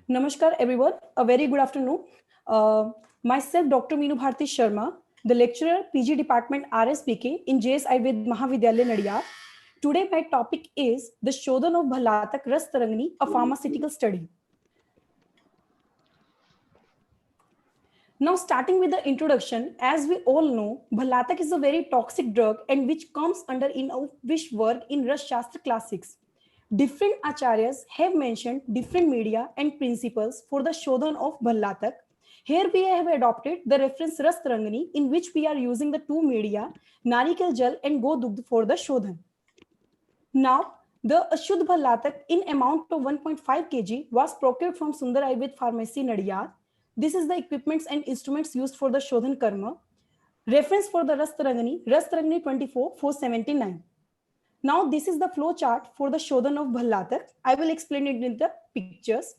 Namaskar, everyone. A very good afternoon. Myself, Dr. Meenu Bharti Sharma, the lecturer, PG Department RSPK in JS Ayurved Mahavidyalaya, Nadia. Today, my topic is the Shodhan of Bhalatak Ras Tarangani, a pharmaceutical study. Now, starting with the introduction, as we all know, Bhalatak is a very toxic drug and which comes under in which work in Ras Shastra classics. Different acharyas have mentioned different media and principles for the Shodhan of Bhalatak. Here we have adopted the reference Ras Tarangani in which we are using the two media, Narikal Jal and Godugdh for the Shodhan. Now, the Ashuddh Bhalatak in amount of 1.5 kg was procured from Sundar Ayurved Pharmacy, Nadiyar. This is the equipments and instruments used for the Shodhan Karma. Reference for the Ras Tarangani 24 479. Now, this is the flow chart for the Shodhan of Bhalatak. I will explain it in the pictures.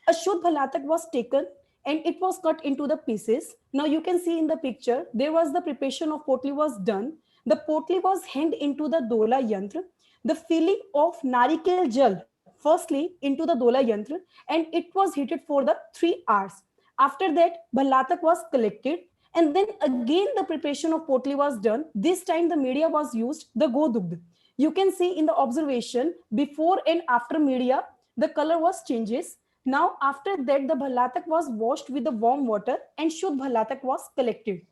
A Shuddh Bhalatak was taken and it was cut into the pieces. Now, you can see in the picture, there was the preparation of potli was done. The potli was hanged into the Dola Yantra. The filling of Narikal Jal, firstly into the Dola Yantra, and it was heated for the 3 hours. After that, Bhalatak was collected and then again the preparation of potli was done. This time the media was used, the Godugdh. You can see in the observation before and after media, the color was changes. Now after that, the Bhalatak was washed with the warm water and Shuddh Bhalatak was collected.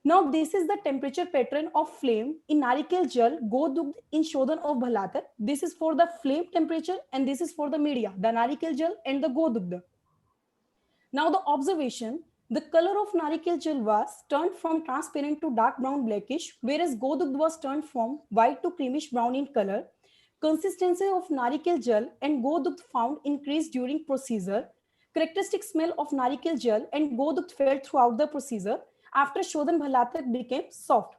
Now this is the temperature pattern of flame in Narikal Jal, Godugdh in Shodhan of Bhalatak. This is for the flame temperature and this is for the media, the Narikal Jal and the Godugdh. Now the observation, the color of Narikal Jal was turned from transparent to dark brown blackish, whereas Godugdh was turned from white to creamish brown in color. Consistency of Narikal Jal and Godugdh found increased during procedure. Characteristic smell of Narikal Jal and Godugdh felt throughout the procedure. After Shodhan Bhalatak became soft.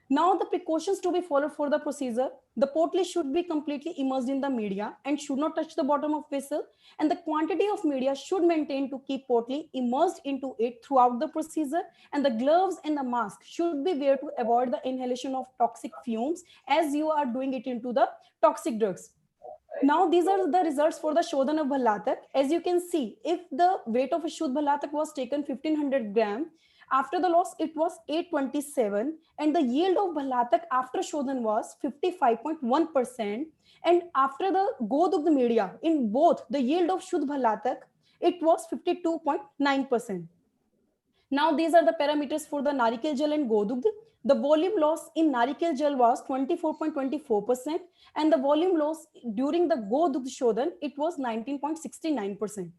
Now the precautions to be followed for the procedure. The potli should be completely immersed in the media and should not touch the bottom of vessel, and the quantity of media should maintain to keep potli immersed into it throughout the procedure, and the gloves and the mask should be wear to avoid the inhalation of toxic fumes as you are doing it into the toxic drugs. Now these are the results for the Shodhan of Bhalatak. As you can see, if the weight of a Shuddh Bhalatak was taken 1500 gram, after the loss it was 827 and the yield of Bhalatak after Shodhan was 55.1%, and after the Godugdh media in both the yield of Shuddh Bhalatak it was 52.9%. Now these are the parameters for the Narikal Jal and Godugdh. The volume loss in Narikal Jal was 24.24% and the volume loss during the Godugdh Shodhan, it was 19.69%.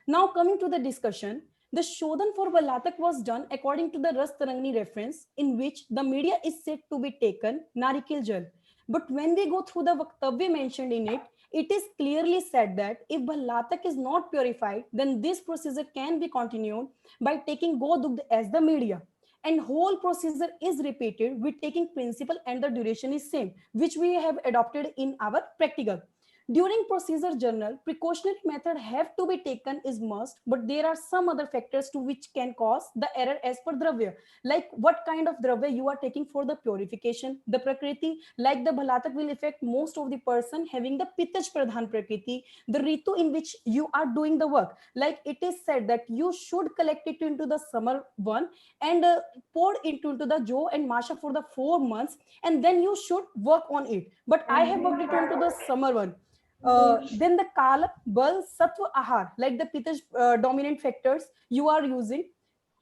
Now coming to the discussion, the Shodhan for Balatak was done according to the Ras Tarangani reference in which the media is said to be taken Narikal Jal. But when we go through the Vaktavya mentioned in it, it is clearly said that if Bhalatak is not purified, then this procedure can be continued by taking Godugdh as the media. And whole procedure is repeated with taking principle and the duration is same, which we have adopted in our practical. During procedure journal, precautionary method have to be taken is must, but there are some other factors to which can cause the error as per Dravya. Like what kind of Dravya you are taking for the purification, the Prakriti, like the Bhalatak will affect most of the person having the Pitaj Pradhan Prakriti, the Ritu in which you are doing the work. Like it is said that you should collect it into the summer one and pour it into the Jo and Masha for the 4 months and then you should work on it. But I have worked it onto the summer one. Then the Kala, Bal, Sattva, Ahar, like the Pitta dominant factors you are using.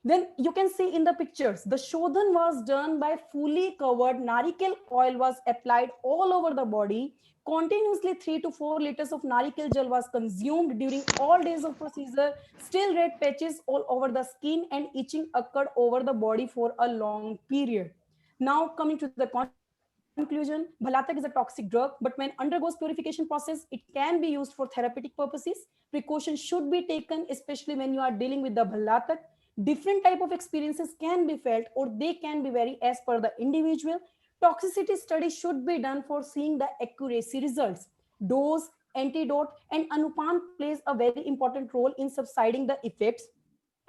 Then you can see in the pictures, the Shodhan was done by fully covered, Narikal oil was applied all over the body. Continuously 3 to 4 liters of Narikal gel was consumed during all days of procedure. Still red patches all over the skin and itching occurred over the body for a long period. Now coming to the conclusion, Bhalatak is a toxic drug, but when undergoes purification process, it can be used for therapeutic purposes. Precautions should be taken, especially when you are dealing with the Bhalatak. Different type of experiences can be felt or they can be vary as per the individual. Toxicity study should be done for seeing the accuracy results. Dose, antidote, and Anupan plays a very important role in subsiding the effects.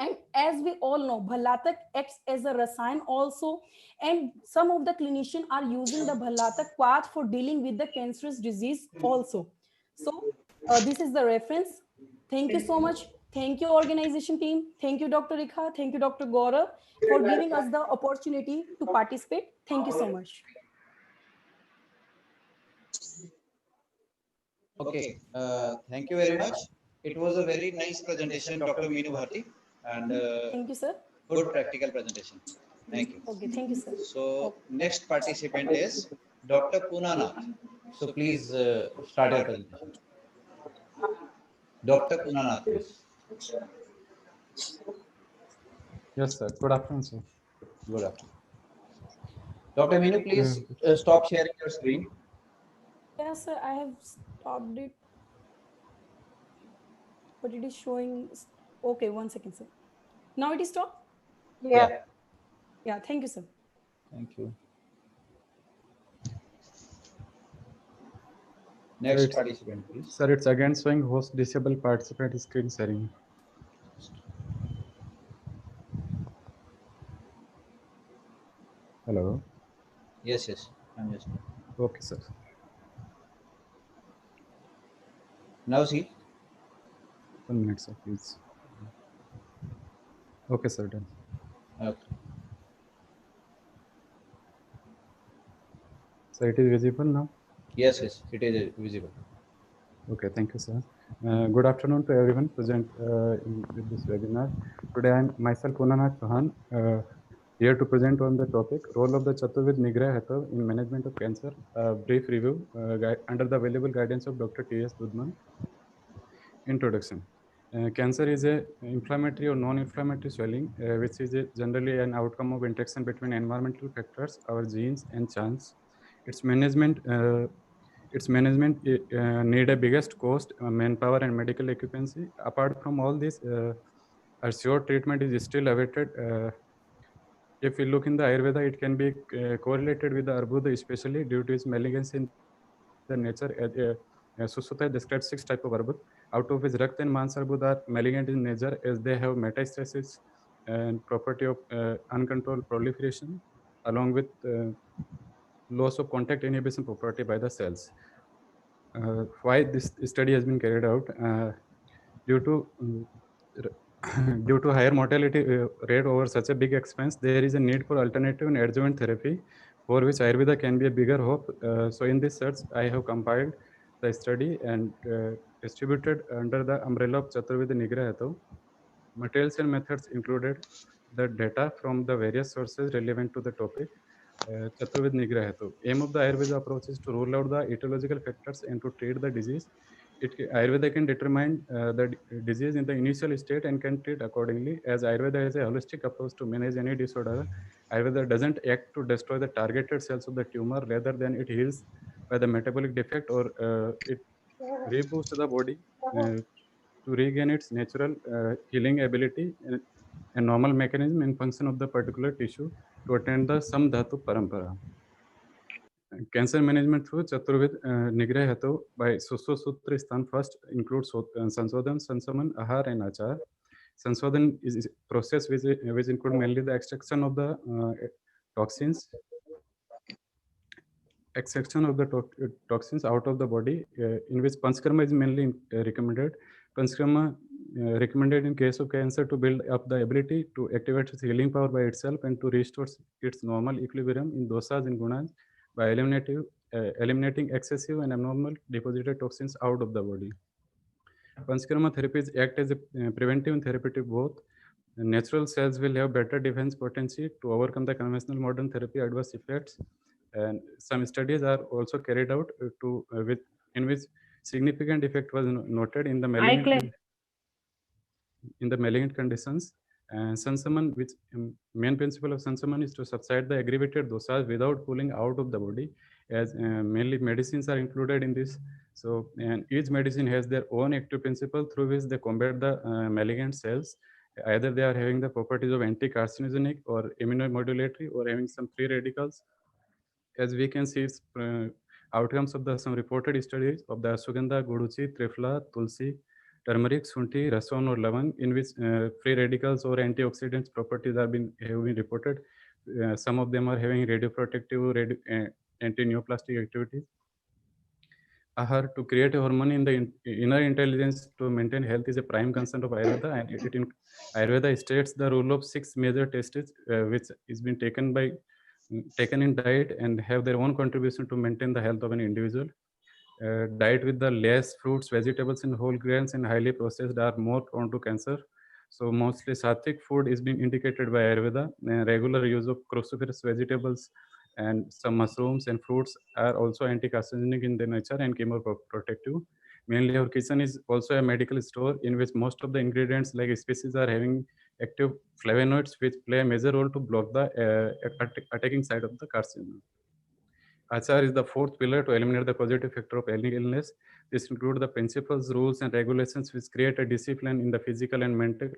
And as we all know, Bhalatak acts as a rasayan also, and some of the clinicians are using the Bhalatak path for dealing with the cancerous disease also. So this is the reference. Thank you so much. Thank you, organization team. Thank you, Dr. Rikha. Thank you, Dr. Gaurav, for giving us the opportunity to participate. Thank you so much. Okay, thank you very much. It was a very nice presentation, Dr. Meenu Bharti, and Thank you, sir. good practical presentation. Thank you. Okay, thank you, sir. So next participant is Dr. Punanath. So please start your presentation. Dr. Punanath, please. Yes, sir. Good afternoon, sir. Good afternoon. Dr. Meenu, please stop sharing your screen. Yes, sir. I have stopped it, but it is showing. Okay, 1 second, sir. Now it is stopped. Yeah. Yeah. Thank you, sir. Thank you. Next participant, please. Sir, it's again showing host disable participant screen sharing. Hello. Yes, yes. I'm just. Okay, sir. Now see. 1 minute, sir, please. Okay, sir. Done. Okay. So it is visible now? Yes, yes. It is visible. Okay, thank you, sir. Good afternoon to everyone present in this webinar. Today I am myself Punanath Chauhan, here to present on the topic role of the Chaturvid Nigrah Hatha in management of cancer. A brief review under the available guidance of Dr. T.S. Dudman. Introduction. Cancer is a inflammatory or non-inflammatory swelling, which is generally an outcome of interaction between environmental factors, our genes, and chance. Its management need a biggest cost, manpower, and medical occupancy. Apart from all this, a sure treatment is still awaited. If we look in the Ayurveda, it can be correlated with the Arbuda, especially due to its malignancy in the nature. Susuta describes 6 types of Arbud, out of which Rakta and Mans Arbud are malignant in nature as they have metastasis and property of uncontrolled proliferation, along with loss of contact inhibition property by the cells. Why this study has been carried out? Due to due to higher mortality rate over such a big expense, there is a need for alternative and adjuvant therapy, for which Ayurveda can be a bigger hope. So in this search, I have compiled the study and distributed under the umbrella of Chaturveda Nigrah Hatha. Materials and methods included the data from the various sources relevant to the topic. Chaturved Nigrah Hatha. Aim of the Ayurveda approach is to rule out the etiological factors and to treat the disease. Ayurveda can determine the disease in the initial state and can treat accordingly. As Ayurveda is a holistic approach to manage any disorder, Ayurveda doesn't act to destroy the targeted cells of the tumor, rather than it heals by the metabolic defect, or it reboosts the body to regain its natural healing ability and normal mechanism and function of the particular tissue to attend the Samdhatu Parampara. Cancer management through Chaturvid Nigrah Hatha by Suswa Sutra Sthan first includes Sansodhan, Sansaman, Ahar, and Achar. Sansodhan is a process which include mainly the extraction of the toxins, toxins out of the body, in which Panchkarma is mainly recommended. Panchkarma recommended in case of cancer to build up the ability to activate its healing power by itself and to restore its normal equilibrium in dosas and gunas by eliminating excessive and abnormal deposited toxins out of the body. Panchakarma therapies act as a preventive and therapeutic both. Natural cells will have better defense potency to overcome the conventional modern therapy adverse effects. And some studies are also carried out in which significant effect was noted in the malignant conditions. And Sansaman, which main principle of Sansaman is to subside the aggravated dosas without pulling out of the body, as mainly medicines are included in this. So, and each medicine has their own active principle through which they combat the malignant cells. Either they are having the properties of anti-carcinogenic or immunomodulatory or having some free radicals. As we can see, outcomes of some reported studies of the ashwagandha, guduchi, trifla, tulsi, turmeric, sunti, rason, or lavang, in which free radicals or antioxidants properties have been reported. Some of them are having radioprotective, anti-neoplastic activities. Ahar, to create a hormone in the inner intelligence to maintain health is a prime concern of Ayurveda, and Ayurveda states the role of 6 major tests, which is been taken in diet and have their own contribution to maintain the health of an individual. Diet with the less fruits, vegetables, and whole grains and highly processed are more prone to cancer. So mostly sattvic food is being indicated by Ayurveda. Regular use of cruciferous vegetables and some mushrooms and fruits are also anti-carcinogenic in their nature and chemoprotective. Mainly our kitchen is also a medical store in which most of the ingredients like species are having active flavonoids which play a major role to block the attacking side of the carcinoma. Achar is the fourth pillar to eliminate the causative factor of any illness. This includes the principles, rules, and regulations which create a discipline in the physical and mental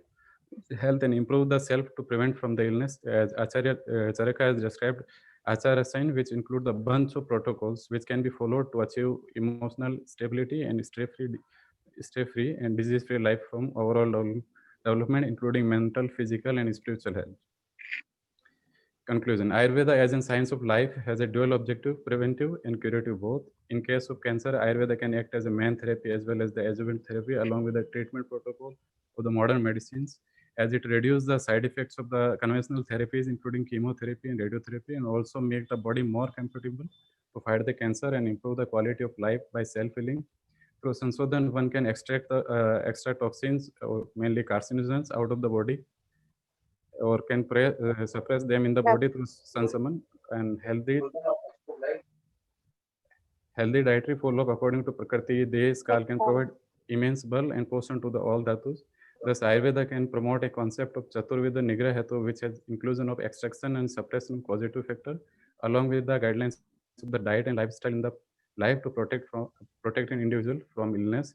health and improve the self to prevent from the illness. As Acharya Charaka has described, Achara sign, which include the bunch of protocols which can be followed to achieve emotional stability and stay-free and disease-free life from overall development, including mental, physical, and spiritual health. Conclusion: Ayurveda as in science of life has a dual objective, preventive and curative both. In case of cancer, Ayurveda can act as a main therapy as well as the adjuvant therapy along with the treatment protocol of the modern medicines, as it reduces the side effects of the conventional therapies including chemotherapy and radiotherapy, and also make the body more comfortable to fight the cancer and improve the quality of life by self-healing. Through Sansodhan, one can extract toxins, or mainly carcinogens, out of the body, or can suppress them in the body through sansaman. And healthy dietary follow-up according to Prakriti, Desh, Kal can provide immense bal and portion to the all dhatus. Thus, Ayurveda can promote a concept of Chaturveda Nigrah Hetu, which has inclusion of extraction and suppression of causative factor, along with the guidelines of the diet and lifestyle in the life to protect an individual from illness.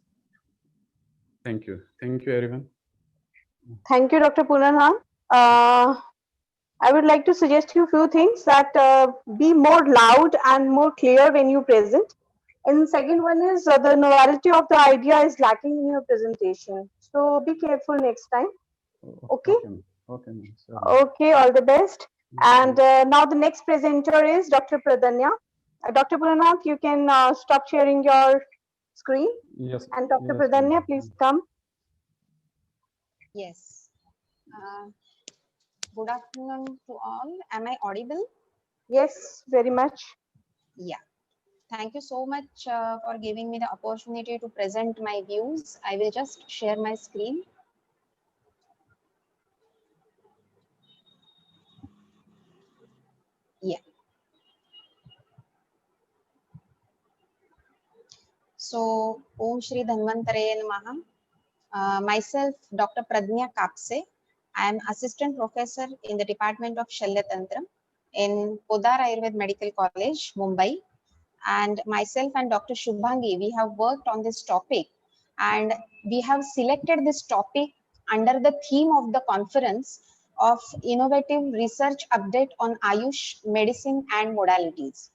Thank you. Thank you, everyone. Thank you, Dr. Punanha. I would like to suggest you a few things that be more loud and more clear when you present. And second one is the novelty of the idea is lacking in your presentation. So be careful next time. Okay? Okay. Okay, all the best. And now the next presenter is Dr. Pradanya. Dr. Pradanya, you can stop sharing your screen. Yes. And Dr. Pradanya, please come. Yes. Good afternoon to all. Am I audible? Yes, very much. Yeah. Thank you so much for giving me the opportunity to present my views. I will just share my screen. Yeah. So, Om Shri Dhanvantaraye Namaha. Myself, Dr. Pradnya Kapse. I am assistant professor in the Department of Shalya Tantra in Podar Ayurved Medical College, Mumbai. And myself and Dr. Shubhangi, we have worked on this topic, and we have selected this topic under the theme of the conference of innovative research update on Ayush medicine and modalities.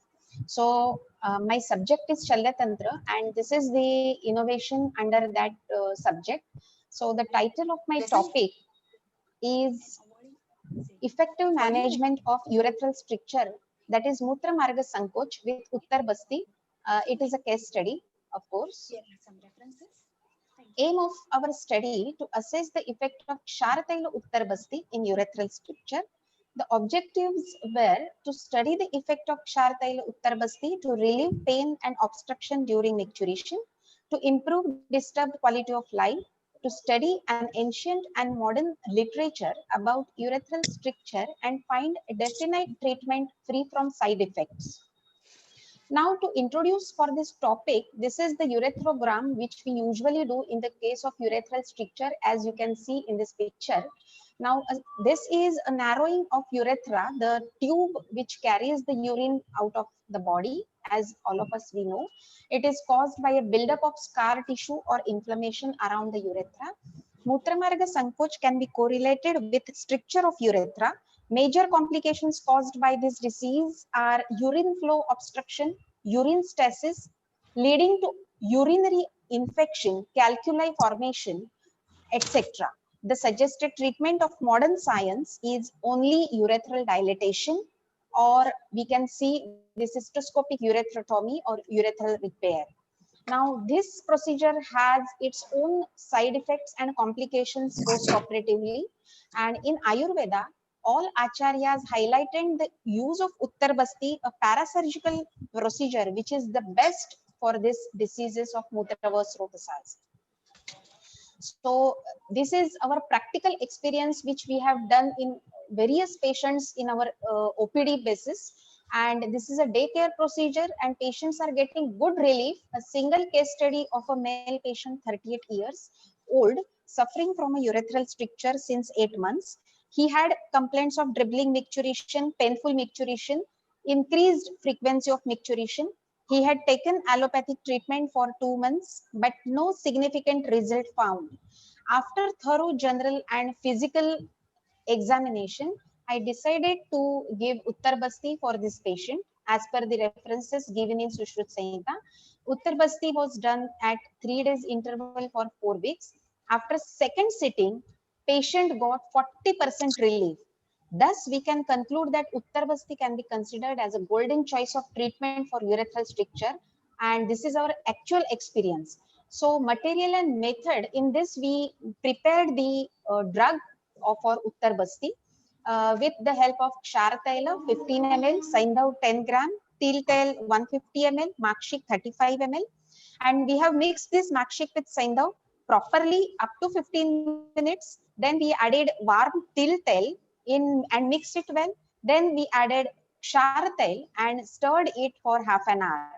So my subject is Shalya Tantra, and this is the innovation under that subject. So the title of my topic is effective management of urethral stricture, that is Mutra Marga Sankoch with Uttar Basti. It is a case study, of course. Aim of our study to assess the effect of Ksharataila Uttar Basti in urethral stricture. The objectives were to study the effect of Kshar Taila Uttarbasti to relieve pain and obstruction during micturition, to improve disturbed quality of life, to study an ancient and modern literature about urethral stricture and find a definite treatment free from side effects. Now, to introduce for this topic, this is the urethrogram, which we usually do in the case of urethral stricture, as you can see in this picture. Now, this is a narrowing of urethra, the tube which carries the urine out of the body, as all of us we know. It is caused by a buildup of scar tissue or inflammation around the urethra. Mutramarga Sankoch can be correlated with stricture of urethra. Major complications caused by this disease are urine flow obstruction, urine stasis, leading to urinary infection, calculi formation, etc. The suggested treatment of modern science is only urethral dilatation, or we can see the cystoscopic urethrotomy or urethral repair. Now, this procedure has its own side effects and complications post-operatively. And in Ayurveda, all acharyas highlighted the use of Uttarbasti, a parasurgical procedure, which is the best for this diseases of Mutraverse rotosas. So this is our practical experience, which we have done in various patients in our OPD basis. And this is a daycare procedure and patients are getting good relief. A single case study of a male patient, 38 years old, suffering from a urethral stricture since 8 months. He had complaints of dribbling micturition, painful micturition, increased frequency of micturition. He had taken allopathic treatment for 2 months, but no significant result found. After thorough general and physical examination, I decided to give Uttarbasti for this patient as per the references given in Sushrut Samhita. Uttarbasti was done at 3 days interval for 4 weeks. After second sitting, patient got 40% relief. Thus, we can conclude that Uttarbasti can be considered as a golden choice of treatment for urethral stricture, and this is our actual experience. So, material and method, in this we prepared the drug for Uttarbasti with the help of Kshar Taila 15 ml, Saindhav 10 gram, Til Tel 150 ml, Makshik 35 ml, and we have mixed this Makshik with Saindhav properly up to 15 minutes. Then we added warm Til Tel in and mixed it well. Then we added Kshar Tel and stirred it for half an hour.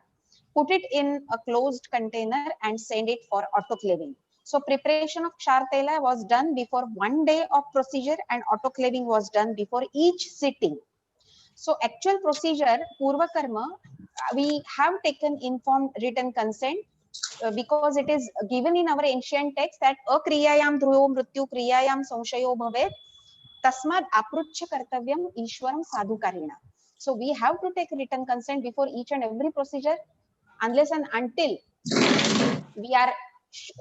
Put it in a closed container and send it for autoclaving. So preparation of Kshar Tela was done before 1 day of procedure and autoclaving was done before each sitting. So actual procedure, Purva Karma, we have taken informed written consent because it is given in our ancient text that akriyayam dhruvo mrityu kriyayam samshayo bhavet tasmad apruchya kartavyam ishwaram sadhukarina. So we have to take written consent before each and every procedure unless and until we are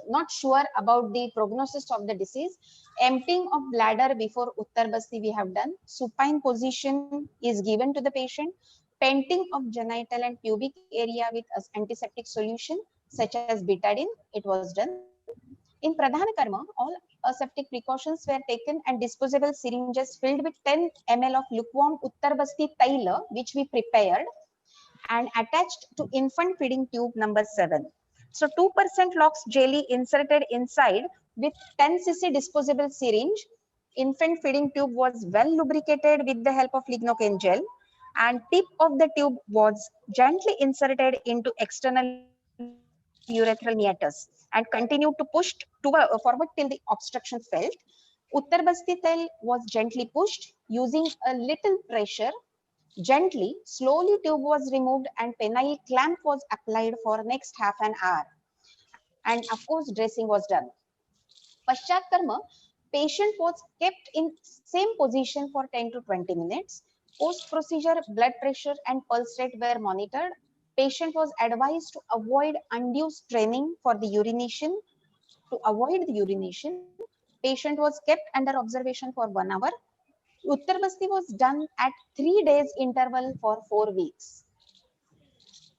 not sure about the prognosis of the disease. Emptying of bladder before Uttarbasti we have done. Supine position is given to the patient. Painting of genital and pubic area with antiseptic solution such as betadine, it was done. In Pradhana Karma, all aseptic precautions were taken and disposable syringes filled with 10 ml of lukewarm Uttarbasti Taila, which we prepared and attached to infant feeding tube number 7. So 2% lox jelly inserted inside with 10 cc disposable syringe. Infant feeding tube was well lubricated with the help of lignocaine gel, and tip of the tube was gently inserted into external urethral meatus and continued to push forward till the obstruction felt. Uttarbasti tel was gently pushed using a little pressure. Gently, slowly tube was removed and penile clamp was applied for next half an hour. And of course, dressing was done. Paschat Karma, patient was kept in same position for 10 to 20 minutes. Post-procedure, blood pressure and pulse rate were monitored. Patient was advised to avoid undue straining for the urination. To avoid the urination, patient was kept under observation for 1 hour. Uttarbasti was done at 3 days interval for 4 weeks.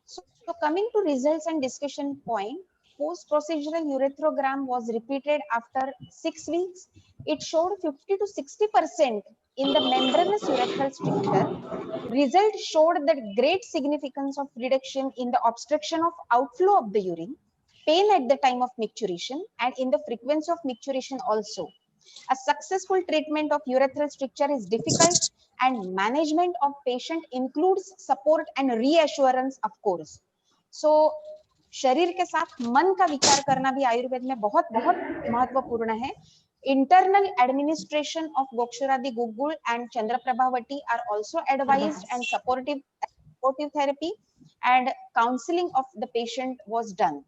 So coming to results and discussion point, post-procedural urethrogram was repeated after 6 weeks. It showed 50 to 60% in the membranous urethral stricture, result showed that great significance of reduction in the obstruction of outflow of the urine, pain at the time of micturition, and in the frequency of micturition also. A successful treatment of urethral stricture is difficult, and management of patient includes support and reassurance, of course. So शरीर के साथ मन का विचार करना भी आयुर्वेद में बहुत बहुत महत्वपूर्ण है. Internal administration of Gokshuradi Gugul and Chandraprabhavati are also advised, and supportive therapy and counseling of the patient was done.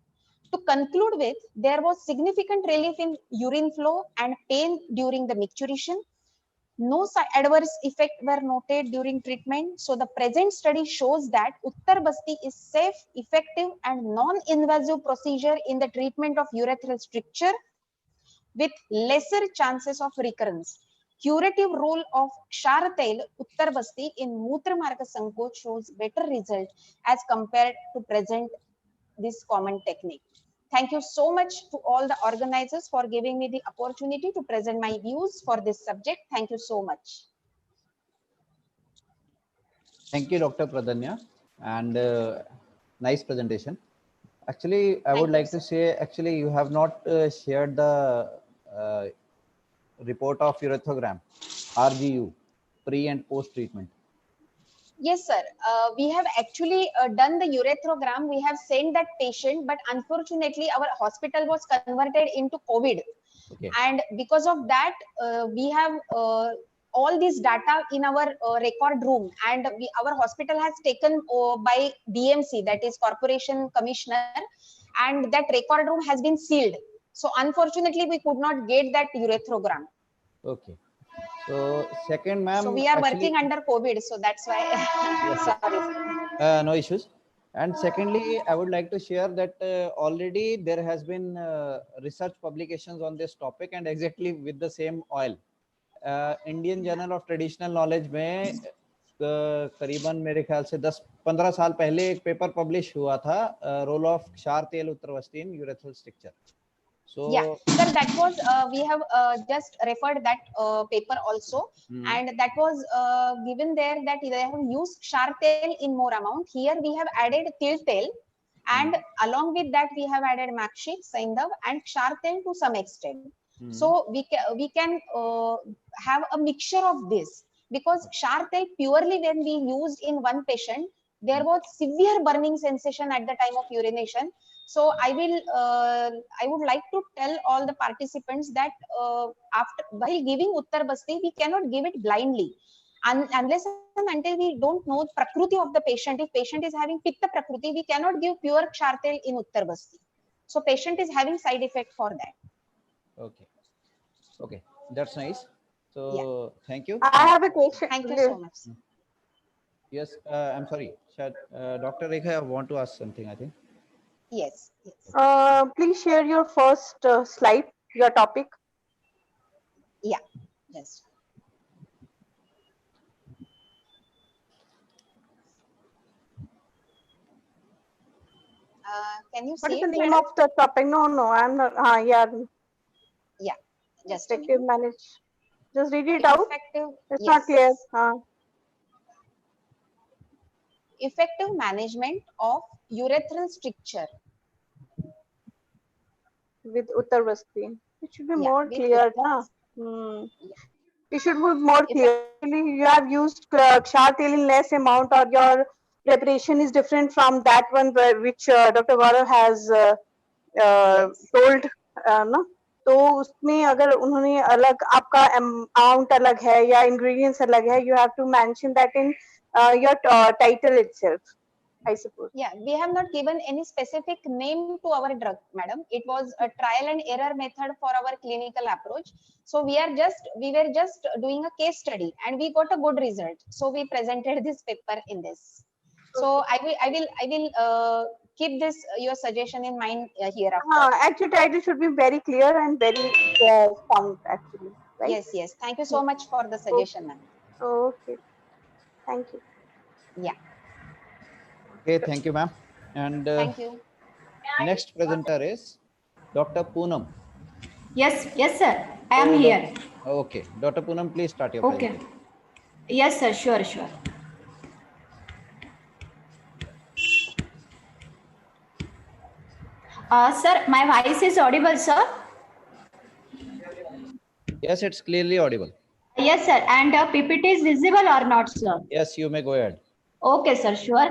To conclude with, there was significant relief in urine flow and pain during the micturition. No adverse effect were noted during treatment. So the present study shows that Uttar Basti is safe, effective and non-invasive procedure in the treatment of urethral stricture with lesser chances of recurrence. Curative role of Kshar Tel Uttar Basti in Mutra Marga Sankoch shows better result as compared to present this common technique. Thank you so much to all the organizers for giving me the opportunity to present my views for this subject. Thank you so much. Thank you, Dr. Pradanya, and nice presentation. Actually, I would like to say, actually, you have not shared the report of urethogram, RGU, pre and post treatment. Yes, sir. We have actually done the uretherogram. We have sent that patient, but unfortunately, our hospital was converted into COVID. Okay. And because of that, we have all this data in our record room, and our hospital has taken by DMC, that is Corporation Commissioner, and that record room has been sealed. So unfortunately, we could not get that uretherogram. Okay. So second, ma'am. So we are working under COVID, so that's why. Yes, sorry. No issues. And secondly, I would like to share that already there has been research publications on this topic, and exactly with the same oil. Indian journal of traditional knowledge में करीबन मेरे ख्याल से 10-15 साल पहले एक paper publish हुआ था, role of kshara taila uttarbasti in urethral stricture. So yeah, sir, that was we have just referred that paper also, and that was given there that they have used Kshar tel in more amount. Here we have added til tel, and along with that we have added Makshik, Saindav and Kshar tel to some extent. So we can have a mixture of this, because Kshar tel purely when we used in one patient, there was severe burning sensation at the time of urination. So I would like to tell all the participants that while giving Uttar Basti, we cannot give it blindly. Unless and until we don't know the prakriti of the patient. If patient is having pitta prakriti, we cannot give pure Kshar tel in Uttar Basti. So patient is having side effect for that. Okay. Okay, that's nice. So yeah. Thank you. I have a question. Thank you so much. Yes, I'm sorry. Dr. Rekha, I want to ask something, I think. Yes. Please share your first slide, your topic. Yeah, yes. Can you see what is the it, name madam? of the topic? No, I'm not. Yeah. Yeah, just effective manage. Just read it out. It's not clear. Effective management of urethral stricture with Uttar Basti. It should be more clear, na? It should be more clear. You have used Kshar tel in less amount, or your preparation is different from that one which Dr. Gaurav has told, ना? तो उसमें अगर उन्होंने अलग आपका amount अलग है या ingredients अलग है, you have to mention that in your title itself, I suppose. Yeah, we have not given any specific name to our drug, madam. It was a trial and error method for our clinical approach. So we were just doing a case study, and we got a good result. So we presented this paper in this. So I will keep this your suggestion in mind hereafter. Actually, title should be very clear and very sound, actually. Right? Yes. Thank you so much for the suggestion, ma'am. Okay. Thank you. Yeah. Okay, thank you, ma'am. And thank you. Next presenter is Dr. Poonam. Yes, sir. I am here. Okay, Dr. Poonam, please start your Okay. presentation. Yes, sir. Sure, sure. Sir, my voice is audible, sir. Yes, it's clearly audible. Yes, sir. And PPT is visible or not, sir? Yes, you may go ahead. Okay, sir. Sure.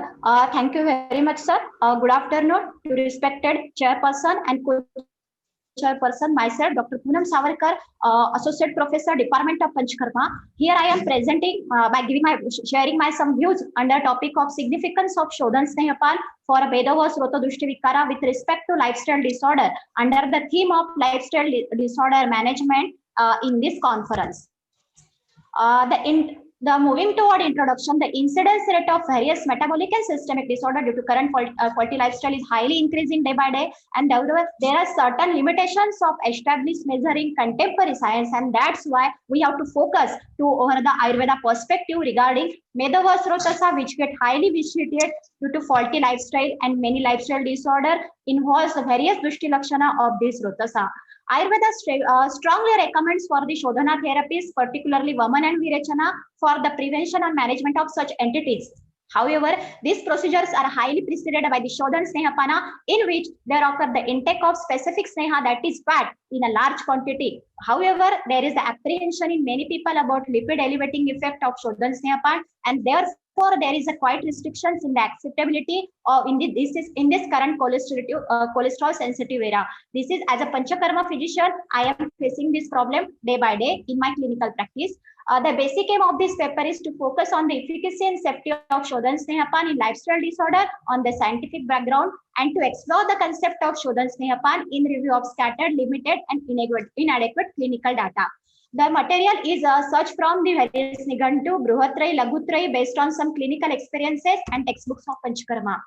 Thank you very much, sir. Good afternoon to respected chairperson and co-chairperson, myself, Dr. Poonam Savarkar, Associate Professor, Department of Panchkarma. Here I am presenting by sharing my some views under topic of significance of Shodhan Snehapan for Bedavas Rotodushti with respect to lifestyle disorder under the theme of lifestyle disorder management in this conference. The moving toward introduction, the incidence rate of various metabolic and systemic disorder due to current faulty lifestyle is highly increasing day by day, and there are certain limitations of established measuring contemporary science, and that's why we have to focus to over the Ayurveda perspective regarding Medhavasrotasa, which get highly vitiated due to faulty lifestyle, and many lifestyle disorder involves the various Dushti Lakshana of this Rotasa. Ayurveda strongly recommends for the Shodhana therapies, particularly Vaman and Virechana, for the prevention and management of such entities. However, these procedures are highly preceded by the Shodhan Snehapana, in which there occur the intake of specific Sneha, that is fat, in a large quantity. However, there is the apprehension in many people about lipid elevating effect of Shodhan Snehapan, and therefore there is a quite restrictions in the acceptability of in this current cholesterol sensitive era. This is, as a Panchakarma physician, I am facing this problem day by day in my clinical practice. The basic aim of this paper is to focus on the efficacy and safety of Shodhan Snehapan in lifestyle disorder on the scientific background, and to explore the concept of Shodhan Snehapan in review of scattered, limited, and inadequate clinical data. The material is searched from the various Nigantu, Bruhatrai, Lagutrai based on some clinical experiences and textbooks of Panchakarma.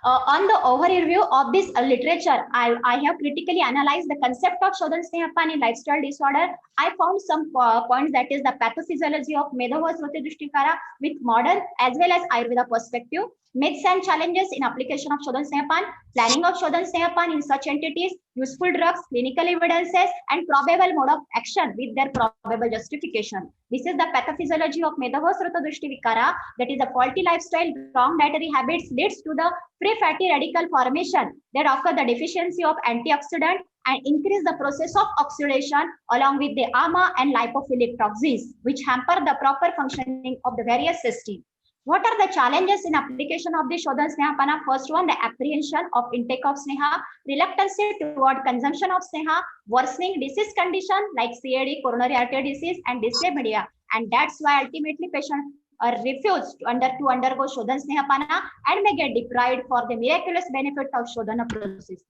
On the overview of this literature, I have critically analyzed the concept of Shodhan Snehapan in lifestyle disorder. I found some points, that is the pathophysiology of Medhavas Rotidushtikara with modern as well as Ayurveda perspective, myths and challenges in application of Shodhan Snehapan, planning of Shodhan Snehapan in such entities, useful drugs, clinical evidences, and probable mode of action with their probable justification. This is the pathophysiology of Medhavas Rotidushtikara, that is a faulty lifestyle, wrong dietary habits leads to the free fatty radical formation that occur the deficiency of antioxidant and increase the process of oxidation along with the AMA and lipophilic toxins, which hamper the proper functioning of the various systems. What are the challenges in application of the Shodhan Snehapana? First one, the apprehension of intake of Sneha, reluctance toward consumption of Sneha, worsening disease condition like CAD, coronary artery disease, and dyslipidemia. And that's why ultimately patient refuse to undergo Shodhan Snehapana and may get deprived for the miraculous benefit of Shodhana process.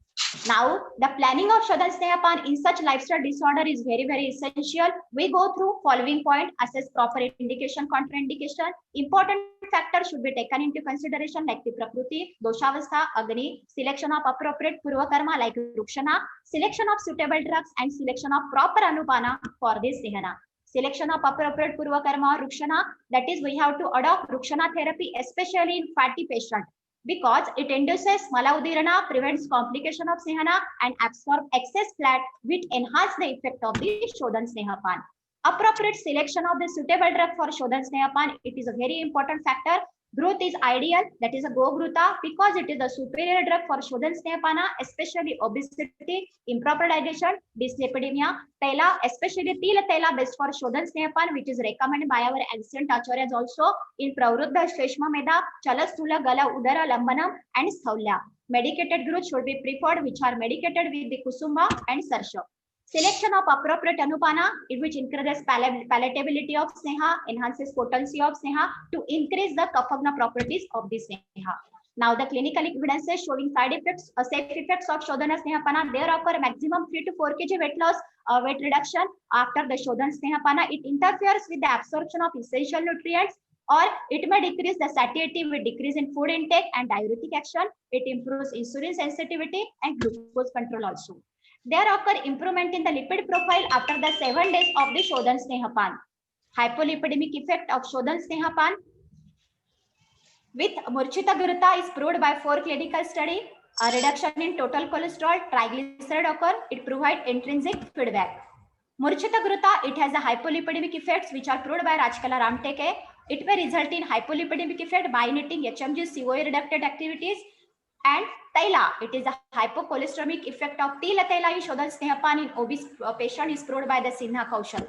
Now, the planning of Shodhan Snehapan in such lifestyle disorder is very, very essential. We go through following point: assess proper indication, contraindication. Important factors should be taken into consideration like the Prakriti, Doshavastha, Agni, selection of appropriate Purvakarma like Rukshana, selection of suitable drugs, and selection of proper Anupana for this Sehana. Selection of appropriate Purvakarma or Rukshana, that is, we have to adopt Rukshana therapy, especially in fatty patient, because it induces Malaudirana, prevents complication of Snehana, and absorb excess fat, which enhance the effect of the Shodhan Snehapan. Appropriate selection of the suitable drug for Shodhan Snehapan, it is a very important factor. Growth is ideal, that is a Go-Gruta, because it is a superior drug for Shodhan Snehapana, especially obesity, improper digestion, dyslipidemia. Tela, especially Tila Tela best for Shodhan Snehapan, which is recommended by our ancient acharyas also in Pravruddha, Shleshma Meda, Chalastula, Gala, Udara, Lambanam, and Sthaulya. Medicated growth should be preferred, which are medicated with the Kusuma and Sarsha. Selection of appropriate Anupana, which increases palatability of Sneha, enhances potency of Sneha to increase the Kaphagna properties of the Sneha. Now, the clinical evidences showing side effects, safe effects of Shodhana Snehapana, there occur maximum 3 to 4 kg weight loss, weight reduction after the Shodhana Snehapana. It interferes with the absorption of essential nutrients, or it may decrease the satiety with decrease in food intake and diuretic action. It improves insulin sensitivity and glucose control also. There occur improvement in the lipid profile after the 7 days of the Shodhan Snehapan. Hypolipidemic effect of Shodhan Snehapan with Murchita Gurta is proved by 4 clinical studies. A reduction in total cholesterol, triglyceride occur. It provides intrinsic feedback. Murchita Gruta, it has a hypolipidemic effects which are proved by Rajkala Ramteke. It may result in hypolipidemic effect by inhibiting HMG CoA reductive activities. And Taila, it is a hypocholesteremic effect of T-Taila in Shodhan Snehapan in obese patient is proved by the Sinha Kaushal.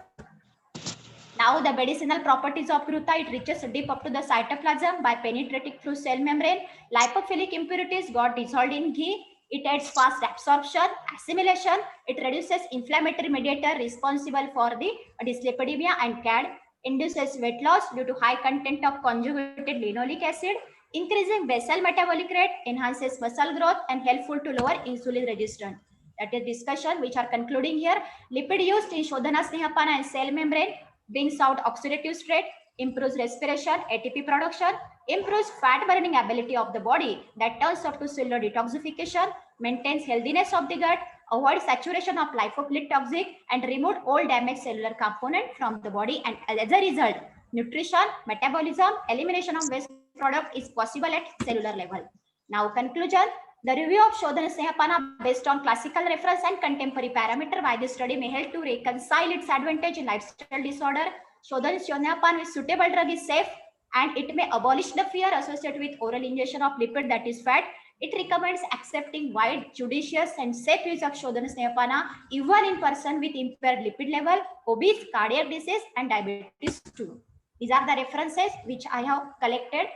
Now the medicinal properties of Gruta, it reaches deep up to the cytoplasm by penetrating through cell membrane. Lipophilic impurities got dissolved in ghee. It aids fast absorption, assimilation. It reduces inflammatory mediator responsible for the dyslipidemia and CAD. Induces weight loss due to high content of conjugated linoleic acid. Increasing basal metabolic rate, enhances muscle growth and helpful to lower insulin resistance. That is discussion which are concluding here. Lipid used in Shodhana Snehapana and cell membrane brings out oxidative stress, improves respiration, ATP production, improves fat burning ability of the body that turns off to cellular detoxification, maintains healthiness of the gut, avoids saturation of lipophilic toxic, and remove all damaged cellular component from the body. And as a result, nutrition, metabolism, elimination of waste product is possible at cellular level. Now conclusion. The review of Shodhana Snehapana based on classical reference and contemporary parameter by this study may help to reconcile its advantage in lifestyle disorder. Shodhana Snehapana with suitable drug is safe and it may abolish the fear associated with oral ingestion of lipid, that is fat. It recommends accepting wide, judicious and safe use of Shodhana Snehapana even in person with impaired lipid level, obese, cardiac disease and diabetes too. These are the references which I have collected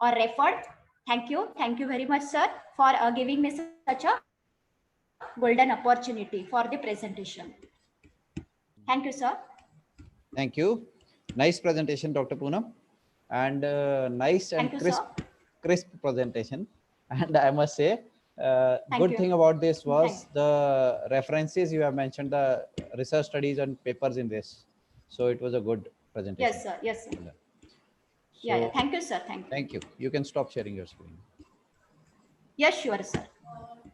or referred. Thank you. Thank you very much, sir, for giving me such a golden opportunity for the presentation. Thank you, sir. Thank you. Nice presentation, Dr. Poonam, and nice and crisp presentation. And I must say, good thing about this was the references you have mentioned, the research studies and papers in this. So it was a good presentation. Yes, sir. Yes, sir. So, yeah. Thank you, sir. Thank you. Thank you. You can stop sharing your screen. Yes, sure, sir.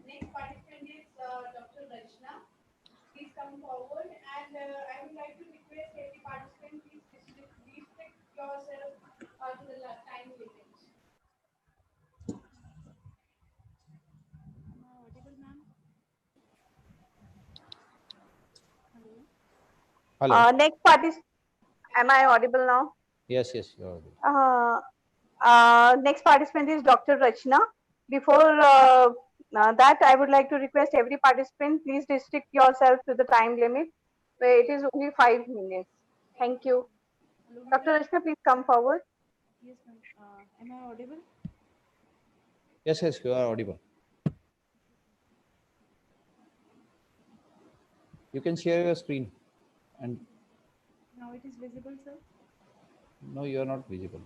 Next participant is Dr. Rachna. Please come forward, and I would like to request every participant please restrict yourself to the time limit. Am I audible, ma'am? Hello. Next participant, am I audible now? Yes, yes, you are audible. Next participant is Dr. Rachna. Before that, I would like to request every participant, please restrict yourself to the time limit, where it is only 5 minutes. Thank you. Dr. Rachna, please come forward. Yes, ma'am. Am I audible? Yes, yes, you are audible. You can share your screen. And Now it is visible, sir. no, you are not visible.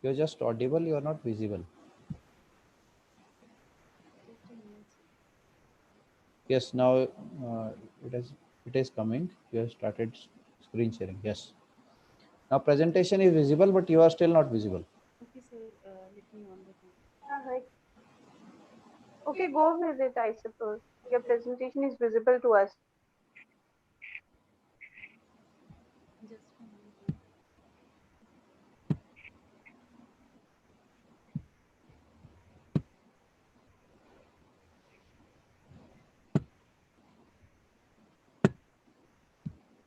You are just audible, you are not visible. Just a minute, sir. Yes, now it is coming. You have started screen sharing. Yes. Now presentation is visible, but you are still not visible. Okay, sir. Let me on the camera. All right. Okay, go with it, I suppose. Your presentation is visible to us. Just a minute, ma'am.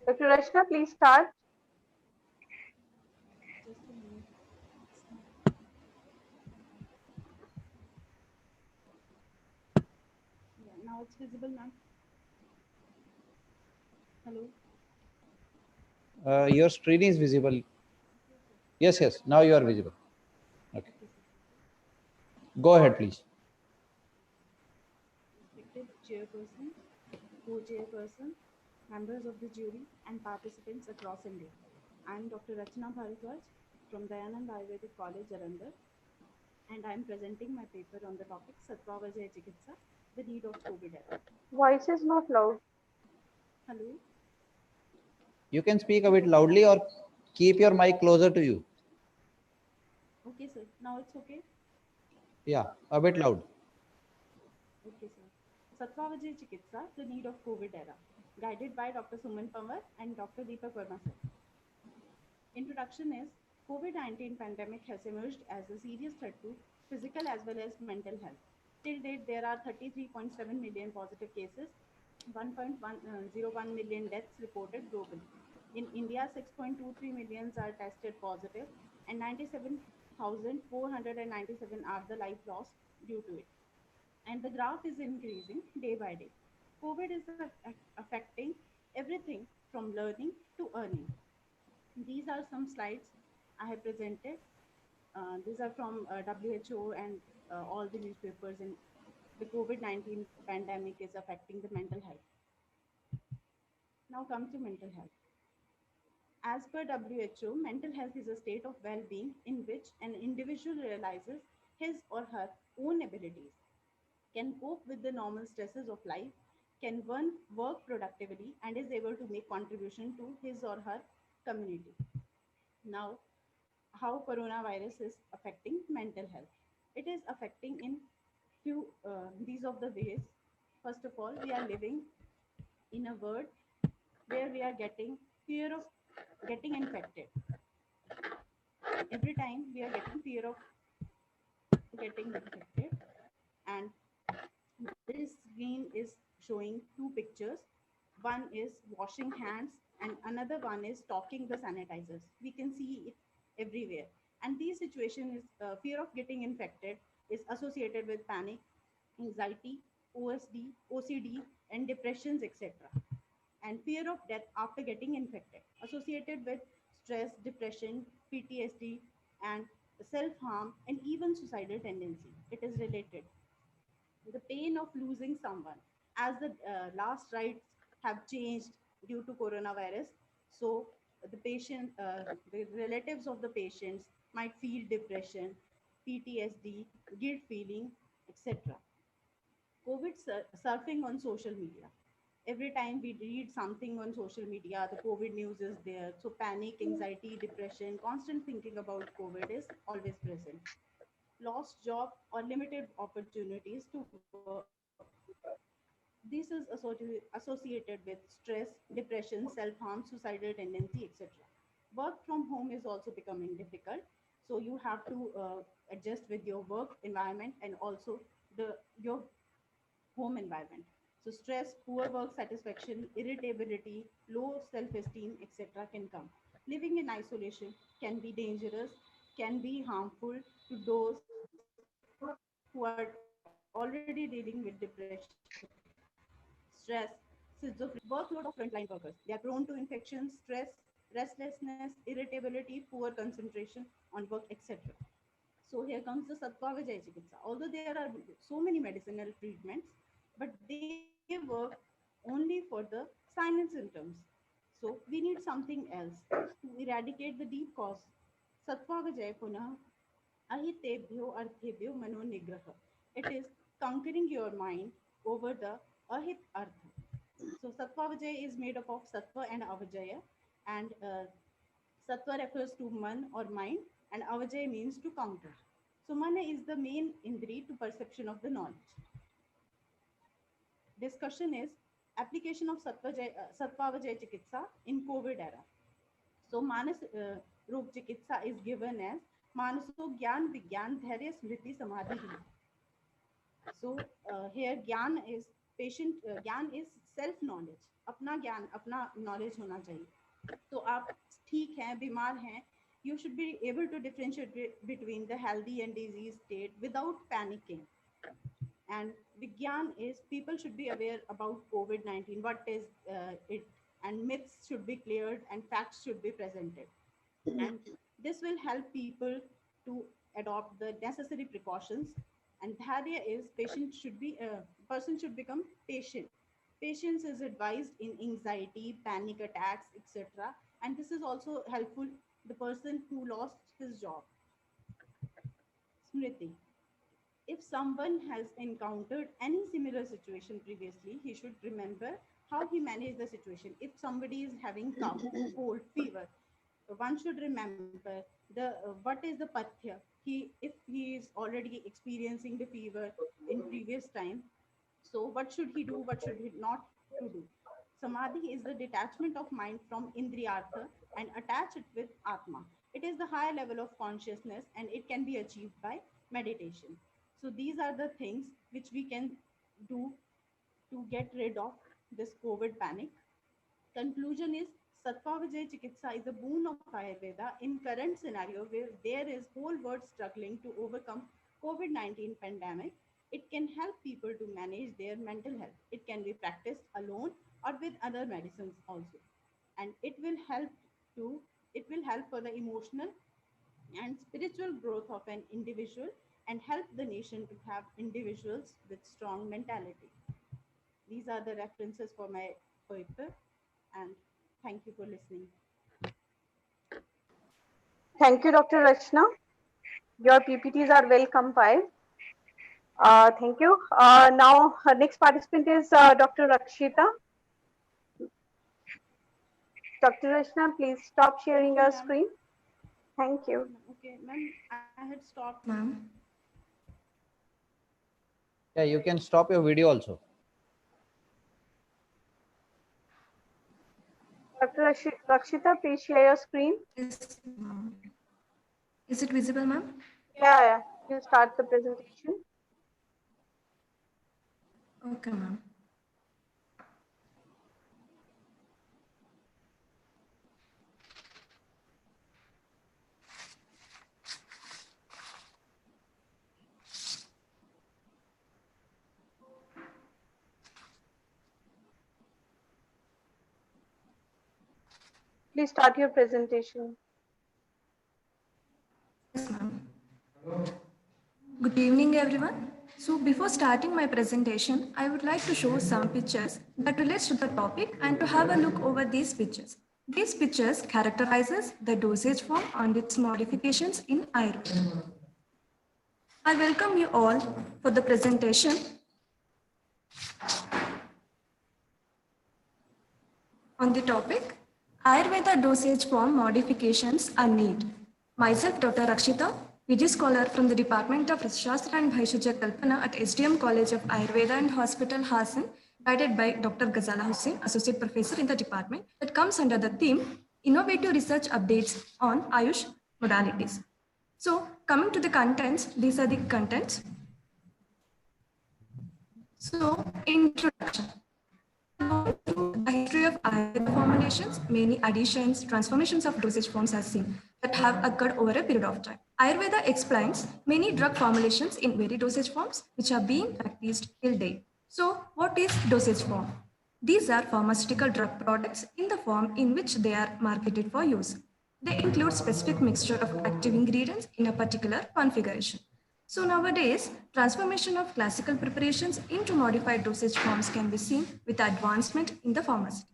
Dr. Rachna, please start. Just a minute. Yeah, now it's visible, ma'am. Hello. Your screen is visible. Yes, yes. Now you are visible. Okay. Go ahead, please. Respected chairperson, co-chairperson, members of the jury, and participants across India. I am Dr. Rachna Bharadwaj from Dayanand Ayurvedic College, Jalandhar, and I am presenting my paper on the topic Satvavajaya Chikitsa, the need of COVID era. Voice is not loud. Hello. You can speak a bit loudly or keep your mic closer to you. Okay, sir. Now it's okay? Yeah, a bit loud. Okay, sir. Satvavajaya Chikitsa, the need of COVID era, guided by Dr. Suman Pamar and Dr. Deepak Verma, sir. Introduction is COVID-19 pandemic has emerged as a serious threat to physical as well as mental health. Till date, there are 33.7 million positive cases, 1.101 million deaths reported globally. In India, 6.23 millions are tested positive, and 97,497 are the life lost due to it. And the graph is increasing day by day. COVID is affecting everything from learning to earning. These are some slides I have presented. These are from WHO and all the newspapers. And the COVID-19 pandemic is affecting the mental health. Now come to mental health. As per WHO, mental health is a state of well-being in which an individual realizes his or her own abilities, can cope with the normal stresses of life, can work productively, and is able to make contribution to his or her community. Now, how coronavirus is affecting mental health? It is affecting in few these of the ways. First of all, we are living in a world where we are getting fear of getting infected. Every time we are getting fear of getting infected, and this screen is showing two pictures. One is washing hands and another one is stocking the sanitizers. We can see it everywhere. And these situation is fear of getting infected is associated with panic, anxiety, OCD, and depressions, etc. And fear of death after getting infected, associated with stress, depression, PTSD, and self-harm, and even suicidal tendency. It is related. The pain of losing someone, as the last rites have changed due to coronavirus. So the the relatives of the patients might feel depression, PTSD, guilt feeling, etc. COVID surfing on social media. Every time we read something on social media, the COVID news is there. So panic, anxiety, depression, constant thinking about COVID is always present. Lost job or limited opportunities to work. This is associated with stress, depression, self-harm, suicidal tendency, etc. Work from home is also becoming difficult. So you have to adjust with your work environment and also your home environment. So stress, poor work satisfaction, irritability, low self-esteem, etc. can come. Living in isolation can be dangerous, can be harmful to those who are already dealing with depression, stress, schizophrenia, workload of frontline workers. They are prone to infections, stress, restlessness, irritability, poor concentration on work, etc. So here comes the Sattva Vijay Chikitsa. Although there are so many medicinal treatments, but they work only for the silent symptoms. So we need something else to eradicate the deep cause. Sattva Vijay Punah Ahitebhyo Arthebhyo Mano Nigraha. It is conquering your mind over the Ahit Artha. So Sattva Vijay is made up of Sattva and Avajaya, and Sattva refers to man or mind, and Avajay means to conquer. So Mana is the main indri to perception of the knowledge. Discussion is application of Sattva Vijay Chikitsa in COVID era. So Manas Roop Chikitsa is given as Manaso Gyan Vigyan Dharya Smriti Samadhi. So here Gyan is patient, Gyan is self knowledge. अपना ज्ञान अपना knowledge होना चाहिए. तो आप ठीक हैं, बीमार हैं, you should be able to differentiate between the healthy and disease state without panicking. And Vigyan is people should be aware about COVID-19, what is it, and myths should be cleared and facts should be presented. And this will help people to adopt the necessary precautions. And Dharya is person should become patient. Patience is advised in anxiety, panic attacks, etc. And this is also helpful the person who lost his job. Smriti. If someone has encountered any similar situation previously, he should remember how he managed the situation. If somebody is having cough, cold, fever, one should remember what is the pathya. If he is already experiencing the fever in previous time, so what should he do? What should he not to do? Samadhi is the detachment of mind from Indriyartha and attach it with Atma. It is the higher level of consciousness and it can be achieved by meditation. So these are the things which we can do to get rid of this COVID panic. Conclusion is Sattva Vijay Chikitsa is a boon of Ayurveda in current scenario where there is whole world struggling to overcome COVID-19 pandemic. It can help people to manage their mental health. It can be practiced alone or with other medicines also. And to it will help for the emotional and spiritual growth of an individual and help the nation to have individuals with strong mentality. These are the references for my paper, and thank you for listening. Thank you, Dr. Rachna. Your PPTs are well compiled. Thank you. Now, our next participant is Dr. Rakshita. Dr. Rachna, please stop sharing your screen. Thank you. Okay, ma'am, I had stopped, ma'am. Yeah, you can stop your video also. Dr. Rakshita, please share your screen. Yes, ma'am. Is it visible, ma'am? Yeah. You start the presentation. Okay, ma'am. Please start your presentation. Yes, ma'am. Good evening, everyone. So before starting my presentation, I would like to show some pictures that relates to the topic and to have a look over these pictures. These pictures characterizes the dosage form and its modifications in Ayurveda. I welcome you all for the presentation on the topic Ayurveda dosage form modifications are need. Myself, Dr. Rakshita, PG scholar from the Department of Shastra and Bhaishya Kalpana at SDM College of Ayurveda and Hospital, Hassan, guided by Dr. Ghazala Hussain, Associate Professor in the department, that comes under the theme Innovative Research Updates on Ayush Modalities. So, coming to the contents, these are the contents. So, introduction. The history of Ayurveda formulations, many additions, transformations of dosage forms are seen that have occurred over a period of time. Ayurveda explains many drug formulations in varied dosage forms which are being practiced till date. So, what is dosage form? These are pharmaceutical drug products in the form in which they are marketed for use. They include specific mixture of active ingredients in a particular configuration. So nowadays, transformation of classical preparations into modified dosage forms can be seen with advancement in the pharmacy.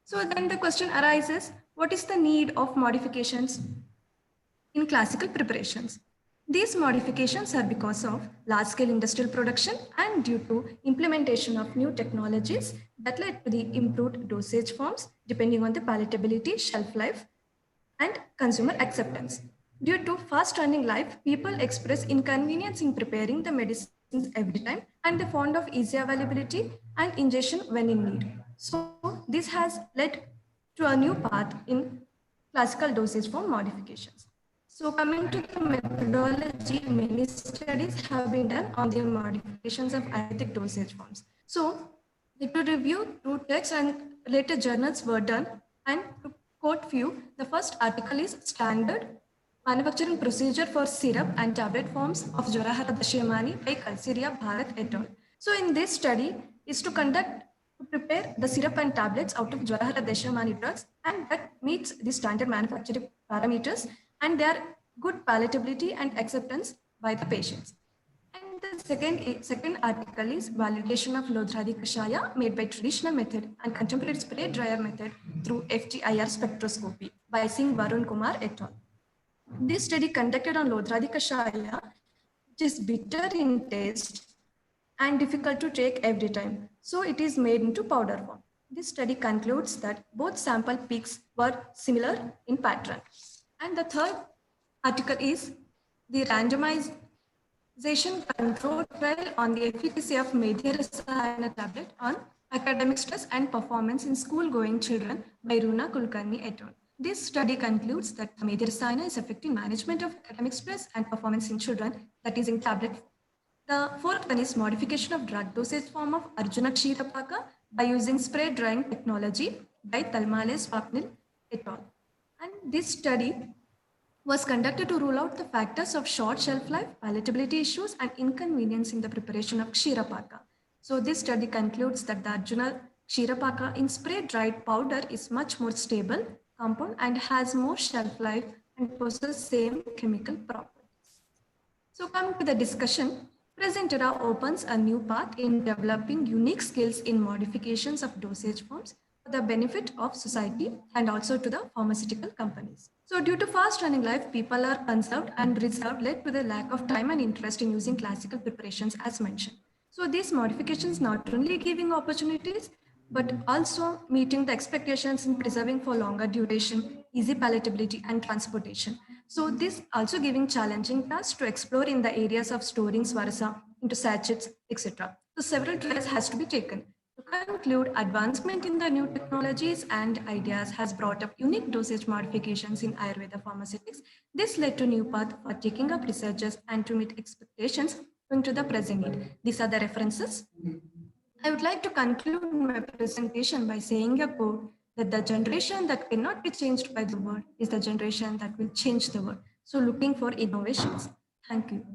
So then the question arises, what is the need of modifications in classical preparations? These modifications are because of large-scale industrial production and due to implementation of new technologies that led to the improved dosage forms depending on the palatability, shelf life, and consumer acceptance. Due to fast running life, people express inconvenience in preparing the medicines every time and they fond of easy availability and ingestion when in need. So this has led to a new path in classical dosage form modifications. So coming to the methodology, many studies have been done on the modifications of Ayurvedic dosage forms. So to review, two texts and related journals were done, and to quote few, the first article is Standard Manufacturing Procedure for Syrup and Tablet Forms of Jwarahara Dashyamani by Kalsiria Bharat et al. So in this study is to prepare the syrup and tablets out of Jwarahara Dashyamani drugs, and that meets the standard manufacturing parameters and they are good palatability and acceptance by the patients. And the second article is validation of Lodhradi Kashaya made by traditional method and contemporary spray dryer method through FTIR spectroscopy by Singh Varun Kumar et al. This study conducted on Lodhradi Kashaya, which is bitter in taste and difficult to take every time. So it is made into powder form. This study concludes that both sample peaks were similar in pattern. And the third article is the randomization control trial on the efficacy of Medhya Rasayana tablet on academic stress and performance in school-going children by Runa Kulkarni et al. This study concludes that Medhya Rasayana is affecting management of academic stress and performance in children, that is in tablet form. The fourth one is modification of drug dosage form of Arjuna Kshirapaka by using spray drying technology by Talmale Swapnil et al. And this study was conducted to rule out the factors of short shelf life, palatability issues, and inconvenience in the preparation of Kshirapaka. So this study concludes that the Arjuna Kshirapaka in spray dried powder is much more stable compound and has more shelf life and possesses same chemical properties. So coming to the discussion, present era opens a new path in developing unique skills in modifications of dosage forms for the benefit of society and also to the pharmaceutical companies. So due to fast running life, people are conserved and reserved led to the lack of time and interest in using classical preparations as mentioned. So these modifications not only giving opportunities, but also meeting the expectations in preserving for longer duration, easy palatability and transportation. So this also giving challenging tasks to explore in the areas of storing svarasa into sachets, etc. So several trials has to be taken. To conclude, advancement in the new technologies and ideas has brought up unique dosage modifications in Ayurveda pharmaceutics. This led to new path for taking up researchers and to meet expectations into the present need. These are the references. I would like to conclude my presentation by saying a quote that the generation that cannot be changed by the world is the generation that will change the world. So looking for innovations. Thank you.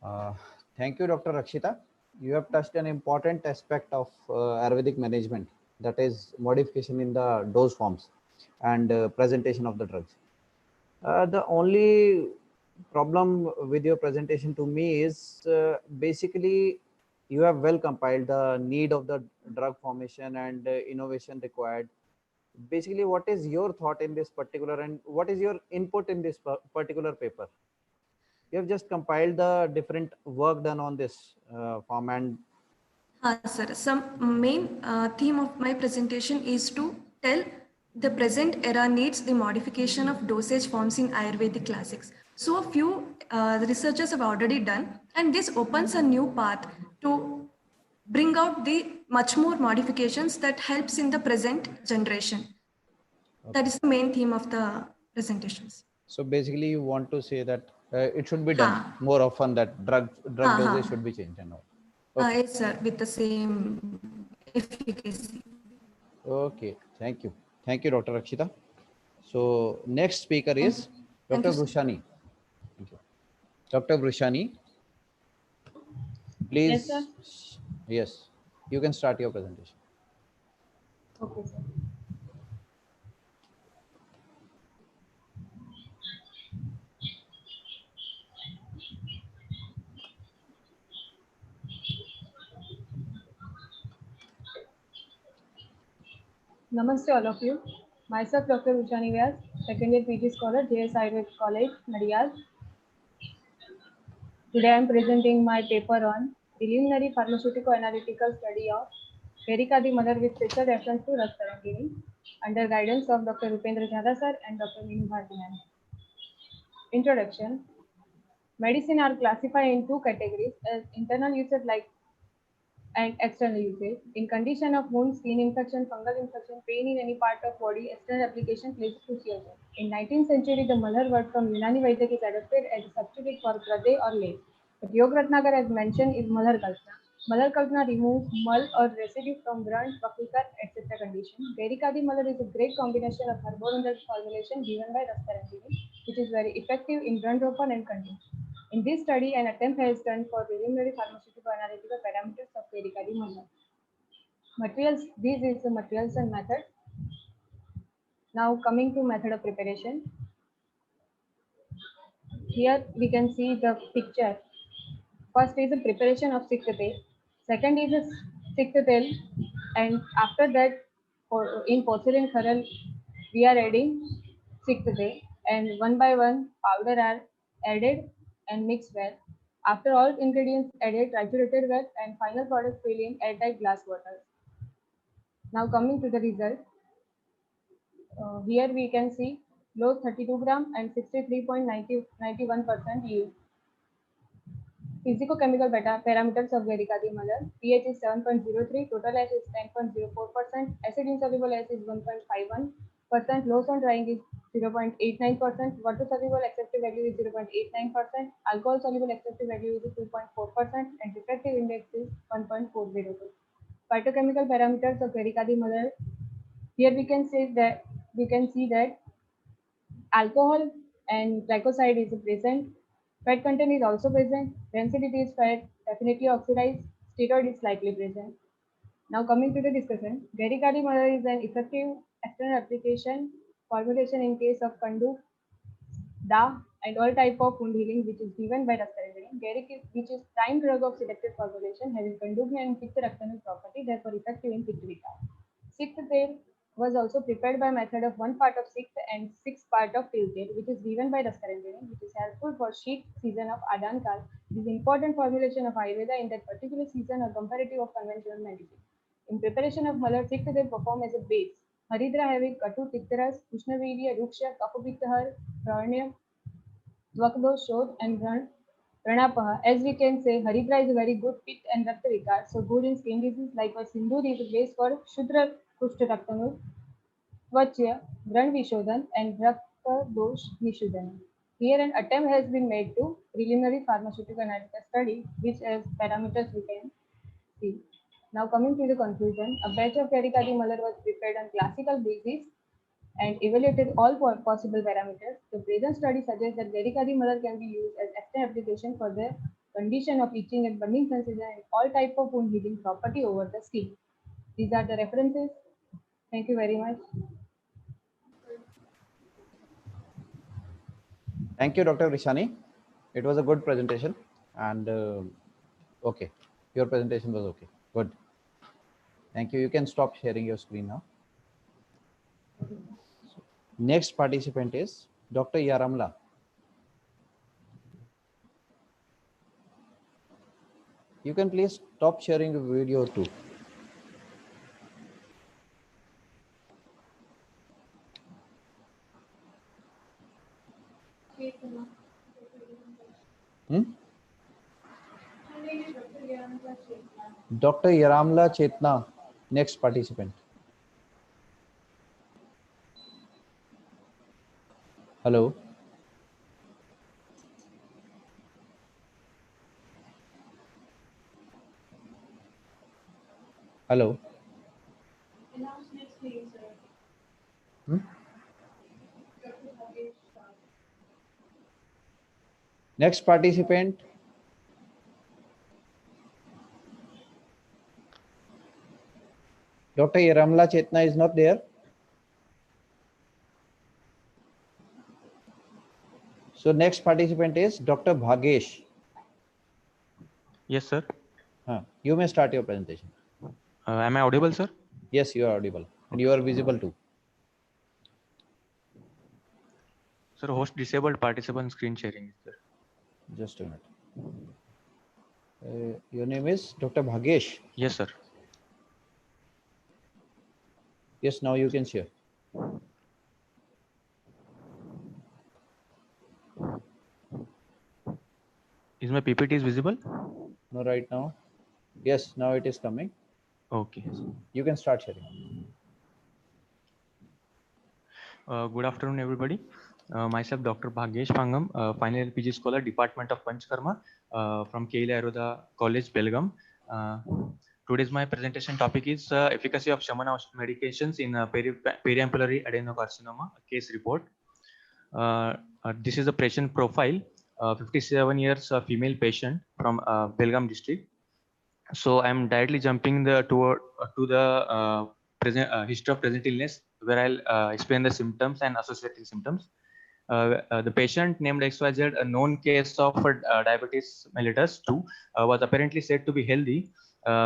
Uh, Thank you, Dr. Rakshita. You have touched an important aspect of Ayurvedic management, that is modification in the dose forms and presentation of the drugs. The only problem with your presentation to me is basically you have well compiled the need of the drug formation and innovation required. Basically, what is your thought in this particular and what is your input in this particular paper? You have just compiled the different work done on this form and Sir, some main theme of my presentation is to tell the present era needs the modification of dosage forms in Ayurvedic classics. So a few researchers have already done, and this opens a new path to bring out the much more modifications that helps in the present generation. That is the main theme of the presentations. so basically you want to say that it should be done more often, that drug dosage should be changed and all. Okay. Yes, sir, with the same efficacy. Okay, thank you, Dr. Rakshita. So next speaker is Thank Dr. you, sir. Brushani. Thank you. Dr. Brushani, Yes, sir. please. Yes, you can start your presentation. Okay, sir. Namaste all of you. Myself Dr. Ushani Vyas, second year PG scholar, JS Ayurved College, Nadiyal. Today I am presenting my paper on preliminary pharmaceutical analytical study of Vericadi mother with special reference to Rastarangini under guidance of Dr. Rupendra Jadha sir and Dr. Meenu Bharti ma'am. Introduction. Medicine are classified in two categories as internal usage like and external usage. In condition of wound, skin infection, fungal infection, pain in any part of body, external application plays a crucial role. In 19th century, the mother word from Unani Vaidyaka is adopted as a substitute for Prade or Lay. But Yog Ratnakar, as mentioned, is Mother Kalpana. Mother Kalpana removes mull or residue from burnt, pakukar, etc. condition. Verikadi Mother is a great combination of herbal formulation given by Rastarangini, which is very effective in burnt open and condition. In this study, an attempt has done for preliminary pharmaceutical analytical parameters of Vericadi mother. Materials, this is the materials and method. Now coming to method of preparation. Here we can see the picture. First is the preparation of Siktate. Second is the Siktatel, and after that, in porcelain kharal, we are adding Siktate, and one by one powder are added and mixed well. After all ingredients added, triturated well, and final product fill in airtight glass bottles. Now coming to the result. Here we can see low 32 gram and 63.91% yield. Physicochemical parameters of Vericadi mother. pH is 7.03, total S is 10.04%, acid insoluble S is 1.51%, Loss on drying is 0.89%. Water soluble accepted value is 0.89%. Alcohol soluble accepted value is 2.4%, and refractive index is 1.402. Phytochemical parameters of Vericadi mother. Here we can see that alcohol and glycoside is present. Fat content is also present. Density is fat, definitely oxidized. Steroid is slightly present. Now coming to the discussion, Garicari mother is an effective external application formulation in case of Kandu, Da, and all type of wound healing which is given by Rascarendrin. Garic is which is prime drug of selected formulation having Kandugna and Pitta external property, therefore effective in Pitta vicar. Sixth tail was also prepared by method of 1 part of sixth and 6 part of tail tail, which is given by Rascarendrin, which is helpful for sheet season of Adan Kal. It is important formulation of Ayurveda in that particular season or comparative of conventional medicine. In preparation of Malar, sixth they perform as a base. Haridra having Katu, Pittaras, Ushnavirya, Ruksha, Kapapitahar, Prarnya, Dvakdo, Shodh, and Pranapaha. As we can say, Haridra is a very good pit and Rakta Vikar, so good in skin disease. Likewise, Sindoor is a base for Shudra Kushta Raktanur, Tvachya, Vran Vishodhan, and Rakta Dosh Vishodhan. Here, an attempt has been made to preliminary pharmaceutical analysis study, which as parameters we can see. Now coming to the conclusion, a batch of Pericadi Muller was prepared on classical basis and evaluated all possible parameters. The present study suggests that Pericadi Muller can be used as extra application for the condition of itching and burning sensation and all type of wound healing property over the skin. These are the references. Thank you very much. Thank you, Dr. Rishani. It was a good presentation, and okay, your presentation was okay. Good. Thank you. You can stop sharing your screen now. Next participant is Dr. Yaramla. You can please stop sharing the video too. Dr. Yaramla Chetna, next participant. Hello. Hello. Next participant. Dr. Yaramla Chetna is not there. So next participant is Dr. Bhagesh. Yes, sir. You may start your presentation. Am I audible, sir? Yes, you are audible, and you are visible too. Sir, host disabled participant screen sharing is there. Just a minute. Your name is Dr. Bhagesh? Yes, sir. Yes, now you can share. Is my PPT is visible? No, right now. Yes, now it is coming. Okay. You can start sharing. Good afternoon, everybody. Myself, Dr. Bhagesh Pangam, final year PG scholar, Department of Panchkarma from KL Ayurveda College, Belgaum. Today's my presentation topic is efficacy of Shamana medications in periampullary adenocarcinoma, a case report. This is a patient profile, 57 years female patient from Belgaum district. So I'm directly jumping to the history of present illness, where I'll explain the symptoms and associated symptoms. The patient named XYZ, a known case of diabetes mellitus 2, was apparently said to be healthy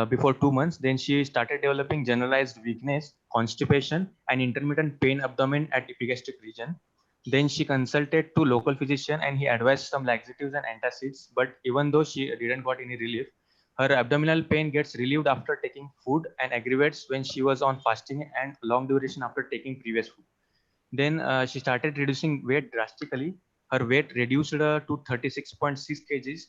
before 2 months. Then she started developing generalized weakness, constipation, and intermittent pain abdomen at epigastric region. Then she consulted to local physician, and he advised some laxatives and antacids. But even though she didn't got any relief, her abdominal pain gets relieved after taking food and aggravates when she was on fasting and long duration after taking previous food. Then she started reducing weight drastically. Her weight reduced to 36.6 kgs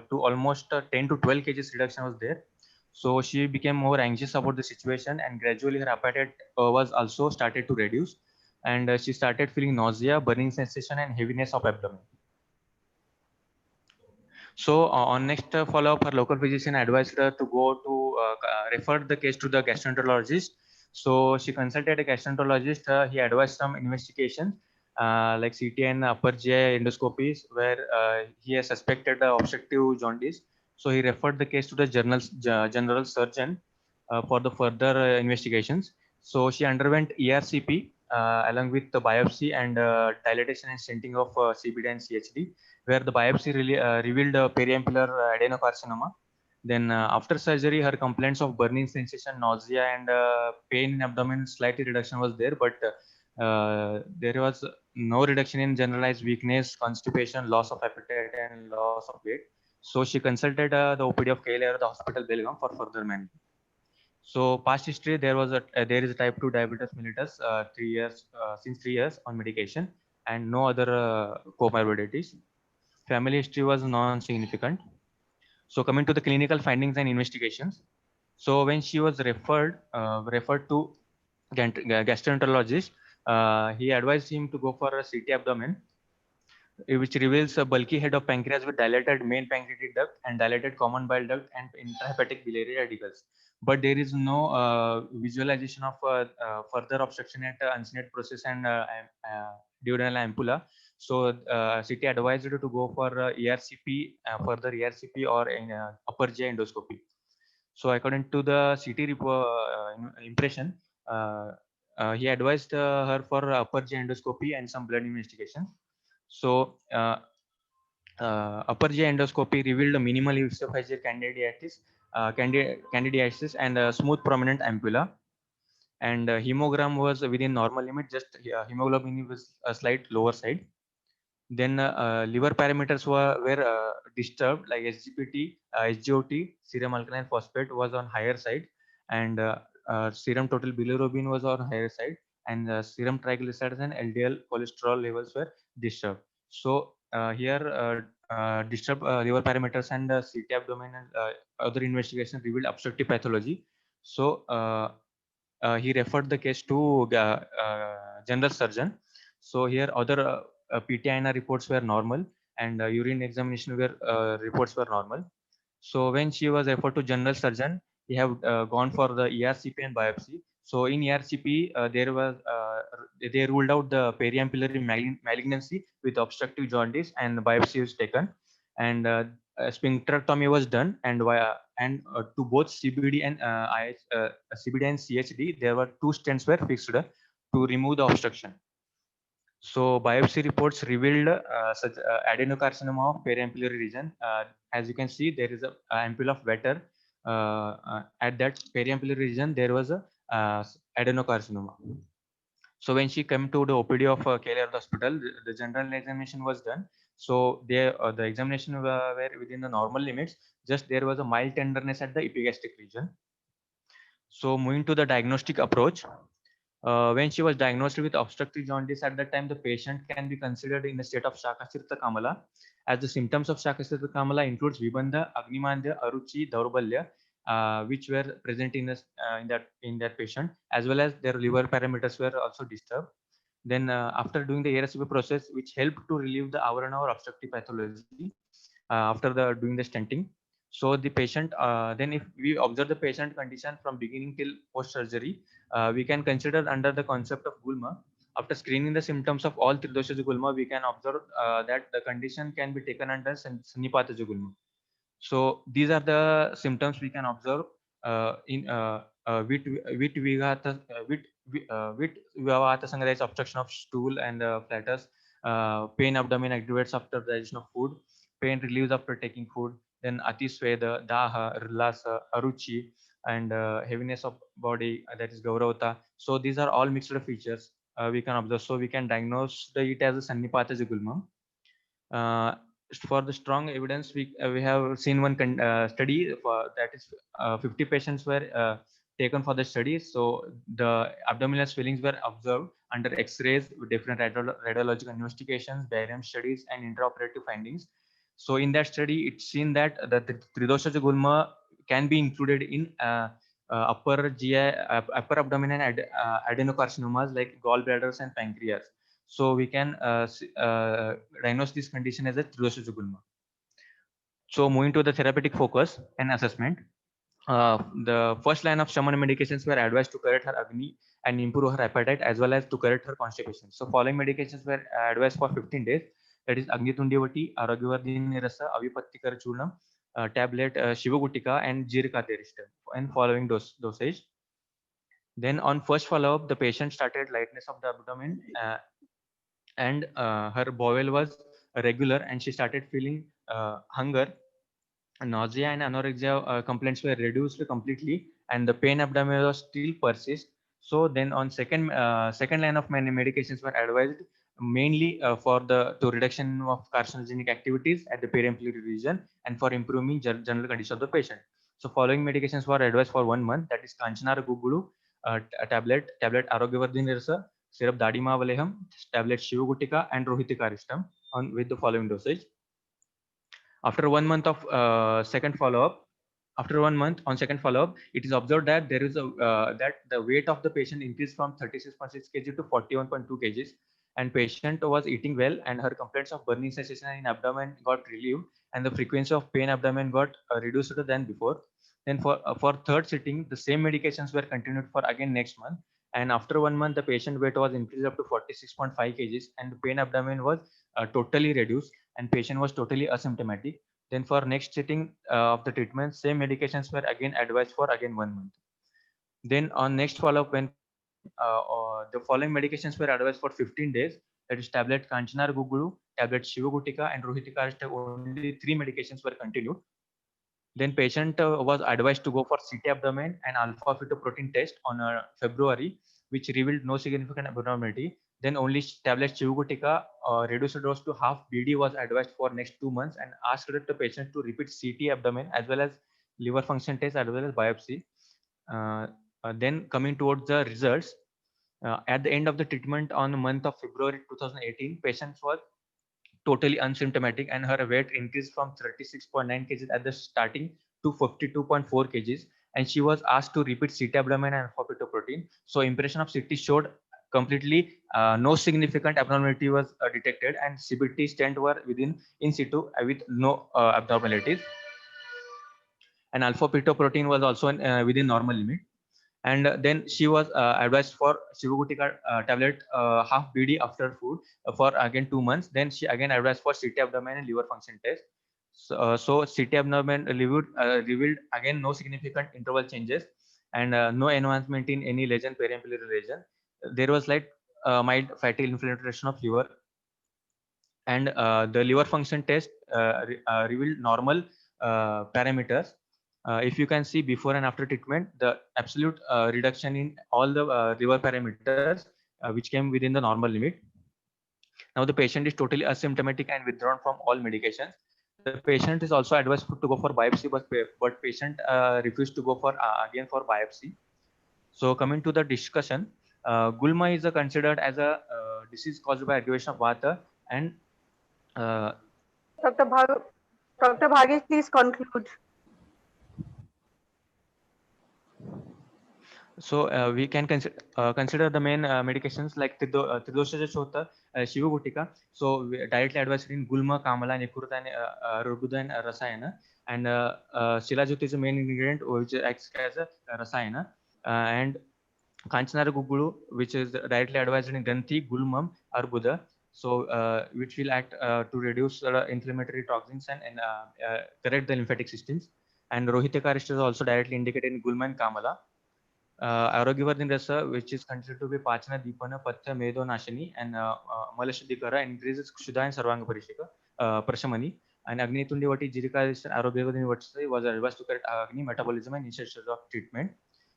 to almost 10 to 12 kgs reduction was there. So she became more anxious about the situation, and gradually her appetite was also started to reduce. and she started feeling nausea, burning sensation, and heaviness of abdomen. So on next follow-up, her local physician advised her to go to refer the case to the gastroenterologist. So she consulted a gastroenterologist. He advised some investigation like CT and upper GI endoscopies, where he has suspected obstructive jaundice. So he referred the case to the general surgeon for the further investigations. So she underwent ERCP along with the biopsy and dilatation and stenting of CBD and CHD, where the biopsy revealed periampular adenocarcinoma. Then after surgery, her complaints of burning sensation, nausea, and pain in abdomen slightly reduction was there, but there was no reduction in generalized weakness, constipation, loss of appetite, and loss of weight. So she consulted the OPD of KLR, the hospital Belgaum, for further management. So past history, there is a type 2 diabetes mellitus, 3 years since 3 years on medication, and no other comorbidities. Family history was non-significant. So coming to the clinical findings and investigations. So when she was referred to gastroenterologist, he advised him to go for a CT abdomen, which reveals a bulky head of pancreas with dilated main pancreatic duct and dilated common bile duct and intrahepatic biliary radicals. But there is no visualization of further obstruction at uncinate process and duodenal ampulla. So CT advised to go for ERCP, further ERCP or upper GI endoscopy. So according to the CT impression, he advised her for upper GI endoscopy and some blood investigation. So upper GI endoscopy revealed a minimal esophageal candidiasis and a smooth prominent ampulla. And hemogram was within normal limit, just hemoglobin was a slight lower side. Then liver parameters were disturbed, like SGPT, SGOT, serum alkaline phosphate was on higher side, and serum total bilirubin was on higher side, and serum triglycerides and LDL cholesterol levels were disturbed. So here disturbed liver parameters and CT abdomen and other investigation revealed obstructive pathology. So he referred the case to general surgeon. So here other PTINR reports were normal, and urine examination reports were normal. So when she was referred to general surgeon, he have gone for the ERCP and biopsy. So in ERCP, they ruled out the periampullary malignancy with obstructive jaundice, and biopsy was taken, and sphincterectomy was done, and to both CBD and CBD and CHD, there were 2 stents were fixed to remove the obstruction. So biopsy reports revealed such adenocarcinoma of periampullary region. As you can see, there is a ampulla of Vetter. At that periampullary region, there was a adenocarcinoma. So when she came to the OPD of KLR hospital, the general examination was done. So the examination were within the normal limits. Just there was a mild tenderness at the epigastric region. So moving to the diagnostic approach. When she was diagnosed with obstructive jaundice, at that time the patient can be considered in a state of Shakasirta Kamala, as the symptoms of Shakasirta Kamala includes Vibandha, Agnimandya, Aruchi, Daurbalya, which were present in that patient, as well as their liver parameters were also disturbed. Then after doing the ARCP process, which helped to relieve the avarana or obstructive pathology after doing the stenting. So the patient, then if we observe the patient condition from beginning till post surgery, we can consider under the concept of gulma. After screening the symptoms of all Tridoshaja gulma, we can observe that the condition can be taken under Sannipataja gulma. So these are the symptoms we can observe in Vivahata Sangra is obstruction of stool and platters, pain abdomen aggravates after digestion of food, pain relieves after taking food, then Atisveda, Daha, Rilasa, Aruchi, and heaviness of body, that is Gauravata. So these are all mixed features we can observe. So we can diagnose it as a Sannipataja gulma. For the strong evidence, we have seen one study for that is 50 patients were taken for the study. So the abdominal swellings were observed under X-rays with different radiological investigations, barium studies, and intraoperative findings. So in that study, it's seen that the Tridoshaja gulma can be included in upper GI, upper abdominal adenocarcinomas like gallbladders and pancreas. So we can diagnose this condition as a cirrhosis gulma. So moving to the therapeutic focus and assessment. The first line of shaman medications were advised to correct her Agni and improve her appetite as well as to correct her constipation. So following medications were advised for 15 days. That is Agni Tundivati, Aragyavardhini Rasa, Avipattikara Churnam, tablet Shivagutika and Jirika Theristem, and following dosage. Then on first follow-up, the patient started lightness of the abdomen and her bowel was regular and she started feeling hunger. Nausea and anorexia complaints were reduced completely, and the pain abdomen was still persist. So then on second line of medications were advised mainly for the to reduction of carcinogenic activities at the periampulary region and for improving general condition of the patient. So following medications were advised for 1 month, that is Kanchanara Gugulu, tablet Arogyavardhini Rasa, syrup Dadima Valeham, tablet Shivagutika and Rohitika Aristam on with the following dosage. After 1 month of second follow-up, on second follow-up, it is observed that there is a that the weight of the patient increased from 36.6 kg to 41.2 kg, and patient was eating well, and her complaints of burning sensation in abdomen got relieved, and the frequency of pain abdomen got reduced than before. Then for third sitting, the same medications were continued for again next month, and after 1 month, the patient weight was increased up to 46.5 kg, and the pain abdomen was totally reduced, and patient was totally asymptomatic. Then for next sitting of the treatment, same medications were again advised for again 1 month. Then on next follow-up, when the following medications were advised for 15 days, that is tablet Kanchanar Gugulu, tablet Shivagutika and Rohitika Aristam, only 3 medications were continued. Then patient was advised to go for CT abdomen and alpha fetoprotein test on February, which revealed no significant abnormality. Then only tablet Chivugutica reduced dose to half BD was advised for next 2 months, and asked the patient to repeat CT abdomen as well as liver function test as well as biopsy. Then coming towards the results, at the end of the treatment on the month of February 2018, patient was totally asymptomatic, and her weight increased from 36.9 kg at the starting to 52.4 kg, and she was asked to repeat CT abdomen and alpha-fetoprotein. So impression of CT showed completely no significant abnormality was detected, and CBT stent were within in situ with no abnormalities, and alpha-fetoprotein was also within normal limit. And then she was advised for Shivagutika tablet half BD after food for again 2 months. Then she again advised for CT abdomen and liver function test. So CT abdomen revealed again no significant interval changes, and no advancement in any lesion, periampulary lesion. There was like mild fatty infiltration of liver, and the liver function test revealed normal parameters. If you can see before and after treatment, the absolute reduction in all the liver parameters, which came within the normal limit. Now the patient is totally asymptomatic and withdrawn from all medications. The patient is also advised to go for biopsy, but patient refused to go for again for biopsy. So coming to the discussion, gulma is considered as a disease caused by aggravation of vata, and Dr. Dr. Bhagesh, please conclude. So we can consider the main medications like Tridosha Chota, Shivagutika. So we directly advised in Gulma, Kamala, Nikurta, and Rubuda and Rasayana. And Shilajit is the main ingredient which acts as a Rasayana. And Kanchanara Gugulu, which is directly advised in Granthi, Gulmam, Arbuda. So which will act to reduce inflammatory toxins and correct the lymphatic systems. And Rohitika is also directly indicated in Gulma and Kamala. Arogyavardhini Rasa, which is considered to be Pachana, Deepana, Patya, Medo, Nashini, and Malashuddhikara, increases Kshuddha and Sarvanga Prashamani. And Agni Tundivati, Jirika, Arogyavardhini Vatsa was advised to correct Agni metabolism and initiation of treatment.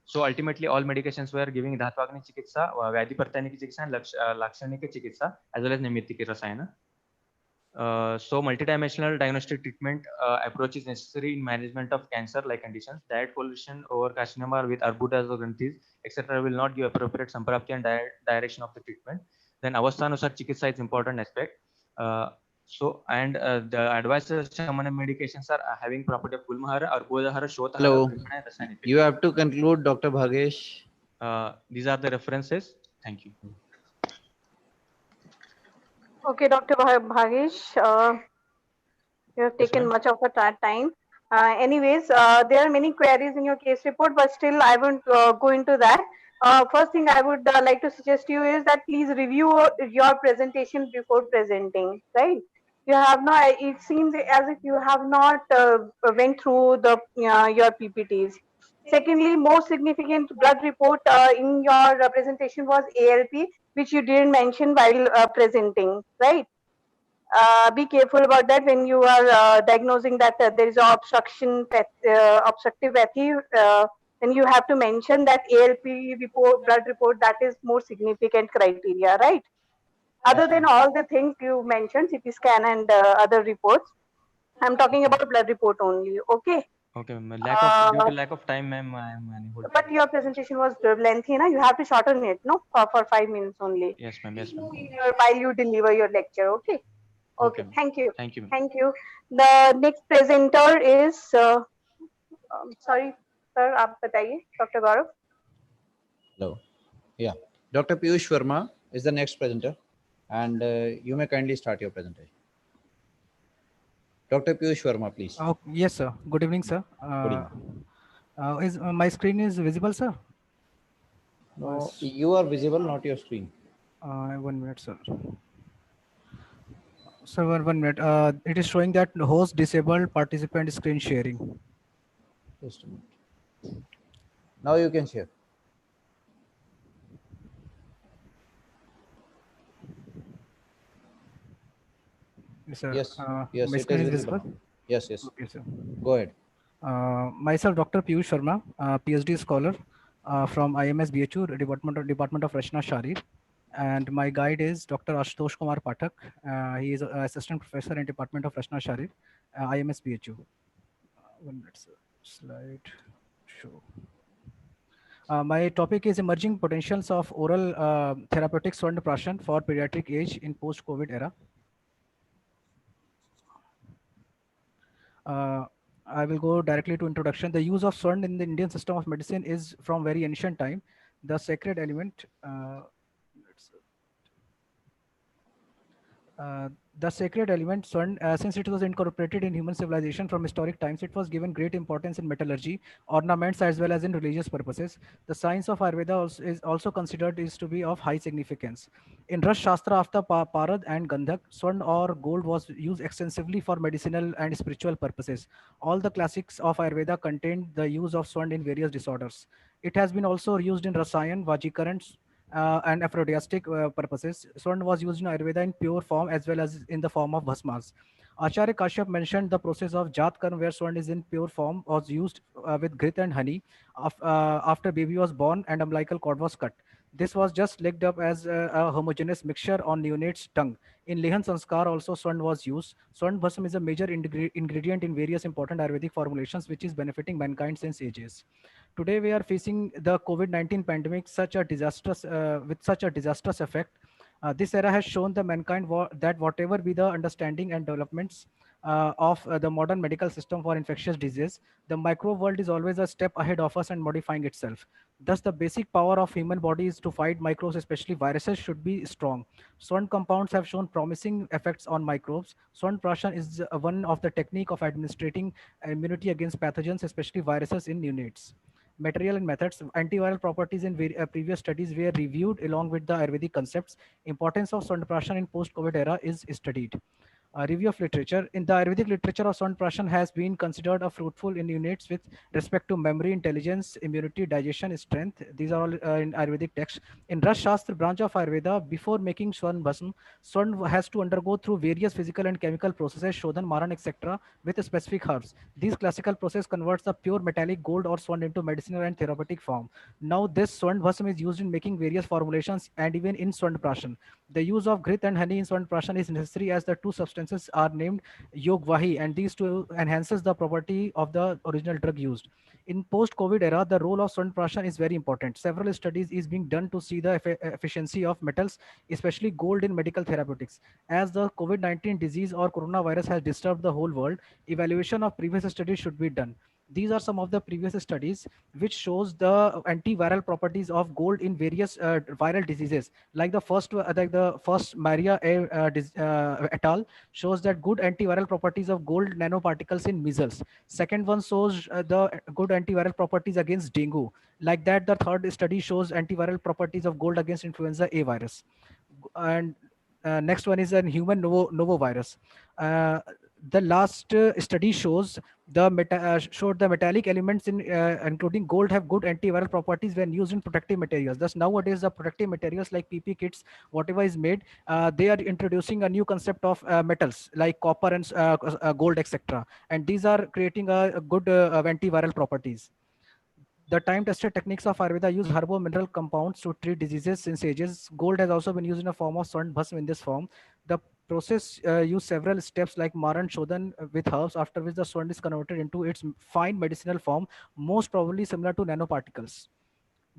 So ultimately, all medications were giving Dhatwagni Chikitsa, Vyadhi Partaniki Chikitsa, and Lakshanika Chikitsa, as well as Nimittiki Rasayana. So multidimensional diagnostic treatment approach is necessary in management of cancer-like conditions. Diet pollution over carcinoma with arbudas or granthis, etc., will not give appropriate samprapti and direction of the treatment. Then avasthanusar chikitsa is important aspect. So, and the advice Shamana medications are having property of Gulmahara or Bodhahara, Shotahara, Hello. Brahmana, Rasayana effect. You have to conclude, Dr. Bhagesh. These are the references. Thank you. Okay, Dr. Bhagesh, you have Yes, taken ma'am. much of the time. Anyways, there are many queries in your case report, but still I won't go into that. First thing I would like to suggest to you is that please review your presentation before presenting, right? You have not, it seems as if you have not went through the your PPTs. Secondly, most significant blood report in your presentation was ALP, which you didn't mention while presenting, right? Be careful about that when you are diagnosing that there is a obstructive pathy. Then you have to mention that ALP report, blood report, that is more significant criteria, right? Other than all the things you mentioned, CT scan and other reports, I'm talking about blood report only. Okay. Okay, ma'am. Due to Uh, lack of time, ma'am, I am unable to. but your presentation was lengthy, na? You have to shorten it, no, for 5 minutes only. Yes, ma'am. Yes, ma'am. While you deliver your lecture, okay? Okay, Okay, ma'am. thank you. Thank you, ma'am. Thank you. The next presenter is, sorry, sir, आप बताइए, Dr. Gaurav. Hello. Yeah. Dr. Piyush Verma is the next presenter, and you may kindly start your presentation. Dr. Piyush Verma, please. Oh, yes, sir. Good evening, sir. Good evening. Is my screen is visible, sir? No, you are visible, not your screen. 1 minute, sir. Sir, 1 minute. It is showing that host disabled participant screen sharing. Just a minute. Now you can share. Yes, sir. Yes, yes, my it screen is is visible. visible. Yes, yes. Okay, sir. Go ahead. Myself, Dr. Piyush Sharma, PhD scholar from IMS BHU, Department of Rachna Sharir. And my guide is Dr. Ashutosh Kumar Pathak. He is assistant professor in Department of Rachna Sharir, IMS BHU. 1 minute, sir. Slide show. My topic is emerging potentials of oral therapeutic Swarnaprashan for pediatric age in post-COVID era. I will go directly to introduction. The use of Swarn in the Indian system of medicine is from very ancient time. The sacred element, Swarn, since it was incorporated in human civilization from historic times, it was given great importance in metallurgy, ornaments, as well as in religious purposes. The science of Ayurveda is also considered is to be of high significance. In Ras Shastra, after Parad and Gandhak, Swarn or gold was used extensively for medicinal and spiritual purposes. All the classics of Ayurveda contained the use of Swarn in various disorders. It has been also used in Rasayan, Vajikaran, and aphrodisiac purposes. Swarn was used in Ayurveda in pure form as well as in the form of bhasmas. Acharya Kashyap mentioned the process of Jat Karm, where Swarn is in pure form, was used with grit and honey after baby was born and umbilical cord was cut. This was just licked up as a homogeneous mixture on neonate's tongue. In Lehan Sanskar also Swarn was used. Swarn Bhasam is a major ingredient in various important Ayurvedic formulations which is benefiting mankind since ages. Today we are facing the COVID-19 pandemic, with such a disastrous effect. This era has shown the mankind that whatever be the understanding and developments of the modern medical system for infectious disease, the micro world is always a step ahead of us and modifying itself. Thus, the basic power of human body is to fight microbes, especially viruses, should be strong. Swarn compounds have shown promising effects on microbes. Swarn prashan is one of the technique of administrating immunity against pathogens, especially viruses in neonates. Material and methods. Antiviral properties in previous studies were reviewed along with the Ayurvedic concepts. Importance of Swarnaprashan in post-COVID era is studied. Review of literature. In the Ayurvedic literature of Swarnaprashan has been considered a fruitful in units with respect to memory, intelligence, immunity, digestion, strength. These are all in Ayurvedic text. In Ras Shastra branch of Ayurveda, before making Swarn Bhasm, Swarn has to undergo through various physical and chemical processes, Shodhan, Maran, etc. with specific herbs. These classical process converts the pure metallic gold or Swarn into medicinal and therapeutic form. Now this Swarn Bhasm is used in making various formulations and even in Swarn Prashan. The use of grit and honey in Swarn Prashan is necessary as the two substances substances are named Yogwahi, and these two enhances the property of the original drug used. In post-COVID era, the role of Swarnaprashan is very important. Several studies is being done to see the efficiency of metals, especially gold in medical therapeutics. As the COVID-19 disease or coronavirus has disturbed the whole world, evaluation of previous studies should be done. These are some of the previous studies which shows the antiviral properties of gold in various viral diseases. Like the first Maria et al. Shows that good antiviral properties of gold nanoparticles in measles. Second one shows the good antiviral properties against dengue. Like that, the third study shows antiviral properties of gold against influenza A virus. And next one is a human novovirus. Uh, the last study shows showed the metallic elements in including gold have good antiviral properties when used in protective materials. Thus nowadays the protective materials like PP kits, whatever is made, they are introducing a new concept of metals like copper and gold, etc. And these are creating a good antiviral properties. The time-tested techniques of Ayurveda use herbal mineral compounds to treat diseases since ages. Gold has also been used in a form of Swarn Bhasm in this form. The process used several steps like Maran Shodhan with herbs, after which the Swarn is converted into its fine medicinal form, most probably similar to nanoparticles.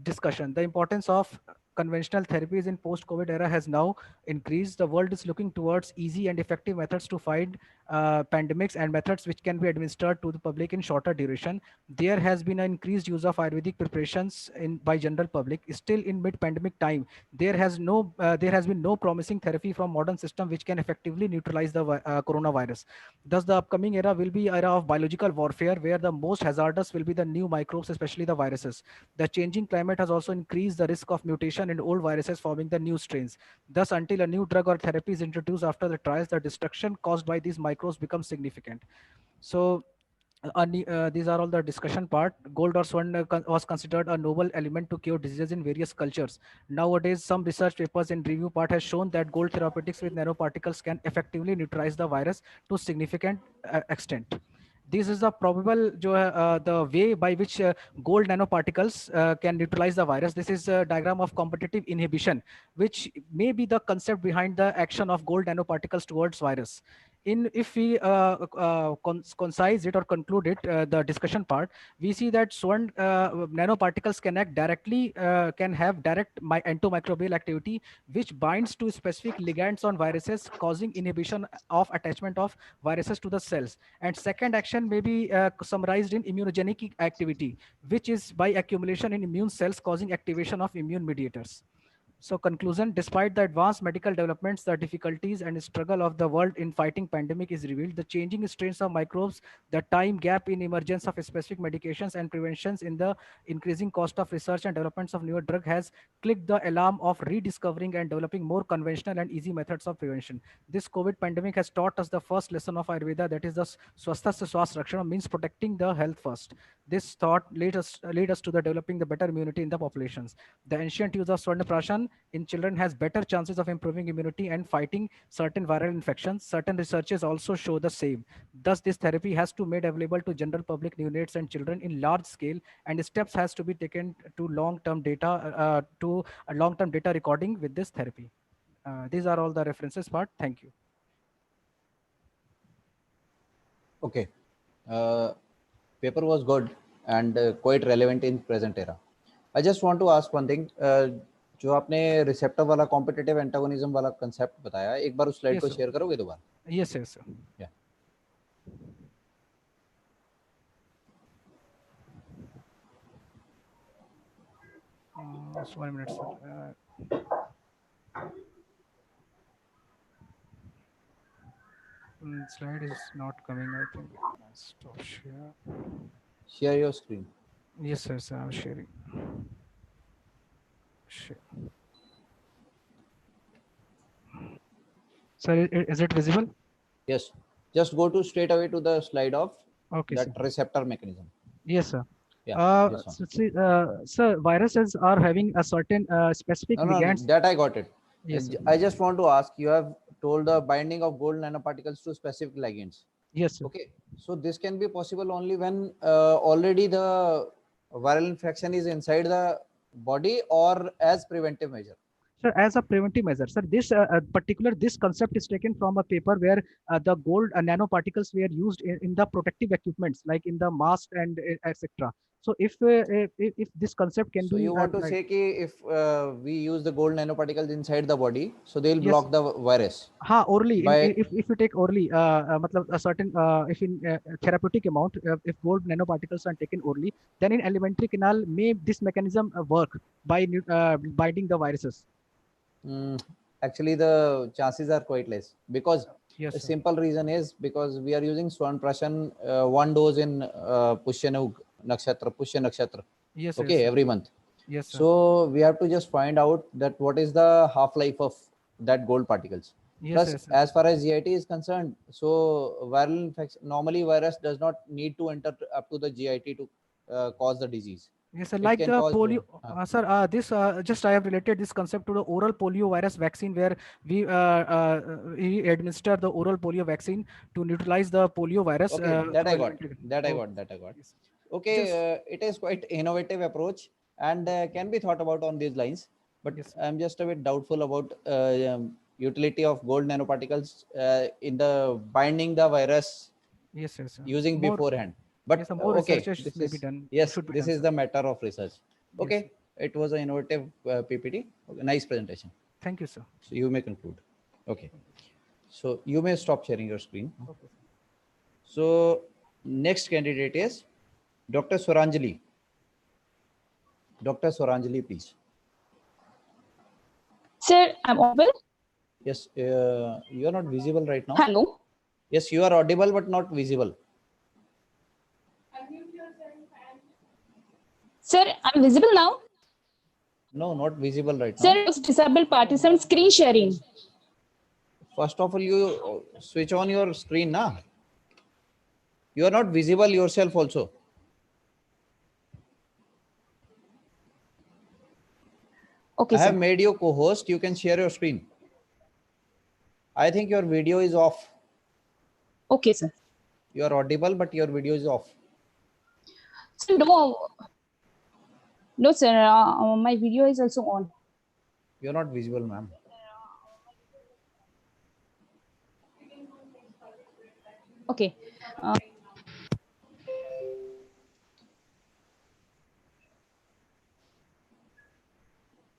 Discussion. The importance of conventional therapies in post-COVID era has now increased. The world is looking towards easy and effective methods to fight pandemics and methods which can be administered to the public in shorter duration. There has been an increased use of Ayurvedic preparations by general public. Still in mid-pandemic time, there has been no promising therapy from modern system which can effectively neutralize the coronavirus. Thus, the upcoming era will be era of biological warfare, where the most hazardous will be the new microbes, especially the viruses. The changing climate has also increased the risk of mutation in old viruses forming the new strains. Thus, until a new drug or therapy is introduced after the trials, the destruction caused by these microbes becomes significant. So, these are all the discussion part. Gold or swan was considered a noble element to cure diseases in various cultures. Nowadays, some research papers in review part has shown that gold therapeutics with nanoparticles can effectively neutralize the virus to significant extent. This is the probable the way by which gold nanoparticles can neutralize the virus. This is a diagram of competitive inhibition, which may be the concept behind the action of gold nanoparticles towards virus. If we concise it or conclude it, the discussion part, we see that swan nanoparticles can act directly, can have direct antimicrobial activity, which binds to specific ligands on viruses, causing inhibition of attachment of viruses to the cells. And second action may be summarized in immunogenic activity, which is by accumulation in immune cells causing activation of immune mediators. So conclusion, despite the advanced medical developments, the difficulties and struggle of the world in fighting pandemic is revealed. The changing strains of microbes, the time gap in emergence of specific medications and preventions in the increasing cost of research and developments of newer drug has clicked the alarm of rediscovering and developing more conventional and easy methods of prevention. This COVID pandemic has taught us the first lesson of Ayurveda, that is the swasthasya swas rakshana, means protecting the health first. This thought lead us to the developing the better immunity in the populations. The ancient use of Swarna Prashan in children has better chances of improving immunity and fighting certain viral infections. Certain researches also show the same. Thus, this therapy has to be made available to general public, neonates and children in large scale, and steps has to be taken to long-term data recording with this therapy. These are all the references part. Thank you. Okay. Paper was good and quite relevant in present era. I just want to ask one thing. जो आपने receptor वाला competitive antagonism वाला concept बताया, एक बार उस slide को share करोगे दोबारा? Yes, yes, sir. Yeah. Just 1 minute, sir. Slide is not coming, I think. Stop share. Share your screen. Yes, sir, I'm sharing. Share. Sir, is it visible? Yes. Just go to straight away to the slide of that sir. receptor mechanism. Yes, sir. Yeah. Sir, viruses are having a certain specific ligands. That I got it. Yes, sir. I just want to ask, you have told the binding of gold nanoparticles to specific ligands. Yes, sir. Okay. So this can be possible only when already the viral infection is inside the body or as preventive measure. Sir, as a preventive measure, sir, this concept is taken from a paper where the gold nanoparticles were used in the protective equipments, like in the mask and etc. So, if this concept can So you be want to like, say कि if we use the gold nanoparticles inside the body, so they will yes, block the virus हाँ, orally, by if you take orally, मतलब a certain if in therapeutic amount, if gold nanoparticles are taken orally, then in alimentary canal may this mechanism work by binding the viruses. actually the chances are quite less, because Yes, the sir. simple reason is because we are using Swanprashan one dose in Pushya Nakshatra, Yes, yes, okay, sir. every month. Yes, sir. So we have to just find out that what is the half life of that gold particles. Yes, Plus, yes, sir. as far as GIT is concerned, so viral infection, normally virus does not need to enter up to the GIT to cause the disease. Yes, sir. It Like can the cause polio, sir. This just I have related this concept to the oral polio virus vaccine, where we administer the oral polio vaccine to neutralize the polio virus. okay, that Through I got, alimentary. that I Oh, got, that I got. yes. Okay, Just it is quite innovative approach and can be thought about on these lines, but yes, I'm just a bit doubtful about utility of gold nanoparticles in the binding the virus yes, yes, sir. using More beforehand. But yes, sir, more okay, researches this may be is, done. yes, Should be this done, is sir. the matter of research. Yes, Okay, sir. it was an innovative PPT. Okay, nice presentation. Thank you, sir. So you may conclude. Okay, so you may stop sharing your screen. Okay, sir. So next candidate is Dr. Swaranjali. Dr. Swaranjali, please. Sir, I'm audible. Yes, you are not visible right now. Hello. Yes, you are audible but not visible. Sir, I'm visible now. No, not visible right Sir, now. it was disabled participant screen sharing. First of all, you switch on your screen, na? You are not visible yourself also. Okay, I have sir. made you co-host. You can share your screen. I think your video is off. Okay, sir. You are audible, but your video is off. Sir, no, sir. My video is also on. You are not visible, ma'am. Okay.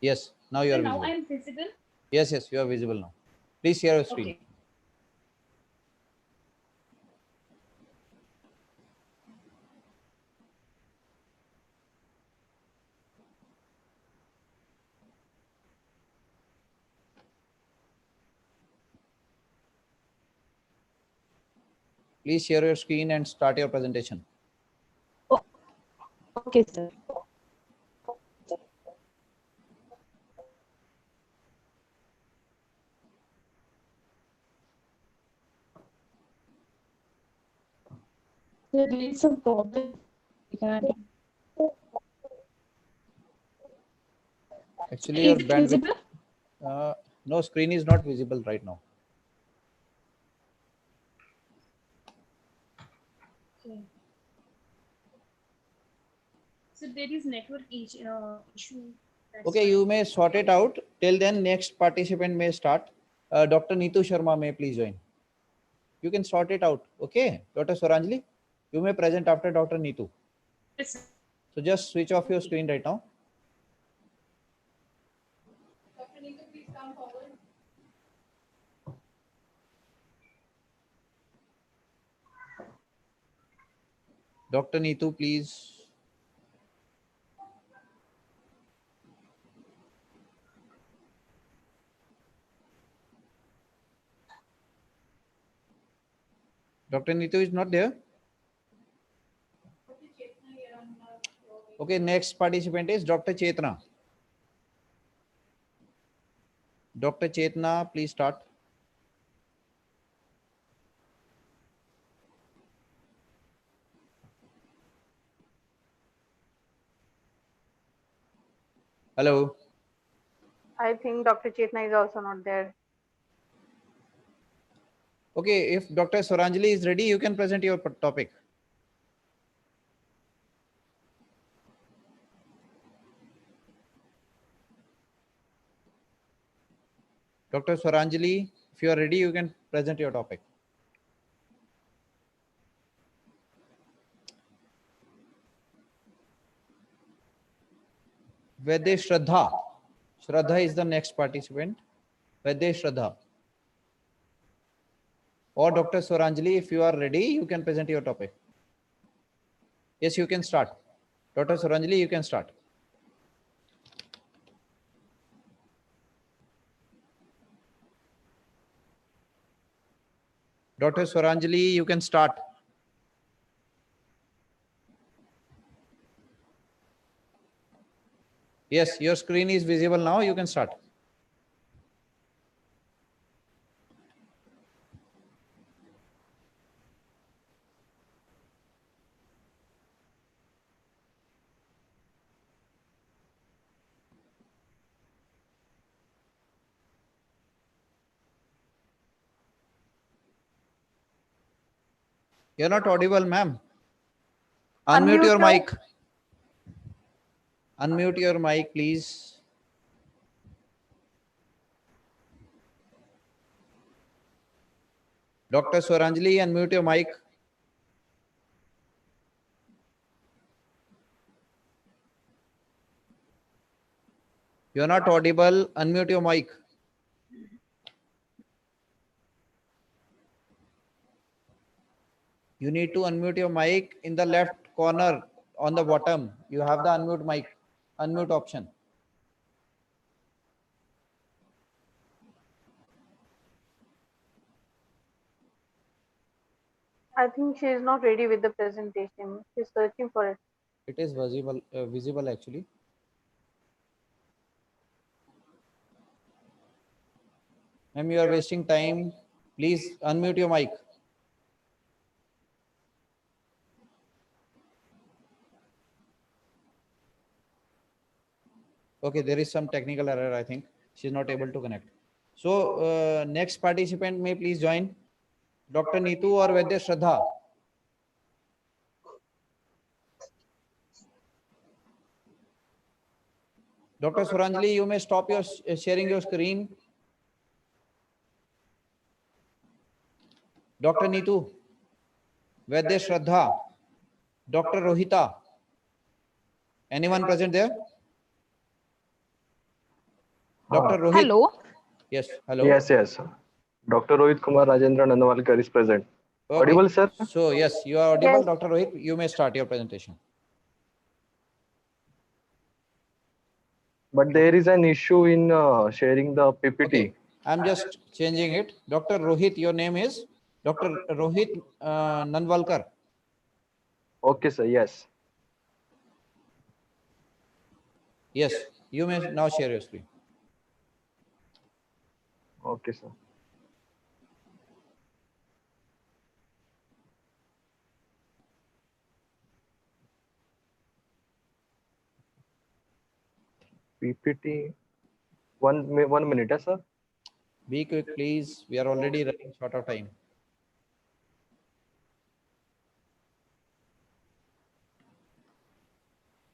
Yes, now you Sir, are now visible. I'm visible. Yes, yes, you are visible now. Please share your screen. Okay. Please share your screen and start your presentation. Okay, sir. There is some problem. Actually, your Is it bandwidth. visible? No, screen is not visible right now. Okay. So there is network issue. Okay, you may sort it out. Till then, next participant may start. Dr. Neetu Sharma may please join. You can sort it out. Okay, Dr. Swaranjali, you may present after Dr. Neetu. Yes, sir. So just switch off your screen right now. Dr. Neetu, please come forward. Dr. Neetu, please. Dr. Neetu is not there. Okay, next participant is Dr. Chetna. Dr. Chetna, please start. Hello. I think Dr. Chetna is also not there. Okay, if Dr. Swaranjali is ready, you can present your topic. Dr. Swaranjali, if you are ready, you can present your topic. Vede Shraddha. Shraddha is the next participant. Vede Shraddha. Or Dr. Swaranjali, if you are ready, you can present your topic. Yes, you can start. Dr. Swaranjali, you can start. Dr. Swaranjali, you can start. Yes, your screen is visible now. You can start. You're not audible, ma'am. Unmute your mic. Unmute your mic, please. Dr. Swaranjali, unmute your mic. You're not audible. Unmute your mic. You need to unmute your mic in the left corner on the bottom. You have the unmute mic, unmute option. I think she is not ready with the presentation. She's searching for it. It is visible actually. Ma'am, you are wasting time. Please unmute your mic. Okay, there is some technical error, I think. She's not able to connect. So next participant may please join. Dr. Neetu or Vaidya Shraddha. Dr. Swaranjali, you may stop your sharing your screen. Dr. Neetu, Vaidya Shraddha, Dr. Rohita. Anyone present there? Dr. Rohit. Hello. Yes, hello. Yes. Dr. Rohit Kumar Rajendra Nandwalkar is present. Okay. Audible, sir? So, yes, you are audible. Yes. Dr. Rohit, you may start your presentation. But there is an issue in sharing the PPT. Okay. I'm just changing it. Dr. Rohit, your name is Dr. Rohit Nandwalkar. Okay, sir. Yes. Yes, you may now share your screen. Okay, sir. PPT. One minute, sir. Be quick, please. We are already running short of time.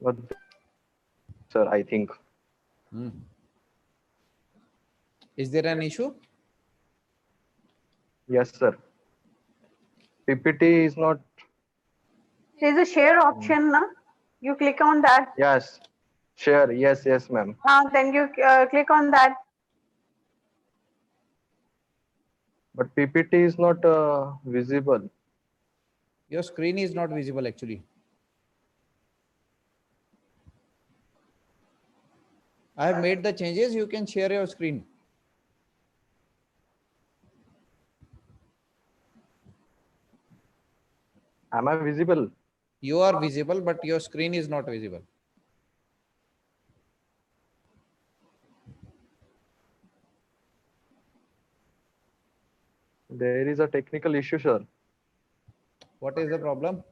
But, sir, I think. Is there an issue? Yes, sir. PPT is not. There's a share option, na? You click on that. Yes. Share. Yes, ma'am. Then you click on that. But PPT is not visible. Your screen is not visible actually. I have made the changes. You can share your screen. Am I visible? You are visible, but your screen is not visible. There is a technical issue, sir. What is the problem?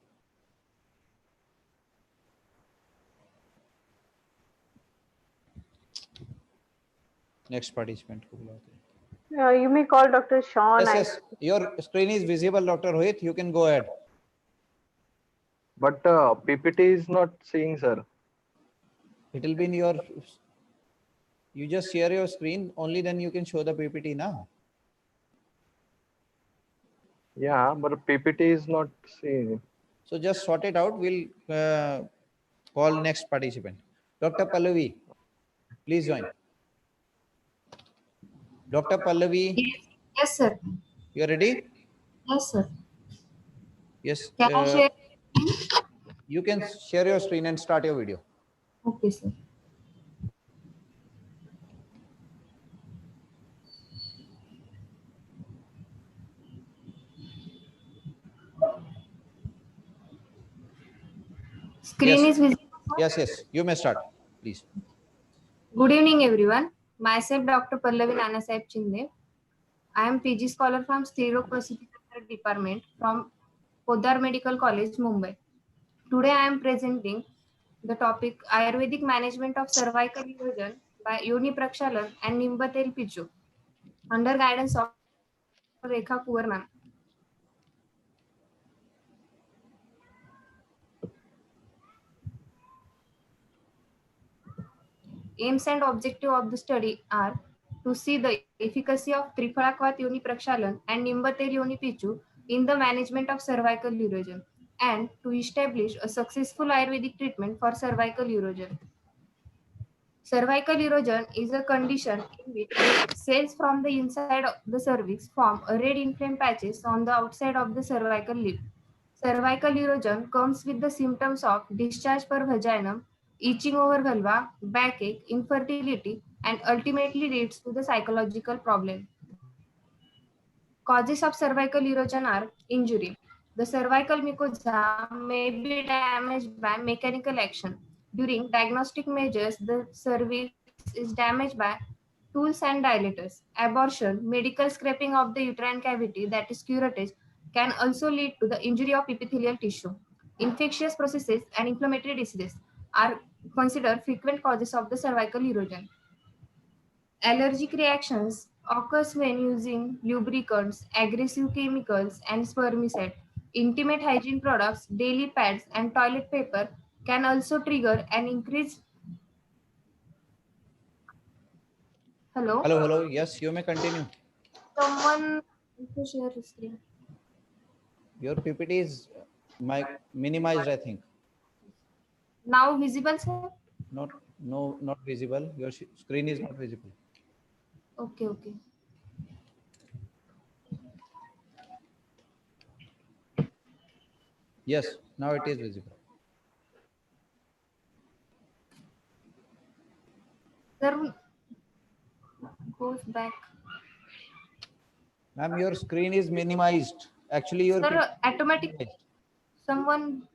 Next participant. You may call Dr. Sean. Yes. Your screen is visible, Dr. Rohit. You can go ahead. But PPT is not seeing, sir. It will be in You just share your screen, only then you can show the PPT now. Yeah, but PPT is not seen. So just sort it out. We'll call next participant. Dr. Pallavi, please join. Dr. Pallavi, Yes, sir. you are ready? Yes, sir. Yes. Can I share? You can share your screen and start your video. Okay, sir. Screen Yes. is visible. Yes, yes. You may start, please. Good evening, everyone. Myself, Dr. Pallavi Nanasaheb Chinde. I am PG scholar from Stirok Prosthetic Department from Poddar Medical College, Mumbai. Today, I am presenting the topic Ayurvedic Management of Cervical Erosion by Yoni Prakshalan and Nimbatel Pichu under guidance of Rekha Kuvarman. Aims and objective of the study are to see the efficacy of Trifalakvat Yoni Prakshalan and Nimbatel Yoni Pichu in the management of cervical erosion and to establish a successful Ayurvedic treatment for cervical erosion. Cervical erosion is a condition in which cells from the inside of the cervix form a red inflamed patches on the outside of the cervical lip. Cervical erosion comes with the symptoms of discharge per vaginum, itching over vulva, backache, infertility, and ultimately leads to the psychological problem. Causes of cervical erosion are injury. The cervical mucosa may be damaged by mechanical action. During diagnostic measures, the cervix is damaged by tools and dilators. Abortion, medical scraping of the uterine cavity, that is curettage, can also lead to the injury of epithelial tissue. Infectious processes and inflammatory diseases are considered frequent causes of the cervical erosion. Allergic reactions occurs when using lubricants, aggressive chemicals, and spermicide. Intimate hygiene products, daily pads, and toilet paper can also trigger an increased. Hello? Hello, hello. Yes, you may continue. Someone to share his screen. Your PPT is minimized, I think. Now visible, sir? Not visible. Your screen is not visible. Okay, okay. Yes, now it is visible. Sir, goes back. Ma'am, your screen is minimized. Actually, your PPT Sir, is automatic. minimized. Someone.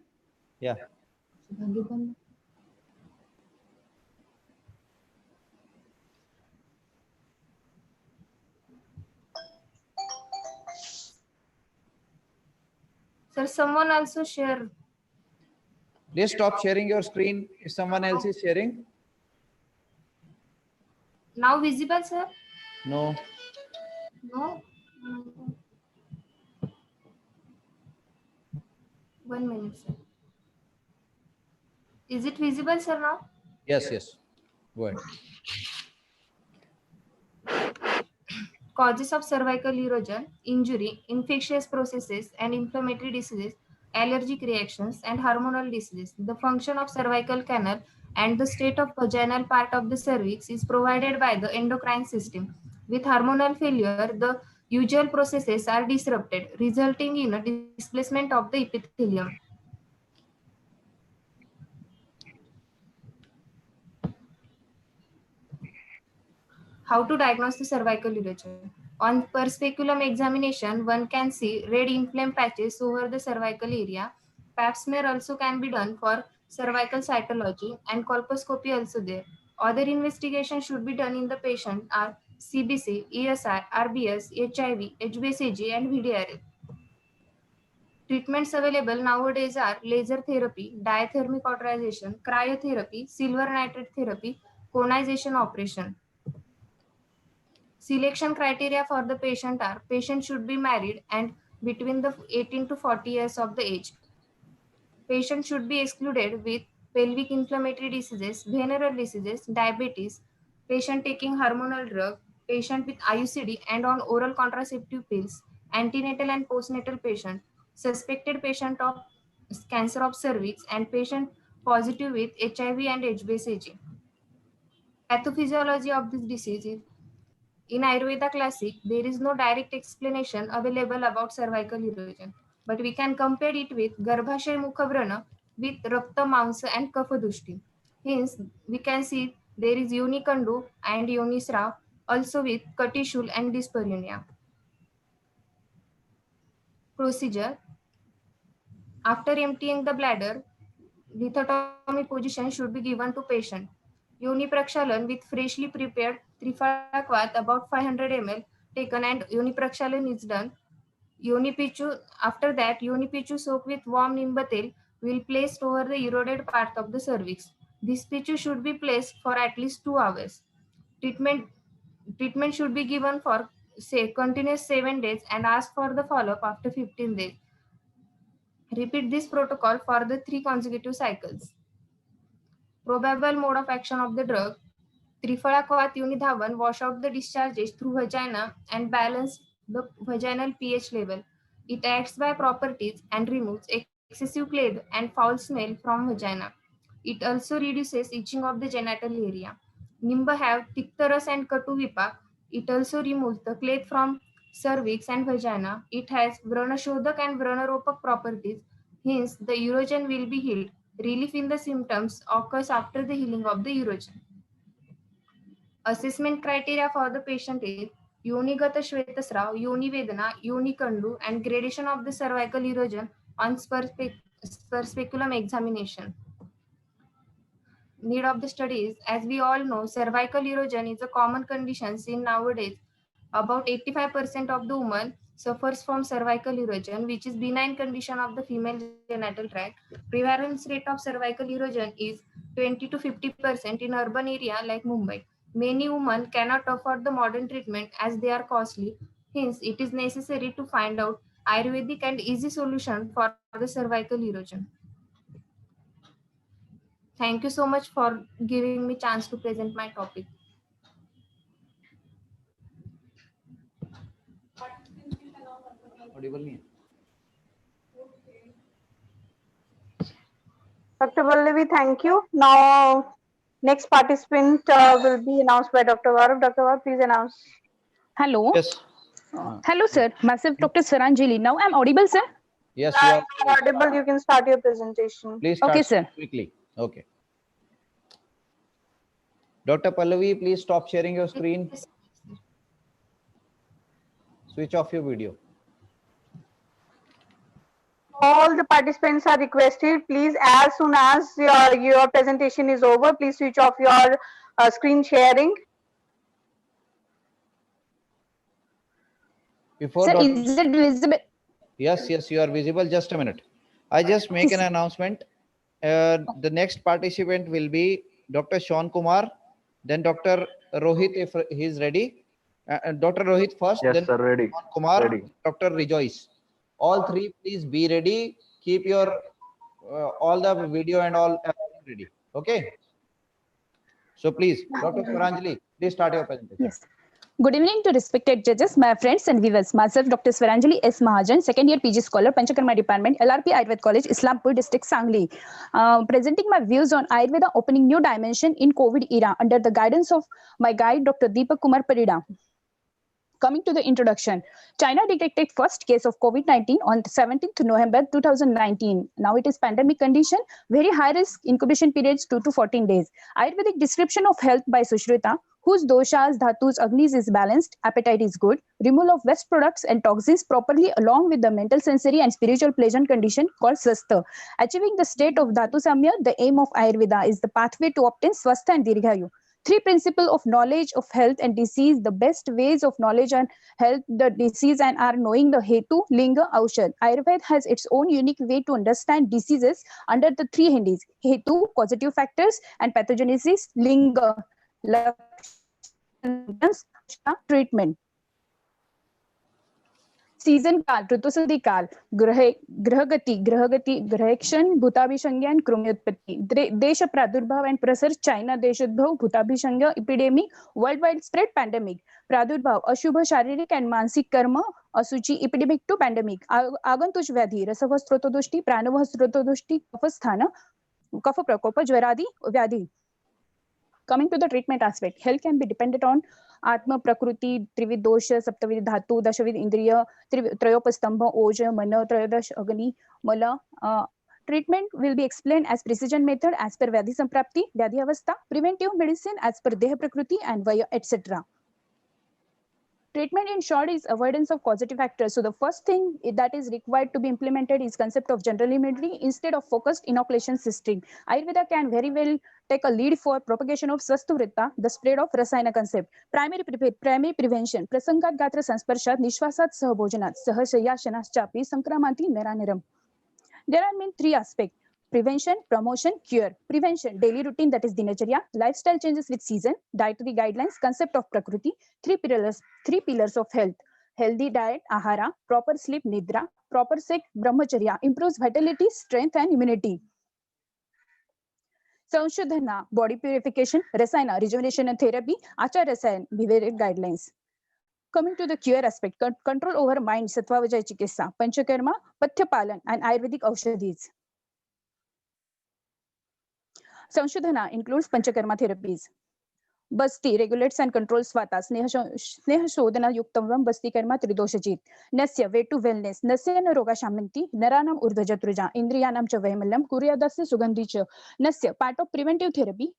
Yeah. Sir, someone also share. Please stop sharing your screen if someone else is sharing. Now visible, sir? No. No? 1 minute, sir. Is it visible, sir, now? Yes, yes. Go ahead. Causes of cervical erosion, injury, infectious processes and inflammatory diseases, allergic reactions, and hormonal diseases. The function of cervical canal and the state of vaginal part of the cervix is provided by the endocrine system. With hormonal failure, the usual processes are disrupted, resulting in a displacement of the epithelium. How to diagnose the cervical erosion? On perspeculum examination, one can see red inflamed patches over the cervical area. Pap smear also can be done for cervical cytology and colposcopy also there. Other investigations should be done in the patient are CBC, ESI, RBS, HIV, HBsAg and VDRL. Treatments available nowadays are laser therapy, diathermic cauterization, cryotherapy, silver nitrate therapy, conization operation. Selection criteria for the patient are patient should be married and between the 18 to 40 years of the age. Patient should be excluded with pelvic inflammatory diseases, venereal diseases, diabetes. patient taking hormonal drug, patient with IUCD and on oral contraceptive pills, antenatal and postnatal patient, suspected patient of cancer of cervix, and patient positive with HIV and HBsAg. Pathophysiology of this disease is in Ayurveda classic, there is no direct explanation available about cervical erosion, but we can compare it with Garbhashay Mukhavrana with Rakta Mamsa and Kafadushti. Hence, we can see there is Yonikandu and Yonisrav also with Katishul and dyspareunia. Procedure: after emptying the bladder, lithotomy position should be given to patient. Yoni Prakshalan with freshly prepared Trifala Kvat about 500 ml taken and Yoni Prakshalan is done. Yoni Pichu, after that, Yoni Pichu soaked with warm Nimbatel will placed over the eroded part of the cervix. This Pichu should be placed for at least 2 hours. Treatment should be given for say continuous 7 days and ask for the follow-up after 15 days. Repeat this protocol for the 3 consecutive cycles. Probable mode of action of the drug: Trifala Kvat Unidhavan wash out the discharges through vagina and balance the vaginal pH level. It acts by properties and removes excessive clay and foul smell from vagina. It also reduces itching of the genital area. Nimba have Tiktaras and Katu Vipak. It also removes the clay from cervix and vagina. It has Vranashodhak and Vranaropak properties. Hence, the erosion will be healed. Relief in the symptoms occurs after the healing of the erosion. Assessment criteria for the patient is Yonigata Shvetasrav, Yoni Vedana, Yoni Kandu, and gradation of the cervical erosion on speculum examination. Need of the studies: as we all know, cervical erosion is a common condition seen nowadays. About 85% of the women suffers from cervical erosion, which is benign condition of the female genital tract. Prevalence rate of cervical erosion is 20 to 50% in urban area like Mumbai. Many women cannot afford the modern treatment as they are costly. Hence, it is necessary to find out Ayurvedic and easy solution for the cervical erosion. Thank you so much for giving me chance to present my topic. Dr. Vallavi, thank you. Now, next participant will be announced by Dr. Gaurav. Dr. Gaurav, please announce. Hello. Yes. Hello, sir. Myself, Dr. Swaranjali. Now I'm audible, sir? Yes, you are audible. You can start your presentation. Please start okay, sir. Quickly. Okay. Dr. Pallavi, please stop sharing your screen. Switch off your video. All the participants are requested, please, as soon as your presentation is over, please switch off your screen sharing. Before sir, is it visible? Yes, you are visible. Just a minute. I just make an announcement. The next participant will be Dr. Sean Kumar, then Dr. Rohit, if he is ready. Dr. Rohit first, Yes, then sir, ready. Sean Kumar, Ready. Dr. Rejoice. All three, please be ready. Keep your all the video and all ready. Okay. So please, Dr. Swaranjali, please start your presentation. Yes. Good evening to respected judges, my friends and viewers. Myself, Dr. Swaranjali S. Mahajan, second year PG scholar, Panchakarma Department, LRP Ayurveda College, Islampur District, Sangli. Presenting my views on Ayurveda opening new dimension in COVID era under the guidance of my guide, Dr. Deepak Kumar Parida. Coming to the introduction, China detected first case of COVID-19 on 17th November 2019. Now it is pandemic condition, very high risk, incubation periods 2 to 14 days. Ayurvedic description of health by Sushrita, whose doshas, dhatus, agnis is balanced, appetite is good, removal of waste products and toxins properly along with the mental, sensory and spiritual pleasant condition called swastha. Achieving the state of dhatu samya, the aim of Ayurveda is the pathway to obtain swastha and dirghayu. Three principles of knowledge of health and disease, the best ways of knowledge and health, the disease and are knowing the hetu, linga, aushad. Ayurveda has its own unique way to understand diseases under the three hindis: hetu, causative factors, and pathogenesis, linga, treatment. Season काल, ऋतुसंधि काल, ग्रहगती, ग्रहेक्षण, भूताभिसंज्ञान, कृम्योत्पत्ती, देश प्रादुर्भाव and प्रसार, China देशोद्भव, भूताभिसंज्ञ, epidemic, worldwide spread, pandemic, प्रादुर्भाव, अशुभ शारीरिक and मानसिक कर्म, अशुची, इपिडेमिक टू पॅन्डेमिक, आगंतुक व्याधी, रसवह स्त्रोतदोष्टी, प्राणवह स्त्रोतदोष्टी, कफस्थान, कफ प्रकोप, ज्वरादी व्याधी. Coming to the treatment aspect, health can be dependent on Atma Prakriti, Trivid Dosha, Saptavid Dhatu, Dashavid Indriya, Trayopastambha, Oja, Mana, Trayadash, Agni, Mala. Treatment will be explained as precision method as per Vyadhi Samprapti, Vyadhi Avastha, preventive medicine as per Deha Prakriti and Vaya, etc. Treatment in short is avoidance of causative factors. So the first thing that is required to be implemented is concept of general immunity instead of focused inoculation system. Ayurveda can very well take a lead for propagation of Swasthvrita, the spread of Rasayana concept. Primary prevention, Prasangat Gatra Sansparshat, Nishwasat Sahabhojanat, Sahashayashanas Chapi, Sankramanti Naraniram. There are main three aspects: prevention, promotion, cure. Prevention, daily routine, that is dinacharya, lifestyle changes with season, dietary guidelines, concept of prakriti, three pillars of health: healthy diet, ahara, proper sleep, nidra, proper sex, brahmacharya, improves vitality, strength and immunity. Sanshadhana, body purification, rasayana, rejuvenation and therapy, achar rasayan, behavioral guidelines. Coming to the cure aspect, control over mind, sattva vajay chikitsa, panchakarma, pathya palan and ayurvedic aushadhis. Sanshadhana includes panchakarma therapies. Basti regulates and controls Vata. Sneha Shodhana Yuktavam Basti Karma Tridoshajit. Nasya, way to wellness. Nasya na roga shamanti. Naranam urdhajatruja. Indriyanam cha vaimalam. Kuryadasya sugandhicha. Nasya, part of preventive therapy.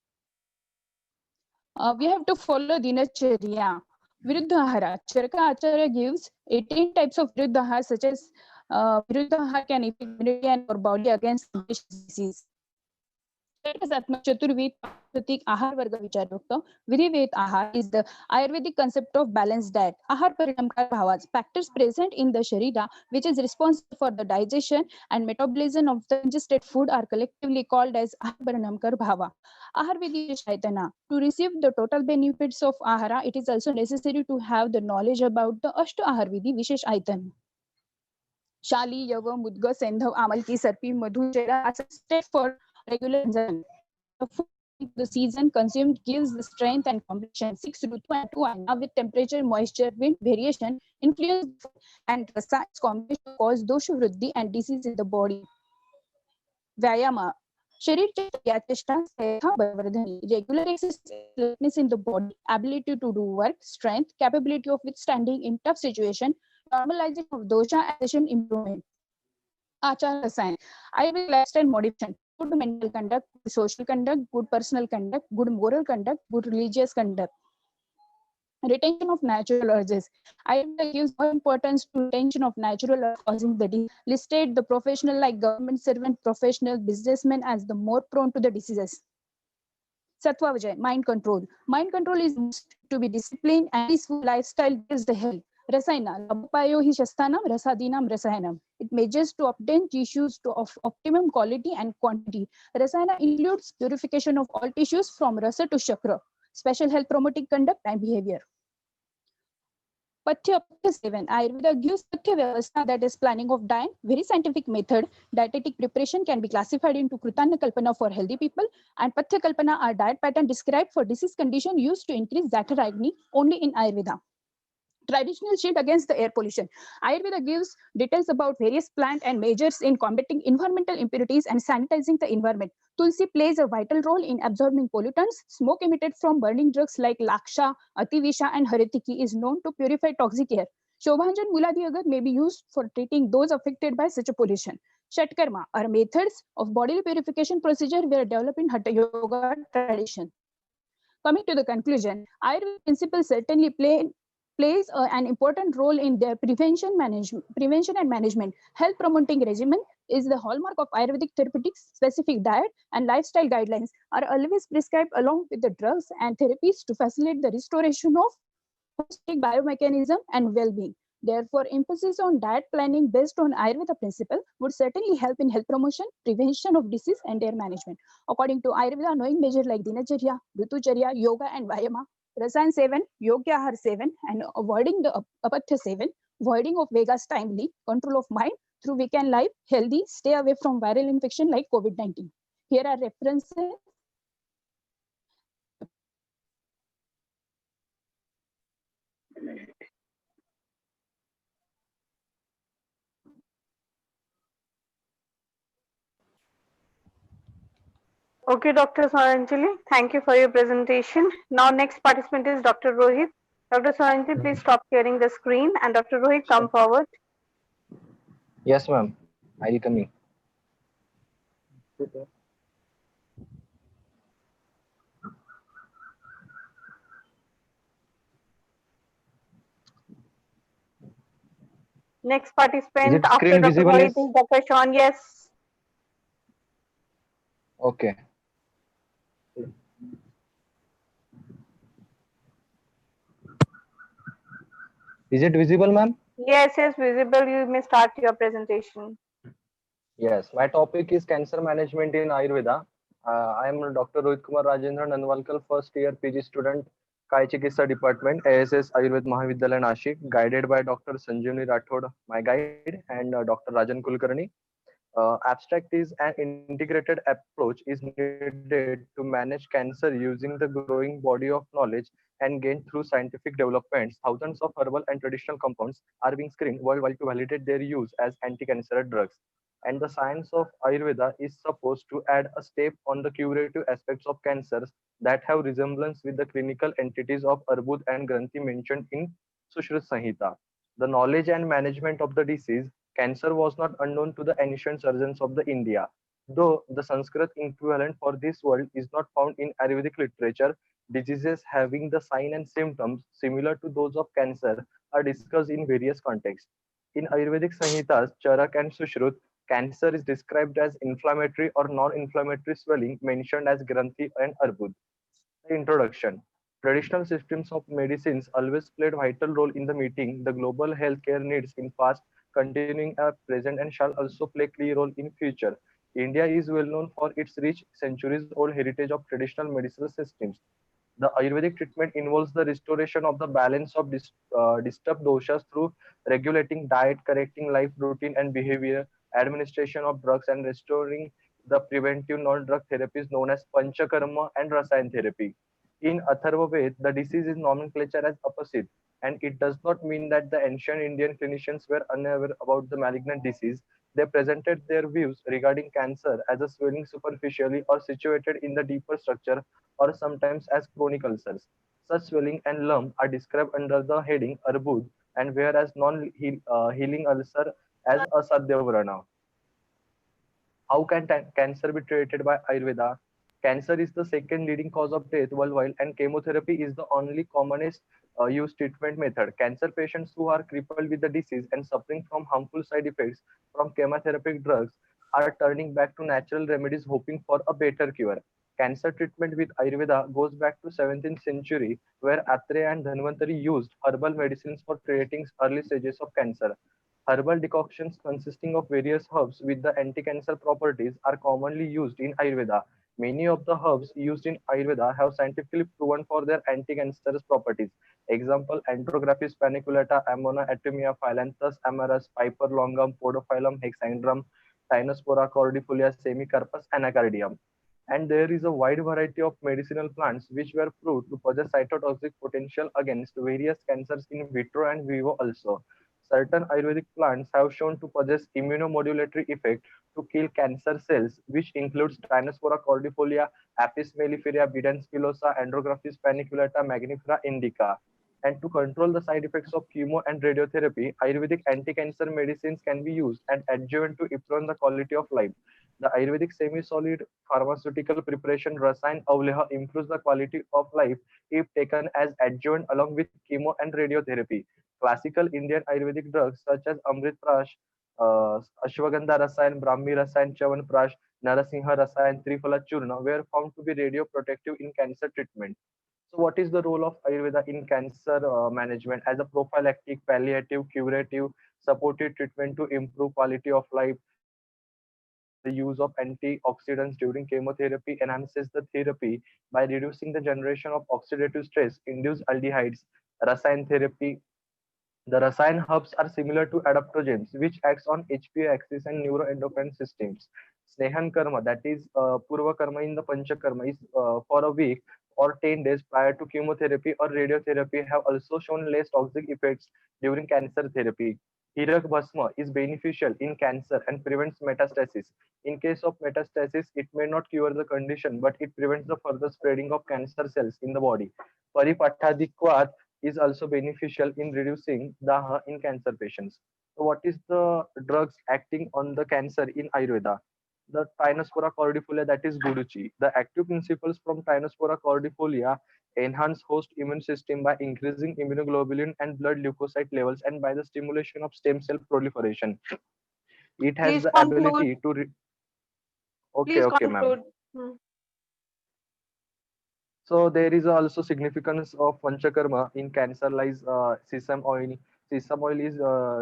We have to follow dinacharya. Viruddhahara. Charaka Acharya gives 18 types of viruddhahara, such as viruddhahara can affect immunity and our body against disease. चतुर्वेद आहार वर्ग विचारयुक्त विधिवेद आहार is the Ayurvedic concept of balanced diet. Ahar parinamkar bhavas, factors present in the sharira which is responsible for the digestion and metabolism of the ingested food are collectively called as ahar parinamkar bhava. Ahar vidhi shaitana. To receive the total benefits of ahara, it is also necessary to have the knowledge about the ashta ahar vidhi vishesh aitan. Shali, Yava, Mudga, Sendhav, Amalki, Sarpi, Madhu, Chera are substitute for regular consumption. The food in the season consumed gives the strength and complexion. 6 Rutu and 2 Aina with temperature, moisture, wind variation influence and rasa combination cause dosha vruddhi and disease in the body. Vyayama. Sharir Chaya Cheshta Seha Bhavardhani. Regular exercise, alertness in the body, ability to do work, strength, capability of withstanding in tough situation, normalizing of dosha and session improvement. Achar Rasayan. Ayurvedic lifestyle modification. Good mental conduct, good social conduct, good personal conduct, good moral conduct, good religious conduct. Retention of natural urges. Ayurveda gives more importance to retention of natural urges causing the disease. Listed the professional like government servant, professional, businessmen as the more prone to the diseases. Sattva Vijay, mind control. Mind control is to be disciplined and peaceful lifestyle gives the health. Rasayana, Labopayo hi shastanam, rasadinam rasayanam. It measures to obtain tissues of optimum quality and quantity. Rasayana includes purification of all tissues from rasa to chakra, special health promoting conduct and behavior. Pathya Sevan. Ayurveda gives Pathya Vyavastha, that is planning of diet, very scientific method. Dietetic preparation can be classified into Kritanya Kalpana for healthy people and Pathya Kalpana are diet pattern described for disease condition used to increase Zataragni only in Ayurveda. Traditional shield against the air pollution. Ayurveda gives details about various plant and measures in combating environmental impurities and sanitizing the environment. Tulsi plays a vital role in absorbing pollutants. Smoke emitted from burning drugs like laksha, ativisha and haritiki is known to purify toxic air. Shobhanjan Muladi Agar may be used for treating those affected by such a pollution. Shatkarma are methods of bodily purification procedure were developed in Hatha Yoga tradition. Coming to the conclusion, Ayurveda principles certainly plays an important role in their prevention and management. Health promoting regimen is the hallmark of Ayurvedic therapeutics. Specific diet and lifestyle guidelines are always prescribed along with the drugs and therapies to facilitate the restoration of holistic biomechanism and well-being. Therefore, emphasis on diet planning based on Ayurveda principle would certainly help in health promotion, prevention of disease, and their management. According to Ayurveda, knowing measures like Dinacharya, Ritucharya, Yoga, and Vayama, Rasayan Sevan, Yogya Ahar Sevan, and avoiding the Apatya Sevan voiding of Vega's timely, control of mind through weekend life, healthy, stay away from viral infection like COVID-19. Here are references. Okay, Dr. Swaranjali, thank you for your presentation. Now, next participant is Dr. Rohit. Dr. Swaranjali, please stop sharing the screen, and Dr. Rohit, come forward. Yes, ma'am. I will coming. Next Is participant it after screen Dr. visible? Rohit Yes. is Dr. Sean. Yes. Okay. Is it visible, ma'am? Yes, yes, visible. You may start your presentation. Yes. My topic is cancer management in Ayurveda. I am Dr. Rohit Kumar Rajendra Nanwalkar, first year PG student, Kai Chikitsa Department, ASS Ayurved Mahavidyalaya Nashik, guided by Dr. Sanjeevani Rathod, my guide, and Dr. Rajan Kulkarni. Abstract is an integrated approach is needed to manage cancer using the growing body of knowledge and gained through scientific developments. Thousands of herbal and traditional compounds are being screened worldwide to validate their use as anti-cancer drugs. And the science of Ayurveda is supposed to add a step on the curative aspects of cancers that have resemblance with the clinical entities of Arbud and Granthi mentioned in Sushruta Samhita. The knowledge and management of the disease, cancer was not unknown to the ancient surgeons of the India. Though the Sanskrit equivalent for this word is not found in Ayurvedic literature, diseases having the sign and symptoms similar to those of cancer are discussed in various contexts. In Ayurvedic Samhitas, Charak and Sushrut, cancer is described as inflammatory or non-inflammatory swelling mentioned as Granthi and Arbud. Introduction. Traditional systems of medicines always played vital role in the meeting the global healthcare needs in past, continuing at present and shall also play key role in future. India is well known for its rich centuries-old heritage of traditional medicinal systems. The Ayurvedic treatment involves the restoration of the balance of disturbed doshas through regulating diet, correcting life routine and behavior, administration of drugs, and restoring the preventive non-drug therapies known as Panchakarma and Rasayan therapy. In Atharva Ved, the disease is nomenclature as opposite, and it does not mean that the ancient Indian clinicians were unaware about the malignant disease. They presented their views regarding cancer as a swelling superficially or situated in the deeper structure or sometimes as chronic ulcers. Such swelling and lump are described under the heading Arbud and whereas non-healing ulcer as Asadhyavrana. How can cancer be treated by Ayurveda? Cancer is the second leading cause of death worldwide, and chemotherapy is the only commonest used treatment method. Cancer patients who are crippled with the disease and suffering from harmful side effects from chemotherapeutic drugs are turning back to natural remedies hoping for a better cure. Cancer treatment with Ayurveda goes back to 17th century where Atreya and Dhanvantari used herbal medicines for treating early stages of cancer. Herbal decoctions consisting of various herbs with the anti-cancer properties are commonly used in Ayurveda. Many of the herbs used in Ayurveda have scientifically proven for their anti-cancerous properties. Example, Andrographis paniculata, Ammona atomia, Phyllanthus amarus, Piper longum, Podophyllum hexandrum, Tinospora cordifolia, Semicarpus anacardium. And there is a wide variety of medicinal plants which were proved to possess cytotoxic potential against various cancers in vitro and vivo also. Certain Ayurvedic plants have shown to possess immunomodulatory effect to kill cancer cells, which includes Tinospora cordifolia, Apis mellifera, Bidens pilosa, Andrographis paniculata, Magnifera indica. And to control the side effects of chemo and radiotherapy, Ayurvedic anti-cancer medicines can be used and adjuvant to improve the quality of life. The Ayurvedic semi-solid pharmaceutical preparation Rasayan Avleha improves the quality of life if taken as adjuvant along with chemo and radiotherapy. Classical Indian Ayurvedic drugs such as Amrit Prash, Ashwagandha Rasayan, Brahmi Rasayan, Chavan Prash, Narasingha Rasayan, Triphala Churna were found to be radioprotective in cancer treatment. So, what is the role of Ayurveda in cancer management as a prophylactic, palliative, curative, supportive treatment to improve quality of life? The use of antioxidants during chemotherapy enhances the therapy by reducing the generation of oxidative stress, induced aldehydes, Rasayan therapy The rasayan hubs are similar to adaptogens, which acts on HPA axis and neuroendocrine systems. Snehan karma, that is purva karma in the panchakarma, is for a week or 10 days prior to chemotherapy or radiotherapy have also shown less toxic effects during cancer therapy. Hirak bhasma is beneficial in cancer and prevents metastasis. In case of metastasis, it may not cure the condition, but it prevents the further spreading of cancer cells in the body. Paripatadikvat is also beneficial in reducing daha in cancer patients. So what is the drugs acting on the cancer in Ayurveda? The Tynospora cordifolia, that is Guduchi. The active principles from Tynospora cordifolia enhance host immune system by increasing immunoglobulin and blood leukocyte levels and by the stimulation of stem cell proliferation. It has Please the conclude. ability to... Okay, Please okay, ma'am. conclude. Hmm. So there is also significance of panchakarma in cancer lies sesame oil. Sesame oil is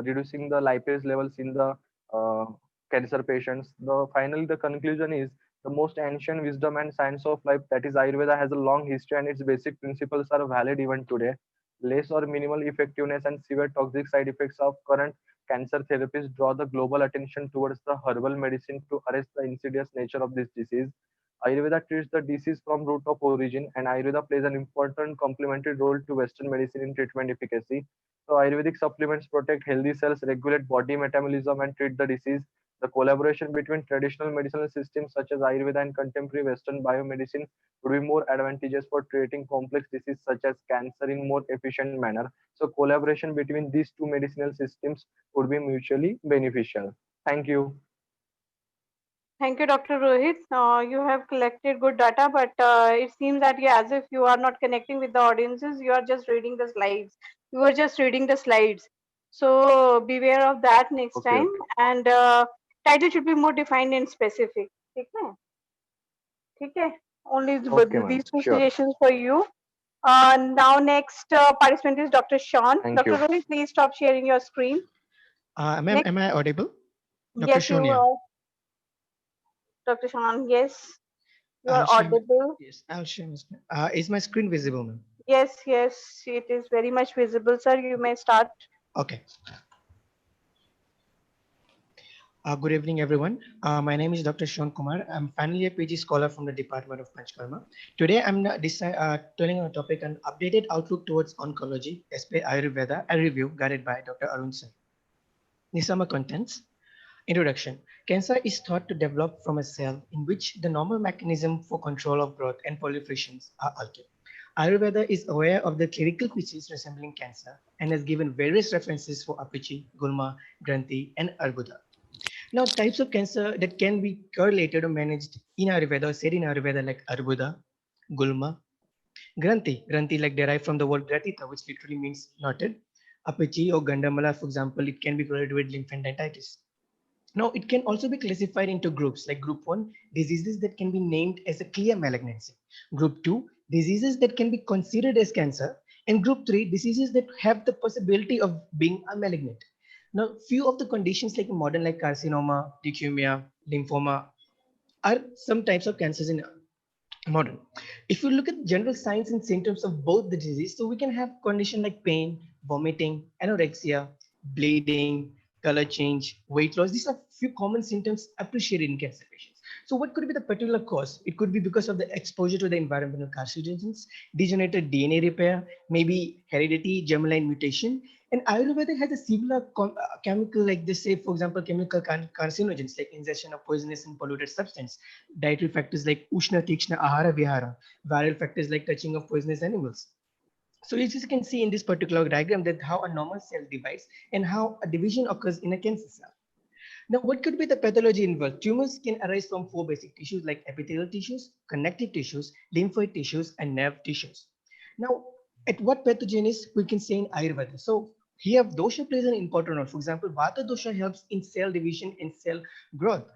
reducing the lipase levels in the uh, cancer patients. Finally the conclusion is the most ancient wisdom and science of life, that is Ayurveda, has a long history and its basic principles are valid even today. Less or minimal effectiveness and severe toxic side effects of current cancer therapies draw the global attention towards the herbal medicine to arrest the insidious nature of this disease. Ayurveda treats the disease from root of origin, and Ayurveda plays an important complementary role to Western medicine in treatment efficacy. So, Ayurvedic supplements protect healthy cells, regulate body metabolism, and treat the disease. The collaboration between traditional medicinal systems such as Ayurveda and contemporary Western biomedicine would be more advantageous for treating complex diseases such as cancer in more efficient manner. So, collaboration between these two medicinal systems would be mutually beneficial. Thank you. Thank you, Dr. Rohit. You have collected good data, but it seems that as if you are not connecting with the audiences, you are just reading the slides. You are just reading the slides. So beware of that next Okay, time. okay. And title should be more defined and specific. Okay. Okay. Only Okay, ma'am. these two Sure. suggestions for you. Now next participant is Dr. Sean. Thank Dr. you. Rohit, please stop sharing your screen. Ma'am, Next, am I audible? Dr. yes, you Shonia. are. Dr. Sean, yes, you I'll are share my, audible. yes, I'll share my screen. Is my screen visible, ma'am? Yes, yes, it is very much visible, sir. You may start. Okay. Good evening, everyone. My name is Dr. Sean Kumar. I'm final year PG scholar from the Department of Panchkarma. Today, I'm telling a topic on updated outlook towards oncology, as per Ayurveda, a review guided by Dr. Arun Sen. Nisama contents. Introduction. Cancer is thought to develop from a cell in which the normal mechanism for control of growth and proliferations are altered. Ayurveda is aware of the clinical features resembling cancer and has given various references for Apichi, Gulma, Granthi, and Arbuda. Now, types of cancer that can be correlated or managed in Ayurveda or said in Ayurveda like Arbuda, Gulma, Granthi like derived from the word Gratita, which literally means knotted. Apichi or Gandamala, for example, it can be correlated with lymphangitis. Now, it can also be classified into groups like group 1, diseases that can be named as a clear malignancy. Group 2, diseases that can be considered as cancer. And group 3, diseases that have the possibility of being a malignant. Now, few of the conditions like modern like carcinoma, leukemia, lymphoma are some types of cancers in modern. If you look at general signs and symptoms of both the disease, so we can have condition like pain, vomiting, anorexia, bleeding, color change, weight loss. These are few common symptoms appreciated in cancer patients. So what could be the particular cause? It could be because of the exposure to the environmental carcinogens, degenerated DNA repair, maybe heredity, germline mutation. And Ayurveda has a similar chemical, like they say, for example, chemical carcinogens like ingestion of poisonous and polluted substance, dietary factors like Ushna Tikshna Ahara Vihara, viral factors like touching of poisonous animals. So you just can see in this particular diagram that how a normal cell divides and how a division occurs in a cancer cell. Now, what could be the pathology involved? Tumors can arise from 4 basic tissues like epithelial tissues, connective tissues, lymphoid tissues, and nerve tissues. Now, at what pathogenesis we can say in Ayurveda? So here dosha plays an important role. For example, Vata dosha helps in cell division and cell growth.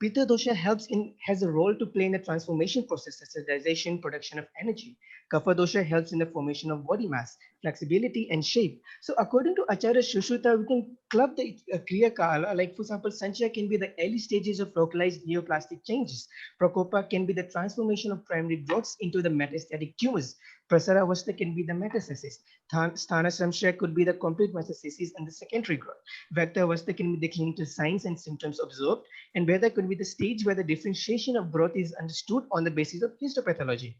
Pitta dosha has a role to play in the transformation process, such as digestion, production of energy. Kapha dosha helps in the formation of body mass, flexibility, and shape. So according to Acharya Shushruta, we can club the Kriya Kala, like for example, Sanchaya can be the early stages of localized neoplastic changes. Prakopa can be the transformation of primary growths into the metastatic tumors. Prasaravastha can be the metastasis. Sthana samshaya could be the complete metastasis and the secondary growth. Vectavastha can be the clinical signs and symptoms observed, and Veda could be the stage where the differentiation of growth is understood on the basis of histopathology.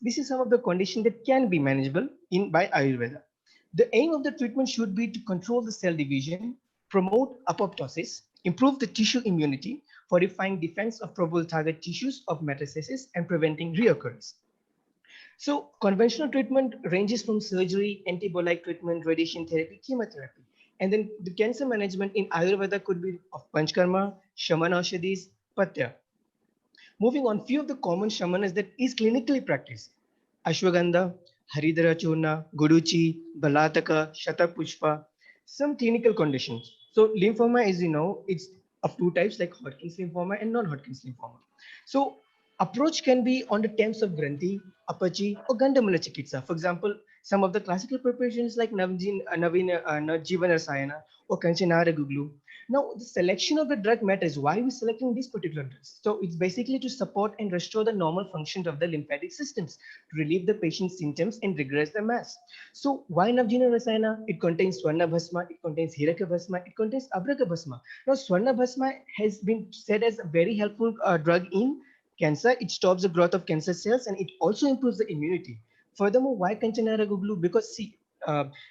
This is some of the conditions that can be manageable by Ayurveda. The aim of the treatment should be to control the cell division, promote apoptosis, improve the tissue immunity, fortifying defense of probable target tissues of metastasis, and preventing reoccurrence. So conventional treatment ranges from surgery, antibiotic treatment, radiation therapy, chemotherapy. And then the cancer management in Ayurveda could be of Panchkarma, Shaman Aushadhis, Patya. Moving on, few of the common shamanas that is clinically practiced. Ashwagandha, Haridara Churna, Guduchi, Balataka, Shatapushpa, some clinical conditions. So lymphoma, as you know, it's of two types like Hodgkin's lymphoma and non-Hodgkin's lymphoma. So approach can be on the terms of Granthi, Apache, or Gandamala Chikitsa. For example, some of the classical preparations like Navjin, Jivan Rasayana or Kanchanara Guglu. Now, the selection of the drug matters. Why are we selecting these particular drugs? So it's basically to support and restore the normal functions of the lymphatic systems, to relieve the patient's symptoms and regress the mass. So why Navjina Rasayana? It contains Swarna Bhasma, it contains Hiraka Bhasma, it contains Abraka Bhasma. Now, Swarna Bhasma has been said as a very helpful drug in cancer. It stops the growth of cancer cells and it also improves the immunity. Furthermore, why Kanchanara Guglu? Because see,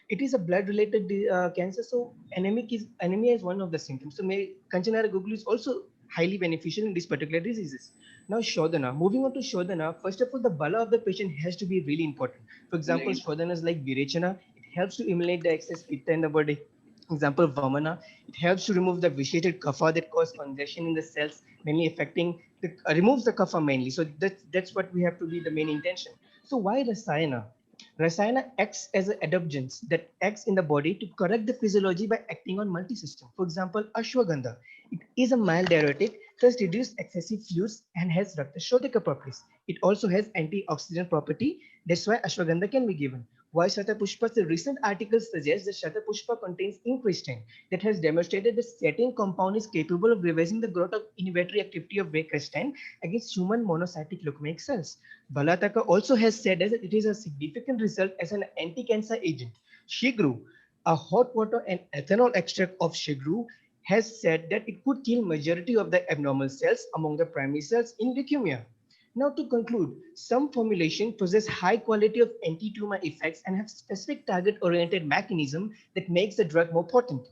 it is a blood-related cancer, so anemia is one of the symptoms. So Kanchanara Guglu is also highly beneficial in these particular diseases. Now Shodhana. Moving on to Shodhana, first of all, the bala of the patient has to be really important. For example, Shodhanas like Virechana, it helps to eliminate the excess pitta in the body. Example, Vamana, it helps to remove the vitiated kapha that cause congestion in the cells, mainly affecting removes the kapha mainly. So that's what we have to be the main intention. So why Rasayana? Rasayana acts as an adaptogens that acts in the body to correct the physiology by acting on multi-system. For example, ashwagandha. It is a mild diuretic, thus reduces excessive fluids and has Rakta Shodhika properties. It also has antioxidant property. That's why ashwagandha can be given. Why Shatapushpa? The recent articles suggest that Shatapushpa contains increastin that has demonstrated that certain compound is capable of reversing the growth of inhibitory activity of Vecrestin against human monocytic leukemic cells. Balataka also has said that it is a significant result as an anti-cancer agent. Shigru, a hot water and ethanol extract of shigru, has said that it could kill majority of the abnormal cells among the primary cells in leukemia. Now to conclude, some formulations possess high quality of anti-tumor effects and have specific target-oriented mechanism that makes the drug more potent.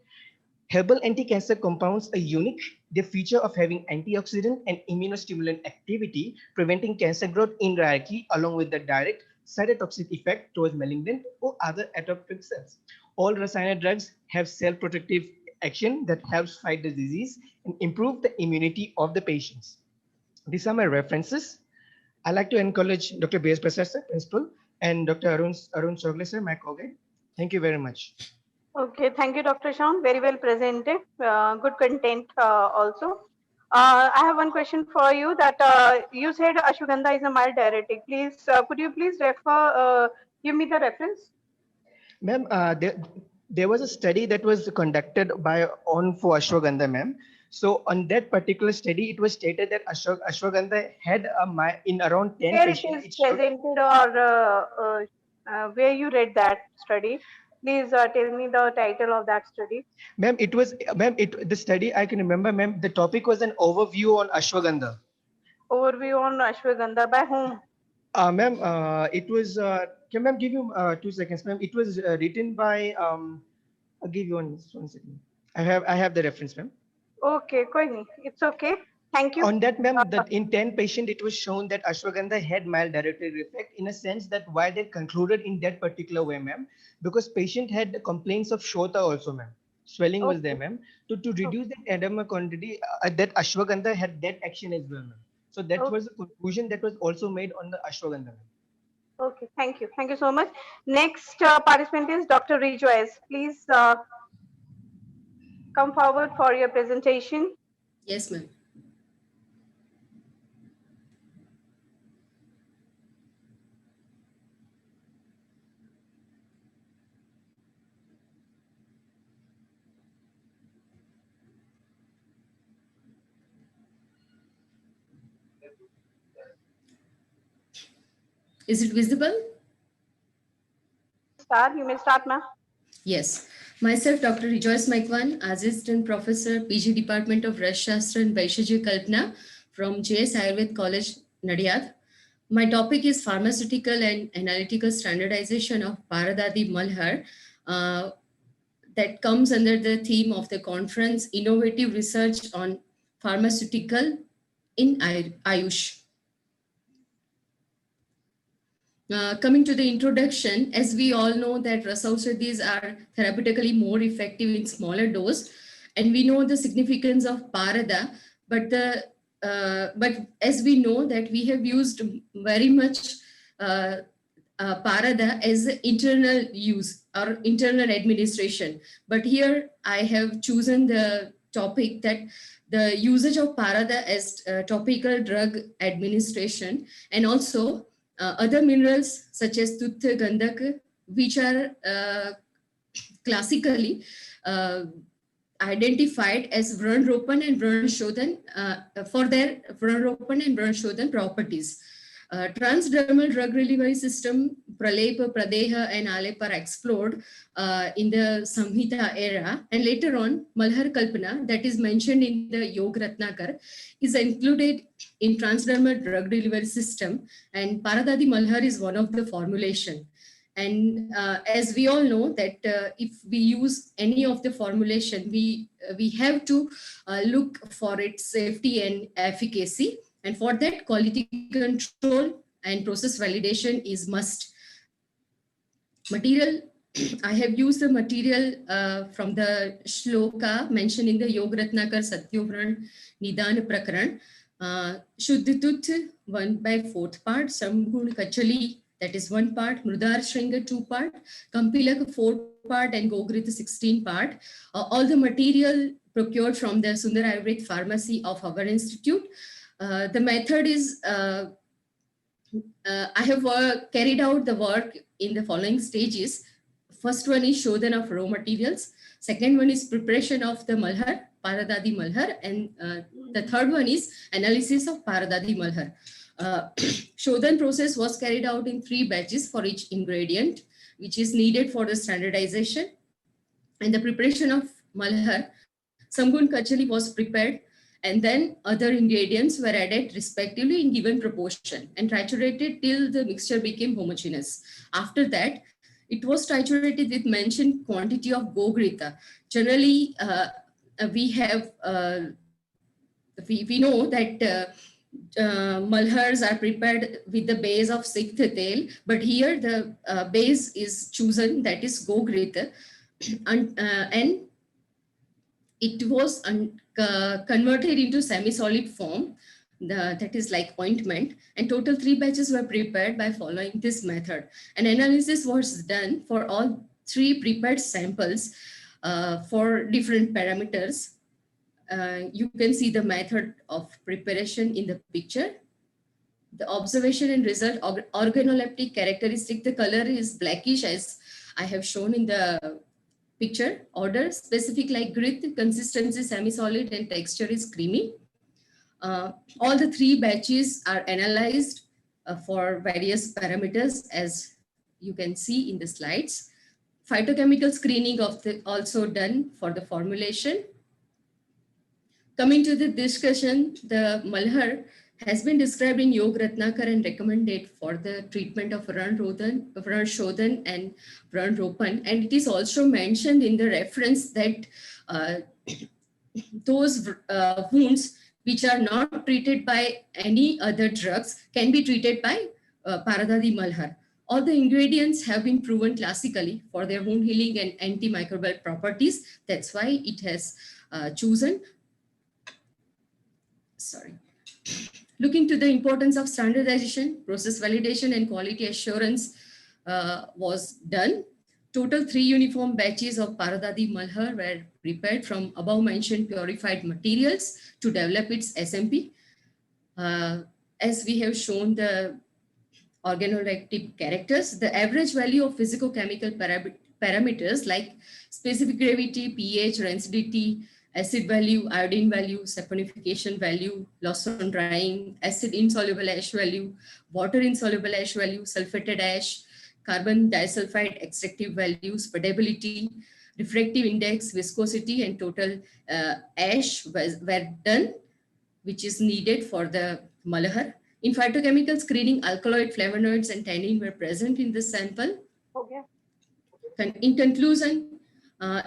Herbal anti-cancer compounds are unique. They feature of having antioxidant and immunostimulant activity, preventing cancer growth indirectly, along with the direct cytotoxic effect towards malignant or other apoptotic cells. All Rasayana drugs have cell protective action that helps fight the disease and improve the immunity of the patients. These are my references. I'd like to encourage Dr. B.S. Prasad, sir, principal, and Dr. Arun Chogle, sir, my co-guide. Thank you very much. Okay, thank you, Dr. Sean. Very well presented. Good content also. I have one question for you that you said ashwagandha is a mild diuretic. Please, could you please give me the reference? Ma'am, there was a study that was conducted by for ashwagandha, ma'am. So on that particular study, it was stated that ashwagandha had in around 10 Where it patients. is presented or where you read that study? Please tell me the title of that study. Ma'am, it was, ma'am, the study I can remember, ma'am, the topic was an overview on ashwagandha. Overview on ashwagandha by whom? Ma'am, it was, can ma'am give you 2 seconds, ma'am. It was written by, I'll give you one second. I have the reference, ma'am. Okay, it's okay. Thank you. On that, ma'am, that in 10 patients, it was shown that ashwagandha had mild diuretic effect in a sense that why they concluded in that particular way, ma'am, because patient had complaints of shota also, ma'am. Swelling was there, ma'am. To reduce that edema quantity, that ashwagandha had that action as well, ma'am. So that was the conclusion that was also made on the ashwagandha. Okay, thank you. Thank you so much. Next participant is Dr. Rejoice. Please come forward for your presentation. Yes, ma'am. Is it visible? start. You may start, ma'am. Yes. Myself, Dr. Rejoice Maikwan, Assistant Professor, PG Department of Rashashastra and Vaishajya Kalpana from JS Ayurved College, Nadiad. My topic is pharmaceutical and analytical standardization of Paradadi Malhar. That comes under the theme of the conference, Innovative Research on Pharmaceutical in Ayush. Coming to the introduction, as we all know that Rasaushadhis are therapeutically more effective in smaller dose, and we know the significance of Parada, but as we know that we have used very much Parada as internal use or internal administration. But here I have chosen the topic that the usage of Parada as topical drug administration, and also other minerals such as Tuttha Gandak, which are classically identified as Vranropan and Vranshodhan for their Vranropan and Vranshodhan properties. Transdermal drug delivery system, Pralepa, Pradeha, and Alep are explored in the Samhita era, and later on, Malhar Kalpana, that is mentioned in the Yog Ratnakar, is included in transdermal drug delivery system, and Paradadi Malhar is one of the formulation. And as we all know that if we use any of the formulation, we have to look for its safety and efficacy. And for that, quality control and process validation is must. Material, I have used the material from the shloka mentioned in the Yog Ratnakar Satyovran Nidan Prakaran. Shuddhitut 1/4 part, Samgun Kachali, that is 1 part, Mrudar Shringa 2 part, Kampilak 4 part, and Gogrita 16 part. All the material procured from the Sundar Ayurved Pharmacy of our institute. The method is, I have carried out the work in the following stages. First one is Shodhan of raw materials. Second one is preparation of the Malhar, Paradadi Malhar. And the third one is analysis of Paradadi Malhar. Shodhan process was carried out in 3 batches for each ingredient, which is needed for the standardization. And the preparation of Malhar, Samgun Kachali was prepared, and then other ingredients were added respectively in given proportion and triturated till the mixture became homogeneous. After that, it was triturated with mentioned quantity of Gogrita. Generally, we have, we know that malhars are prepared with the base of Siktha tel, but here the base is chosen, that is Gogrita, and it was converted into semi-solid form, that is like ointment, and total 3 batches were prepared by following this method. An analysis was done for all 3 prepared samples for different parameters. You can see the method of preparation in the picture. The observation and result organoleptic characteristic, the color is blackish as I have shown in the picture. Order specific like grit, consistency semi-solid, and texture is creamy. All the 3 batches are analyzed for various parameters as you can see in the slides. Phytochemical screening of the also done for the formulation. Coming to the discussion, the Malhar has been described in Yog Ratnakar and recommended for the treatment of Vranshodhan and Vranropan. And it is also mentioned in the reference that those wounds which are not treated by any other drugs can be treated by Paradadi Malhar. All the ingredients have been proven classically for their wound healing and antimicrobial properties. That's why it has chosen. Sorry. Looking to the importance of standardization, process validation, and quality assurance was done. Total 3 uniform batches of Paradadi Malhar were prepared from above mentioned purified materials to develop its SMP. As we have shown the organoleptic characters, the average value of physicochemical parameters like specific gravity, pH, rancidity, acid value, iodine value, saponification value, loss on drying, acid insoluble ash value, water insoluble ash value, sulfated ash, carbon disulfide extractive values, wettability, refractive index, viscosity, and total ash were done, which is needed for the Malhar. In phytochemical screening, alkaloid, flavonoids, and tannin were present in the sample. Okay. In conclusion,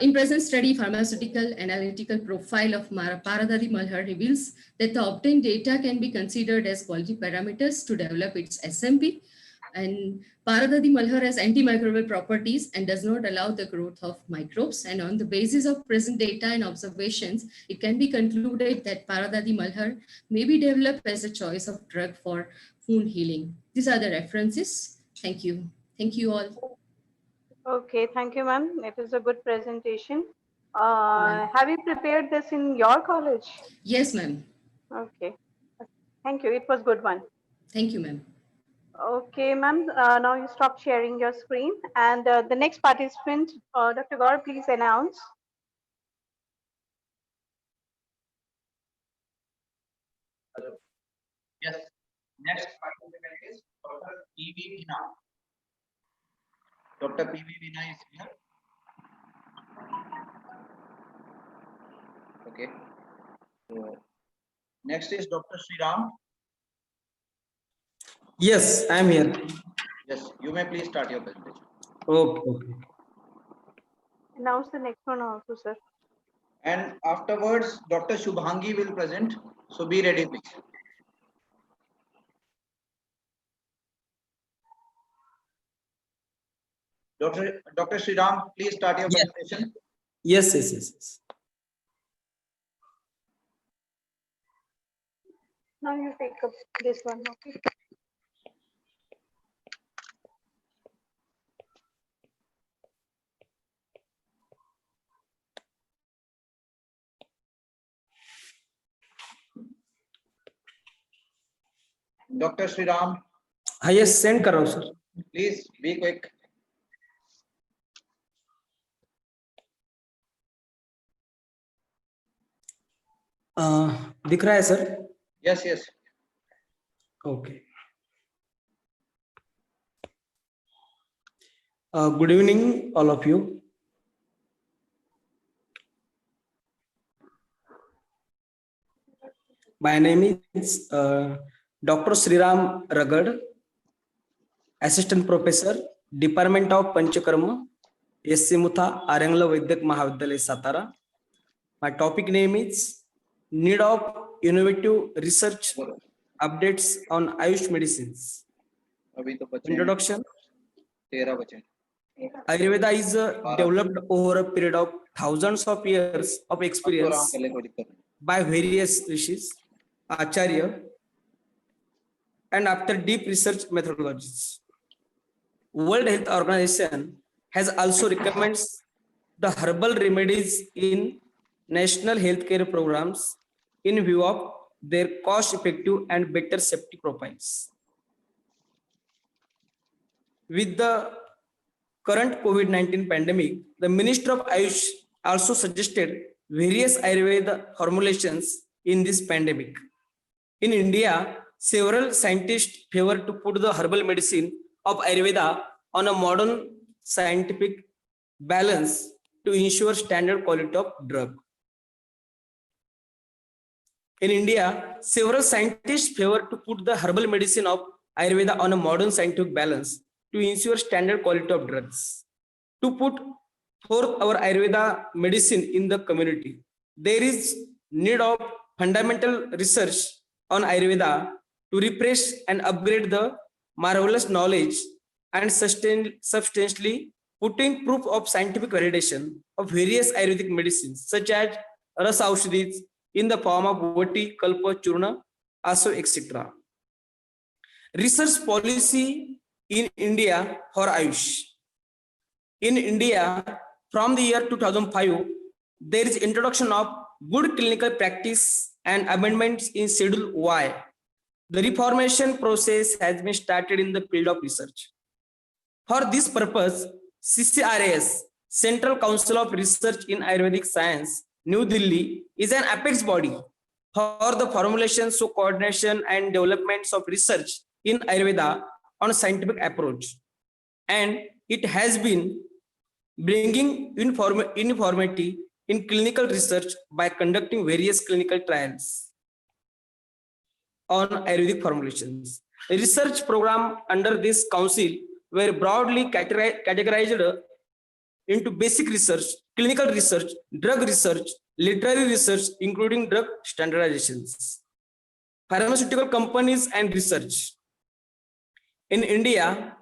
in present study, pharmaceutical analytical profile of Paradadi Malhar reveals that the obtained data can be considered as quality parameters to develop its SMP. And Paradadi Malhar has antimicrobial properties and does not allow the growth of microbes. And on the basis of present data and observations, it can be concluded that Paradadi Malhar may be developed as a choice of drug for wound healing. These are the references. Thank you. Thank you all. Okay, thank you, ma'am. It is a good presentation. Have you prepared this in your college? Yes, ma'am. Okay. Thank you. It was good one. Thank you, ma'am. Okay, ma'am. Now you stop sharing your screen. And the next participant, Dr. Gaur, please announce. Yes. Next participant is Dr. P.V. Vina. Dr. P.V. Vina is here. Okay. So, next is Dr. Sriram. Yes, I am here. Yes, you may please start your presentation. Okay. Announce the next one also, sir. And afterwards, Dr. Shubhangi will present. So be ready, please. Dr. Sriram, please start your presentation. Yes. Now you take up this one, okay? Dr. Sriram. Yes, send karo, sir. Please be quick. दिख रहा है sir? Yes. Okay. Good evening, all of you. My name is Dr. Sriram Ragad, Assistant Professor, Department of Panchakarma, SC Mutha, Arangla Vaidyak Mahavidyalaya, Satara. My topic name is Need of Innovative Research Updates on Ayush Medicines. Introduction. Ayurveda is developed over a period of thousands of years of experience by various rishis, acharya, and after deep research methodologies. World Health Organization has also recommends the herbal remedies in national healthcare programs in view of their cost-effective and better safety profiles. With the current COVID-19 pandemic, the Minister of Ayush also suggested various Ayurveda formulations in this pandemic. In India, several scientists favor to put the herbal medicine of Ayurveda on a modern scientific balance to ensure standard quality of drug. In India, several scientists favor to put the herbal medicine of Ayurveda on a modern scientific balance to ensure standard quality of drugs. To put forth our Ayurveda medicine in the community, there is need of fundamental research on Ayurveda to refresh and upgrade the marvelous knowledge and substantially putting proof of scientific validation of various Ayurvedic medicines such as Ras Aushadhis in the form of Vati, Kalpa, Churna, Aso, etc. Research policy in India for Ayush. In India, from the year 2005, there is introduction of good clinical practice and amendments in Schedule Y. The reformation process has been started in the field of research. For this purpose, CCRAS, Central Council of Research in Ayurvedic Science, New Delhi, is an apex body for the formulation, coordination and developments of research in Ayurveda on scientific approach. and it has been bringing uniformity in clinical research by conducting various clinical trials on Ayurvedic formulations. Research program under this council were broadly categorized into basic research, clinical research, drug research, literary research, including drug standardizations, pharmaceutical companies and research. In India,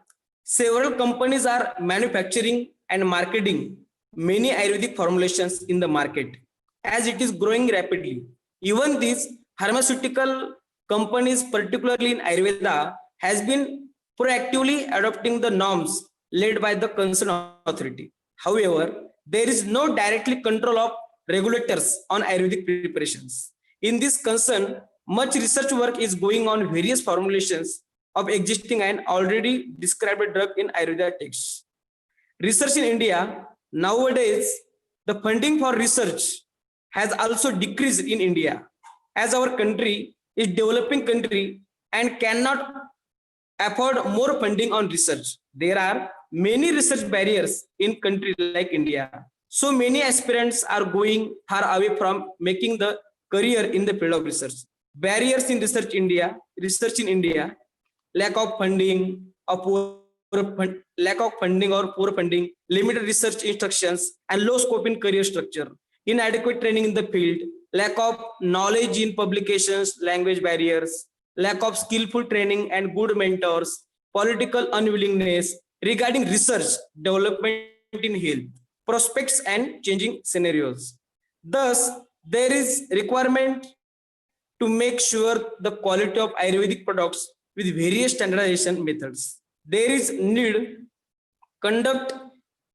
several companies are manufacturing and marketing many Ayurvedic formulations in the market as it is growing rapidly. Even these pharmaceutical companies, particularly in Ayurveda, has been proactively adopting the norms led by the concerned authority. However, there is no directly control of regulators on Ayurvedic preparations. In this concern, much research work is going on various formulations of existing and already described drug in Ayurveda texts. Research in India, nowadays, the funding for research has also decreased in India as our country is developing country and cannot afford more funding on research. There are many research barriers in country like India. So many aspirants are going far away from making the career in the field of research. Barriers in research in India, lack of funding, lack of funding or poor funding, limited research instructions, and low scope in career structure, inadequate training in the field, lack of knowledge in publications, language barriers, lack of skillful training and good mentors, political unwillingness regarding research, development in health, prospects and changing scenarios. Thus, there is requirement to make sure the quality of Ayurvedic products with various standardization methods. There is need conduct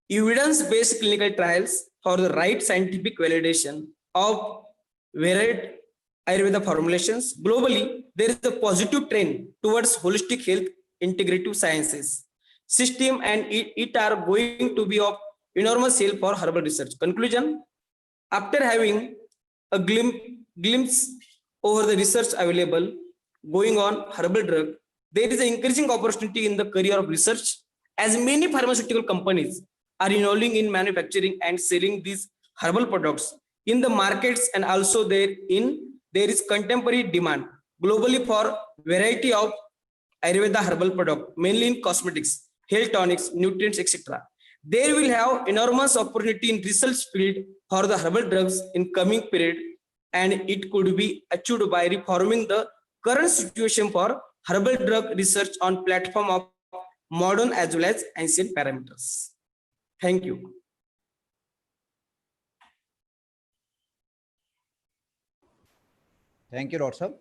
evidence-based clinical trials for the right scientific validation of varied Ayurveda formulations. Globally, there is a positive trend towards holistic health integrative sciences system, and it are going to be of enormous help for herbal research. Conclusion: after having a glimpse over the research available going on herbal drug, there is an increasing opportunity in the career of research as many pharmaceutical companies are enrolling in manufacturing and selling these herbal products in the markets, and also there is contemporary demand globally for variety of Ayurveda herbal product, mainly in cosmetics, health tonics, nutrients, etc. There will have enormous opportunity in research field for the herbal drugs in coming period, and it could be achieved by reforming the current situation for herbal drug research on platform of modern as well as ancient parameters. Thank you. Thank you, Dr.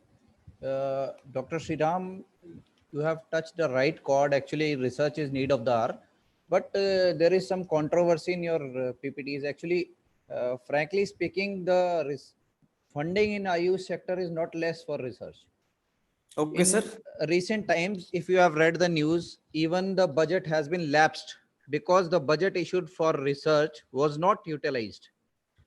Dr. Sriram, you have touched the right chord. Actually, research is need of the hour, but there is some controversy in your PPTs. Actually, frankly speaking, the funding in Ayush sector is not less for research. Okay, in sir. Recent times, if you have read the news, even the budget has been lapsed because the budget issued for research was not utilized.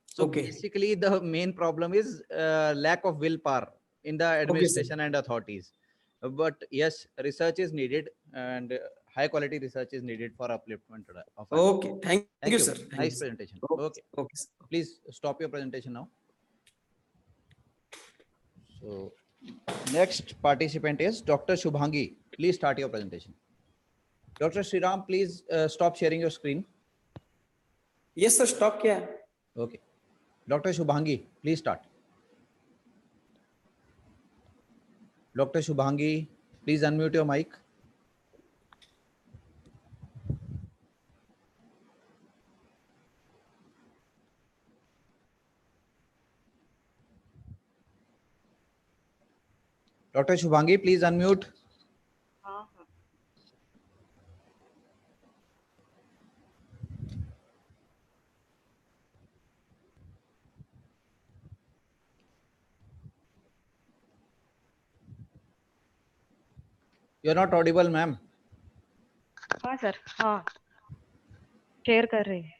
So basically, the main problem is lack of willpower in the administration and authorities. But yes, research is needed, and high quality research is needed for upliftment of Ayush. Okay, thank you, sir. Nice presentation. Okay. Please stop your presentation now. So next participant is Dr. Shubhangi. Please start your presentation. Dr. Sriram, please stop sharing your screen. Yes, sir. Stop here. Okay. Dr. Shubhangi, please start. Dr. Shubhangi, please unmute your mic. Dr. Shubhangi, please unmute. You're not audible, ma'am. हाँ sir, हाँ share कर रहे हैं.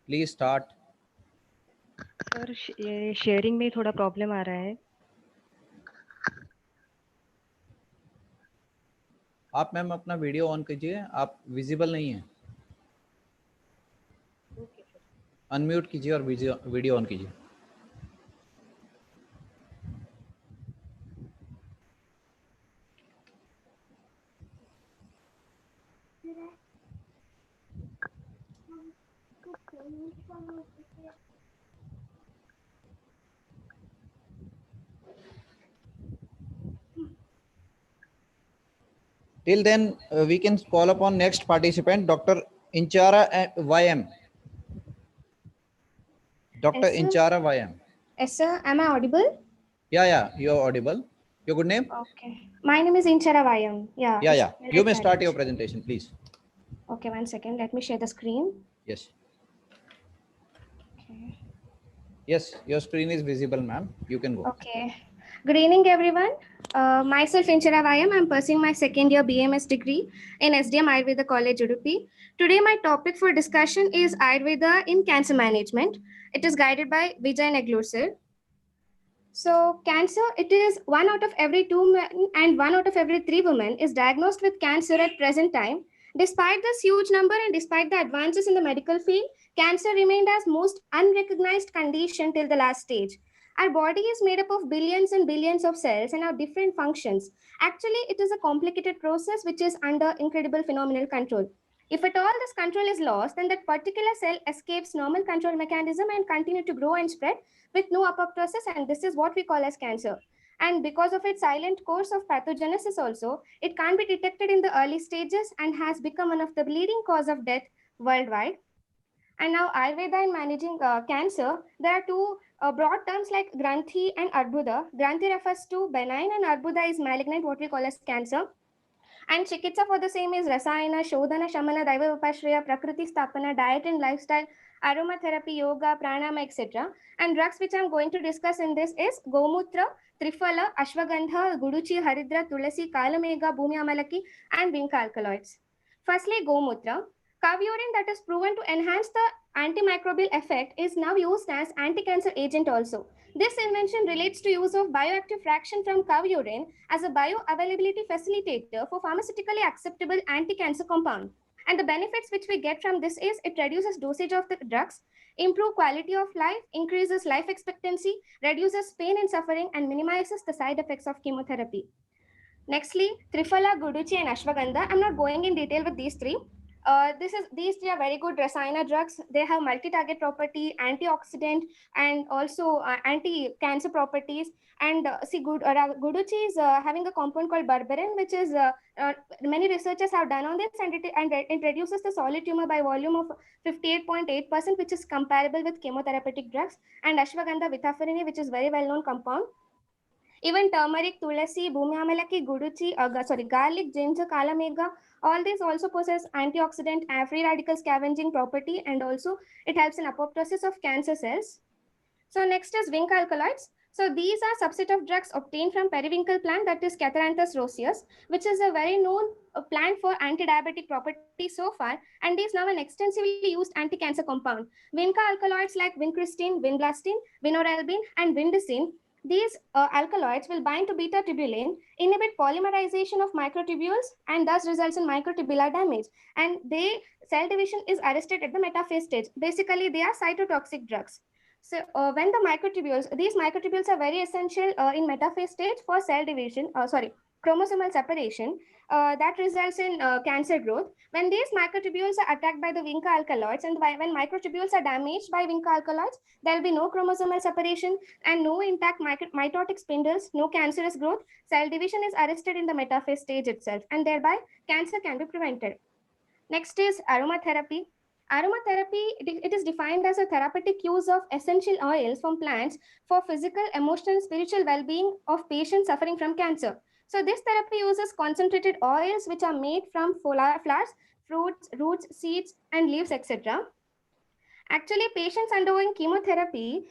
Please start. Sir ये sharing में थोड़ा problem आ रहा है. आप मैम अपना वीडियो ऑन कीजिए, आप विजिबल नहीं है. अनम्यूट कीजिए और वीडियो ऑन कीजिए. Till then, we can call upon next participant, Dr. Inchara YM. Dr. Yes, sir. Inchara YM. Yes, sir. Am I audible? Yeah, you're audible. Your good name? Okay. My name is Inchara Vayam. Yeah. Yeah. You may start your presentation, please. Okay, 1 second. Let me share the screen. Yes. Okay. Yes, your screen is visible, ma'am. You can go. Okay. Good evening, everyone. Myself, Inchara Vayam. I'm pursuing my second year BMS degree in SDM Ayurveda College, Udupi. Today, my topic for discussion is Ayurveda in cancer management. It is guided by Vijay Neglur, sir. So cancer, it is 1 out of every 2 men and 1 out of every 3 women is diagnosed with cancer at present time. Despite this huge number and despite the advances in the medical field, cancer remained as most unrecognized condition till the last stage. Our body is made up of billions and billions of cells and have different functions. Actually, it is a complicated process which is under incredible phenomenal control. If at all this control is lost, then that particular cell escapes normal control mechanism and continue to grow and spread with no apoptosis, and this is what we call as cancer. And because of its silent course of pathogenesis also, it can't be detected in the early stages and has become one of the leading cause of death worldwide. And now Ayurveda in managing cancer, there are two broad terms like Granthi and Arbuda. Granthi refers to benign and Arbuda is malignant, what we call as cancer. And Chikitsa for the same is Rasayana, Shodhana, Shamana, Daiva Vipashraya, Prakriti Stapana, diet and lifestyle, aromatherapy, yoga, pranayama, etc. And drugs which I'm going to discuss in this is Gomutra, Triphala, Ashwagandha, Guduchi, Haridra, Tulasi, Kalamega, Bhumi Amalaki, and Vinca alkaloids. Firstly, Gomutra. Cow urine that is proven to enhance the antimicrobial effect is now used as anti-cancer agent also. This invention relates to use of bioactive fraction from cow urine as a bioavailability facilitator for pharmaceutically acceptable anti-cancer compound. And the benefits which we get from this is it reduces dosage of the drugs, improve quality of life, increases life expectancy, reduces pain and suffering, and minimizes the side effects of chemotherapy. Nextly, Triphala, Guduchi, and Ashwagandha. I'm not going in detail with these three. These three are very good Rasayana drugs. They have multi-target property, antioxidant, and also anti-cancer properties. And Guduchi is having a compound called berberin, which is many researchers have done on this, and it reduces the solid tumor by volume of 58.8%, which is comparable with chemotherapeutic drugs. And Ashwagandha vitapharini, which is very well-known compound. Even turmeric, tulasi, bhumi amalaki, guduchi, garlic, ginger, kalamega, all these also possess antioxidant free radical scavenging property, and also it helps in apoptosis of cancer cells. So next is Vinca alkaloids. So these are subset of drugs obtained from periwinkle plant, that is Catharanthus roseus, which is a very known plant for anti-diabetic properties so far, and is now an extensively used anti-cancer compound. Vinca alkaloids like vincristine, vinblastine, vinorelbine, and vindicine, these alkaloids will bind to beta tubulin, inhibit polymerization of microtubules, and thus results in microtubular damage. And cell division is arrested at the metaphase stage. Basically, they are cytotoxic drugs. So when these microtubules are very essential in metaphase stage for cell division, chromosomal separation, that results in cancer growth. When these microtubules are attacked by the Vinca alkaloids, and when microtubules are damaged by Vinca alkaloids, there will be no chromosomal separation and no intact mitotic spindles, no cancerous growth. Cell division is arrested in the metaphase stage itself, and thereby cancer can be prevented. Next is aromatherapy. Aromatherapy, it is defined as a therapeutic use of essential oils from plants for physical, emotional, and spiritual well-being of patients suffering from cancer. So this therapy uses concentrated oils which are made from flowers, fruits, roots, seeds, and leaves, etc. Actually, patients undergoing chemotherapy,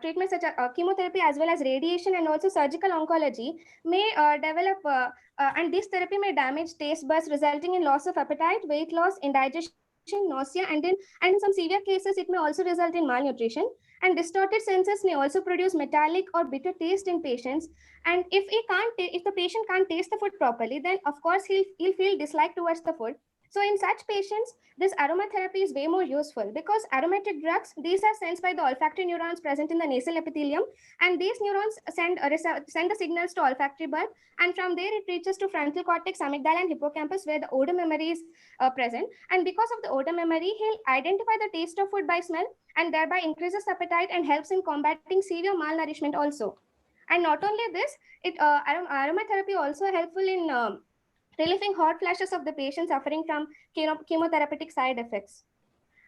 treatments such as chemotherapy as well as radiation and also surgical oncology may develop, and this therapy may damage taste buds, resulting in loss of appetite, weight loss, indigestion, nausea, and in some severe cases, it may also result in malnutrition. And distorted senses may also produce metallic or bitter taste in patients. And if the patient can't taste the food properly, then of course he'll feel dislike towards the food. So in such patients, this aromatherapy is way more useful because aromatic drugs, these are sensed by the olfactory neurons present in the nasal epithelium, and these neurons send the signals to olfactory bulb, and from there it reaches to frontal cortex, amygdala, and hippocampus, where the odor memory is present. And because of the odor memory, he'll identify the taste of food by smell, and thereby increases appetite and helps in combating severe malnourishment also. And not only this, aromatherapy also helpful in relieving hot flashes of the patient suffering from chemotherapeutic side effects.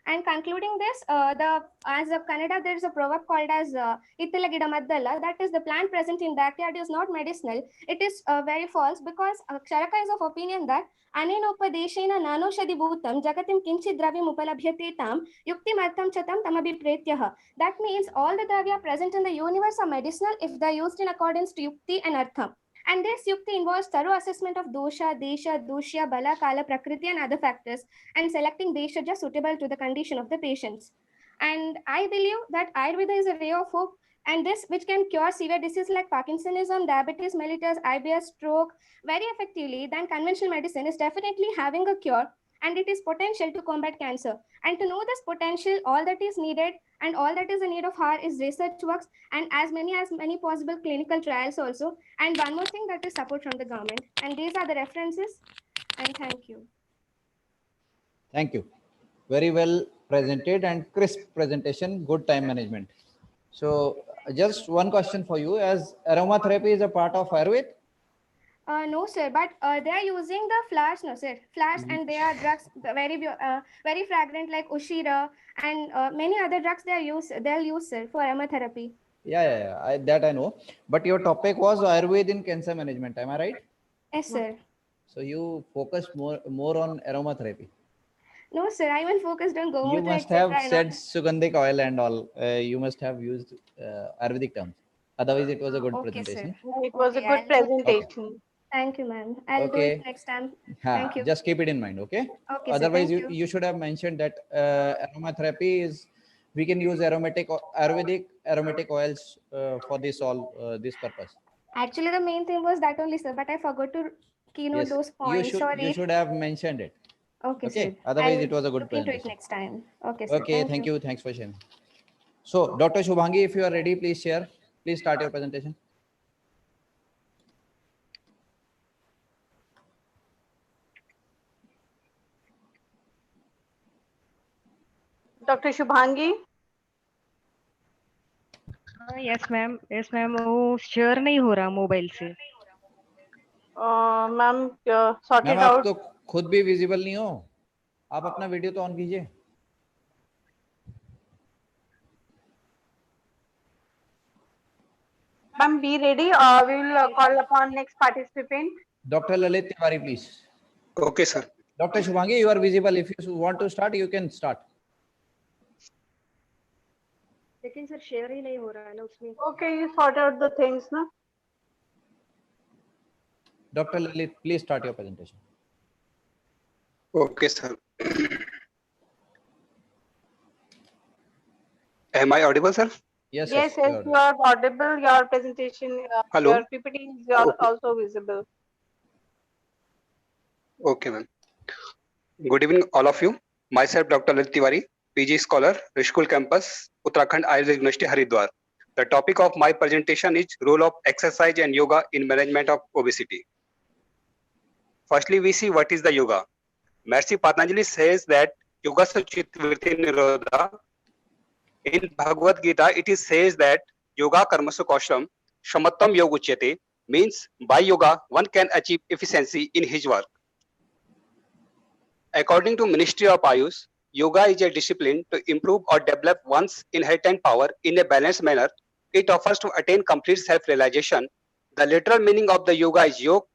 And concluding this, as of Kannada, there is a proverb called as Ittala Gida Maddala. That is, the plant present in backyard is not medicinal. It is very false because Charaka is of opinion that Anenopadeshena nanoshadi bhutam jagatim kinchit dravyam upalabhyate tam yuktim artham chatam tamabhipretyah. That means all the dravya present in the universe are medicinal if they are used in accordance to yukti and artham. And this yukti involves thorough assessment of dosha, desha, dushya, bala, kala, prakriti, and other factors, and selecting deshaja suitable to the condition of the patients. And I believe that Ayurveda is a ray of hope, and this which can cure severe diseases like Parkinsonism, diabetes mellitus, IBS, stroke very effectively than conventional medicine is definitely having a cure, and it is potential to combat cancer. And to know this potential, all that is needed and all that is in need of her is research works and as many possible clinical trials also. And one more thing, that is support from the government. And these are the references. And thank you. Thank you. Very well presented and crisp presentation, good time management. So just one question for you, as aromatherapy is a part of Ayurveda? No, sir, but they are using the flowers, no, sir. Flowers, and they are drugs, very fragrant, like Ushira, and many other drugs they'll use, sir, for aromatherapy. Yeah, that I know. But your topic was Ayurveda in cancer management, am I right? Yes, sir. So you focused more on aromatherapy. No, sir, I even focused on You Gomutra, must etc. have said Sugandhik oil and all. You must have used Ayurvedic terms. Otherwise, it was a good Okay, sir. presentation. It was a good I'll do it. presentation. Thank you, ma'am. I'll do it next time. Thank you. Just keep it in mind, okay? Okay, sir. Otherwise, Thank you should have mentioned that aromatherapy is, we can use Ayurvedic aromatic oils for this purpose. Actually, the main thing was that only, sir, but I forgot to keynote Yes, those points. Sorry. you should have mentioned it. Okay, sir. Otherwise, I'll it was a good look into it presentation. next time. Okay, sir. Okay, thank you. Thanks for sharing. So, Dr. Shubhangi, if you are ready, please share. Please start your presentation. Dr. Shubhangi? Yes ma'am वो share नहीं हो रहा mobile से। Ma'am sort ma'am it आप out. तो खुद भी visible नहीं हो, आप अपना वीडियो तो ऑन कीजिए। Ma'am, be ready. We will call upon next participant. Dr. Lalit Tiwari, please. Okay, sir. Dr. Shubhangi, you are visible. If you want to start, you can start. लेकिन sir share ही नहीं हो रहा है ना उसमें। Okay, you sort out the things, na? Dr. Lalit, please start your presentation. Okay, sir. Am I audible, sir? Yes, you are audible. Your presentation, Hello? your PPT is also visible. Okay, ma'am. Good evening, all of you. Myself, Dr. Lalit Tiwari, PG scholar, Rishkul campus, Uttarakhand Ayurveda University, Haridwar. The topic of my presentation is role of exercise and yoga in management of obesity. Firstly, we see what is the yoga. Maharishi Patanjali says that yoga suchit vritti nirodha. In Bhagavad Gita, it is says that yoga karmasu kaushlam shamattam yoga uchyate, means by yoga one can achieve efficiency in his work. According to Ministry of Ayush, yoga is a discipline to improve or develop one's inherent power in a balanced manner. It offers to attain complete self-realization. The literal meaning of the yoga is yoga.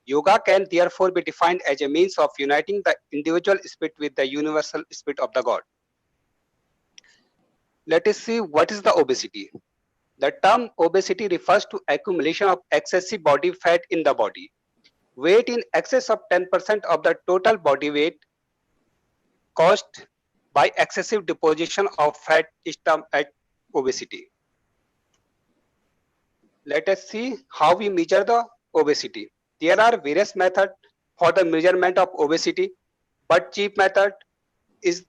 Yoga can therefore be defined as a means of uniting the individual spirit with the universal spirit of the God. Let us see what is the obesity. The term obesity refers to accumulation of excessive body fat in the body. Weight in excess of 10% of the total body weight caused by excessive deposition of fat at obesity. Let us see how we measure the obesity. There are various methods for the measurement of obesity, but cheap method is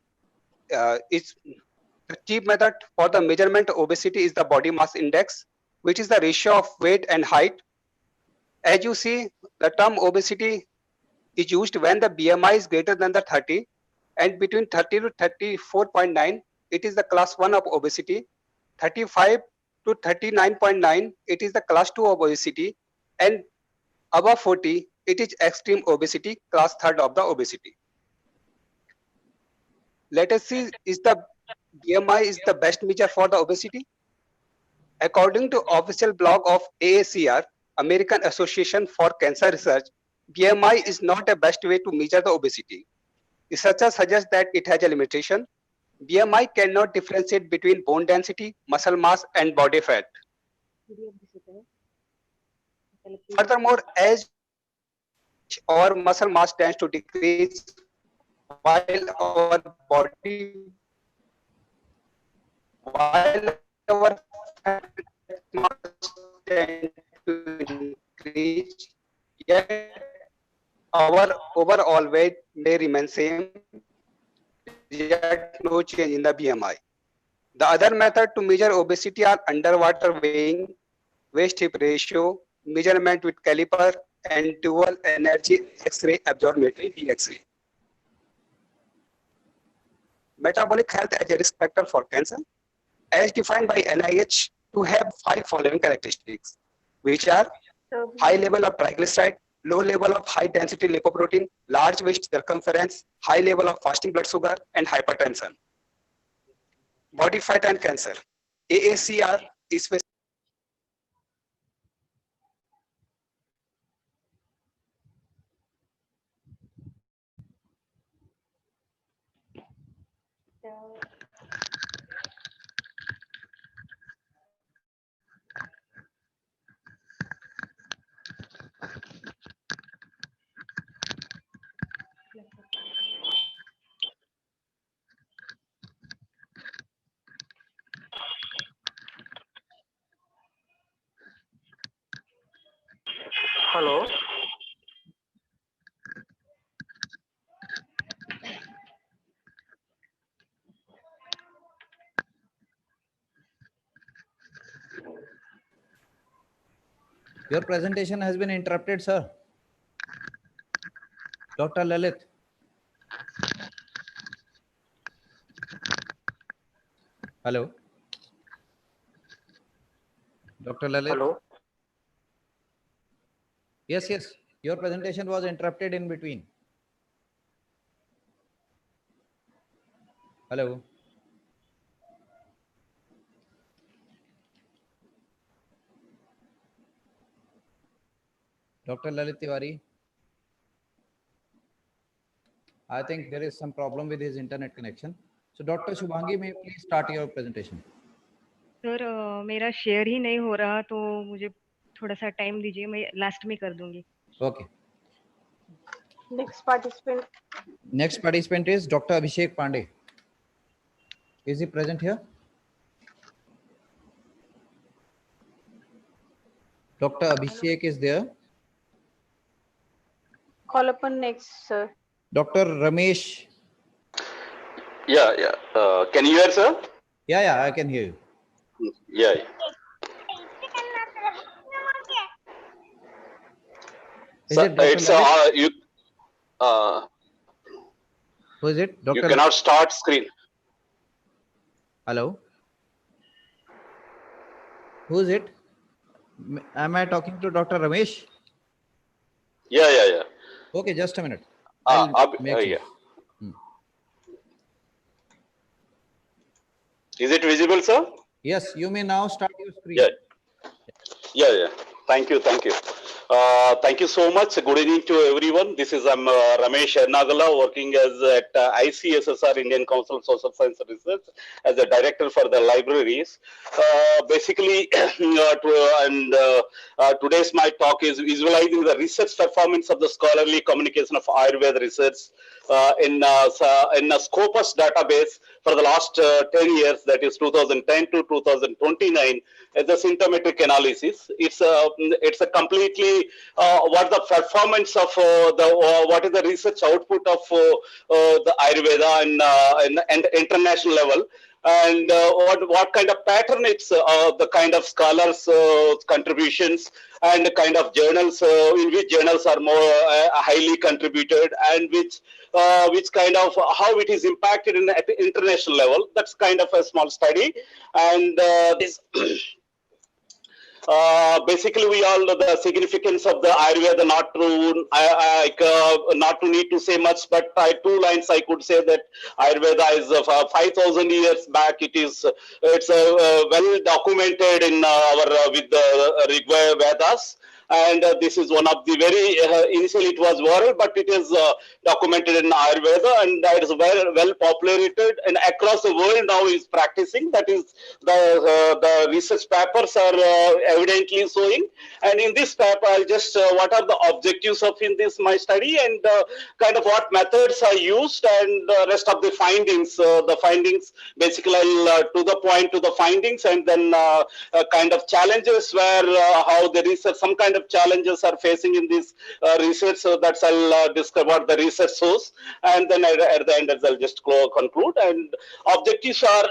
the cheap method for the measurement of obesity is the body mass index, which is the ratio of weight and height. As you see, the term obesity is used when the BMI is greater than the 30, and between 30 to 34.9, it is the class 1 of obesity. 35 to 39.9, it is the class 2 of obesity, and above 40, it is extreme obesity, class 3rd of the obesity. Let us see, is the BMI is the best measure for the obesity? According to official blog of AACR, American Association for Cancer Research, BMI is not a best way to measure the obesity. Researchers suggest that it has a limitation. BMI cannot differentiate between bone density, muscle mass, and body fat. Furthermore, as our muscle mass tends to decrease while our body, while our fat mass tends to increase, yet our overall weight may remain same, yet no change in the BMI. The other method to measure obesity are underwater weighing, waist hip ratio, measurement with caliper, and dual energy X-ray absorptiometry (DXray). Metabolic health as a risk factor for cancer, as defined by NIH, to have 5 following characteristics, which are high level of triglyceride, low level of high density lipoprotein, large waist circumference, high level of fasting blood sugar, and hypertension. Body fat and cancer. AACR is Hello. Your presentation has been interrupted, sir. Dr. Lalit. Hello. Dr. Lalit. Hello. Yes, yes. Your presentation was interrupted in between. Hello. Dr. Lalit Tiwari. I think there is some problem with his internet connection. So Dr. Shubhangi, may you please start your presentation. Sir मेरा share ही नहीं हो रहा, तो मुझे थोड़ा सा time दीजिए, मैं लास्ट में कर दूंगी. Okay. Next participant. Next participant is Dr. Abhishek Pandey. Is he present here? Dr. Abhishek is there. Call upon next, sir. Dr. Ramesh. Yeah, yeah. Can you hear, sir? Yeah, I can hear you. Yeah. Is it Dr. It's Lalit? Who is it? Dr. You cannot start screen. Hello. Who is it? Am I talking to Dr. Ramesh? Yeah. Okay, just a minute. I'll make sure. Yeah. Is it visible, sir? Yes, you may now start your screen. Yeah. Thank you. Thank you so much. Good evening to everyone. This is Ramesh Ernagala, working as at ICSSR, Indian Council of Social Science Research, as a director for the libraries. Basically, today's my talk is visualizing the research performance of the scholarly communication of Ayurveda research in a Scopus database for the last 10 years, that is 2010 to 2029, as a symptomatic analysis. It's a completely what the performance of what is the research output of the Ayurveda and international level, and what kind of pattern it's the kind of scholars contributions and the kind of journals in which journals are more highly contributed, and which kind of how it is impacted at the international level. That's kind of a small study, and this basically we all know the significance of the Ayurveda. Not to need to say much, but two lines I could say that Ayurveda is 5,000 years back. It's well documented in our with the Rig Vedas. And this is one of the very, initially it was oral, but it is documented in Ayurveda, and that is well populated and across the world now is practicing. That is the research papers are evidently showing. And in this paper, I'll just, what are the objectives of in this my study, and kind of what methods are used, and the rest of the findings. The findings, basically I'll to the point to the findings, and then kind of challenges where how the research, some kind of challenges are facing in this research. So that's I'll discuss what the research shows, and then at the end I'll just conclude. And objectives are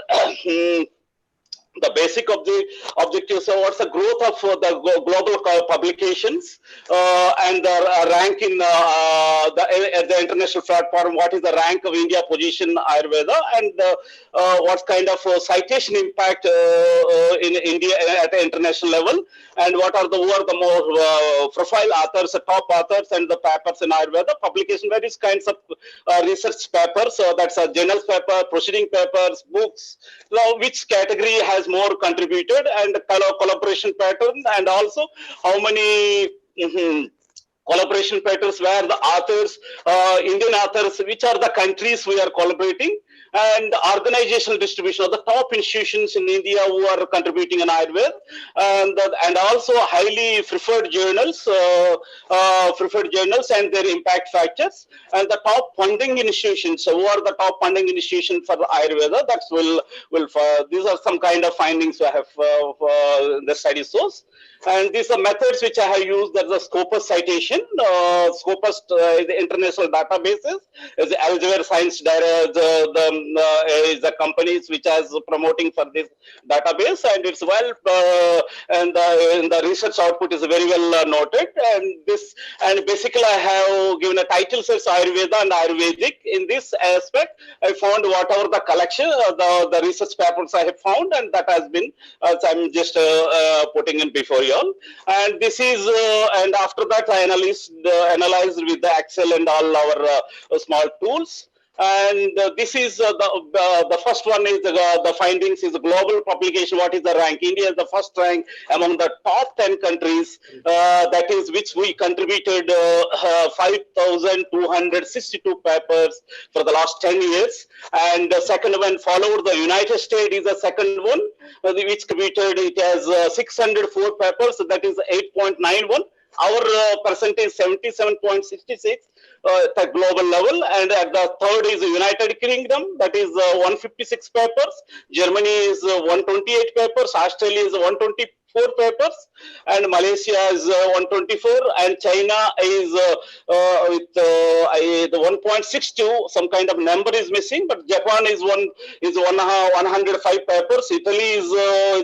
the basic of the objectives. So what's the growth of the global publications and the rank in at the international platform? What is the rank of India position in Ayurveda, and what kind of citation impact in India at the international level, and what are the more profile authors, top authors, and the papers in Ayurveda publication, various kinds of research papers. So that's a journal paper, proceeding papers, books. Now, which category has more contributed, and collaboration pattern, and also how many collaboration patterns where the authors, Indian authors, which are the countries we are collaborating, and organizational distribution of the top institutions in India who are contributing in Ayurveda, and also highly preferred journals and their impact factors, and the top funding institutions. So who are the top funding institutions for Ayurveda? That's these are some kind of findings I have the study source. And these are methods which I have used. There's a Scopus citation. Scopus is the international databases. Is the Elsevier Science is the companies which is promoting for this database, and it's well and the research output is very well noted. And basically I have given a title says Ayurveda and Ayurvedic. In this aspect, I found whatever the collection, the research papers I have found, and that has been I'm just putting in before you all. And this is and after that I analyzed with the Excel and all our small tools. And this is the first one is the findings is the global publication. What is the rank? India is the first rank among the top 10 countries. That is which we contributed 5,262 papers for the last 10 years. And the second one followed the United States is the second one, which contributed it has 604 papers. So that is 8.91. Our percentage 77.66 at the global level, and at the third is the United Kingdom, that is 156 papers. Germany is 128 papers. Australia is 124 papers, and Malaysia is 124, and China is with the 1.62. Some kind of number is missing, but Japan is 105 papers. Italy is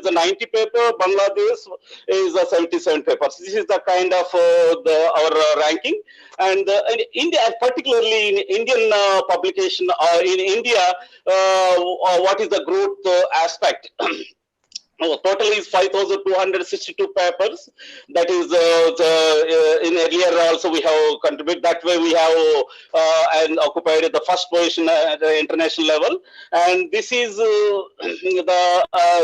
90 paper. Bangladesh is 77 papers. This is the kind of our ranking. And in India, particularly in Indian publication, in India, what is the growth aspect? Total is 5,262 papers. That is in earlier also we have contributed. That way we have and occupied the first position at the international level. And this is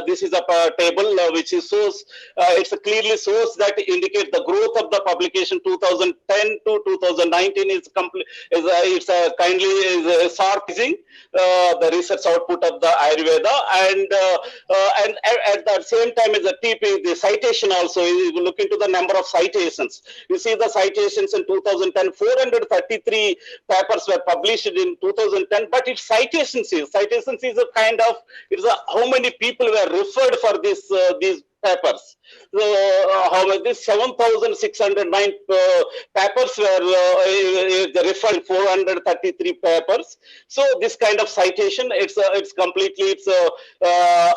this is a table which is shows it's clearly shows that indicate the growth of the publication 2010 to 2019 is complete. It's kindly is sharp the research output of the Ayurveda, and at the same time is the TP, the citation also. You look into the number of citations. You see the citations in 2010, 433 papers were published in 2010, but its citations is a kind of, it's a, how many people were referred for this these papers. So, how much? This 7,609 papers were referred, 433 papers. So this kind of citation, it's completely,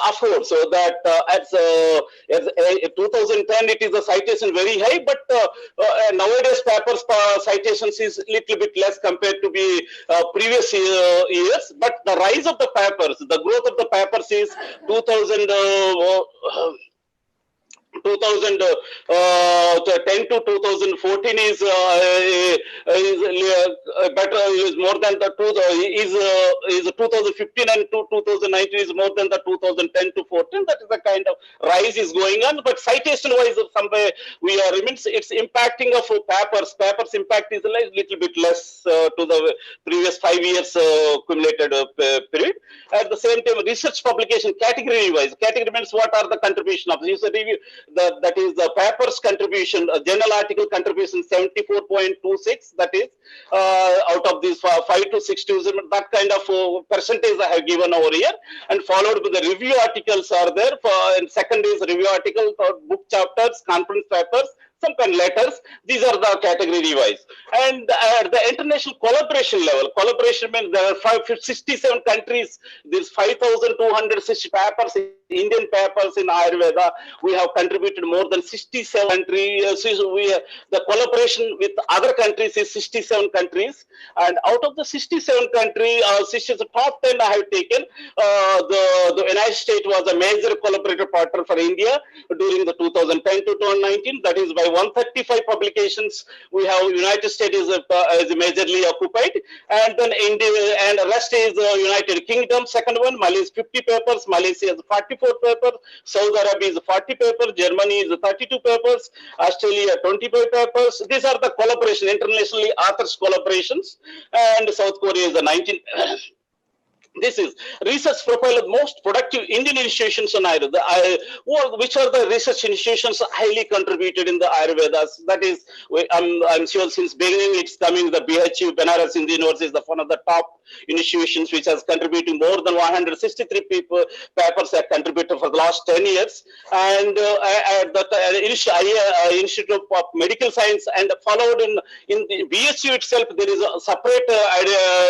afford. So that at 2010 it is a citation very high, but nowadays papers citations is little bit less compared to the previous years. But the rise of the papers, the growth of the papers is 2010 to 2014 is better, is more than the is 2015, and to 2019 is more than the 2010 to 14. That is the kind of rise is going on. But citation wise, somewhere we are remains, it's impacting of papers impact is a little bit less to the previous 5 years accumulated period. At the same time, research publication category wise, category means what are the contribution of research review. That is the papers contribution, journal article contribution 74.26. That is out of these 5 to 6 to that kind of percentage I have given over here, and followed by the review articles are there. And second is review article, book chapters, conference papers, some kind of letters. These are the category wise. And at the international collaboration level, collaboration means there are 67 countries. There's 5,260 papers, Indian papers in Ayurveda. We have contributed more than 67 countries. The collaboration with other countries is 67 countries. And out of the 67 countries, the top 10 I have taken. The United States was a major collaborator partner for India during the 2010 to 2019. That is by 135 publications. We have United States is majorly occupied, and then India and the rest is United Kingdom. Second one, Malaysia 50 papers, Malaysia has 44 papers, Saudi Arabia is 40 papers, Germany is 32 papers, Australia 25 papers. These are the collaboration, internationally authors collaborations, and South Korea is the 19. This is research profile of most productive Indian institutions on Ayurveda. Which are the research institutions highly contributed in the Ayurvedas? That is, I'm sure since beginning it's coming. The BHU, Benares Hindu University, is one of the top institutions which has contributed more than 163 papers have contributed for the last 10 years. And at the Institute of Medical Science, and followed in the BHU itself, there is a separate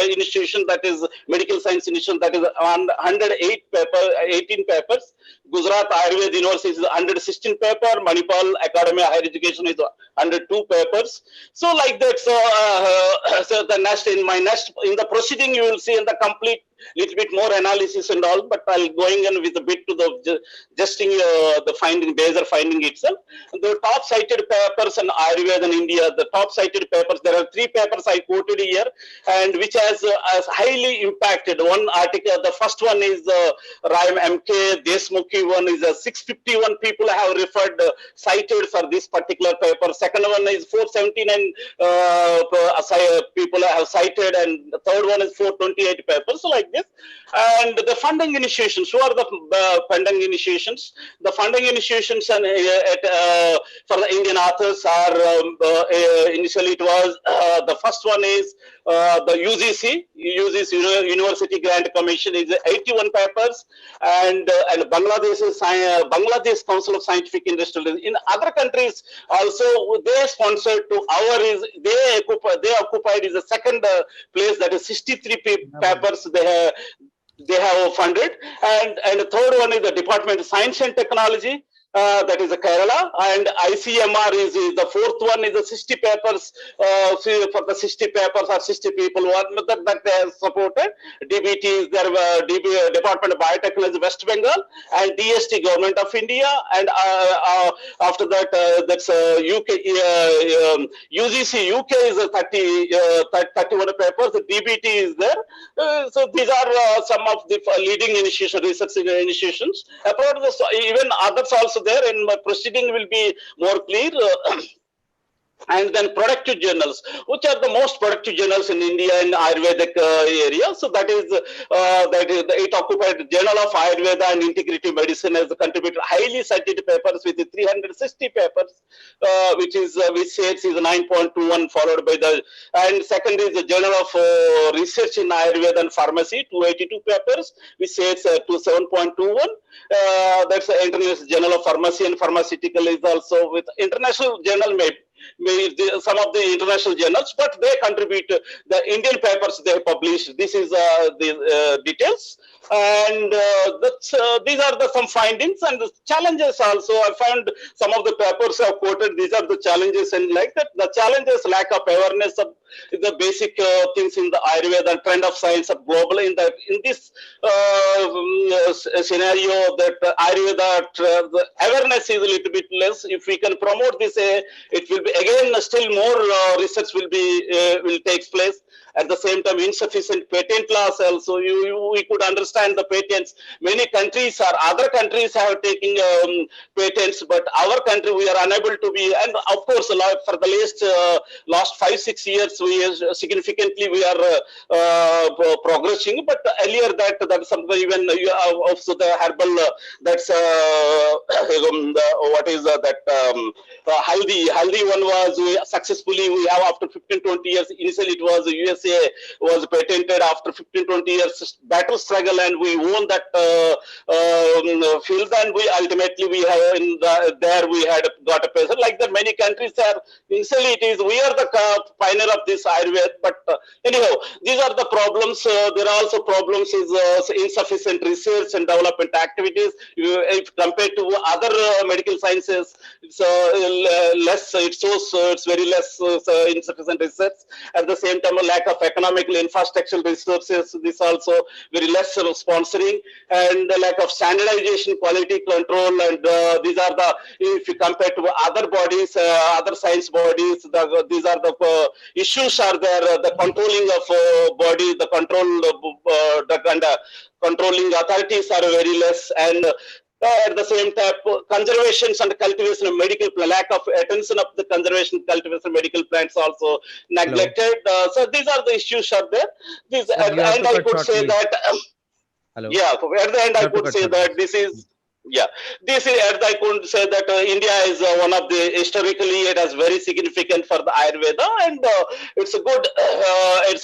institution, that is Medical Science Institution, that is 18 papers. Gujarat Ayurveda University is 116 paper. Manipal Academy of Higher Education is 102 papers. So like that. So the next in the proceeding, you will see in the complete little bit more analysis and all, but I'll going in with a bit to the justing the finding, Baser finding itself. The top cited papers in Ayurveda in India, the top cited papers, there are 3 papers I quoted here, and which has highly impacted. One article, the first one is Ram MK Desmukhi one, is 651 people have referred, cited for this particular paper. Second one is 479 people have cited, and the third one is 428 papers. So like this. And the funding initiations, who are the funding initiations? The funding initiations for the Indian authors are, initially it was, the first one is the UGC University Grant Commission is 81 papers, and Bangladesh Council of Scientific Industrial. In other countries also, they sponsored to they occupied is the second place, that is 63 papers they have funded, and the third one is the Department of Science and Technology. That is Kerala, and ICMR is the fourth one, is the 60 papers, for the 60 papers or 60 people that they have supported. DBT is their Department of Biotechnology, West Bengal, and DST, Government of India, and after that, that's UK, UGC UK is 31 papers, the DBT is there. So these are some of the leading research institutions. Apart from this, even others also there, and my proceeding will be more clear. And then productive journals, which are the most productive journals in India in Ayurvedic area. So that is it occupied Journal of Ayurveda and Integrative Medicine has contributed highly cited papers with 360 papers, which says is 9.21, followed by the, and second is the Journal of Research in Ayurveda and Pharmacy, 282 papers, which says to 7.21. That's the International Journal of Pharmacy and Pharmaceutical is also with international journal some of the international journals, but they contribute the Indian papers they publish. This is the details, and these are the some findings and the challenges also. I found some of the papers have quoted. These are the challenges, and like that, the challenges lack of awareness of the basic things in the Ayurveda and trend of science of global in this scenario that Ayurveda the awareness is a little bit less. If we can promote this, it will be again still more research will take place. At the same time, insufficient patent laws also. We could understand the patents. Many countries or other countries have taken patents, but our country we are unable to be. And of course, for the last 5-6 years, significantly we are progressing. But earlier that something even also the herbal that's what is that healthy one was successfully we have after 15-20 years. Initially it was USA was patented after 15-20 years battle struggle, and we won that field, and we ultimately we have there we had got a patent. Like that many countries are initially we are the pioneer of this Ayurveda, but anyhow these are the problems. There are also problems is insufficient research and development activities. If compared to other medical sciences, it's less. It shows it's very less insufficient research. At the same time, a lack of economical infrastructural resources. This also very less sponsoring, and the lack of standardization, quality control, and these are the, if you compare to other bodies, other science bodies, these are the issues are there. The controlling of body, the controlling authorities are very less, and at the same time, conservation and cultivation of medical lack of attention of the conservation, cultivation of medical plants also neglected. So these are the issues are there. These Sir, at the end I could say that. Hello. Yeah, at the end I could say that this is. Yeah, this is as I could say that India is one of the historically it has very significant for the Ayurveda, and it's a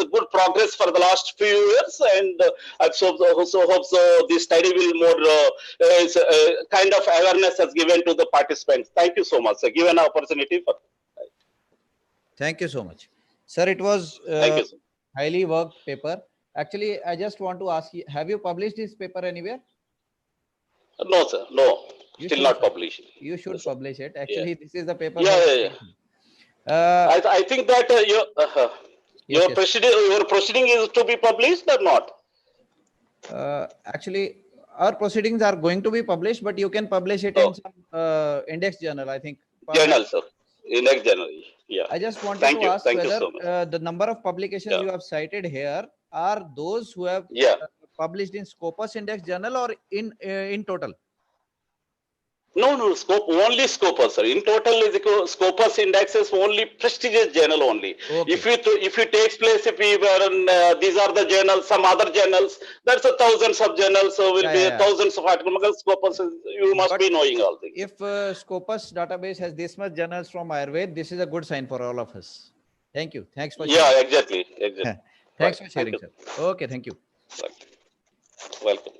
good progress for the last few years, and I also hope so this study will more kind of awareness has given to the participants. Thank you so much. Given an opportunity for. Thank you so much, sir. It was Thank you, sir. highly worked paper. Actually, I just want to ask you: have you published this paper anywhere? No, sir. No, You still should, not sir. published. You should Yes, publish it. Actually, this is the paper. Yeah. I think that your Yes. proceeding is to be published or not? Actually, our proceedings are going to be published, but you can publish it in some index journal, I think. Journal, sir. In next January. Yeah. I just wanted Thank to you. ask Thank you whether so much. the number of publications you have cited here are those who have published in Scopus Index Journal or in total? No, only Scopus, sir. In total, is Scopus indexes only prestigious journal only. Okay. If it takes place, if we were in, these are the journals, some other journals, that's a thousands of journals, so will be thousands of articles. Scopus, you must be knowing all things. If Scopus database has this much journals from Ayurveda, this is a good sign for all of us. Thank you. Thanks for sharing. Yeah, exactly. Thanks for sharing, sir. Okay, thank you. Welcome.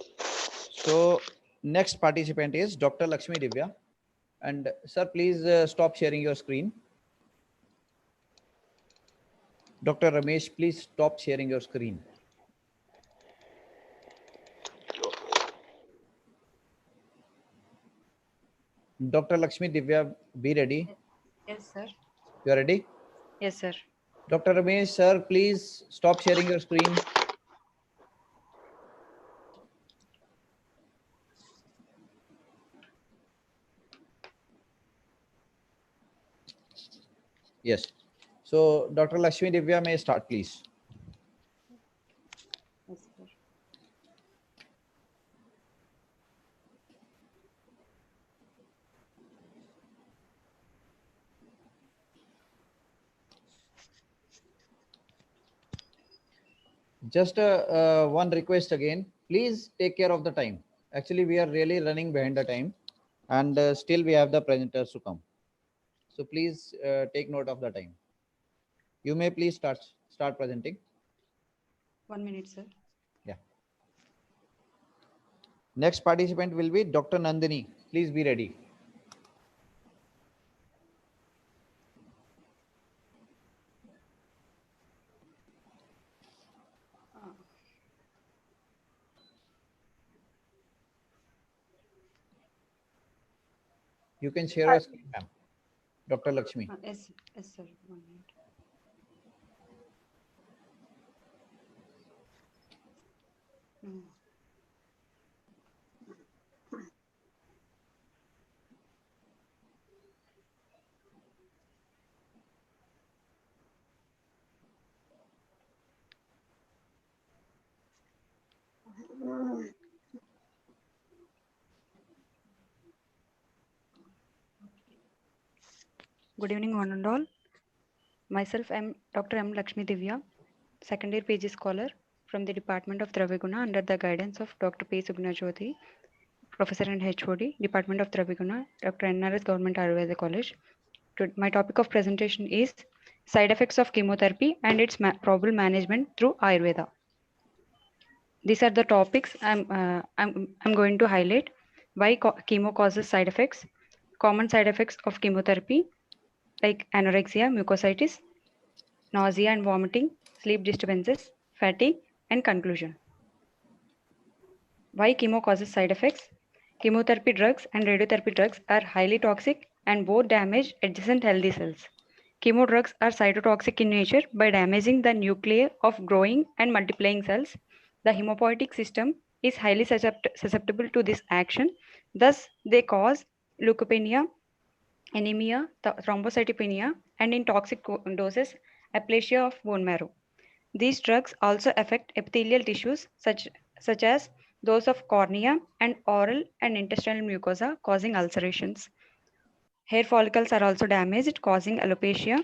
So next participant is Dr. Lakshmi Divya. And sir, please stop sharing your screen. Dr. Ramesh, please stop sharing your screen. Dr. Lakshmi Divya, be ready. Yes, sir. You are ready? Yes, sir. Dr. Ramesh, sir, please stop sharing your screen. Yes. So Dr. Lakshmi Divya may start, please. Yes, sir. Just one request again, please take care of the time. Actually, we are really running behind the time, and still we have the presenters to come. So please take note of the time. You may please start presenting. 1 minute, sir. Yeah. Next participant will be Dr. Nandini. Please be ready. You can share your screen, ma'am. Dr. Lakshmi. Yes, sir. 1 minute. Good evening, one and all. Myself, I am Dr. M. Lakshmi Divya, second year PG scholar from the Department of Draviguna under the guidance of Dr. P. Sugnajyoti, Professor and HOD, Department of Draviguna, Dr. NRS Government Ayurveda College. My topic of presentation is side effects of chemotherapy and its probable management through Ayurveda. These are the topics I'm going to highlight. Why chemo causes side effects, common side effects of chemotherapy like anorexia, mucositis, nausea and vomiting, sleep disturbances, fatigue, and conclusion. Why chemo causes side effects? Chemotherapy drugs and radiotherapy drugs are highly toxic and both damage adjacent healthy cells. Chemo drugs are cytotoxic in nature by damaging the nuclei of growing and multiplying cells. The hemopoietic system is highly susceptible to this action. Thus, they cause leukopenia, anemia, thrombocytopenia, and in toxic doses, aplasia of bone marrow. These drugs also affect epithelial tissues such as those of cornea and oral and intestinal mucosa, causing ulcerations. Hair follicles are also damaged, causing alopecia,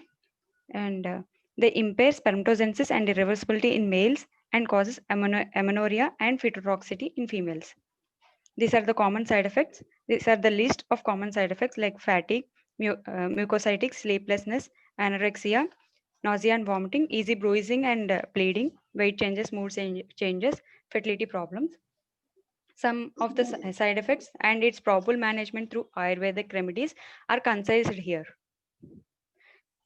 and they impair spermatogenesis and irreversibility in males and causes amenorrhea and phytotoxicity in females. These are the common side effects. These are the list of common side effects like fatigue, mucositis, sleeplessness, anorexia, nausea and vomiting, easy bruising and bleeding, weight changes, mood changes, fertility problems. Some of the side effects and its probable management through Ayurvedic remedies are concised here.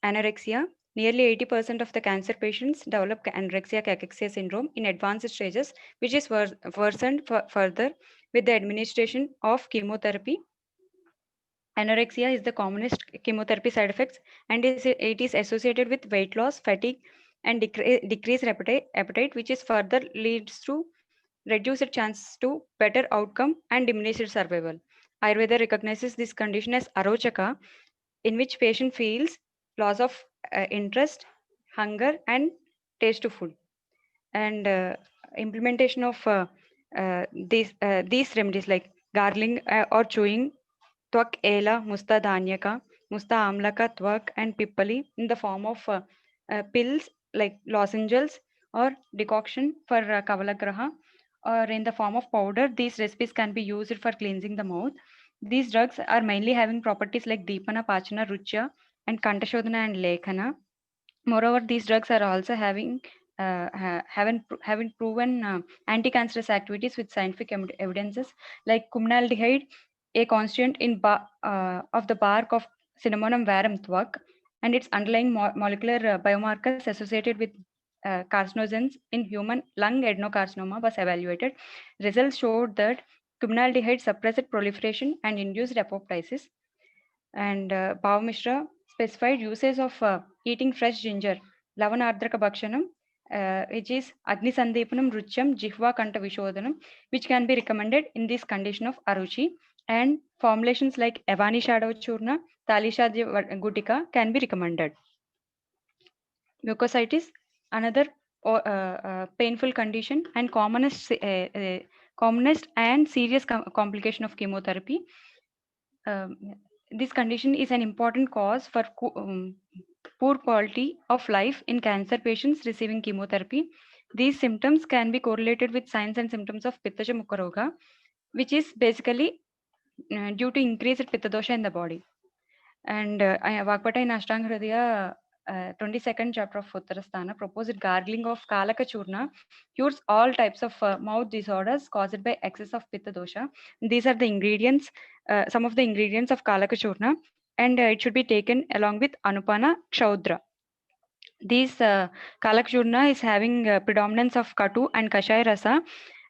Anorexia. Nearly 80% of the cancer patients develop anorexia cachexia syndrome in advanced stages, which is worsened further with the administration of chemotherapy. Anorexia is the commonest chemotherapy side effects, and it is associated with weight loss, fatigue, and decreased appetite, which is further leads to reduced chance to better outcome and diminished survival. Ayurveda recognizes this condition as arochaka, in which patient feels loss of interest, hunger, and taste to food. And implementation of these remedies like gargling or chewing Twak Ela, Musta Dhanyaka, Musta Amlaka, Twak, and Pippali in the form of pills like lozenges or decoction for Kavalagraha, or in the form of powder. These recipes can be used for cleansing the mouth. These drugs are mainly having properties like Deepana, Pachana, Ruchya, and Kantashodhana and Lekhana. Moreover, these drugs are also having having proven anti-cancerous activities with scientific evidences like cumnaldehyde, a constituent in of the bark of Cinnamomum verum twak, and its underlying molecular biomarkers associated with carcinogens in human lung adenocarcinoma was evaluated. Results showed that cumnaldehyde suppressed proliferation and induced apoptosis. And Bhav Mishra specified uses of eating fresh ginger, Lavanardraka Bhakshanam, which is Agni Sandeepanam Ruchyam Jihva Kanta Vishodhanam, which can be recommended in this condition of Aruchi. And formulations like Avani Shadow Churna, Talishadya Gutika can be recommended. Mucositis, another painful condition and commonest and serious complication of chemotherapy. This condition is an important cause for poor quality of life in cancer patients receiving chemotherapy. These symptoms can be correlated with signs and symptoms of Pittaja Mukha Roga, which is basically due to increased Pitta dosha in the body. And Vakpata in Ashtanga Hridaya 22nd chapter of Uttarasthana proposed gargling of Kalaka Churna cures all types of mouth disorders caused by excess of Pitta dosha. These are the ingredients, some of the ingredients of Kalaka Churna, and it should be taken along with Anupana Kshaudra. These Kalaka Churna is having predominance of Katu and Kashaya Rasa,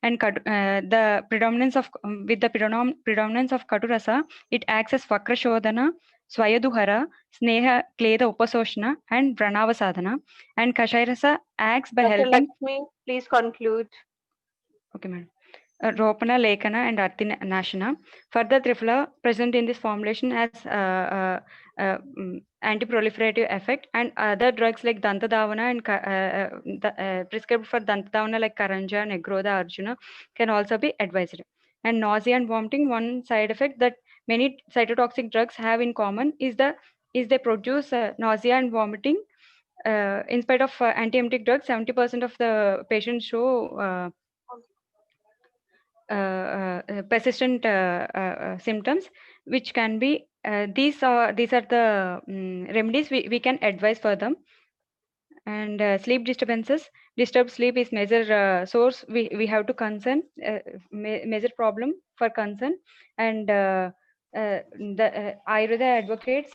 and the predominance of with the predominance of Katu Rasa, it acts as Vakra Shodhana, Swayaduhara, Sneha Kleda Upasoshna, and Pranava Sadhana. And Kashaya Rasa acts by Dr. helping. Lakshmi, please conclude. Okay, madam. Ropana, Lekana, and Arthi Nashana. Further, Trifla present in this formulation has anti-proliferative effect, and other drugs like Dantadavana and prescribed for Dantadavana like Karanja, Negroda, Arjuna can also be advised. And nausea and vomiting, one side effect that many cytotoxic drugs have in common is they produce nausea and vomiting. In spite of anti-emetic drugs, 70% of the patients show persistent symptoms, which can be these are the remedies we can advise for them. And sleep disturbances, disturbed sleep is major source we have to concern, major problem for concern. And the Ayurveda advocates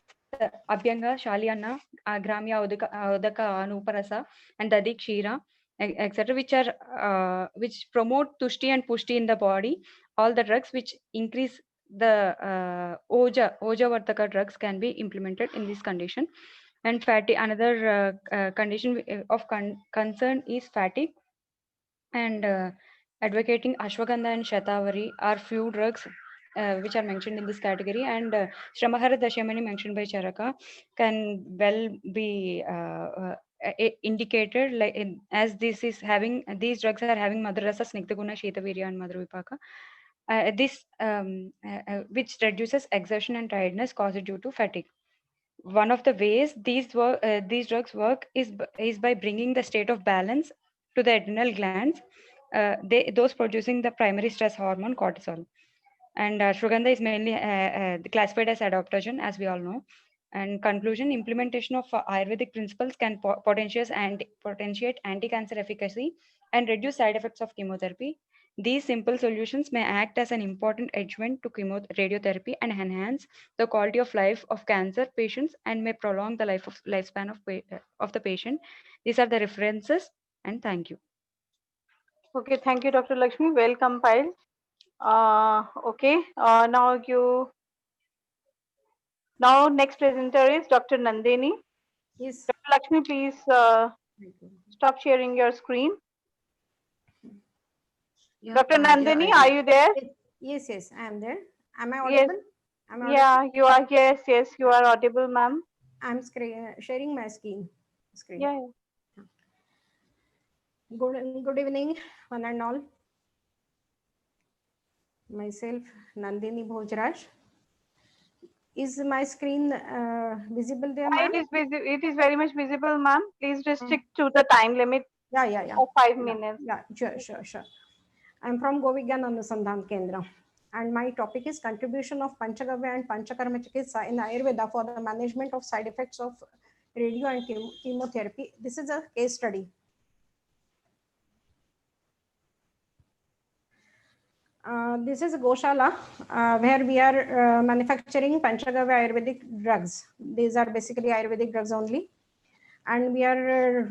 Abhyanga, Shaliana, Gramya, Udaka, Anuparasa, and Dadi Kshira, etc., which promote tushti and pushti in the body. All the drugs which increase the Oja Vartaka drugs can be implemented in this condition. And fatigue, another condition of concern is fatigue. And advocating Ashwagandha and Shatavari are few drugs which are mentioned in this category. And Shramahara Dashamani mentioned by Charaka can well be indicated, like as these drugs are having Madrasa, Snigdaguna, Shetavirya, and Madhura Vipaka. Which reduces exertion and tiredness caused due to fatigue. One of the ways these drugs work is by bringing the state of balance to the adrenal glands, those producing the primary stress hormone cortisol. And ashwagandha is mainly classified as adaptogen, as we all know. And conclusion, implementation of Ayurvedic principles can potentiate anti-cancer efficacy and reduce side effects of chemotherapy. These simple solutions may act as an important adjuvant to radiotherapy and enhance the quality of life of cancer patients and may prolong the lifespan of the patient. These are the references, and thank you. Okay, thank you, Dr. Lakshmi. Well compiled. Okay, now next presenter is Dr. Nandini. Yes. Dr. Lakshmi, please stop sharing your screen. Yeah, Dr. Nandini, are you there? Yes, I am there. Am I Yes. audible? Yeah, you are. Yes, you are audible, ma'am. I'm sharing my screen. Yeah. Good evening, one and all. Myself, Nandini Bhojraj. Is my screen visible there, ma'am? It is very much visible, ma'am. Please restrict to the time limit. Yeah. Of 5 minutes. Yeah, sure. I'm from Govigyan Anusandhan Kendra, and my topic is contribution of Panchagavya and Panchakarma Chikitsa in Ayurveda for the management of side effects of radio and chemotherapy. This is a case study. This is a Goshala where we are manufacturing Panchagavya Ayurvedic drugs. These are basically Ayurvedic drugs only. And we are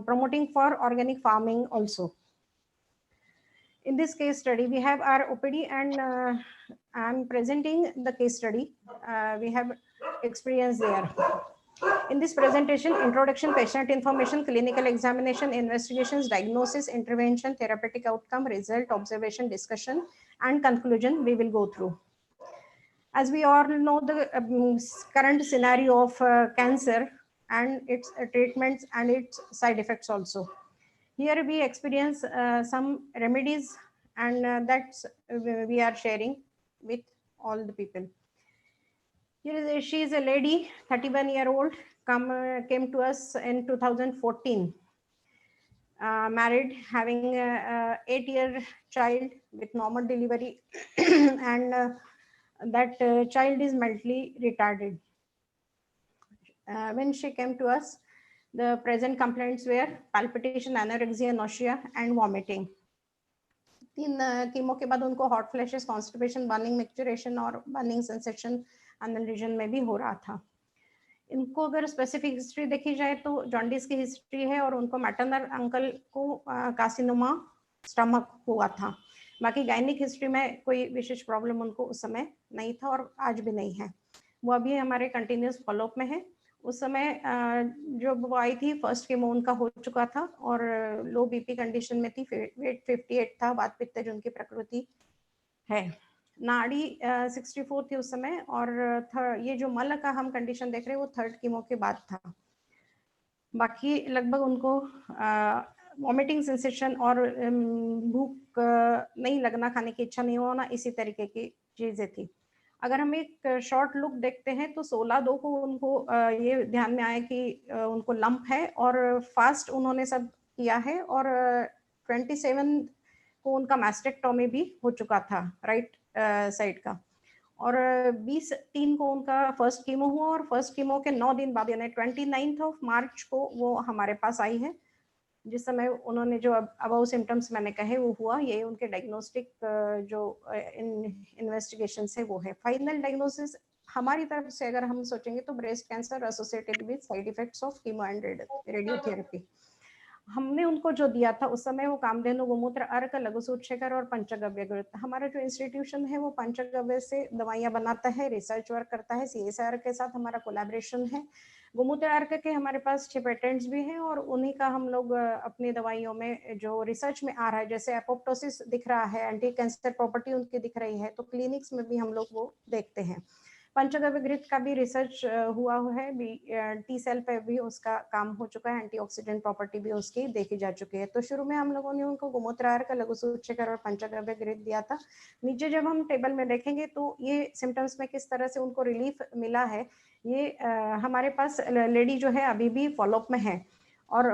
promoting for organic farming also. In this case study, we have our OPD, and I'm presenting the case study. We have experience there. In this presentation, introduction, patient information, clinical examination, investigations, diagnosis, intervention, therapeutic outcome, result, observation, discussion, and conclusion we will go through. As we all know, the current scenario of cancer and its treatments and its side effects also. Here we experience some remedies, and that's we are sharing with all the people. Here she is a lady, 31-year-old, came to us in 2014. married, having a 8-year child with normal delivery, and that child is mentally retarded. When she came to us, the present complaints were palpitation, anorexia, nausea, and vomiting. 3 chemo के बाद उनको hot flashes, constipation, burning, micturition और burning sensation अंदर reason में भी हो रहा था. इनको अगर स्पेसिफिक हिस्ट्री देखी जाए तो जॉन्डिस की हिस्ट्री है और उनको मैटरनल अंकल को कार्सिनोमा स्टमक हुआ था. बाकी गायनिक हिस्ट्री में कोई विशेष प्रॉब्लम उनको उस समय नहीं था और आज भी नहीं है. वो अभी हमारे कंटिन्यूस फॉलोअप में है. उस समय जो वो आई थी फर्स्ट कीमो उनका हो चुका था और लो बीपी कंडीशन में थी, वेट 58 था, वात पित्त उनकी प्रकृति है. नाड़ी 64 थी उस समय और ये जो मल का हम कंडीशन देख रहे हैं वो थर्ड कीमो के बाद था. बाकी लगभग उनको वॉमिटिंग सेंसेशन और भूख नहीं लगना, खाने की इच्छा नहीं होना, इसी तरीके की चीजें थी. अगर हम एक शॉर्ट लुक देखते हैं तो 16/2 को उनको ये ध्यान में आया कि उनको लंप है और फास्ट उन्होंने सब किया है और 27 को उनका मैस्टेक्टोमी भी हो चुका था राइट साइड का. और 20/3 को उनका फर्स्ट कीमो हुआ और फर्स्ट कीमो के 9 दिन बाद यानी 29 मार्च को वो हमारे पास आई है. जिस समय उन्होंने जो अबाउ सिम्टम्स मैंने कहे वो हुआ, ये उनके डायग्नोस्टिक जो इन्वेस्टिगेशन है वो है. फाइनल डायग्नोसिस हमारी तरफ से अगर हम सोचेंगे तो breast cancer associated with side effects of chemo and radiotherapy. हमने उनको जो दिया था उस समय वो कामधेनु, गोमूत्र अर्क, लघु सूत्रशेखर और पंचगव्य घृत. हमारा जो इंस्टीट्यूशन है वो पंचगव्य से दवाइयां बनाता है, रिसर्च वर्क करता है, CSIR के साथ हमारा कोलैबोरेशन है. गोमूत्र अर्क के हमारे पास 6 पेटेंट्स भी हैं और उन्हीं का हम लोग अपनी दवाइयों में जो रिसर्च में आ रहा है, जैसे एपोप्टोसिस दिख रहा है, एंटी कैंसर प्रॉपर्टी उनकी दिख रही है, तो क्लिनिक्स में भी हम लोग वो देखते हैं. पंचगव्य घृत का भी रिसर्च हुआ है, टी सेल पे भी उसका काम हो चुका है, एंटीऑक्सीडेंट प्रॉपर्टी भी उसकी देखी जा चुकी है. तो शुरू में हम लोगों ने उनको गोमूत्र अर्क, लघु सूत्रशेखर और पंचगव्य घृत दिया था. नीचे जब हम टेबल में देखेंगे तो ये सिम्टम्स में किस तरह से उनको रिलीफ मिला है, ये हमारे पास लेडी जो है अभी भी फॉलोअप में है. और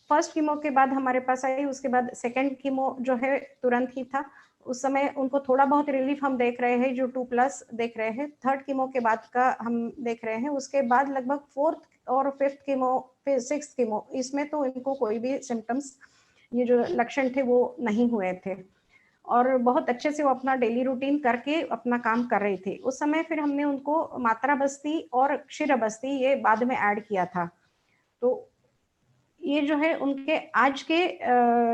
फर्स्ट कीमो के बाद हमारे पास आई, उसके बाद सेकेंड कीमो जो है तुरंत ही था. उस समय उनको थोड़ा बहुत रिलीफ हम देख रहे हैं, जो 2+ देख रहे हैं. थर्ड कीमो के बाद का हम देख रहे हैं. उसके बाद लगभग 4th और 5th कीमो, फिर 6th कीमो, इसमें तो इनको कोई भी सिम्टम्स, ये जो लक्षण थे वो नहीं हुए थे और बहुत अच्छे से वो अपना डेली रूटीन करके अपना काम कर रही थी. उस समय फिर हमने उनको मात्रा बस्ती और क्षीर बस्ती ये बाद में ऐड किया था. तो ये जो है उनके आज के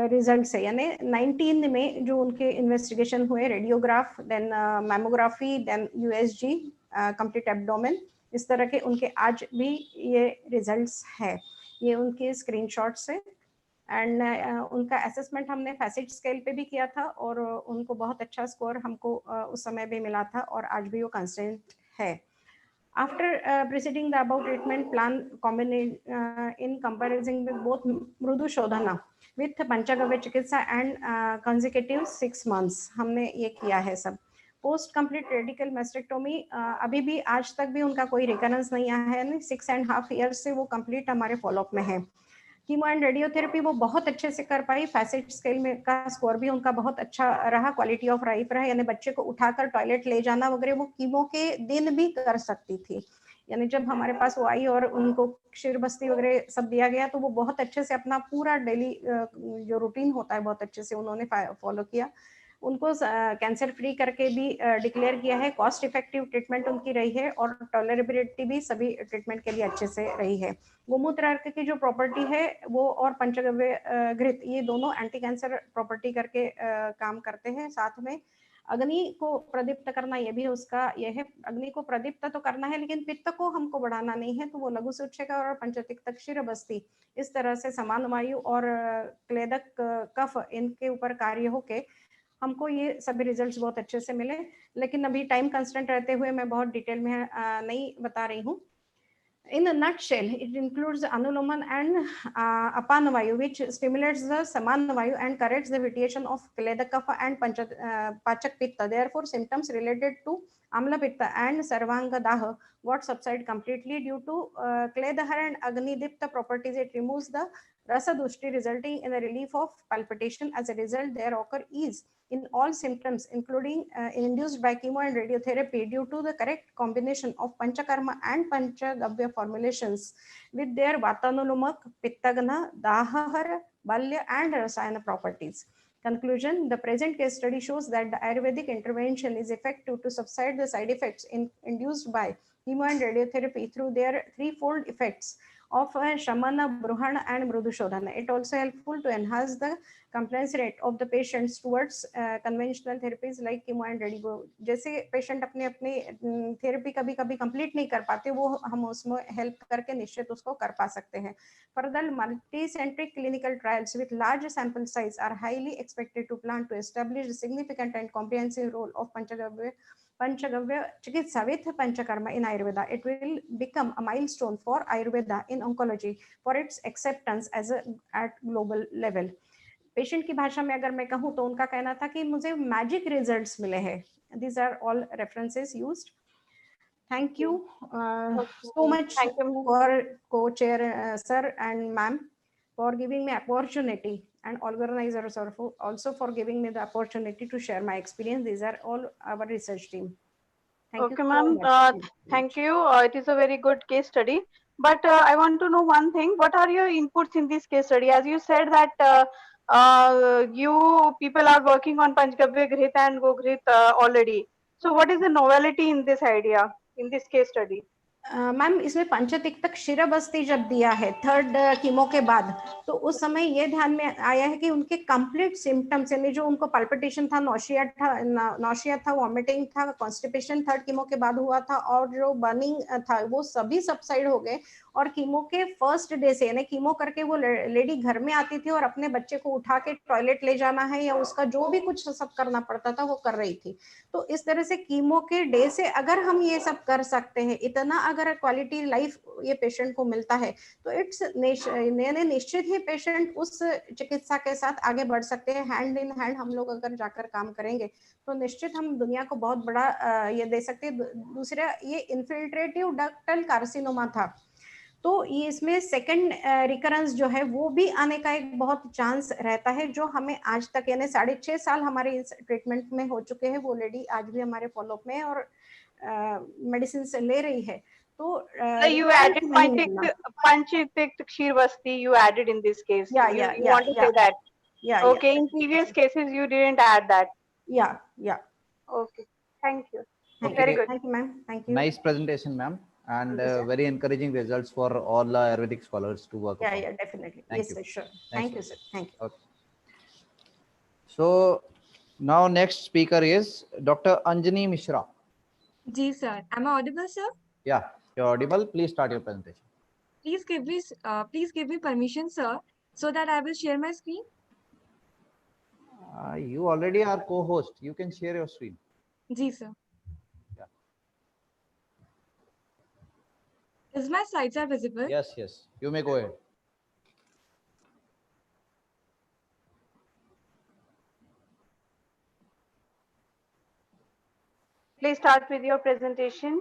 रिजल्ट है, यानी 19 में जो उनके इन्वेस्टिगेशन हुए, radiograph, then mammography, then USG, complete abdomen, इस तरह के उनके आज भी ये रिजल्ट्स है. ये उनके स्क्रीनशॉट्स है एंड उनका असेसमेंट हमने फैसिट स्केल पे भी किया था और उनको बहुत अच्छा स्कोर हमको उस समय भी मिला था और आज भी वो कंस्टेंट है. After preceding the above treatment plan in comparison with both मृदु शोधना with पंचगव्य चिकित्सा and consecutive 6 months हमने ये किया है सब. पोस्ट कंप्लीट रेडिकल मेस्टेक्टोमी अभी भी आज तक भी उनका कोई रिकरेंस नहीं आया है. 6.5 years से वो कंप्लीट हमारे फॉलोअप में है. कीमो एंड रेडियोथेरेपी वो बहुत अच्छे से कर पाई. फैसिट स्केल में का स्कोर भी उनका बहुत अच्छा रहा. क्वालिटी ऑफ लाइफ रहा, यानी बच्चे को उठाकर टॉयलेट ले जाना वगैरह वो कीमो के दिन भी कर सकती थी. यानी जब हमारे पास वो आई और उनको क्षीर बस्ती वगैरह सब दिया गया तो वो बहुत अच्छे से अपना पूरा डेली जो रूटीन होता है बहुत अच्छे से उन्होंने फॉलो किया. उनको कैंसर फ्री करके भी डिक्लेयर किया है. कॉस्ट इफेक्टिव ट्रीटमेंट उनकी रही है और टॉलरेबिलिटी भी सभी ट्रीटमेंट के लिए अच्छे से रही है. गोमूत्र अर्क की जो प्रॉपर्टी है वो और पंचगव्य घृत ये दोनों एंटी कैंसर प्रॉपर्टी करके काम करते हैं. साथ में अग्नि को प्रदीप्त करना ये भी उसका ये है. अग्नि को प्रदीप्त तो करना है लेकिन पित्त को हमको बढ़ाना नहीं है, तो वो लघु सूत्रशेखर और पंचतिक्त क्षीर बस्ती इस तरह से समान वायु और क्लेदक कफ इनके ऊपर कार्य होके हमको ये सभी रिजल्ट्स बहुत अच्छे से मिले. लेकिन अभी टाइम कंस्टेंट रहते हुए मैं बहुत डिटेल में नहीं बता रही हूँ. In a nutshell, it includes anuloman and apanavayu, which stimulates the samanavayu and corrects the vitiation of kledakafa and pachak pitta. Therefore, symptoms related to amla pitta and sarvanga daha got subside completely due to kledahar and agni dipta properties. It removes the Rasadushti, resulting in the relief of palpitation. As a result, there occur ease in all symptoms, including induced by chemo and radiotherapy, due to the correct combination of Panchakarma and Panchagavya formulations with their Vatanulumak, Pittagana, Dahahara, Balya, and Rasayana properties. Conclusion: the present case study shows that the Ayurvedic intervention is effective to subside the side effects induced by chemo and radiotherapy through their threefold effects of Shamana, Bruhana, and Mrudushodhana. It also helpful to enhance the compliance rate of the patients towards conventional therapies like chemo and radigo. जैसे patient अपने अपने therapy कभी कभी complete नहीं कर पाते, वो हम उसमें help करके निश्चित उसको कर पा सकते हैं. Further, multi-centric clinical trials with large sample size are highly expected to plan to establish a significant and comprehensive role of Panchagavya Chikitsa with Panchakarma in Ayurveda. It will become a milestone for Ayurveda in oncology for its acceptance at global level. Patient की भाषा में अगर मैं कहूँ तो उनका कहना था कि मुझे मैजिक रिजल्ट्स मिले हैं. These are all references used. Thank you so much for co-chair sir and ma'am for giving me opportunity, and organizers also for giving me the opportunity to share my experience. These are all our research team. Thank you so ma'am. much. Thank you. It is a very good case study. But I want to know one thing. What are your inputs in this case study? As you said that you people are working on Panchgavya Ghrita and Gogrit already. So what is the novelty in this idea, in this case study? Ma'am इसमें पंचतिक्तक क्षीरबस्ती जब दिया है third chemo के बाद, तो उस समय ये ध्यान में आया है कि उनके कंप्लीट सिम्टम्स, यानी जो उनको पल्पिटेशन था, नौशिया था, वॉमिटिंग था, कॉन्स्टिपेशन थर्ड कीमो के बाद हुआ था, और जो बर्निंग था वो सभी सबसाइड हो गए. और कीमो के फर्स्ट डे से, यानी कीमो करके वो लेडी घर में आती थी और अपने बच्चे को उठा के टॉयलेट ले जाना है या उसका जो भी कुछ सब करना पड़ता था वो कर रही थी. तो इस तरह से कीमो के डे से अगर हम ये सब कर सकते हैं, इतना अगर क्वालिटी लाइफ ये पेशेंट को मिलता है, तो इट्स निश्चित ही पेशेंट उस चिकित्सा के साथ आगे बढ़ सकते हैं. हैंड इन हैंड हम लोग अगर जाकर काम करेंगे तो निश्चित हम दुनिया को बहुत बड़ा ये दे सकते हैं. दूसरा, ये इन्फिल्ट्रेटिव डक्टल कार्सिनोमा था, तो ये इसमें सेकंड रिकरेंस जो है वो भी आने का एक बहुत चांस रहता है, जो हमें आज तक, यानी 6.5 साल हमारे इस ट्रीटमेंट में हो चुके हैं. वो लेडी आज भी हमारे फॉलोअप में और मेडिसिन से ले रही है. तो you added Panchitikt Kshirvasti, you added in this case. You want to say that? Yeah. Okay. In previous cases, you didn't add that. Yeah. Okay. Thank you. Okay. Very good. Thank you, ma'am. Thank you. Nice presentation, ma'am, and very encouraging results for all Ayurvedic scholars to work upon. Yeah, definitely. Thank yes, you. sir, sure. Thanks, Thank you, sir. Thank you. Okay. So now next speaker is Dr. Anjani Mishra. Ji, sir. Am I audible, sir? Yeah, you're audible. Please start your presentation. Please give me permission, sir, so that I will share my screen. You already are co-host. You can share your screen. Ji, sir. Yeah. Is my slides are visible? Yes. You may go ahead. Please start with your presentation.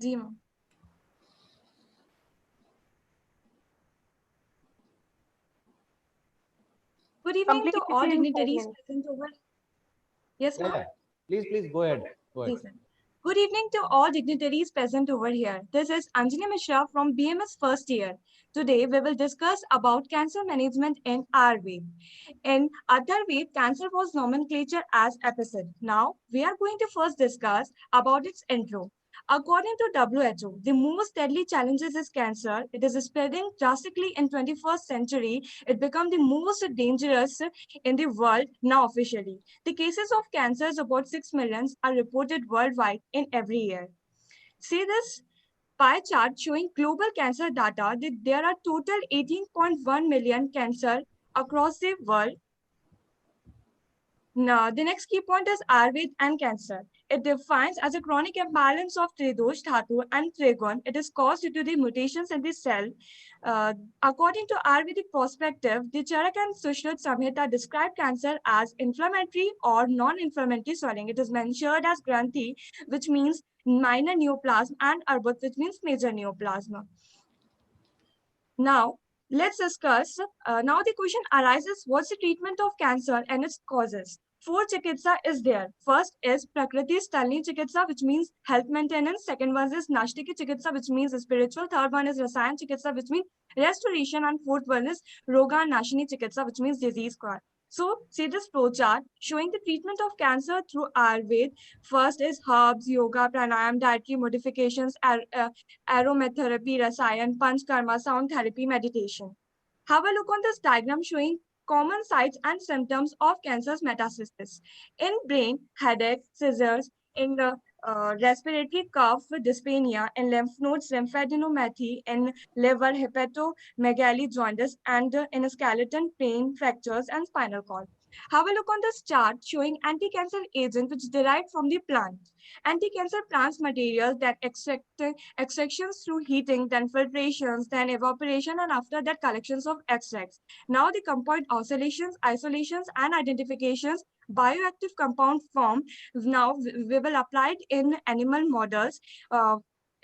Ji, ma'am. Good evening to all dignitaries present over. Yes, ma'am. Yeah. Please go ahead. Yes, sir. Good evening to all dignitaries present over here. This is Anjani Mishra from BMS first year. Today, we will discuss about cancer management in Ayurveda. In Ayurveda, cancer was nomenclature as episode. Now, we are going to first discuss about its intro. According to WHO, the most deadly challenges is cancer. It is spreading drastically in 21st century. It become the most dangerous in the world now officially. The cases of cancers, about 6 million, are reported worldwide in every year. See this pie chart showing global cancer data that there are total 18.1 million cancer across the world. Now, the next key point is Ayurveda and cancer. It defines as a chronic imbalance of tridosh, dhatu, and trigon. It is caused due to the mutations in the cell. According to Ayurvedic perspective, the Charak and Sushruta Samhita describe cancer as inflammatory or non-inflammatory swelling. It is mentioned as Granthi, which means minor neoplasm, and Arbut, which means major neoplasm. Now, Let's discuss. Now the question arises, what's the treatment of cancer and its causes? 4 chikitsa is there. First is Prakriti Stalini Chikitsa, which means health maintenance. Second one is Nashtiki Chikitsa, which means spiritual. Third one is Rasayan Chikitsa, which means restoration. And fourth one is Roga Nashini Chikitsa, which means disease cure. So see this flow chart showing the treatment of cancer through Ayurveda. First is herbs, yoga, pranayam, dietary modifications, aromatherapy, rasayan, panchkarma, sound therapy, meditation. Have a look on this diagram showing common sites and symptoms of cancer's metastasis. In brain, headache, seizures; in the respiratory cough, dyspnea; in lymph nodes, lymphadenopathy; in liver, hepatomegaly, jaundice; and in a skeleton, pain, fractures, and spinal cord. Have a look on this chart showing anti-cancer agent which derived from the plant. Anti-cancer plants materials that extractions through heating, then filtrations, then evaporation, and after that collections of extracts. Now the compound oscillations, isolations, and identifications bioactive compound form. Now we will apply it in animal models,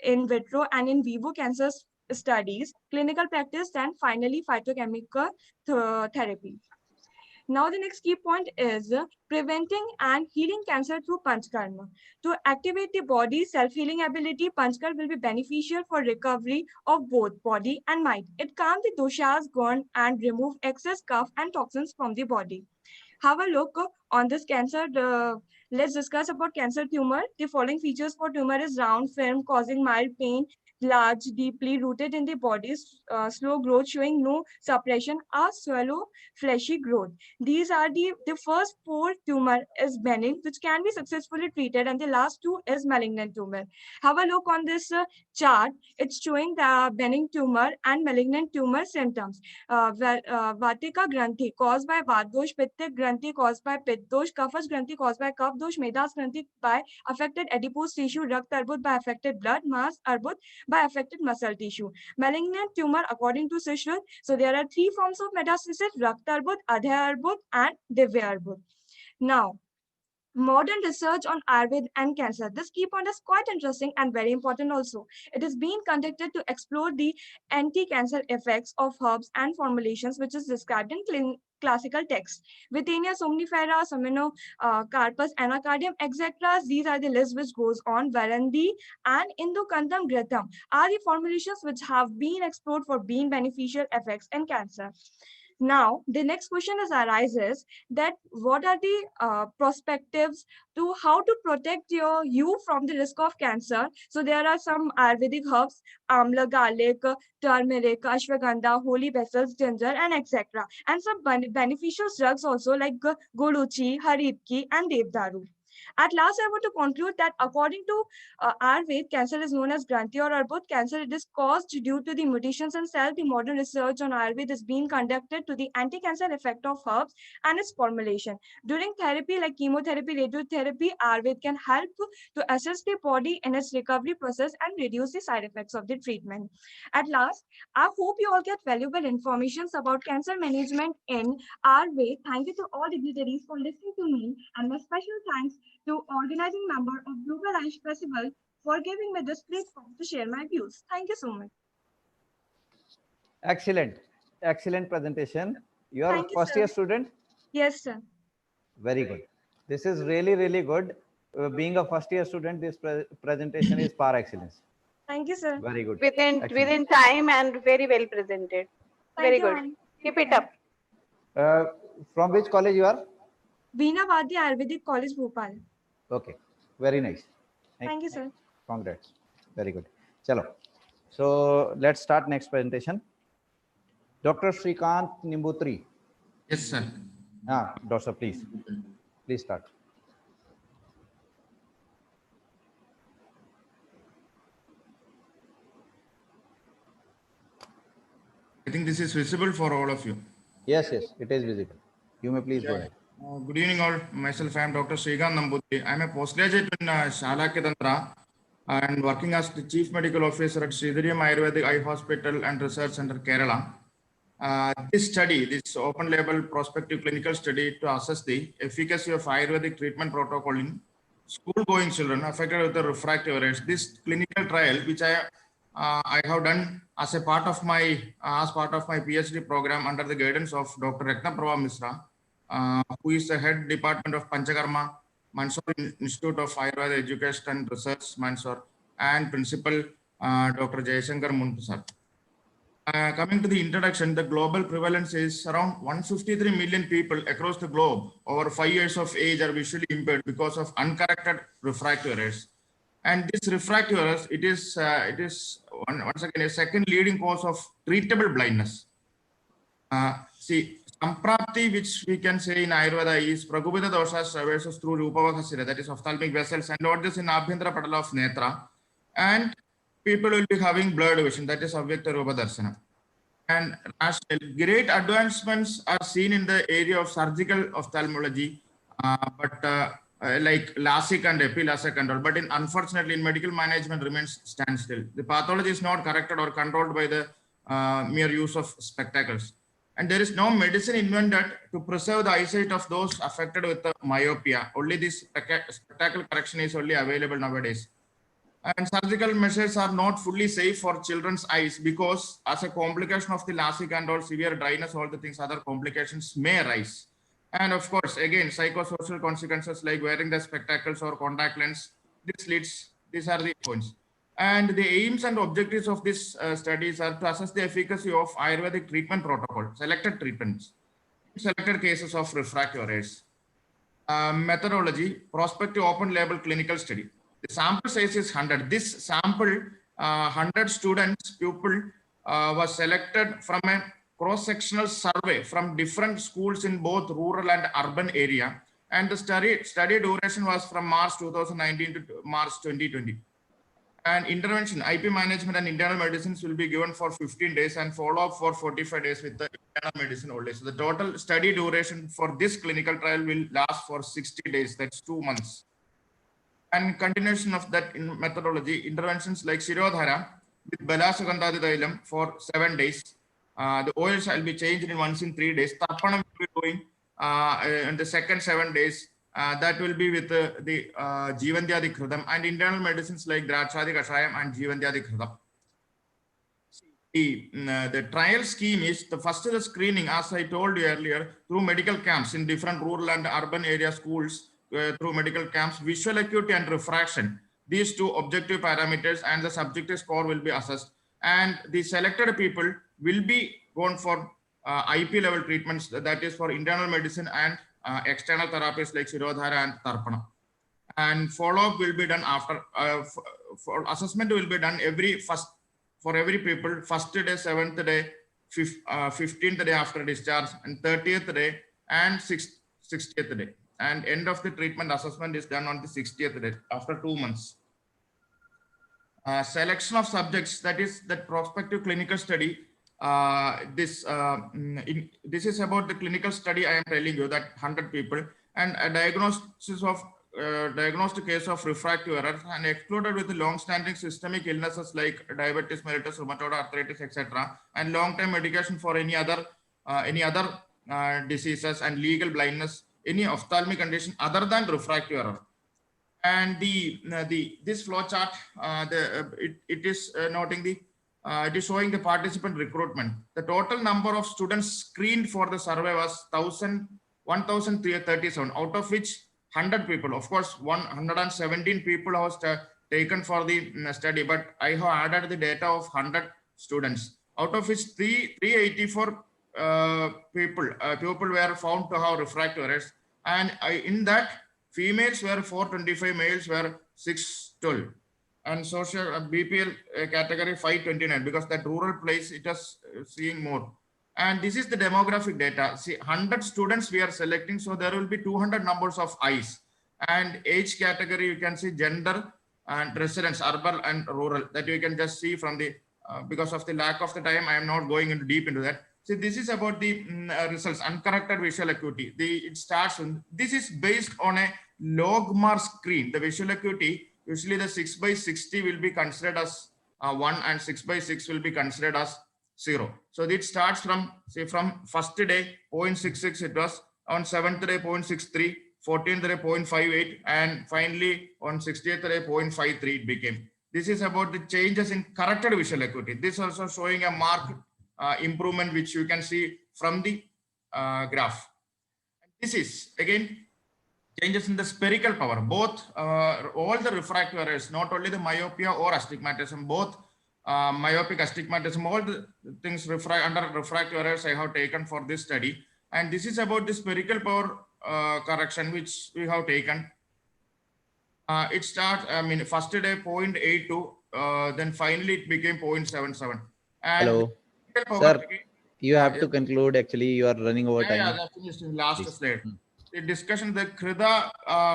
in vitro and in vivo cancer studies, clinical practice, and finally phytochemical therapy. Now the next key point is preventing and healing cancer through Panchkarma. To activate the body's self-healing ability, Panchkarma will be beneficial for recovery of both body and mind. It calms the doshas, gone, and remove excess cough and toxins from the body. Have a look on this cancer. Let's discuss about cancer tumor. The following features for tumor is round film causing mild pain, large, deeply rooted in the body's slow growth, showing no suppression, a swallow, fleshy growth. These are the first 4 tumor is benign, which can be successfully treated, and the last 2 is malignant tumor. Have a look on this chart. It's showing the benign tumor and malignant tumor symptoms. Vatika Granthi caused by Vaddosh, Pittik Granthi caused by Pittdosh, Kafash Granthi caused by Kapdosh, Medas Granthi by affected adipose tissue, Rakt Arbud by affected blood, Mas Arbud by affected muscle tissue. Malignant tumor according to Sushruth. So there are 3 forms of metastasis: Rakt Arbud, Adhay Arbud, and Divya Arbud. Now, modern research on Ayurveda and cancer. This key point is quite interesting and very important also. It is being conducted to explore the anti-cancer effects of herbs and formulations, which is described in classical texts. Vithania somnifera, Carpus anacardium, etc. These are the list which goes on. Varandi and Indukantham Gratham are the formulations which have been explored for being beneficial effects in cancer. Now, the next question arises that what are the perspectives to how to protect you from the risk of cancer. So there are some Ayurvedic herbs, amla, garlic, turmeric, ashwagandha, holy basil, ginger, and etc. And some beneficial drugs also like goluchi, haripki, and devdaru. At last, I want to conclude that according to Ayurveda, cancer is known as Granthi or Arbud. Cancer it is caused due to the mutations in cell. The modern research on Ayurveda is being conducted to the anti-cancer effect of herbs and its formulation. During therapy like chemotherapy, radiotherapy, Ayurveda can help to assist the body in its recovery process and reduce the side effects of the treatment. At last, I hope you all get valuable information about cancer management in Ayurveda. Thank you to all dignitaries for listening to me, and my special thanks to organizing member of Global Ayush Festival for giving me this platform to share my views. Thank you so much. Excellent. Excellent presentation. You are Thank you, first sir. year student? Yes, sir. Very good. This is really, really good. Being a first year student, this presentation is par excellence. Thank you, sir. Very good. Within time and very well presented. Thank Very you, good. ma'am. Keep it up. From which college you are? Veena Vadi Ayurvedic College, Bhopal. Okay. Very nice. Thank you, sir. Congrats. Very good. Chalo. So let's start next presentation. Dr. Shrikant Nimbutri. Yes, sir. Doctor, please. Please start. I think this is visible for all of you. Yes, yes, it is visible. You may please go ahead. Good evening all. Myself, I am Dr. Shrikant Nambutri. I am a postgraduate in Shala Kedantra and working as the Chief Medical Officer at Sridharam Ayurvedic Eye Hospital and Research Center, Kerala. This study, this open label prospective clinical study to assess the efficacy of Ayurvedic treatment protocol in school-going children affected with the refractive errors. This clinical trial, which I I have done as part of my PhD program under the guidance of Dr. Ratnaprabha Misra, who is the head department of Panchakarma, Mandsaur Institute of Ayurveda Education and Research, Mandsaur, and principal Dr. Jayashankar Munprasad. Coming to the introduction, the global prevalence is around 153 million people across the globe over 5 years of age are visually impaired because of uncorrected refractive errors. And this refractive errors, it is once again a second leading cause of treatable blindness. See, Samprapti, which we can say in Ayurveda, is Pragupita doshas traverses through Rupavakasira, that is ophthalmic vessels, and lodges in Abhyantara Patala of Netra, and people will be having blurred vision, that is Avyakta Rupa Darsana. And great advancements are seen in the area of surgical ophthalmology, like LASIK and epi-LASIK control. But unfortunately, in medical management remains standstill. The pathology is not corrected or controlled by the mere use of spectacles. And there is no medicine invented to preserve the eyesight of those affected with the myopia. Only this spectacle correction is only available nowadays. And surgical measures are not fully safe for children's eyes because as a complication of the LASIK and all severe dryness, all the things, other complications may arise. And of course, again, psychosocial consequences like wearing the spectacles or contact lens, these are the points. And the aims and objectives of this studies are to assess the efficacy of Ayurvedic treatment protocol, selected treatments, in selected cases of refractive errors. Methodology, prospective open label clinical study. The sample size is 100. This sample, 100 students, pupil was selected from a cross-sectional survey from different schools in both rural and urban area. And the study duration was from March 2019 to March 2020. And intervention, IP management and internal medicines will be given for 15 days and follow-up for 45 days with the internal medicine only. So the total study duration for this clinical trial will last for 60 days, that's 2 months. And continuation of that in methodology, interventions like Shirodhara with Balasagandhadi Dailam for 7 days. The oil shall be changed in once in 3 days. Tarpanam will be doing in the second 7 days. That will be with the Jivandyadi Kridam and internal medicines like Drachadi Kashayam and Jivandyadi Kridam. The trial scheme is the first is the screening, as I told you earlier, through medical camps in different rural and urban area schools, through medical camps, visual acuity and refraction. These two objective parameters and the subjective score will be assessed. And the selected people will be gone for IP level treatments, that is for internal medicine and external therapies like Shirodhara and Tarpana. And follow-up will be done after, for assessment will be done for every people, first day, 7th day, 15th day after discharge, and 30th day, and 60th day. And end of the treatment assessment is done on the 60th day, after 2 months. Selection of subjects, that is that prospective clinical study. This is about the clinical study I am telling you, that 100 people, and a diagnosis of diagnosed case of refractive errors and excluded with long-standing systemic illnesses like diabetes mellitus, rheumatoid arthritis, etc., and long-term medication for any other diseases and legal blindness, any ophthalmic condition other than refractive error. And this flow chart, it is noting the it is showing the participant recruitment. The total number of students screened for the survey was 1,337, out of which 100 people, of course, 117 people was taken for the study, but I have added the data of 100 students, out of which 384 people were found to have refractive errors, and in that females were 425, males were 612, and social BPL category 529, because that rural place it is seeing more. And this is the demographic data. See, 100 students we are selecting, so there will be 200 numbers of eyes. And age category, you can see gender and residence, urban and rural, that you can just see from the, because of the lack of the time, I am not going into deep into that. See, this is about the results, uncorrected visual acuity. It starts, this is based on a logmar screen. The visual acuity, usually the 6/60 will be considered as 1 and 6/6 will be considered as 0. So it starts from, say, from first day 0.66 it was, on 7th day 0.63, 14th day 0.58, and finally on 60th day 0.53 it became. This is about the changes in corrected visual acuity. This also showing a marked improvement, which you can see from the graph. This is again changes in the spherical power. Both all the refractive errors, not only the myopia or astigmatism, both myopic astigmatism, all the things under refractive errors I have taken for this study. And this is about the spherical power correction which we have taken. It starts, I mean, first day 0.82, then finally it became 0.77. And Hello, power sir. again, You have yes. to conclude. Actually, you are running over Yeah, time. that's finished in last Please. slide. The discussion, the Krida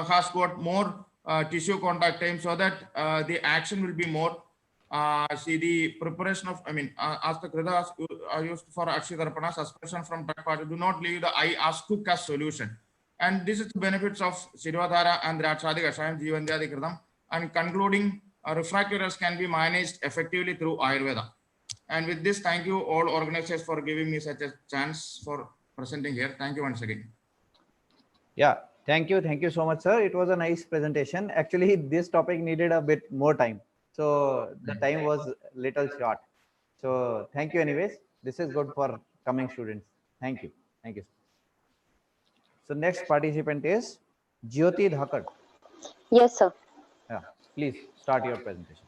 has got more tissue contact time so that the action will be more. See the preparation of, I mean, as the Krida are used for Akshidarpana, suspension from drug part, do not leave the eye as cook as solution. And this is the benefits of Sirvadhara and Ratchadi Kashayam Jeevandhyadi Kridam. And concluding, refractive errors can be managed effectively through Ayurveda. And with this, thank you all organizers for giving me such a chance for presenting here. Thank you once again. Yeah, thank you. Thank you so much, sir. It was a nice presentation. Actually, this topic needed a bit more time. So the time was little short. So thank you anyways. This is good for coming students. Thank you. Thank you. So next participant is Jyoti Dhakad. Yes, sir. Yeah, please start your presentation.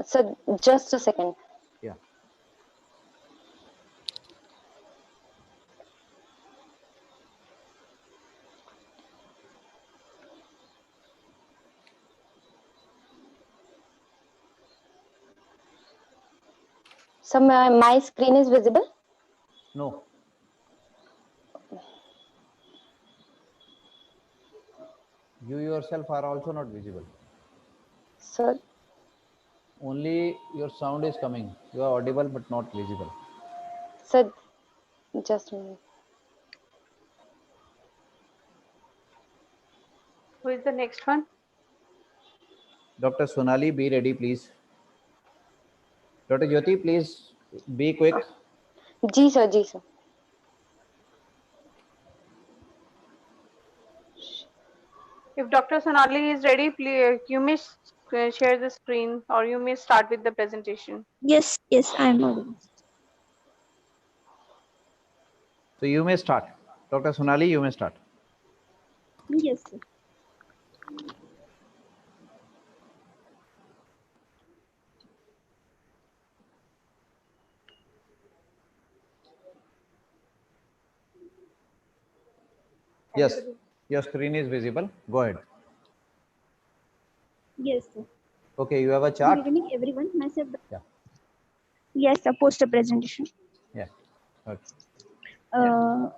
So just a second. Yeah. So my screen is visible? No. You yourself are also not visible. Sir. Only your sound is coming. You are audible but not visible. Sir, just a minute. Who is the next one? Dr. Sonali, be ready, please. Dr. Jyoti, please be quick. Ji sir, ji sir. If Dr. Sonali is ready, please, you may share the screen or you may start with the presentation. Yes, I am audible. So you may start. Dr. Sonali, you may start. Yes, sir. Yes, your screen is visible. Go ahead. Yes, sir. Okay, you have a chart? Good evening, everyone. Myself. Yeah. Yes, sir. Poster presentation. Yeah. Okay.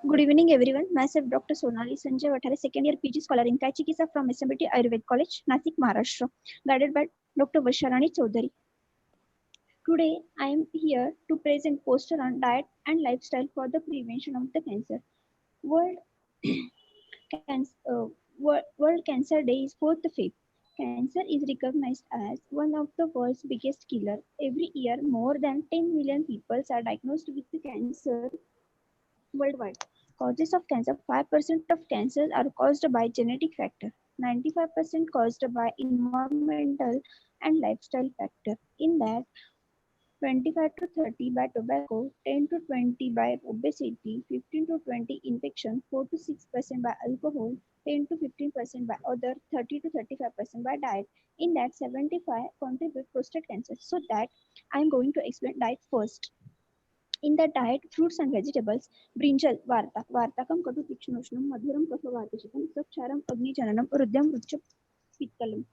Good evening, everyone. Myself, Dr. Sonali Sanjay Vathare, second year PG scholar in Kai Chikitsa from SMBT Ayurved College, Nasik, Maharashtra, guided by Dr. Vasharani Chaudhary. Today, I am here to present poster on diet and lifestyle for the prevention of the cancer. World Cancer Day is 4th February. Cancer is recognized as one of the world's biggest killer. Every year, more than 10 million people are diagnosed with cancer worldwide. Causes of cancer: 5% of cancers are caused by genetic factor, 95% caused by environmental and lifestyle factor. In that, 25 to 30 by tobacco, 10 to 20 by obesity, 15 to 20 infection, 4 to 6% by alcohol, 10 to 15% by other, 30 to 35% by diet. In that, 75 contribute prostate cancer. So that I am going to explain diet first. In the diet, fruits and vegetables: brinjal, vartakam kadu tikshnushnam, madhuram kaphavatichikam, sakcharam agnijananam, rudyam rucha pittalam.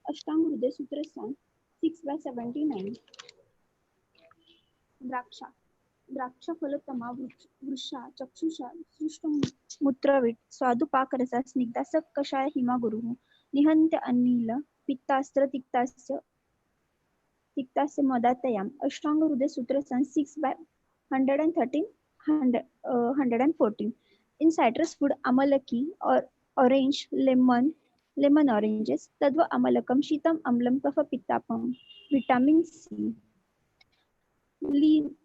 Ashtang Hruday Sutra San, 6 by 79. द्राक्षा फलोत्तमा वृषा चक्षुषा सृष्ट मूत्रविट स्वादु पाकरसा स्निग्धा स कषाय हिमागुरुः निहन्त्य अनिल पित्तास्त्र तिक्तास्य मदातयाम. अष्टांग हृदय सूत्र सन 6 by 113 114. In citrus food, amalaki or orange, lemon oranges, tadva amalakam, shitam amlam, kapha pittapam. Vitamin C, lean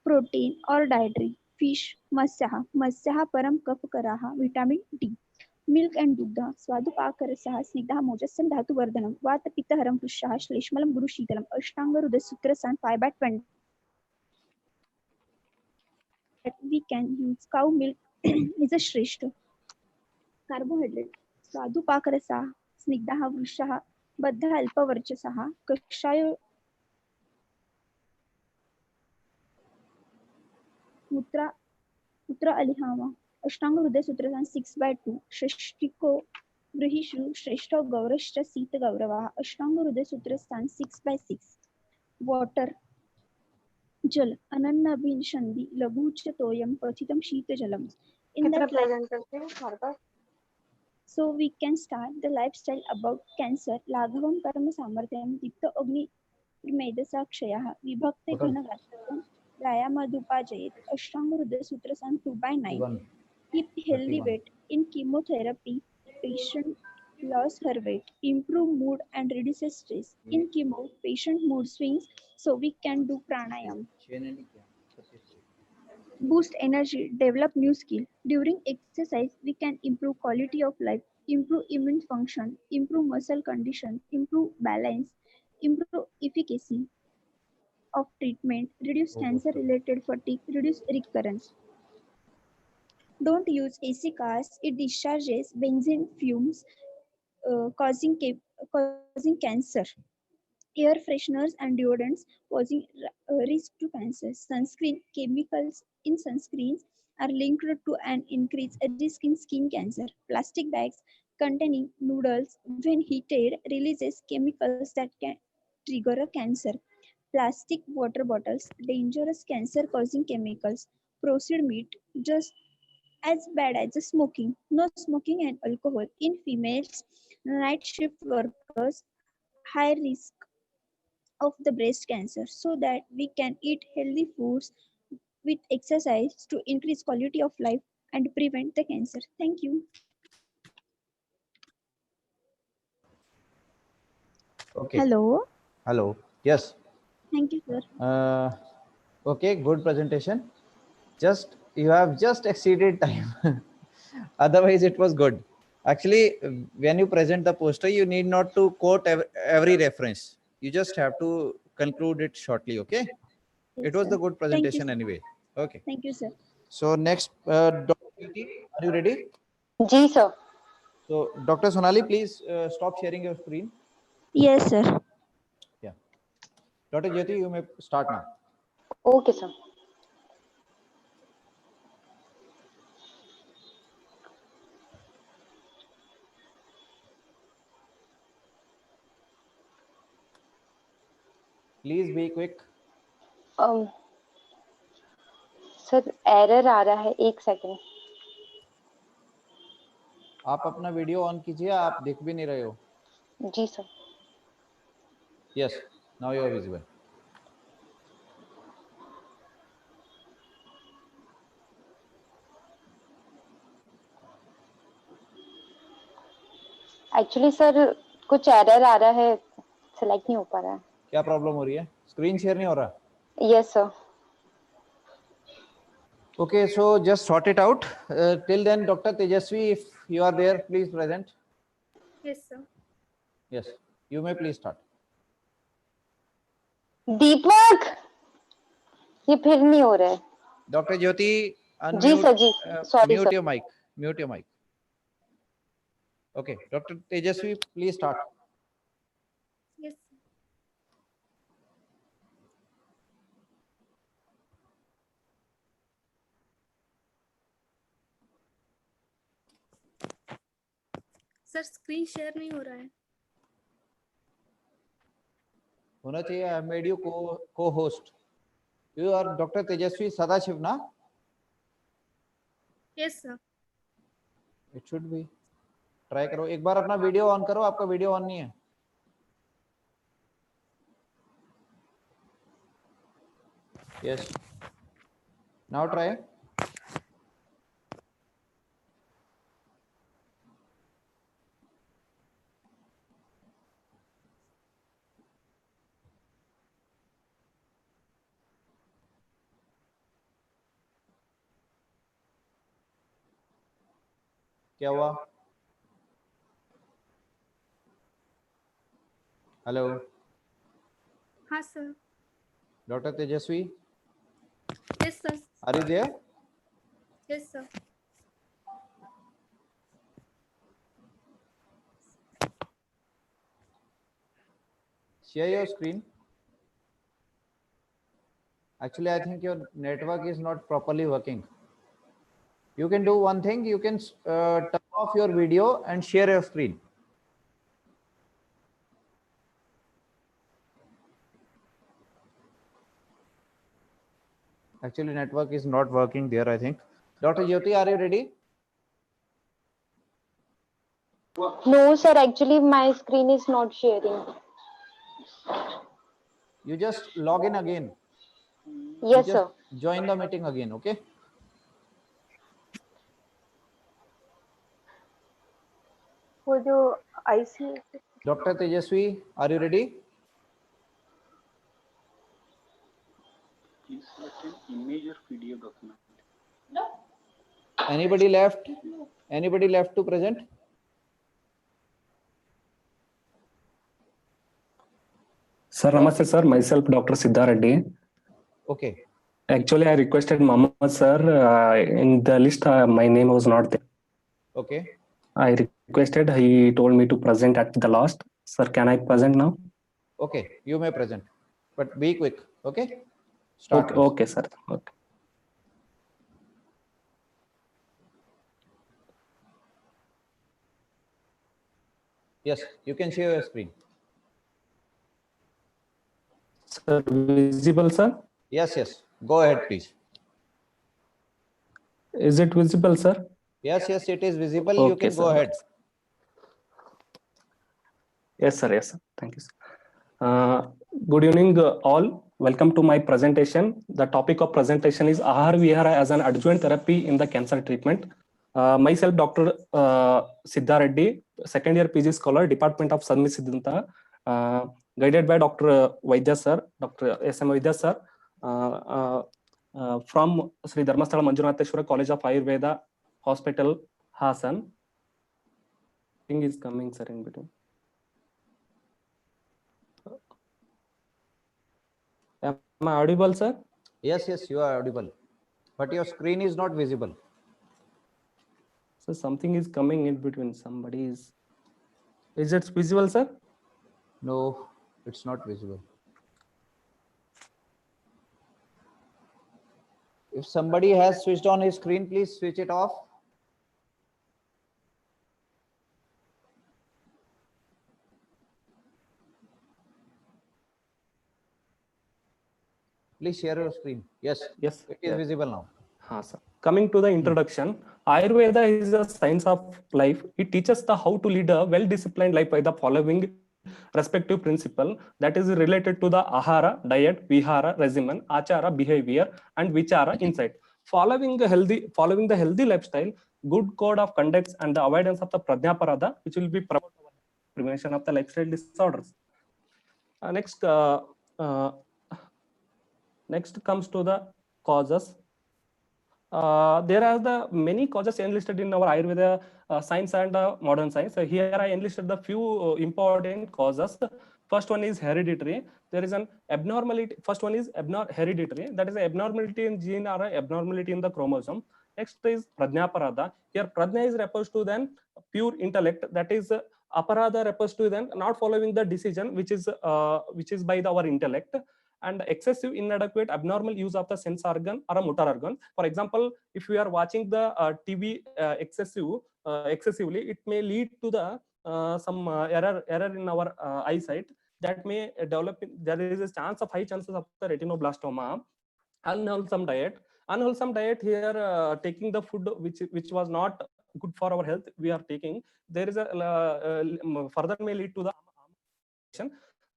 protein or dietary: fish, masyaha param kapkaraha, vitamin D. Milk and दुग्ध स्वादुपाकरसः स्निग्धः मोजस्सं धातुवर्धनं वातपित्तहरं पुष्यः श्लेष्मलं गुरुशीतलम् अष्टाङ्गहृदयसूत्रसान् 5/20 that we can use cow milk is a श्रेष्ठ carbohydrate स्वादुपाकरसः स्निग्धः वृषः बद्ध अल्पवर्चसः कषाय मूत्र अलिहामा अष्टांग हृदय सूत्रसान 6/2 षष्टिको गृहीषु श्रेष्ठ गौरश्च सीत गौरवः अष्टांग हृदय सूत्रसान 6/6 water जल अनन्नाभिसंधि लघु च तोयं पथितं शीतजलम in कितने that प्रेजेंट करते हैं हमारे पास? so we can start the lifestyle about cancer लाघवं कर्म सामर्थ्यं दीप्त अग्नि मेधसा क्षयः विभक्ते घनगात्रं व्यायामादुपाजयेत् अष्टांग हृदय सूत्रसान 2/9 keep healthy weight in chemotherapy patient lost her weight improve mood and reduces stress in chemo patient mood swings so we can do pranayam boost energy develop new skill during exercise we can improve quality of life improve immune function improve muscle condition improve balance improve efficacy of treatment reduce cancer related fatigue reduce recurrence. Don't use AC cars, it discharges benzene fumes causing cancer. Air fresheners and deodorants posing risk to cancer. Sunscreen chemicals in sunscreens are linked to an increased risk in skin cancer. Plastic bags containing noodles, when heated, releases chemicals that can trigger a cancer. Plastic water bottles, dangerous cancer-causing chemicals. Proceed meat, just as bad as the smoking. No smoking and alcohol. In females, night shift workers, high risk of the breast cancer, so that we can eat healthy foods with exercise to increase quality of life and prevent the cancer. Thank you. Okay. Hello. Hello. Yes. Thank you, sir. Okay, good presentation. Just you have just exceeded time. Otherwise, it was good. Actually, when you present the poster, you need not to quote every reference. You just have to conclude it shortly. Okay. Yes, It was sir. the good Thank you, presentation sir. anyway. Okay. Thank you, sir. So next, Dr. Jyoti, are you ready? जी sir. So Dr. Sonali, please stop sharing your screen. Yes, sir. Yeah. Dr. Jyoti, you may start now. Okay sir. Please be quick. Sir error आ रहा है, एक second. आप अपना video on कीजिए, आप दिख भी नहीं रहे हो. जी sir. Yes, now you are visible. Actually sir कुछ एरर आ रहा है, सिलेक्ट नहीं हो पा रहा है. क्या प्रॉब्लम हो रही है? स्क्रीन शेयर नहीं हो रहा? Yes sir. Okay, so just sort it out. Till then, Dr. Tejasvi, if you are there, please present. Yes sir. Yes, you may please start. Deepak, ये फिर नहीं हो रहा है. Dr. Jyoti, unmute. जी सर जी. Sorry Mute sir. your mic. Mute your mic. Okay, Dr. Tejasvi, please start. Yes. Sir screen share नहीं हो रहा है. होना चाहिए. I made you co-host. You are Dr. Tejasvi Sadashiv, na? Yes sir. It should be. Try करो. एक बार अपना video on करो. आपका वीडियो ऑन नहीं है. Yes. Now try. क्या हुआ? Hello, Yes, sir. Dr. Tejaswi, Yes, sir. are you there? Yes, sir. Share your screen. Actually, I think your network is not properly working. You can do one thing. You can turn off your video and share your screen. Actually, network is not working there, I think. Dr. Jyoti, are you ready? No, sir. Actually, my screen is not sharing. You just log in again. Yes, you just sir. join the meeting again, okay? वो जो IC Dr. Tejaswi, are you ready? Please select an image or PDF document. Anybody left? Anybody left to present? Sir, namaste, sir. Myself, Dr. Siddha Reddy. Okay. Actually, I requested Mama, sir. In the list, my name was not there. Okay. I requested. He told me to present at the last. Sir, can I present now? Okay, you may present, but be quick. Okay. Start. Okay, okay, sir. Okay. Yes, you can share your screen. Sir, visible, sir? Yes, yes. Go ahead, please. Is it visible, sir? Yes, yes, it is visible. Okay, You can go sir. ahead. Yes, sir. Yes, sir. Thank you, sir. Good evening, all. Welcome to my presentation. The topic of presentation is Ahar Vihara as an adjuvant therapy in the cancer treatment. Myself, Dr. Siddha Reddy, second year PG scholar, Department of Sanmi Siddhanta, guided by Dr. Vaidya sir, Dr. S.M. Vaidya sir, from Sri Dharmasthala Manjunatheshwara College of Ayurveda Hospital, Hassan. Thing is coming, sir, in between. Am I audible, sir? Yes, yes, you are audible, but your screen is not visible. So something is coming in between. Somebody is. Is it visible, sir? No, it's not visible. If somebody has switched on his screen, please switch it off. Please share your screen. Yes, Yes, it is yeah. visible now. Sir. Coming to the introduction, Ayurveda is a science of life. It teaches the how to lead a well-disciplined life by the following respective principle that is related to the ahara, diet, vihara, regimen, achara, behavior, and vichara, insight. Following the healthy lifestyle, good code of conducts, and the avoidance of the pradnyaparada, which will be prevention of the lifestyle disorders. Next comes to the causes. There are the many causes enlisted in our Ayurveda science and modern science. Here I enlisted the few important causes. First one is hereditary. There is an abnormality. First one is hereditary. That is an abnormality in gene or an abnormality in the chromosome. Next is pradnyaparada. Here pradnya is refers to then pure intellect. That is aparada refers to then not following the decision which is by our intellect. And excessive, inadequate, abnormal use of the sense organ or a motor organ. For example, if we are watching the TV excessively, it may lead to the some error in our eyesight that may develop. There is a chance of high chances of the retinoblastoma. Unwholesome diet here, taking the food which was not good for our health. We are taking. There is a further may lead to the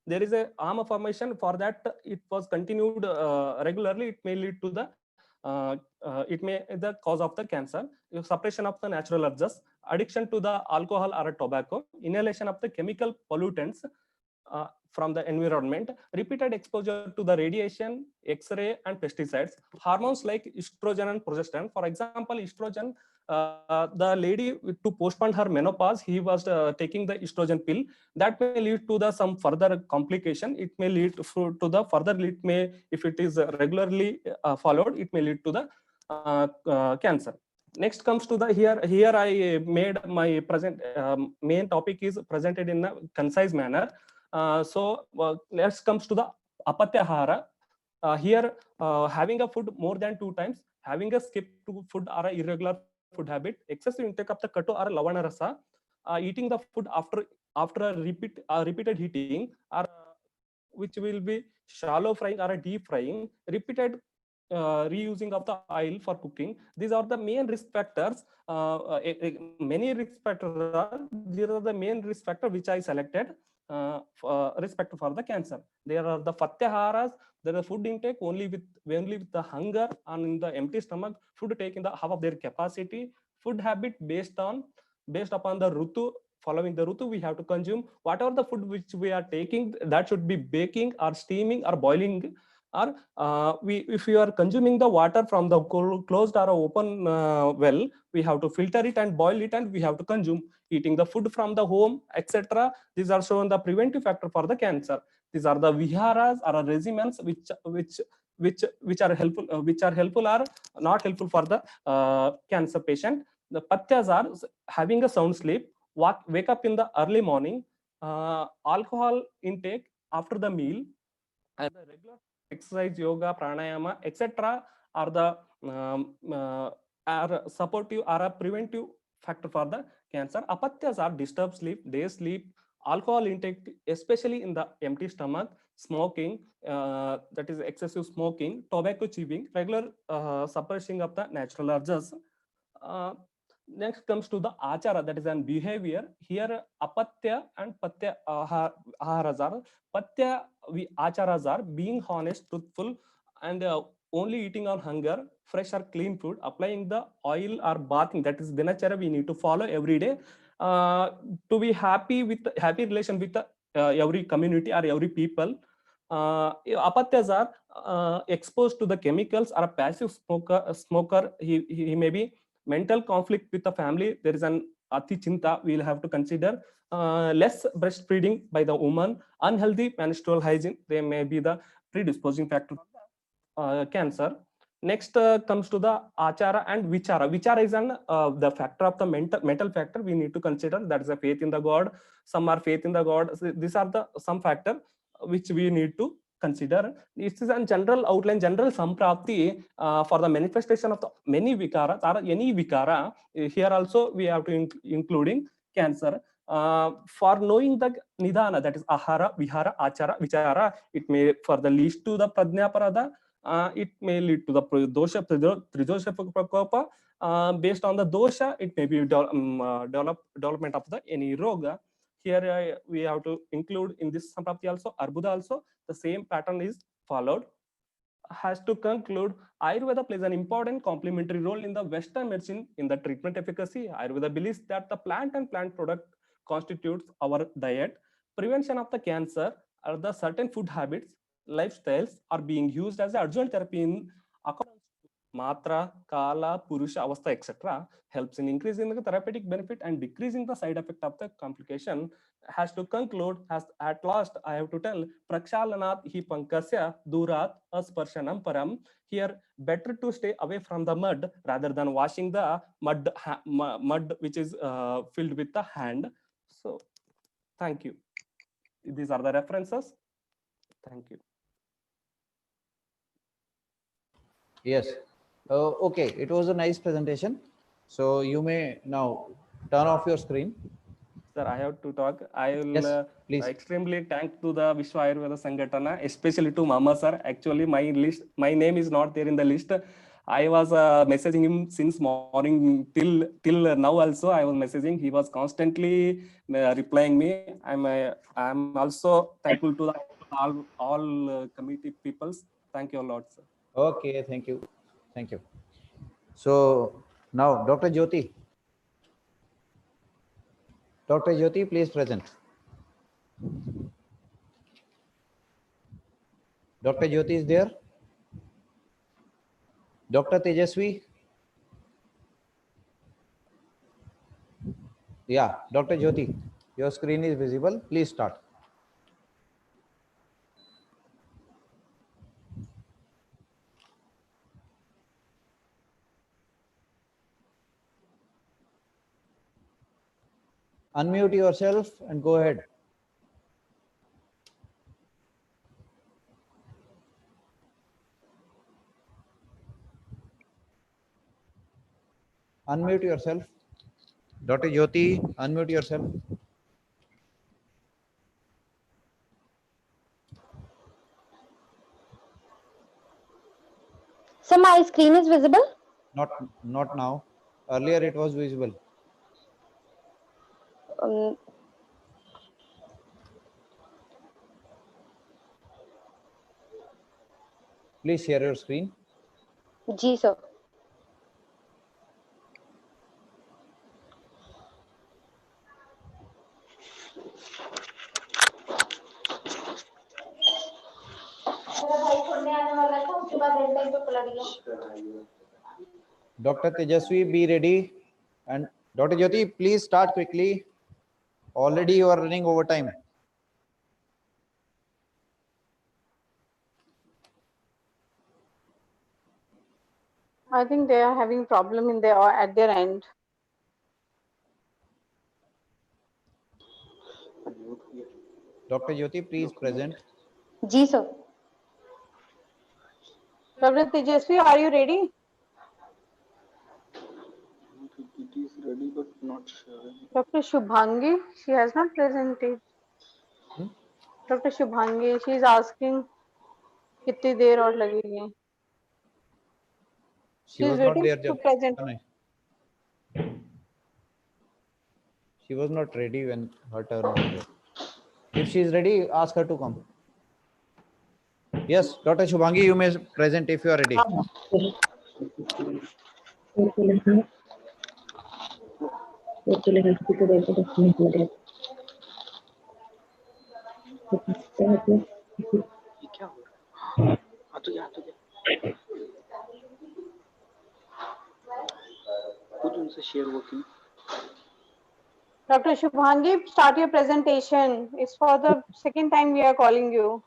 there is a arm formation. For that it was continued regularly, it may lead to the the cause of the cancer. Suppression of the natural urges, addiction to the alcohol or tobacco, inhalation of the chemical pollutants from the environment, repeated exposure to the radiation, X-ray, and pesticides, hormones like estrogen and progesterone. For example, estrogen the lady to postpone her menopause, he was taking the estrogen pill. That may lead to the some further complication. It may lead to the further, it may, if it is regularly followed, it may lead to the cancer. Next comes to the here I made my present main topic is presented in a concise manner. Next comes to the apatyahara. Here having a food more than 2 times, having a skip to food or a irregular food habit, excessive intake of the katu or lavana rasa, eating the food after a repeated heating, or which will be shallow frying or a deep frying, repeated reusing of the oil for cooking. These are the main risk factors. Many risk factors are, these are the main risk factor which I selected risk factor for the cancer. There are the fatyaharas. There is food intake only with the hunger and in the empty stomach. Food taking the half of their capacity. Food habit based upon the rutu. Following the rutu, we have to consume whatever the food which we are taking, that should be baking or steaming or boiling, or if we are consuming the water from the closed or open well, we have to filter it and boil it, and we have to consume. Eating the food from the home, etc. These are shown the preventive factor for the cancer. These are the viharas or regimens which are helpful or not helpful for the cancer patient. The patyas are having a sound sleep, wake up in the early morning, alcohol intake after the meal, and the regular exercise, yoga, pranayama, etc. are the are supportive or a preventive factor for the cancer. Apatyas are disturbed sleep, day sleep, alcohol intake, especially in the empty stomach, smoking, that is excessive smoking, tobacco chewing, regular suppressing of the natural urges. Next comes to the achara, that is an behavior. Here apatya and patya aharas are. Patya acharas are being honest, truthful, and only eating on hunger, fresh or clean food, applying the oil or bathing, that is dinacharya we need to follow every day to be happy relation with every community or every people. Apatyas are exposed to the chemicals, or a passive smoker. He may be mental conflict with the family. There is an ati chinta we will have to consider. Less breastfeeding by the woman, unhealthy menstrual hygiene, they may be the predisposing factor for cancer. Next comes to the achara and vichara. Vichara is the factor of the mental factor we need to consider. That is a faith in the God. Some are faith in the God. So these are the some factor which we need to consider. This is a general outline, general samprapti for the manifestation of the many vikaras or any vikara. Here also we have to including cancer. For knowing the nidana, that is ahara, vihara, achara, vichara, it may further lead to the pradnya parada. It may lead to the dosha, tridosha prakopa. Based on the dosha, it may be development of the any roga. Here we have to include in this samprapti also, arbuda also, the same pattern is followed. Has to conclude, Ayurveda plays an important complementary role in the Western medicine in the treatment efficacy. Ayurveda believes that the plant and plant product constitutes our diet. Prevention of the cancer are the certain food habits, lifestyles are being used as adjunct therapy in accordance to Matra, Kala, Purusha, Avastha, etc. helps in increasing the therapeutic benefit and decreasing the side effect of the complication. Has to conclude, as at last I have to tell, prakshalanat hi pankasya durat asparshanam param. Here, better to stay away from the mud rather than washing the mud which is filled with the hand. So, thank you. These are the references. Thank you. Yes. Okay, it was a nice presentation. So you may now turn off your screen. Sir, I have to talk. I will Yes, please. extremely thank to the Vishwa Ayurveda Sangatana, especially to Mama sir. Actually, my name is not there in the list. I was messaging him since morning till now. Also, I was messaging. He was constantly replying me. I'm also thankful to all committee peoples. Thank you a lot, sir. Okay, thank you. Thank you. So now, Dr. Jyoti. Dr. Jyoti, please present. Dr. Jyoti is there? Dr. Tejaswi? Yeah, Dr. Jyoti, your screen is visible. Please start. Unmute yourself and go ahead. Unmute yourself. Dr. Jyoti, unmute yourself. So my screen is visible? Not now. Earlier it was visible. Um, Please share your screen. Ji sir. Dr. Tejasvi, be ready. And Dr. Jyoti, please start quickly. Already you are running over time. I think they are having problem in their at their end. Dr. Jyoti, please present. Ji sir. Dr. Tejasvi, are you ready? It is ready but not sure. Dr. Shubhangi, she has not presented. Dr. Shubhangi, she is asking कितनी देर और लगेगी. She She is was not waiting there. to present. She was not ready when her turn was there. If she is ready, ask her to come. Yes, Dr. Shubhangi, you may present if you are ready. ये क्या हो रहा है? हाँ तो जा खुद उनसे share working. Dr. Shubhangi, start your presentation. It's for the second time we are calling you.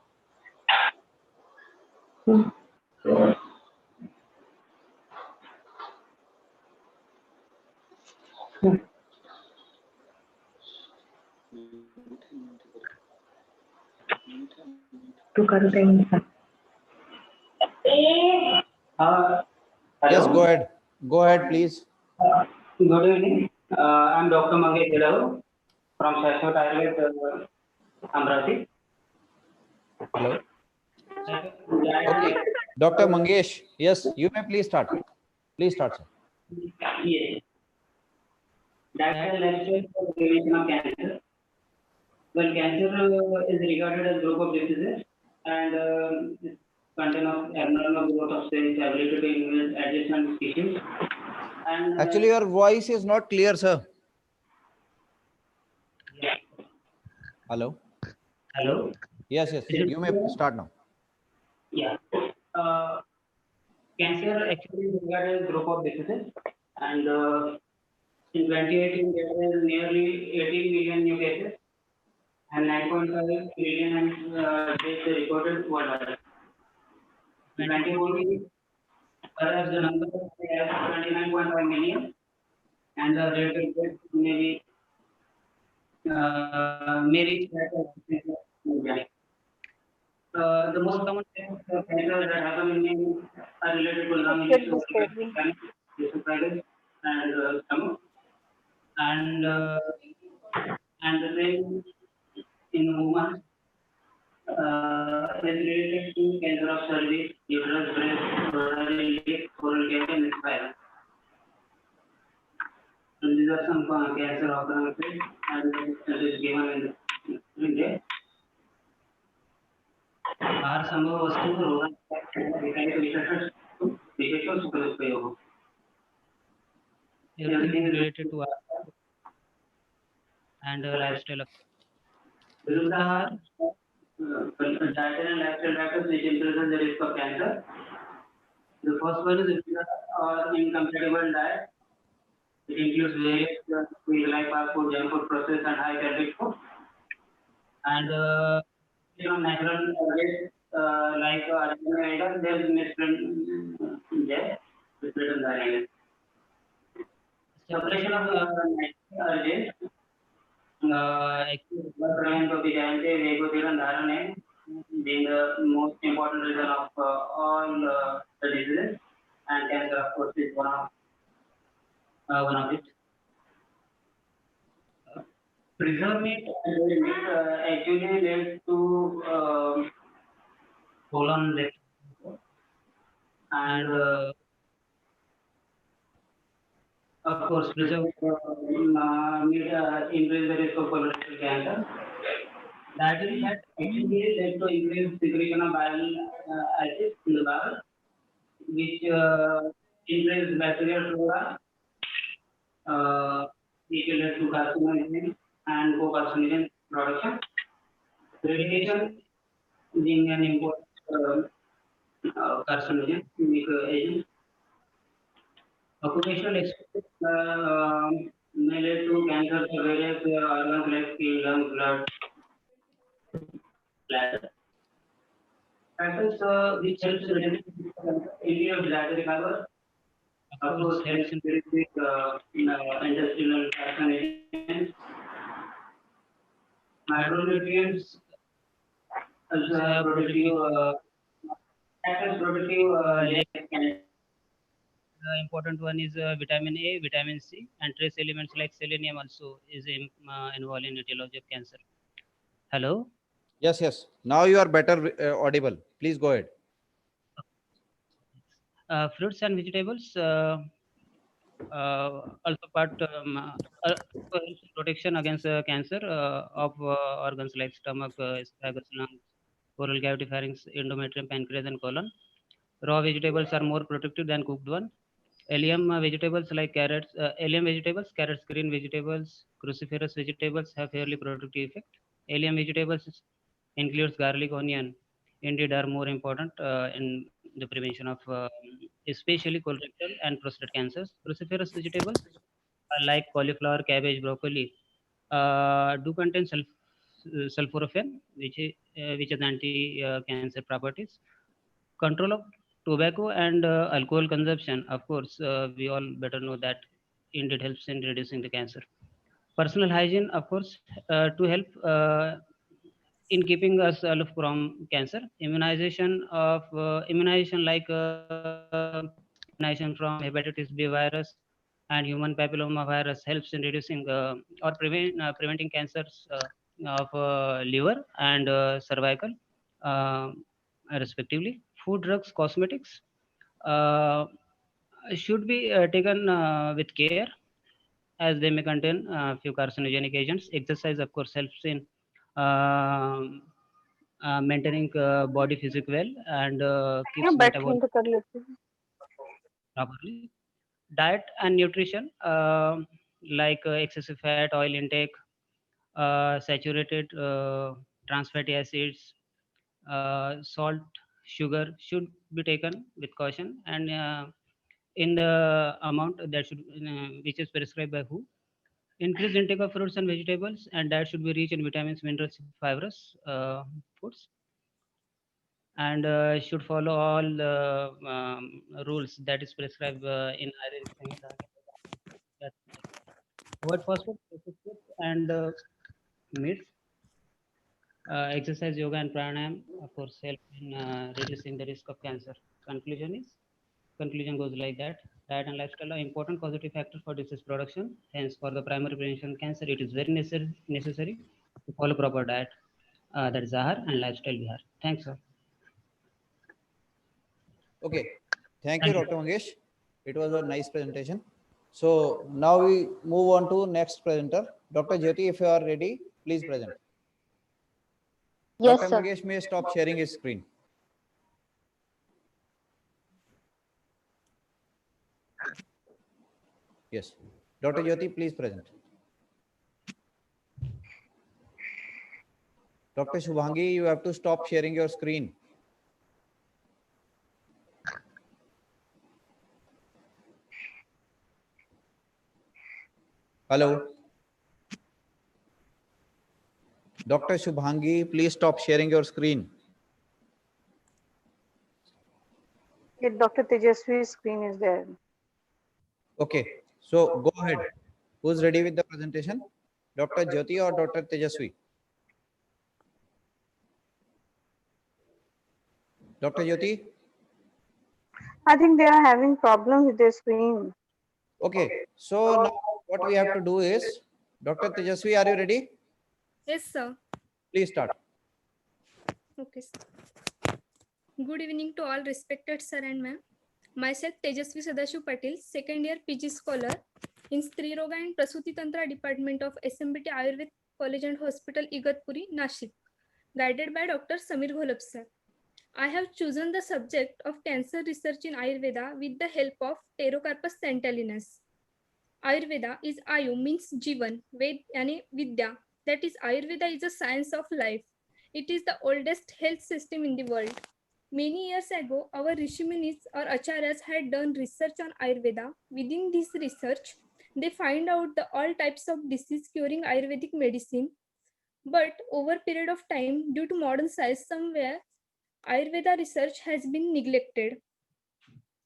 Yes, go ahead. Go ahead, please. Good evening. I'm Dr. Mangesh Yadav from Shashwat Ayurved, Amravati. Hello. Okay. Dr. Mangesh, yes, you may please start. Please start, sir. Yes. Diet and lifestyle for prevention of cancer. Well, cancer is regarded as group of diseases and content of abnormal growth of cells, ability to invade adjacent tissues. And Actually, your voice is not clear, sir. Hello. Hello. Yes, yes. You may start now. Yeah. Cancer actually is regarded as group of diseases, and in 2018 there were nearly 18 million new cases and 9.5 million deaths reported worldwide. In 2014, perhaps the number was 29.5 million, and the rate of death may reach that of million. The most common cancers that happen in men are related to lung, esophagus, and stomach, and the same in women is related to cancer of cervix, uterus, breast, urinary leak, oral cavity, and spine. And these are some cancer occurrences and it is given in there. आहार संभव वस्तु विशेषण उपयोग. Everything is related to our and lifestyle. Viruddhahar, diet and lifestyle factors which increases the risk of cancer. The first one is incompatible diet. It includes various things like fast food, junk food, processed and high calorie food. And natural waste like iron, there's misprint there. Written there. Separation of natural urges. Actually, being the most important reason of all the diseases, and cancer, of course, is one of it. Preserve meat actually leads to colon and of course preserve meat increase the risk of colorectal cancer. That is that actually led to increased secretion of bile acids in the bowel, which increase bacterial flora, which will lead to carcinogen and co-carcinogen production. Radiation being an important carcinogen agent. Occupational exposure may lead to cancer of various organs like skin, lungs, blood, bladder. Factors which helps in reducing include dietary fiber, of course helps in reducing intestinal carcinogens, micronutrients, also have protective layers. The important one is vitamin A, vitamin C, and trace elements like selenium also is involved in etiology of cancer. Hello? Yes, yes. Now you are better audible. Please go ahead. Fruits and vegetables also part helps in protection against cancer of organs like stomach, esophagus, lungs, oral cavity, pharynx, endometrium, pancreas, and colon. Raw vegetables are more protective than cooked one. Allium vegetables, carrots, green vegetables, cruciferous vegetables have fairly protective effect. Allium vegetables includes garlic, onion, indeed are more important in the prevention of especially colorectal and prostate cancers. Cruciferous vegetables like cauliflower, cabbage, broccoli do contain sulforaphane, which is anti-cancer properties. Control of tobacco and alcohol consumption, of course, we all better know that indeed helps in reducing the cancer. Personal hygiene, of course, to help in keeping us aloof from cancer. Immunization like immunization from hepatitis B virus and human papilloma virus helps in reducing or preventing cancers of liver and cervical, uh, respectively. Food, drugs, cosmetics should be taken with care as they may contain few carcinogenic agents. Exercise, of course, helps in maintaining body physique well and keeps metabolic properly. Diet and nutrition like excessive fat, oil intake, saturated trans fatty acids, salt, sugar should be taken with caution and in the amount that should which is prescribed by who. Increase intake of fruits and vegetables, and that should be rich in vitamins, minerals, fibrous foods, and should follow all the rules that is prescribed in Ayurvedic Samhita. Avoid fast food, processed foods, and meats. Exercise, yoga, and pranayam, of course, help in reducing the risk of cancer. Conclusion goes like that. Diet and lifestyle are important causative factors for disease production. Hence, for the primary prevention of cancer, it is very necessary to follow proper diet, that is Ahar, and lifestyle Vihar. Thanks, sir. Okay. Thank you, Dr. Mangesh. It was a nice presentation. So now we move on to next presenter. Dr. Jyoti, if you are ready, please present. Yes, Dr. sir. Mangesh may stop sharing his screen. Yes. Dr. Jyoti, please present. Dr. Shubhangi, you have to stop sharing your screen. Hello. Dr. Shubhangi, please stop sharing your screen. Dr. Tejaswi's screen is there. Okay, so go ahead. Who's ready with the presentation? Dr. Jyoti or Dr. Tejaswi? Dr. Jyoti? I think they are having problems with their screen. Okay, so now what we have to do is, Dr. Tejaswi, are you ready? Yes, sir. Please start. Okay, sir. Good evening to all respected sir and ma'am. Myself Tejasvi Sadashiv Patil, second year PG scholar in Stri Roga and Prasuti Tantra Department of SMBT Ayurved College and Hospital Igatpuri, Nashik, guided by Dr. Samir Gholab sir. I have chosen the subject of cancer research in Ayurveda with the help of Pterocarpus santalinus. Ayurveda is Ayu means Jivan, Ved yani Vidya. That is, Ayurveda is a science of life. It is the oldest health system in the world. Many years ago, our Rishiminis or Acharyas had done research on Ayurveda. Within this research, they find out the all types of disease curing Ayurvedic medicine. But over a period of time, due to modern science, somewhere Ayurveda research has been neglected.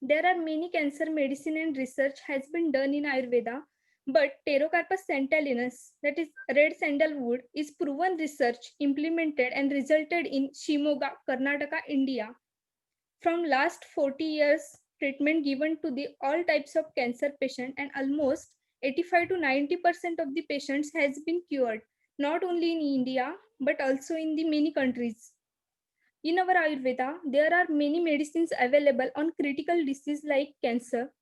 There are many cancer medicine and research has been done in Ayurveda, but Pterocarpus santalinus, that is red sandalwood, is proven research implemented and resulted in Shimoga, Karnataka, India. From last 40 years, treatment given to the all types of cancer patient and almost 85 to 90% of the patients has been cured, not only in India, but also in the many countries. In our Ayurveda, there are many medicines available on critical disease like cancer.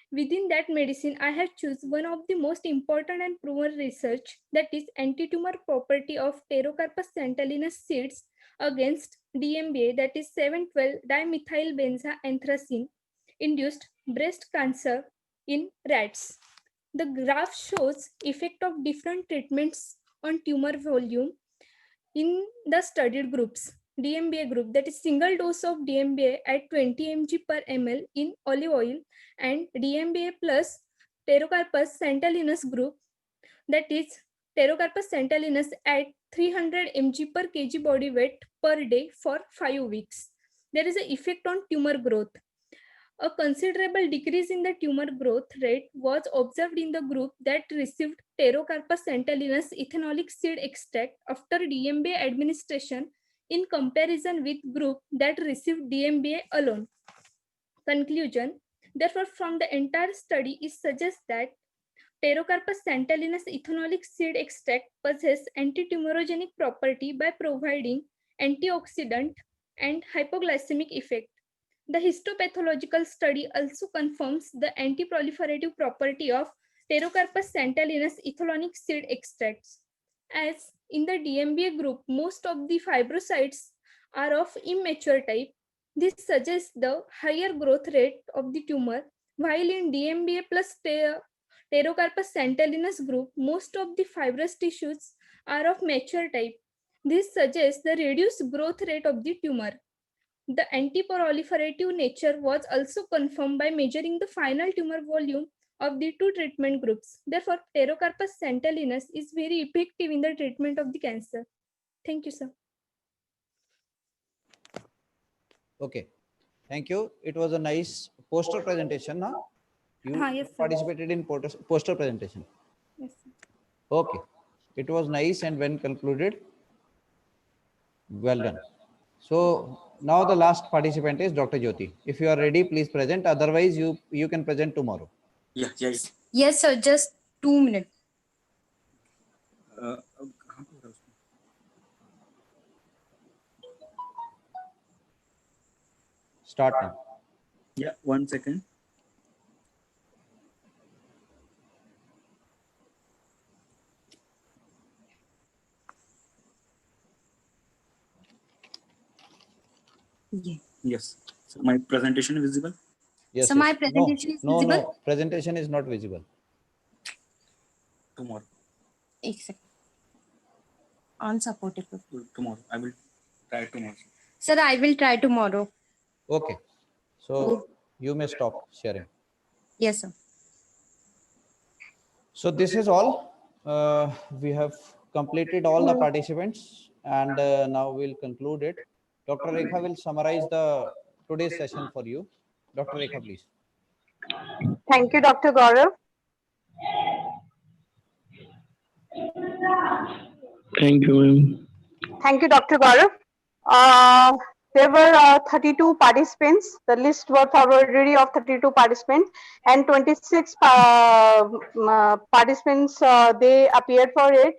Within that medicine, I have chosen one of the most important and proven research, that is anti-tumor property of Pterocarpus santalinus seeds against DMBA, that is 7,12-dimethylbenzoanthracene induced breast cancer in rats. The graph shows effect of different treatments on tumor volume in the studied groups. DMBA group, that is single dose of DMBA at 20 mg per ml in olive oil, and DMBA plus Pterocarpus santalinus group, that is Pterocarpus santalinus at 300 mg per kg body weight per day for 5 weeks. There is an effect on tumor growth. A considerable decrease in the tumor growth rate was observed in the group that received Pterocarpus santalinus ethanolic seed extract after DMBA administration in comparison with group that received DMBA alone. Conclusion: therefore, from the entire study, it suggests that Pterocarpus santalinus ethanolic seed extract possesses anti-tumorigenic property by providing antioxidant and hypoglycemic effect. The histopathological study also confirms the anti-proliferative property of Pterocarpus santalinus ethanolic seed extracts. As in the DMBA group, most of the fibrocytes are of immature type. This suggests the higher growth rate of the tumor, while in DMBA plus Pterocarpus santalinus group, most of the fibrous tissues are of mature type. This suggests the reduced growth rate of the tumor. The anti-proliferative nature was also confirmed by measuring the final tumor volume of the two treatment groups. Therefore, Pterocarpus santalinus is very effective in the treatment of the cancer. Thank you, sir. Okay, thank you. It was a nice poster presentation. Huh? You Yes, sir. participated in poster presentation. Yes, sir. Okay, it was nice and when concluded. Well done. So now the last participant is Dr. Jyoti. If you are ready, please present. Otherwise, you can present tomorrow. Yes. Yes, sir. Just 2 minutes. Start now. Yeah, 1 second. Yeah. Yes. So my presentation is visible? Yes. So yes. my presentation is visible? No. Presentation is not visible. Tomorrow. Exactly. Unsupported. Tomorrow. I will try tomorrow. Sir, I will try tomorrow. Okay. So you may stop sharing. Yes, sir. So this is all. We have completed all the participants, and now we'll conclude it. Dr. Rekha will summarize the today's session for you. Dr. Rekha, please. Thank you, Dr. Gaurav. Thank you, ma'am. Thank you, Dr. Gaurav. There were 32 participants. The list was already of 32 participants, and 26 participants they appeared for it.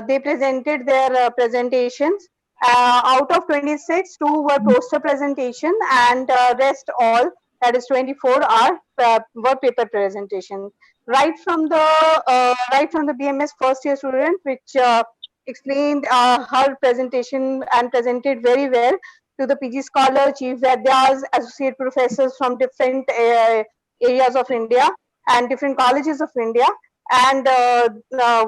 They presented their presentations. Out of 26, 2 were poster presentation, and rest all, that is 24, are were paper presentation. Right from the BMS first year student, which explained her presentation and presented very well to the PG scholar, chief Vaidyas, associate professors from different areas of India and different colleges of India, and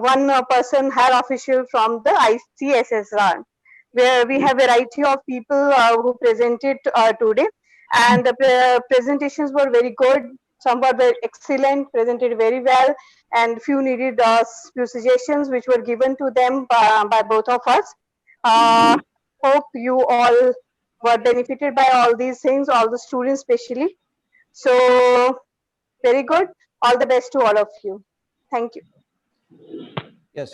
one person, her official from the ICSSR, where we have a variety of people who presented today, and the presentations were very good. Some were very excellent, presented very well, and few needed few suggestions which were given to them by both of us. Hope you all were benefited by all these things, all the students especially. So very good. All the best to all of you. Thank you. Yes,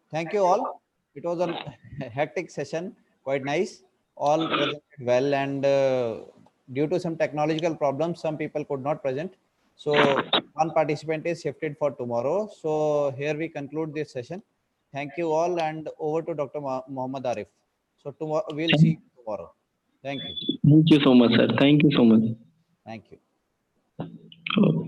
thank you all. It was a hectic session, quite nice. All presented well, and due to some technological problems, some people could not present. So one participant is shifted for tomorrow. So here we conclude this session. Thank you all, and over to Dr. Muhammad Arif. So tomorrow we'll see you tomorrow. Thank you. Thank you so much, sir. Thank you so much. Thank you. Oh.